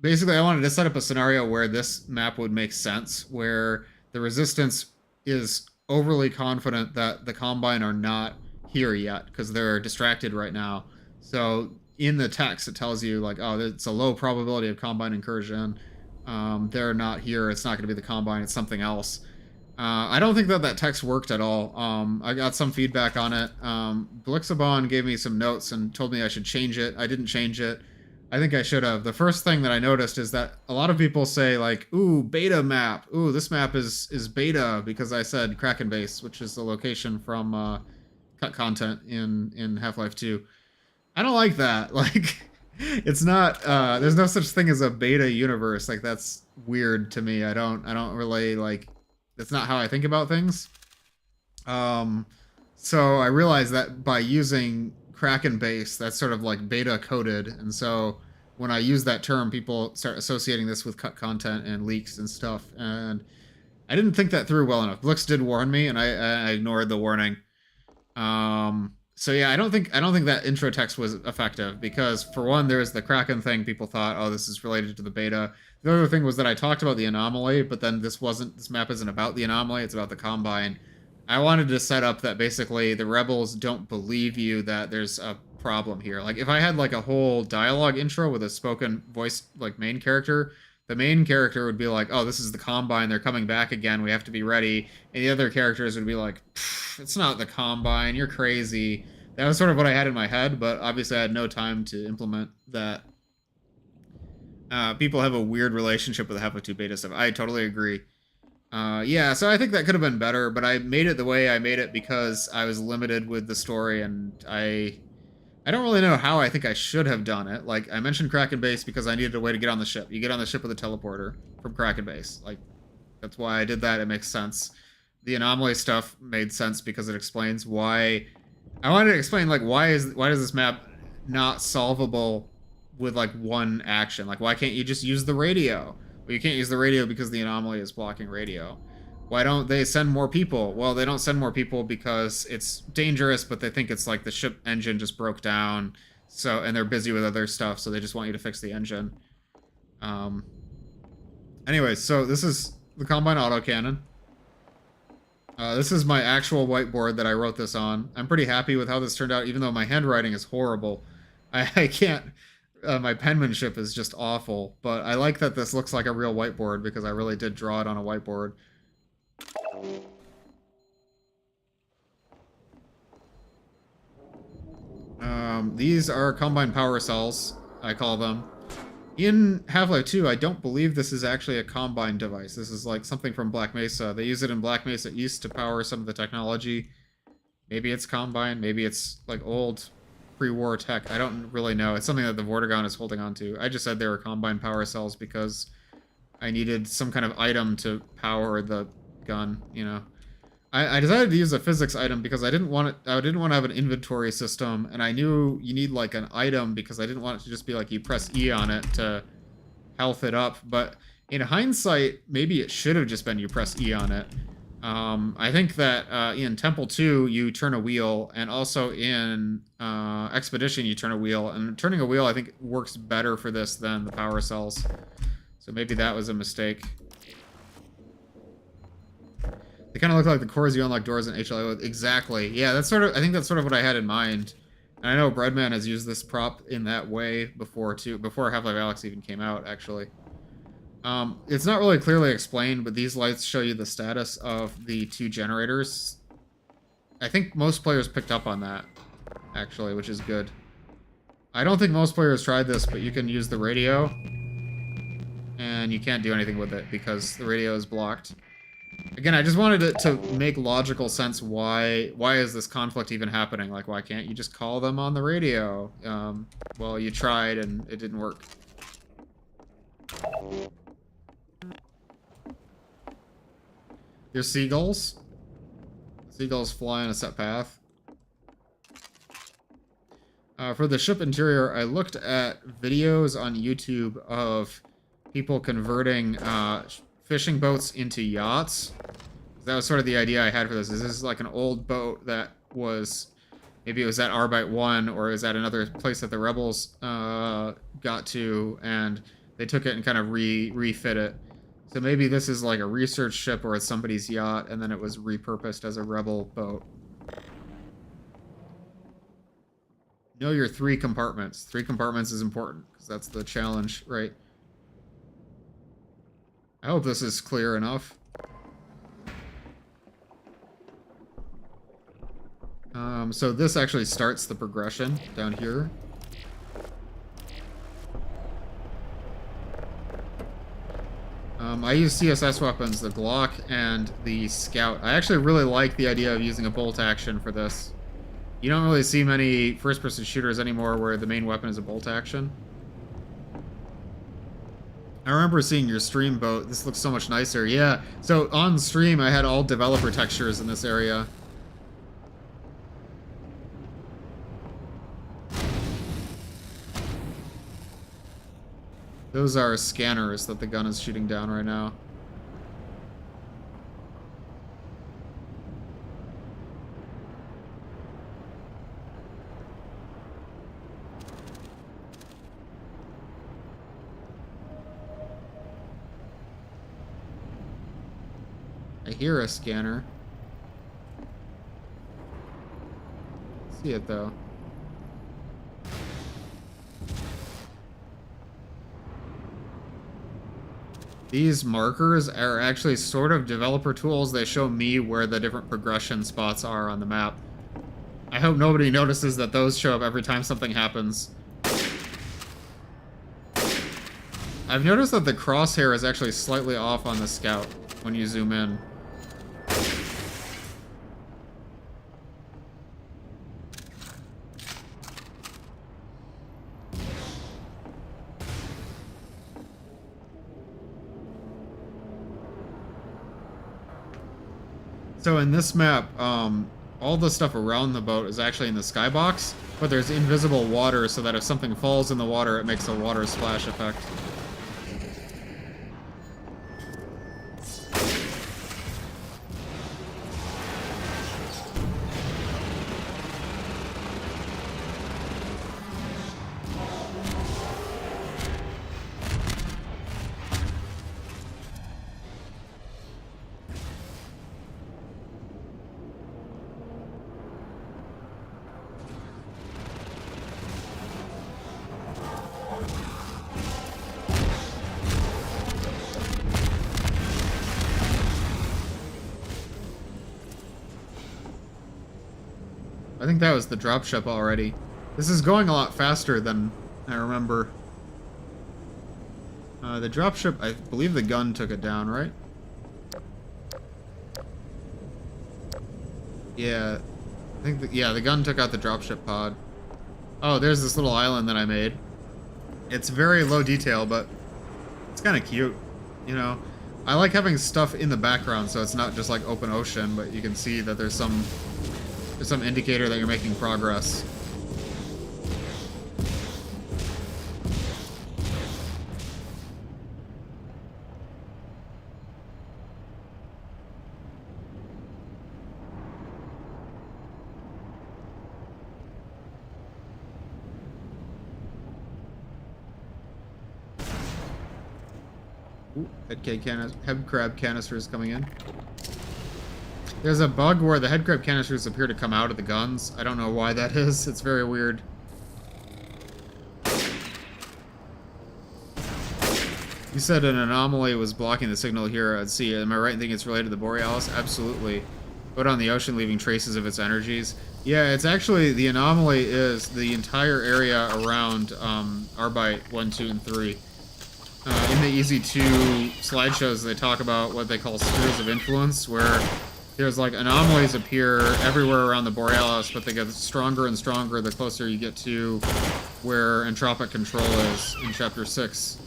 basically I wanted to set up a scenario where this map would make sense, where the Resistance is overly confident that the Combine are not here yet because they're distracted right now. So in the text, it tells you like, oh, it's a low probability of Combine incursion. They're not here. It's not going to be the Combine. It's something else. I don't think that text worked at all. I got some feedback on it. Blixabon gave me some notes and told me I should change it. I didn't change it. I think I should have. The first thing that I noticed is that a lot of people say like, ooh, beta map. Ooh, this map is beta because I said Kraken Base, which is the location from cut content in Half-Life 2. I don't like that. Like, it's not, there's no such thing as a beta universe. Like, that's weird to me. I don't really, like, that's not how I think about things. So I realized that by using Kraken base, that's sort of like beta coded, and so when I use that term, people start associating this with cut content and leaks and stuff, and I didn't think that through well enough. Blix did warn me, and I ignored the warning. So yeah, I don't think that intro text was effective because, for one, there's the Kraken thing. People thought, oh, this is related to the beta. The other thing was that I talked about the anomaly, but then this map isn't about the anomaly. It's about the Combine. I wanted to set up that basically the rebels don't believe you that there's a problem here. Like, if I had like a whole dialogue intro with a spoken voice like main character, the main character would be like, oh, this is the Combine, they're coming back again, we have to be ready. And the other characters would be like, it's not the Combine, you're crazy. That was sort of what I had in my head, but obviously I had no time to implement that. People have a weird relationship with the Half-Life 2 beta stuff. I totally agree. Yeah, so I think that could have been better, but I made it the way I made it because I was limited with the story, and I don't really know how I think I should have done it. Like, I mentioned Kraken Base because I needed a way to get on the ship. You get on the ship with a teleporter from Kraken Base. Like, that's why I did that. It makes sense. The anomaly stuff made sense because it explains why... I wanted to explain, like, why does this map not solvable with, like, one action? Like, why can't you just use the radio? Well, you can't use the radio because the anomaly is blocking radio. Why don't they send more people? Well, they don't send more people because it's dangerous, but they think it's like the ship engine just broke down, so, and they're busy with other stuff, so they just want you to fix the engine. Anyways, so this is the Combine autocannon. This is my actual whiteboard that I wrote this on. I'm pretty happy with how this turned out, even though my handwriting is horrible. I can't... my penmanship is just awful, but I like that this looks like a real whiteboard because I really did draw it on a whiteboard. These are Combine power cells, I call them. In Half-Life 2, I don't believe this is actually a Combine device. This is like something from Black Mesa. They use it in Black Mesa East to power some of the technology. Maybe it's Combine, maybe it's like old pre-war tech. I don't really know. It's something that the Vortigaunt is holding on to. I just said they were Combine power cells because I needed some kind of item to power the gun, you know. I decided to use a physics item because I didn't want to have an inventory system, and I knew you need like an item because I didn't want it to just be like you press E on it to health it up. But in hindsight, maybe it should have just been you press E on it. I think that in Temple 2 you turn a wheel, and also in Expedition you turn a wheel, and turning a wheel I think works better for this than the power cells. So maybe that was a mistake. They kind of look like the cores you unlock doors in HLA with. Exactly. Yeah, that's sort of. I think that's sort of what I had in mind. And I know Breadman has used this prop in that way before too. Before Half-Life Alyx even came out, actually. It's not really clearly explained, but these lights show you the status of the two generators. I think most players picked up on that, actually, which is good. I don't think most players tried this, but you can use the radio, and you can't do anything with it because the radio is blocked. Again, I just wanted it to make logical sense. Why is this conflict even happening? Like, why can't you just call them on the radio? Well, you tried and it didn't work. There's seagulls. Seagulls fly on a set path. For the ship interior, I looked at videos on YouTube of people converting fishing boats into yachts. That was sort of the idea I had for this. This is like an old boat that was, maybe it was at Arbite 1 or it was at another place that the rebels got to, and they took it and kind of refit it. So maybe this is like a research ship or it's somebody's yacht, and then it was repurposed as a rebel boat. Know your 3 compartments. 3 compartments is important because that's the challenge, right? I hope this is clear enough. So this actually starts the progression down here. I use CSS weapons, the Glock and the Scout. I actually really like the idea of using a bolt action for this. You don't really see many first-person shooters anymore where the main weapon is a bolt action. I remember seeing your stream boat. This looks so much nicer. Yeah, so on stream I had all developer textures in this area. Those are scanners that the gun is shooting down right now. I hear a scanner. See it though. These markers are actually sort of developer tools. They show me where the different progression spots are on the map. I hope nobody notices that those show up every time something happens. I've noticed that the crosshair is actually slightly off on the scout when you zoom in. So in this map, all the stuff around the boat is actually in the skybox, but there's invisible water so that if something falls in the water, it makes a water splash effect. I think that was the dropship already. This is going a lot faster than I remember. The dropship, I believe the gun took it down, right? Yeah, I think the gun took out the dropship pod. Oh, there's this little island that I made. It's very low detail, but it's kind of cute, you know. I like having stuff in the background so it's not just like open ocean, but you can see that there's some indicator that you're making progress. Ooh, head crab canisters coming in. There's a bug where the headcrab canisters appear to come out of the guns. I don't know why that is. It's very weird. You said an anomaly was blocking the signal here at sea. Am I right in thinking it's related to the Borealis? Absolutely. Put on the ocean, leaving traces of its energies. Yeah, it's actually, the anomaly is the entire area around Arbite 1, 2, and 3. In the EZ2 slideshows, they talk about what they call spheres of influence, where there's like anomalies appear everywhere around the Borealis, but they get stronger and stronger the closer you get to where entropic control is in Chapter 6.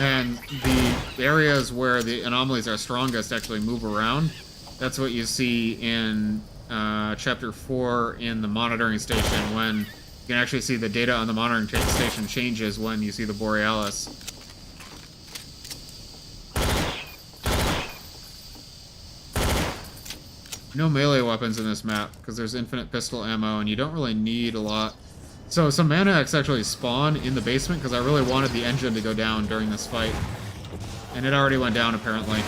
And the areas where the anomalies are strongest actually move around. That's what you see in Chapter 4 in the monitoring station, when you can actually see the data on the monitoring station changes when you see the Borealis. No melee weapons in this map, because there's infinite pistol ammo, and you don't really need a lot. So some Maniacs actually spawn in the basement, because I really wanted the engine to go down during this fight. And it already went down, apparently.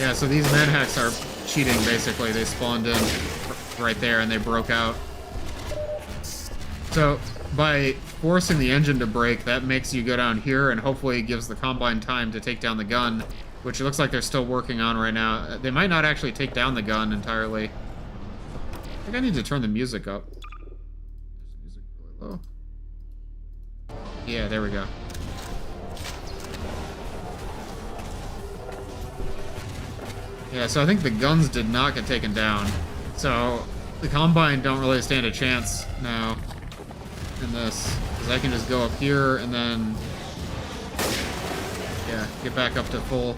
Yeah, so these Manhacks are cheating, basically. They spawned in right there, and they broke out. So, by forcing the engine to brake, that makes you go down here, and hopefully gives the Combine time to take down the gun, which it looks like they're still working on right now. They might not actually take down the gun entirely. I think I need to turn the music up. Is the music really low? Yeah, there we go. Yeah, so I think the guns did not get taken down. So, the Combine don't really stand a chance now in this. Because I can just go up here and then Yeah, get back up to full.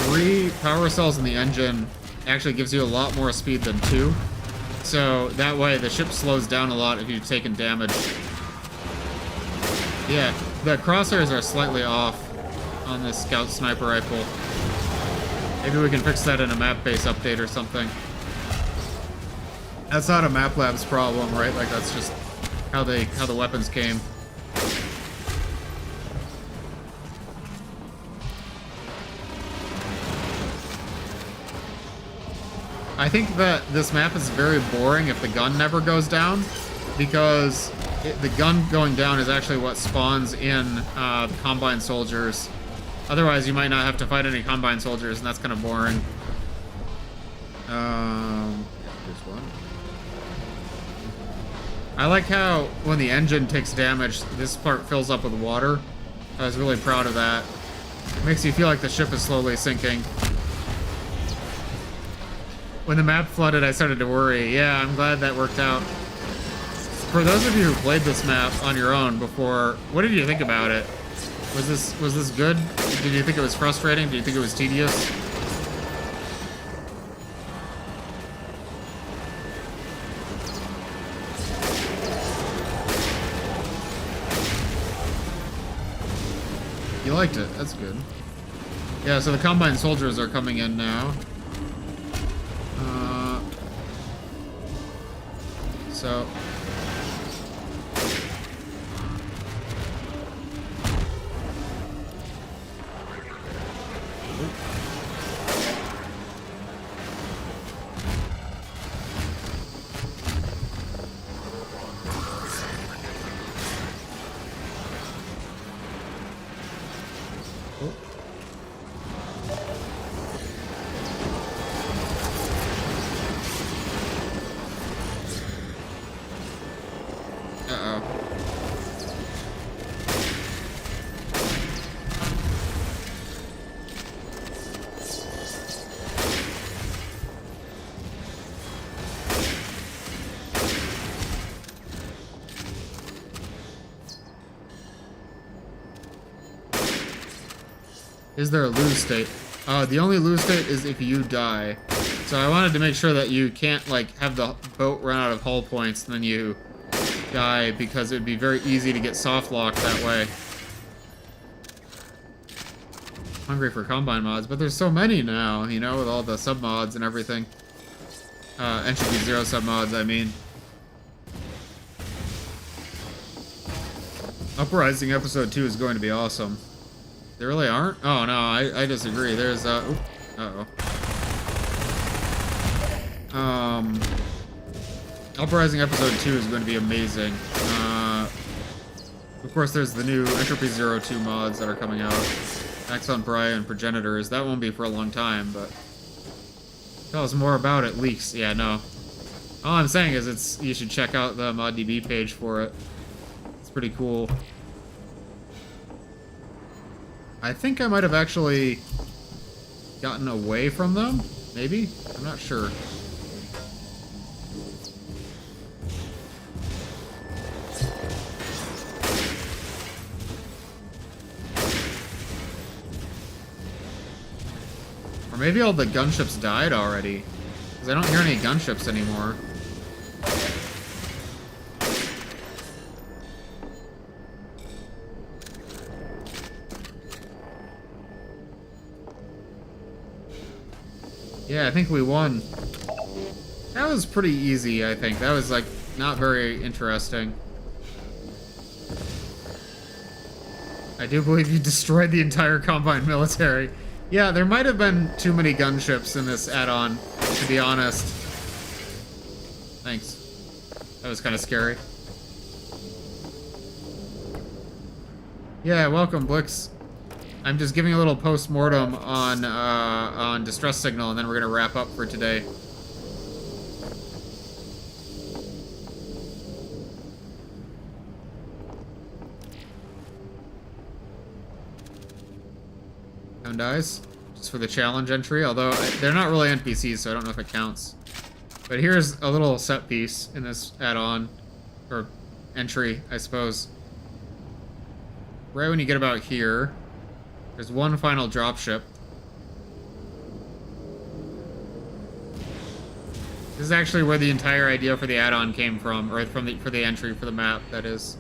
3 power cells in the engine actually gives you a lot more speed than 2. So that way the ship slows down a lot if you've taken damage. Yeah, the crosshairs are slightly off on this scout sniper rifle. Maybe we can fix that in a map base update or something. That's not a map lab's problem, right? Like that's just how the weapons came. I think that this map is very boring if the gun never goes down, because the gun going down is actually what spawns in the Combine soldiers. Otherwise, you might not have to fight any Combine soldiers, and that's kind of boring. Here's one. I like how when the engine takes damage, this part fills up with water. I was really proud of that. It makes you feel like the ship is slowly sinking. When the map flooded, I started to worry. Yeah, I'm glad that worked out. For those of you who played this map on your own before, what did you think about it? Was this good? Did you think it was frustrating? Did you think it was tedious? You liked it. That's good. Yeah, so the Combine soldiers are coming in now. So is there a lose state? The only lose state is if you die. So I wanted to make sure that you can't, like, have the boat run out of hull points and then you die, because it would be very easy to get soft locked that way. Hungry for Combine mods, but there's so many now, you know, with all the sub mods and everything. Entropy Zero sub mods, I mean. Uprising Episode 2 is going to be awesome. They really aren't? Oh, no, I disagree. There's, Uprising Episode 2 is going to be amazing. Of course, there's the new Entropy Zero 2 mods that are coming out. Axon Pariah and Progenitors. That won't be for a long time, but... Tell us more about it, leaks. Yeah, no. All I'm saying is you should check out the ModDB page for it. It's pretty cool. I think I might have actually gotten away from them, maybe? I'm not sure. Or maybe all the gunships died already, because I don't hear any gunships anymore. Yeah, I think we won. That was pretty easy, I think. That was, like, not very interesting. I do believe you destroyed the entire Combine military. Yeah, there might have been too many gunships in this add-on, to be honest. Thanks. That was kind of scary. Yeah, welcome, Blix. I'm just giving a little post-mortem on Distress Signal, and then we're gonna wrap up for today. No dies, just for the challenge entry. Although they're not really NPCs, so I don't know if it counts. But here's a little set piece in this add-on, or entry, I suppose. right when you get about here, there's one final dropship. This is actually where the entire idea for the add-on came from, or for the entry for the map, that is.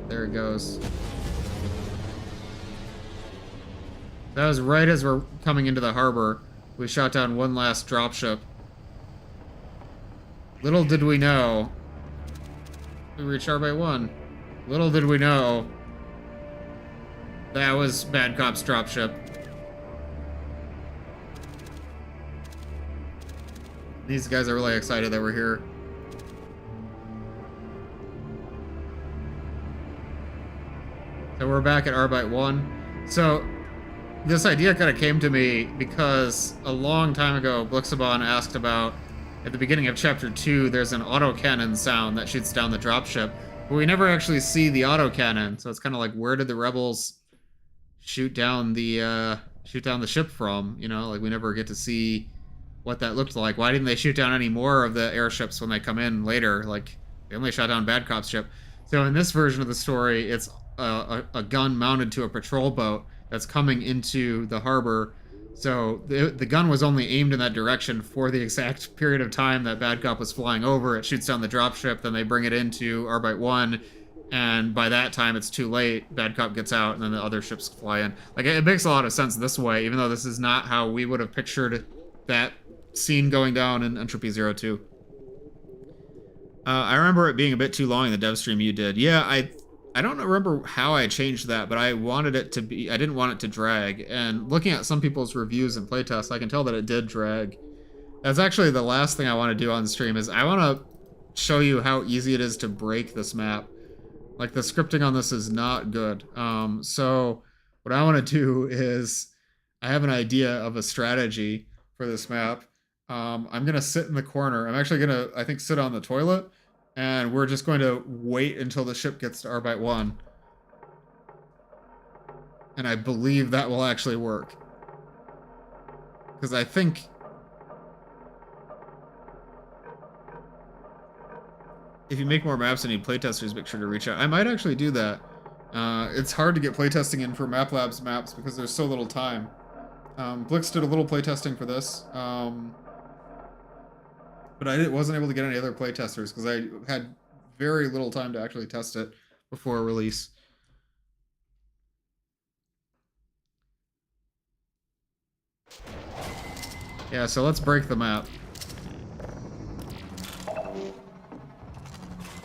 There it goes. That was right as we're coming into the harbor. We shot down one last dropship. Little did we know. We reached Arbite 1. Little did we know. That was Bad Cop's dropship. These guys are really excited that we're here. So we're back at Arbite 1. So this idea kind of came to me because a long time ago, Blixabon asked about, at the beginning of Chapter 2, there's an autocannon sound that shoots down the dropship. But we never actually see the autocannon, so it's kind of like, where did the rebels shoot down the ship from? You know, like we never get to see what that looked like. Why didn't they shoot down any more of the airships when they come in later? Like, they only shot down Bad Cop's ship. So in this version of the story, it's a gun mounted to a patrol boat that's coming into the harbor. So the gun was only aimed in that direction for the exact period of time that Bad Cop was flying over. It shoots down the dropship, then they bring it into Arbite 1, and by that time it's too late. Bad Cop gets out, and then the other ships fly in. Like, it makes a lot of sense this way, even though this is not how we would have pictured that scene going down in Entropy 02. I remember it being a bit too long in the dev stream you did. Yeah, I don't remember how I changed that, but I wanted it to be, I didn't want it to drag. And looking at some people's reviews and playtests, I can tell that it did drag. That's actually the last thing I want to do on stream, is I want to show you how easy it is to break this map. Like, the scripting on this is not good. So what I want to do is, I have an idea of a strategy for this map. I'm going to sit in the corner. I'm actually going to, I think, sit on the toilet. And we're just going to wait until the ship gets to Arbite 1. And I believe that will actually work. Because I think... if you make more maps and need playtesters, make sure to reach out. I might actually do that. It's hard to get playtesting in for Map Labs maps because there's so little time. Blix did a little playtesting for this. But I wasn't able to get any other playtesters because I had very little time to actually test it before release. Yeah, so let's break the map.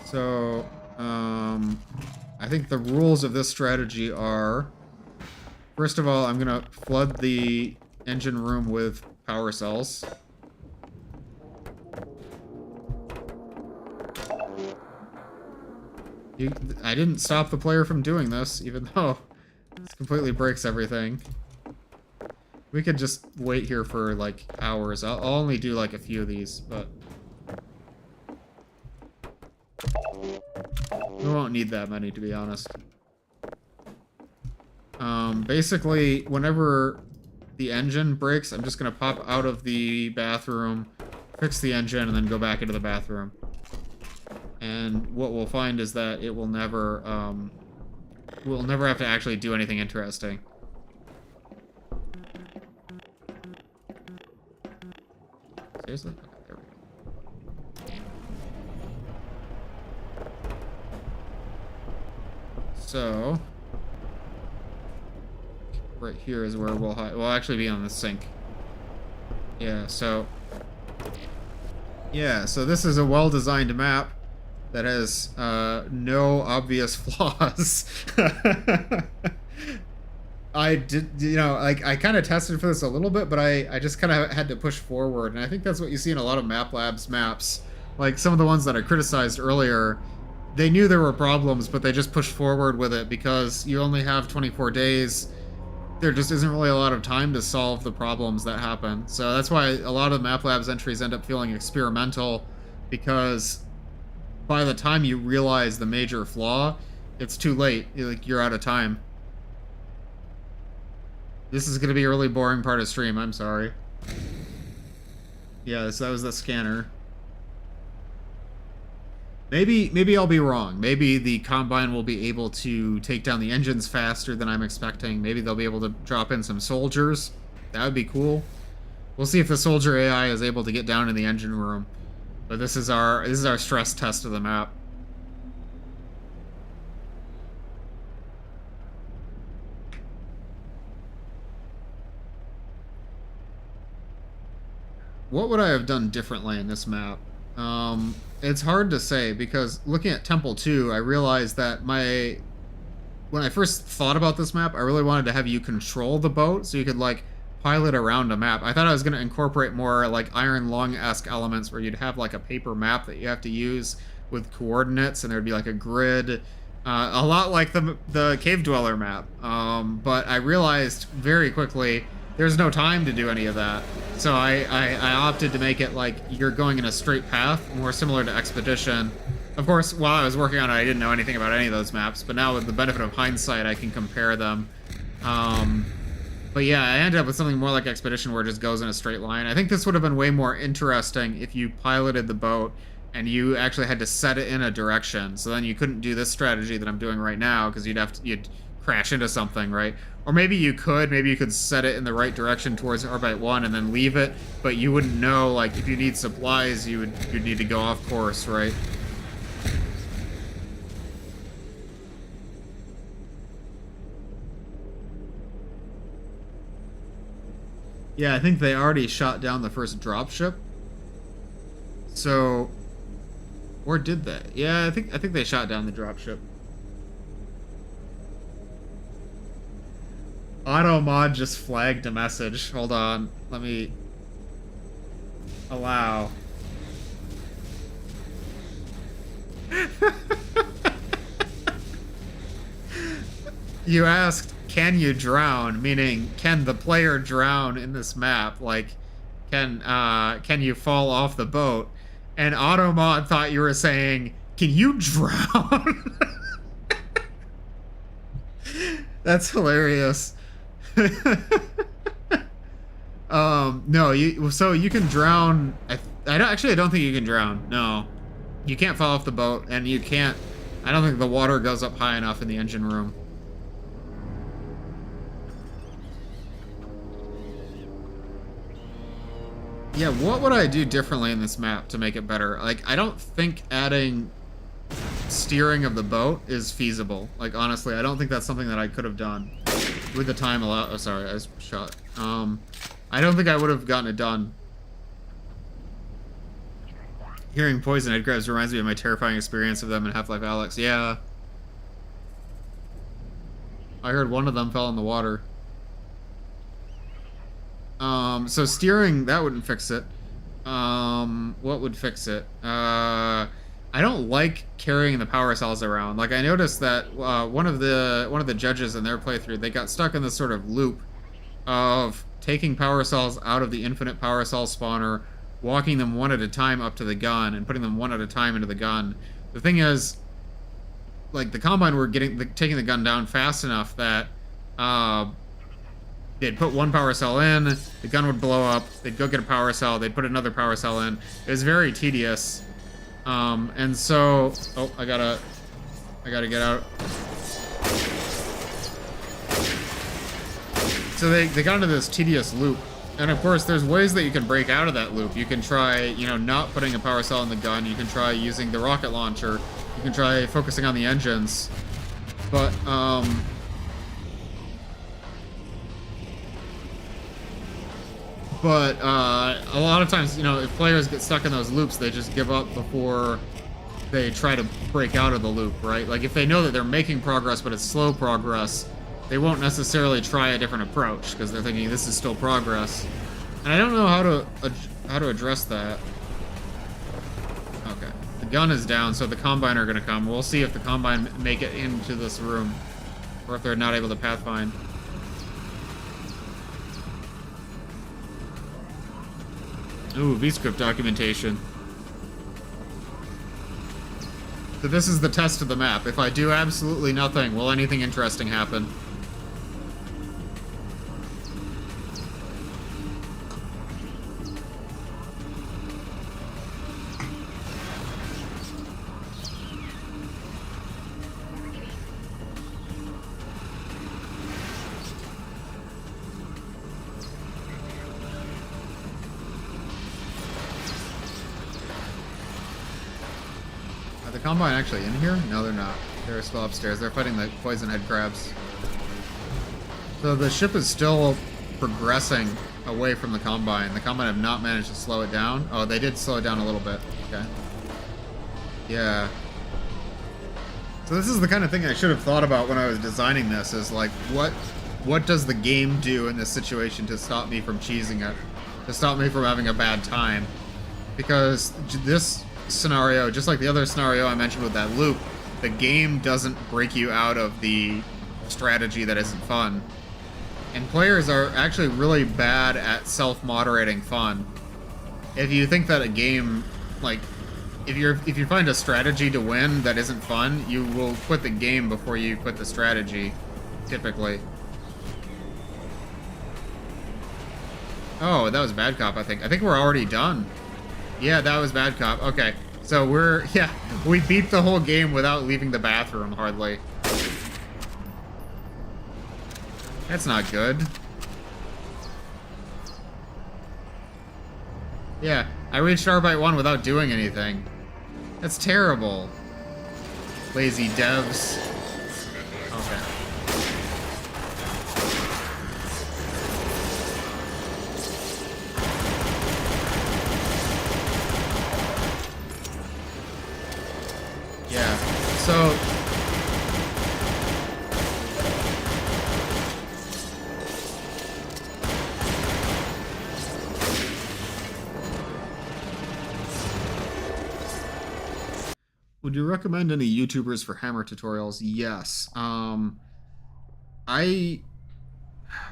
So, I think the rules of this strategy are, first of all, I'm going to flood the engine room with power cells. I didn't stop the player from doing this, even though this completely breaks everything. We could just wait here for, like, hours. I'll only do, like, a few of these, but... we won't need that many, to be honest. Basically, whenever the engine breaks, I'm just gonna pop out of the bathroom, fix the engine, and then go back into the bathroom. And what we'll find is that it will never, we'll never have to actually do anything interesting. Seriously? Okay, there we go. So, right here is where we'll actually be on the sink. Yeah, so this is a well-designed map that has no obvious flaws. I did, you know, like, I kind of tested for this a little bit, but I just kind of had to push forward, and I think that's what you see in a lot of Map Labs maps. Like, some of the ones that I criticized earlier, they knew there were problems, but they just pushed forward with it because you only have 24 days. There just isn't really a lot of time to solve the problems that happen. So that's why a lot of Map Labs entries end up feeling experimental, because by the time you realize the major flaw, it's too late. You're out of time. This is going to be a really boring part of stream, I'm sorry. Yeah, so that was the scanner. Maybe I'll be wrong. Maybe the Combine will be able to take down the engines faster than I'm expecting. Maybe they'll be able to drop in some soldiers. That would be cool. We'll see if the soldier AI is able to get down in the engine room. But this is our stress test of the map. What would I have done differently in this map? It's hard to say, because looking at Temple 2, I realized that when I first thought about this map, I really wanted to have you control the boat so you could, like, pilot around a map. I thought I was going to incorporate more, like, Iron Lung-esque elements where you'd have, like, a paper map that you have to use with coordinates, and there'd be, like, a grid. A lot like the Cave Dweller map. But I realized very quickly there's no time to do any of that. So I opted to make it like you're going in a straight path, more similar to Expedition. Of course, while I was working on it, I didn't know anything about any of those maps, but now with the benefit of hindsight, I can compare them. But yeah, I ended up with something more like Expedition where it just goes in a straight line. I think this would have been way more interesting if you piloted the boat and you actually had to set it in a direction. So then you couldn't do this strategy that I'm doing right now because you'd crash into something, right? Or maybe you could set it in the right direction towards Orbite 1 and then leave it, but you wouldn't know, like, if you need supplies, you'd need to go off course, right? Yeah, I think they already shot down the first dropship. So, or did they? Yeah, I think they shot down the dropship. AutoMod just flagged a message. Hold on. Let me allow. You asked, can you drown? Meaning, can the player drown in this map? Like, can you fall off the boat? And AutoMod thought you were saying, can you drown? That's hilarious. No, so you can drown. I don't think you can drown. No, you can't fall off the boat, and you can't. I don't think the water goes up high enough in the engine room. Yeah, what would I do differently in this map to make it better? Like, I don't think adding steering of the boat is feasible. Like, honestly, I don't think that's something that I could have done with the time allowed. Oh, sorry, I shot. I don't think I would have gotten it done. Hearing poison head crabs reminds me of my terrifying experience of them in Half-Life Alyx. Yeah. I heard one of them fell in the water. So steering, that wouldn't fix it. What would fix it? I don't like carrying the power cells around. Like, I noticed that one of the judges in their playthrough, they got stuck in this sort of loop of taking power cells out of the infinite power cell spawner, walking them one at a time up to the gun, and putting them one at a time into the gun. The thing is, like, the Combine were taking the gun down fast enough that they'd put one power cell in, the gun would blow up, they'd go get a power cell, they'd put another power cell in. It was very tedious. And so, oh, I gotta get out. So they got into this tedious loop. And of course, there's ways that you can break out of that loop. You can try, not putting a power cell in the gun. You can try using the rocket launcher. You can try focusing on the engines. But, a lot of times, if players get stuck in those loops, they just give up before they try to break out of the loop, right? Like, if they know that they're making progress, but it's slow progress, they won't necessarily try a different approach, because they're thinking this is still progress. And I don't know how to address that. Okay. The gun is down, so the Combine are going to come. We'll see if the Combine make it into this room, or if they're not able to pathfind. Ooh, VScript documentation. So this is the test of the map. If I do absolutely nothing, will anything interesting happen? Combine actually in here? No, they're not. They're still upstairs. They're fighting the poison head crabs. So the ship is still progressing away from the Combine. The Combine have not managed to slow it down. Oh, they did slow it down a little bit. Okay. Yeah. So this is the kind of thing I should have thought about when I was designing this, is like, what does the game do in this situation to stop me from cheesing it? To stop me from having a bad time? Because this scenario, just like the other scenario I mentioned with that loop, the game doesn't break you out of the strategy that isn't fun. And players are actually really bad at self-moderating fun. If you think that a game, like, if you find a strategy to win that isn't fun, you will quit the game before you quit the strategy, typically. Oh, that was Bad Cop, I think. I think we're already done. Yeah, that was Bad Cop. Okay. So we beat the whole game without leaving the bathroom, hardly. That's not good. Yeah, I reached Arbite 1 without doing anything. That's terrible. Lazy devs. Okay. Yeah, so... Would you recommend any YouTubers for hammer tutorials? Yes. I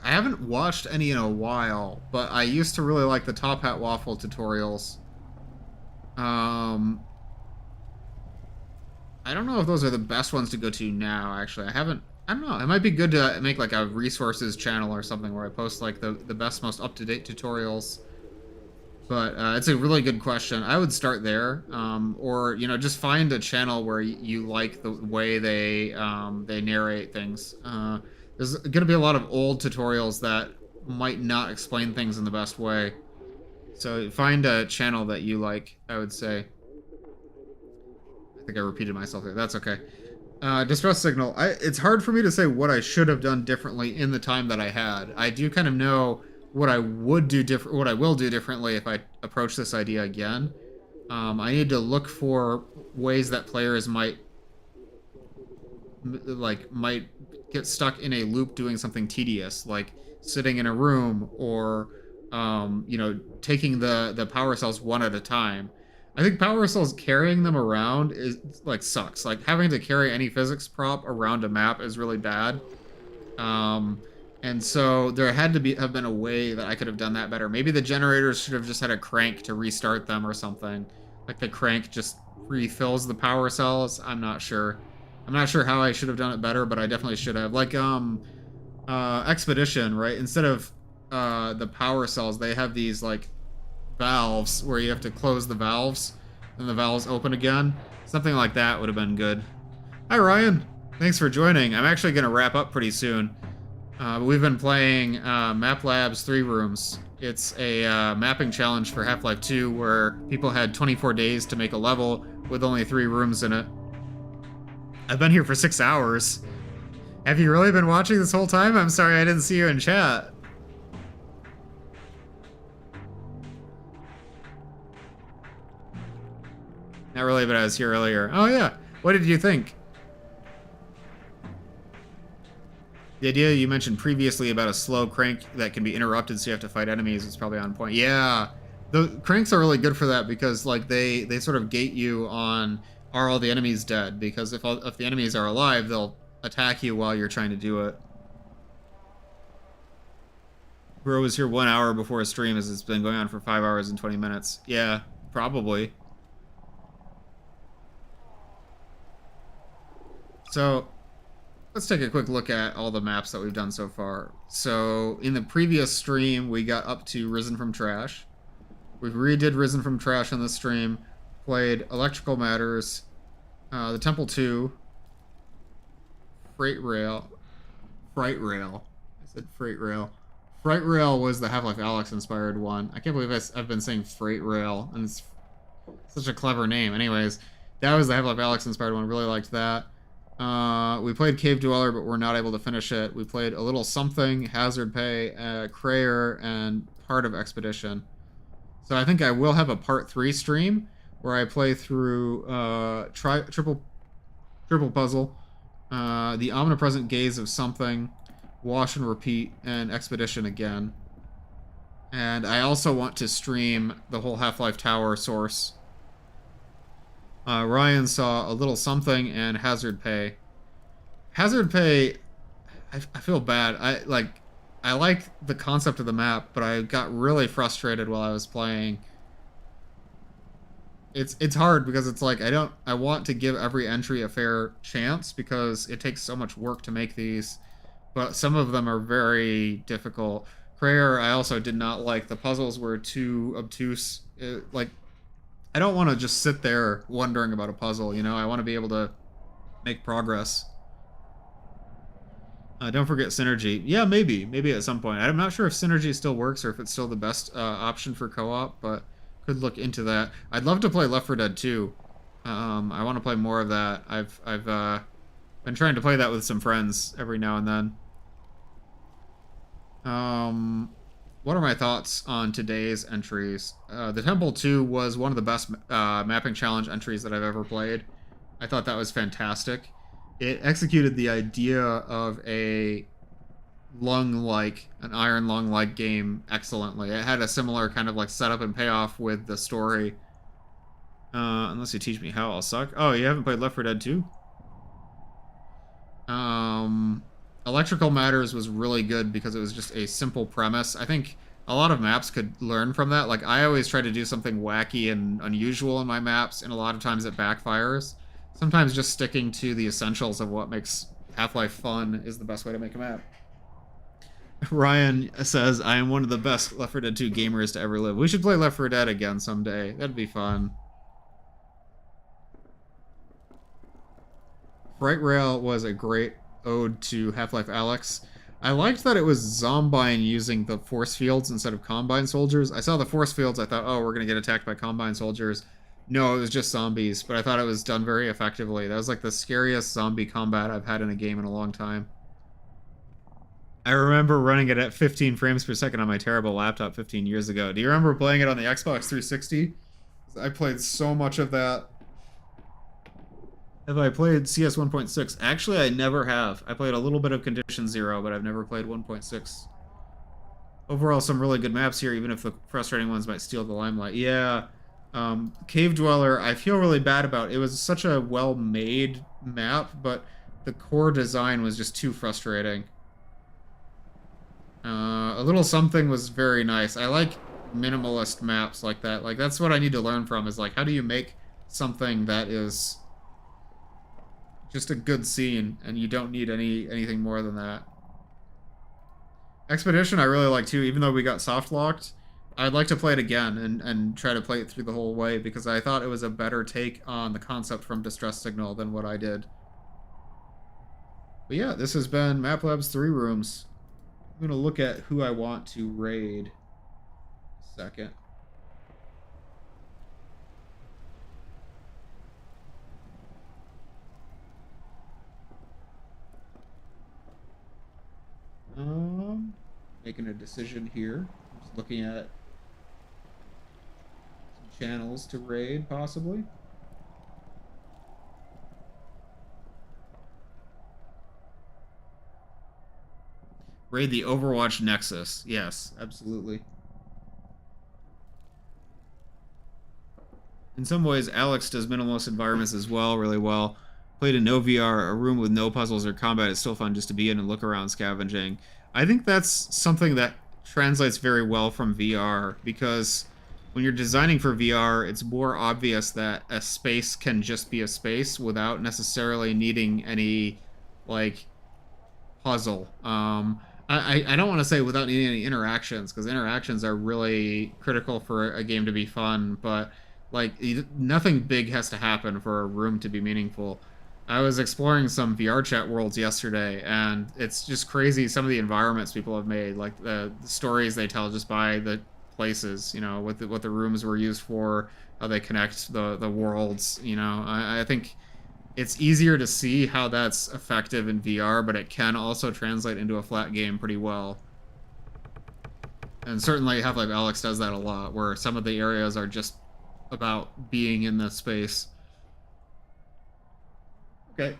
haven't watched any in a while, but I used to really like the Top Hat Waffle tutorials. I don't know if those are the best ones to go to now, actually. I don't know. It might be good to make like a resources channel or something where I post like the best, most up-to-date tutorials. But it's a really good question. I would start there, or just find a channel where you like the way they narrate things. There's going to be a lot of old tutorials that might not explain things in the best way. So find a channel that you like, I would say. I think I repeated myself there. That's okay. Distress signal. It's hard for me to say what I should have done differently in the time that I had. I do kind of know what I will do differently if I approach this idea again. I need to look for ways that players might get stuck in a loop doing something tedious, like sitting in a room or taking the power cells one at a time. I think power cells, carrying them around sucks. Like having to carry any physics prop around a map is really bad. And so there had to have been a way that I could have done that better. Maybe the generators should have just had a crank to restart them or something. Like the crank just refills the power cells. I'm not sure. I'm not sure how I should have done it better, but I definitely should have. Like Expedition, right? Instead of the power cells, they have these like valves where you have to close the valves and the valves open again. Something like that would have been good. Hi Ryan, thanks for joining. I'm actually going to wrap up pretty soon. We've been playing Map Lab's 3 Rooms. It's a mapping challenge for Half-Life 2 where people had 24 days to make a level with only 3 rooms in it. I've been here for 6 hours. Have you really been watching this whole time? I'm sorry I didn't see you in chat. Not really, but I was here earlier. Oh yeah, what did you think? The idea you mentioned previously about a slow crank that can be interrupted so you have to fight enemies is probably on point. Yeah, the cranks are really good for that because like they sort of gate you on, are all the enemies dead? Because if the enemies are alive, they'll attack you while you're trying to do it. Bro was here 1 hour before a stream as it's been going on for 5 hours and 20 minutes. Yeah, probably. So let's take a quick look at all the maps that we've done so far. So in the previous stream, we got up to Risen from Trash. We redid Risen from Trash on this stream, played Electrical Matters, the Temple 2, Freight Rail. I said Freight Rail. Freight Rail was the Half-Life Alyx inspired one. I can't believe I've been saying Freight Rail, and it's such a clever name. Anyways, That was the Half-Life Alyx inspired one. Really liked that. We played Cave Dweller, but we're not able to finish it. We played a little something, Hazard Pay, Crayer, and part of Expedition. So I think I will have a part 3 stream where I play through triple puzzle, the Omnipresent Gaze of Something, Wash and Repeat, and Expedition again. And I also want to stream the whole Half-Life Tower source. Ryan saw a little something and Hazard Pay. Hazard Pay, I feel bad. I like the concept of the map, but I got really frustrated while I was playing. It's hard because it's like I want to give every entry a fair chance because it takes so much work to make these, but some of them are very difficult. Prayer, I also did not like. The puzzles were too obtuse. I don't want to just sit there wondering about a puzzle, you know? I want to be able to make progress. Don't forget Synergy. Yeah, maybe at some point. I'm not sure if Synergy still works or if it's still the best option for co-op, but could look into that. I'd love to play Left 4 Dead 2. I want to play more of that. I've been trying to play that with some friends every now and then. What are my thoughts on today's entries? The Temple 2 was one of the best mapping challenge entries that I've ever played. I thought that was fantastic. It executed the idea of a an Iron Lung-like game excellently. It had a similar kind of like setup and payoff with the story. Unless you teach me how, I'll suck. Oh, you haven't played Left 4 Dead 2? Electrical Matters was really good because it was just a simple premise. I think a lot of maps could learn from that. Like, I always try to do something wacky and unusual in my maps, and a lot of times it backfires. Sometimes just sticking to the essentials of what makes Half-Life fun is the best way to make a map. Ryan says, I am one of the best Left 4 Dead 2 gamers to ever live. We should play Left 4 Dead again someday. That'd be fun. Fright Rail was a great ode to Half-Life Alyx. I liked that it was Zombine using the force fields instead of Combine soldiers. I saw the force fields, I thought, oh, we're going to get attacked by Combine soldiers. No, it was just zombies, but I thought it was done very effectively. That was like the scariest zombie combat I've had in a game in a long time. I remember running it at 15 frames per second on my terrible laptop 15 years ago. Do you remember playing it on the Xbox 360? I played so much of that. Have I played CS 1.6? Actually, I never have. I played a little bit of Condition Zero, but I've never played 1.6. Overall, some really good maps here, even if the frustrating ones might steal the limelight. Yeah, Cave Dweller, I feel really bad about. It was such a well-made map, but the core design was just too frustrating. A Little Something was very nice. I like minimalist maps like that. Like, that's what I need to learn from, is like, how do you make something that is just a good scene, and you don't need anything more than that. Expedition I really like too, even though we got soft locked. I'd like to play it again and try to play it through the whole way, because I thought it was a better take on the concept from Distress Signal than what I did. But yeah, this has been MapLab's 3 Rooms. I'm going to look at who I want to raid. Second. Making a decision here. Just looking at some channels to raid, possibly. Raid the Overwatch Nexus. Yes, absolutely. In some ways, Alyx does minimalist environments as well, really well. Played in no VR, a room with no puzzles or combat is still fun just to be in and look around scavenging. I think that's something that translates very well from VR, because when you're designing for VR, it's more obvious that a space can just be a space without necessarily needing any, like, puzzle. I don't want to say without needing any interactions, because interactions are really critical for a game to be fun, but, like, nothing big has to happen for a room to be meaningful. I was exploring some VR chat worlds yesterday, and it's just crazy some of the environments people have made, like the stories they tell just by the places, you know, what the rooms were used for, how they connect the worlds. You know, I think it's easier to see how that's effective in VR, but it can also translate into a flat game pretty well. And certainly Half-Life Alyx does that a lot, where some of the areas are just about being in the space. Okay,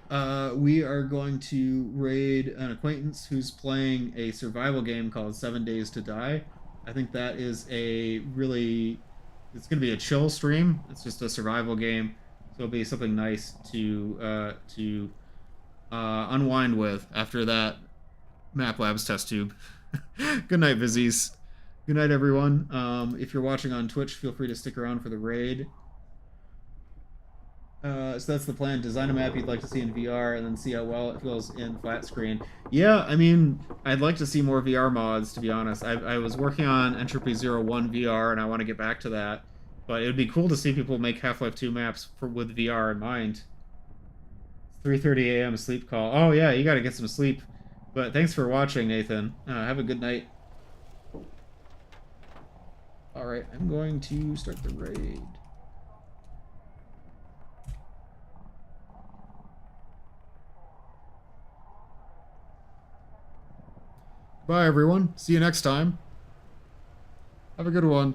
we are going to raid an acquaintance who's playing a survival game called 7 Days to Die. I think that is a really... It's going to be a chill stream. It's just a survival game. So it'll be something nice to unwind with after that Map Labs test tube. Good night, Vizzies. Good night, everyone. If you're watching on Twitch, feel free to stick around for the raid. So that's the plan. Design a map you'd like to see in VR and then see how well it feels in flat screen. Yeah, I mean, I'd like to see more VR mods, to be honest. I was working on Entropy 01 VR, and I want to get back to that. But it would be cool to see people make Half-Life 2 maps with VR in mind. 3:30 a.m. sleep call. Oh, yeah, you gotta get some sleep. But thanks for watching, Nathan. Have a good night. Alright, I'm going to start the raid. Bye, everyone. See you next time. Have a good one.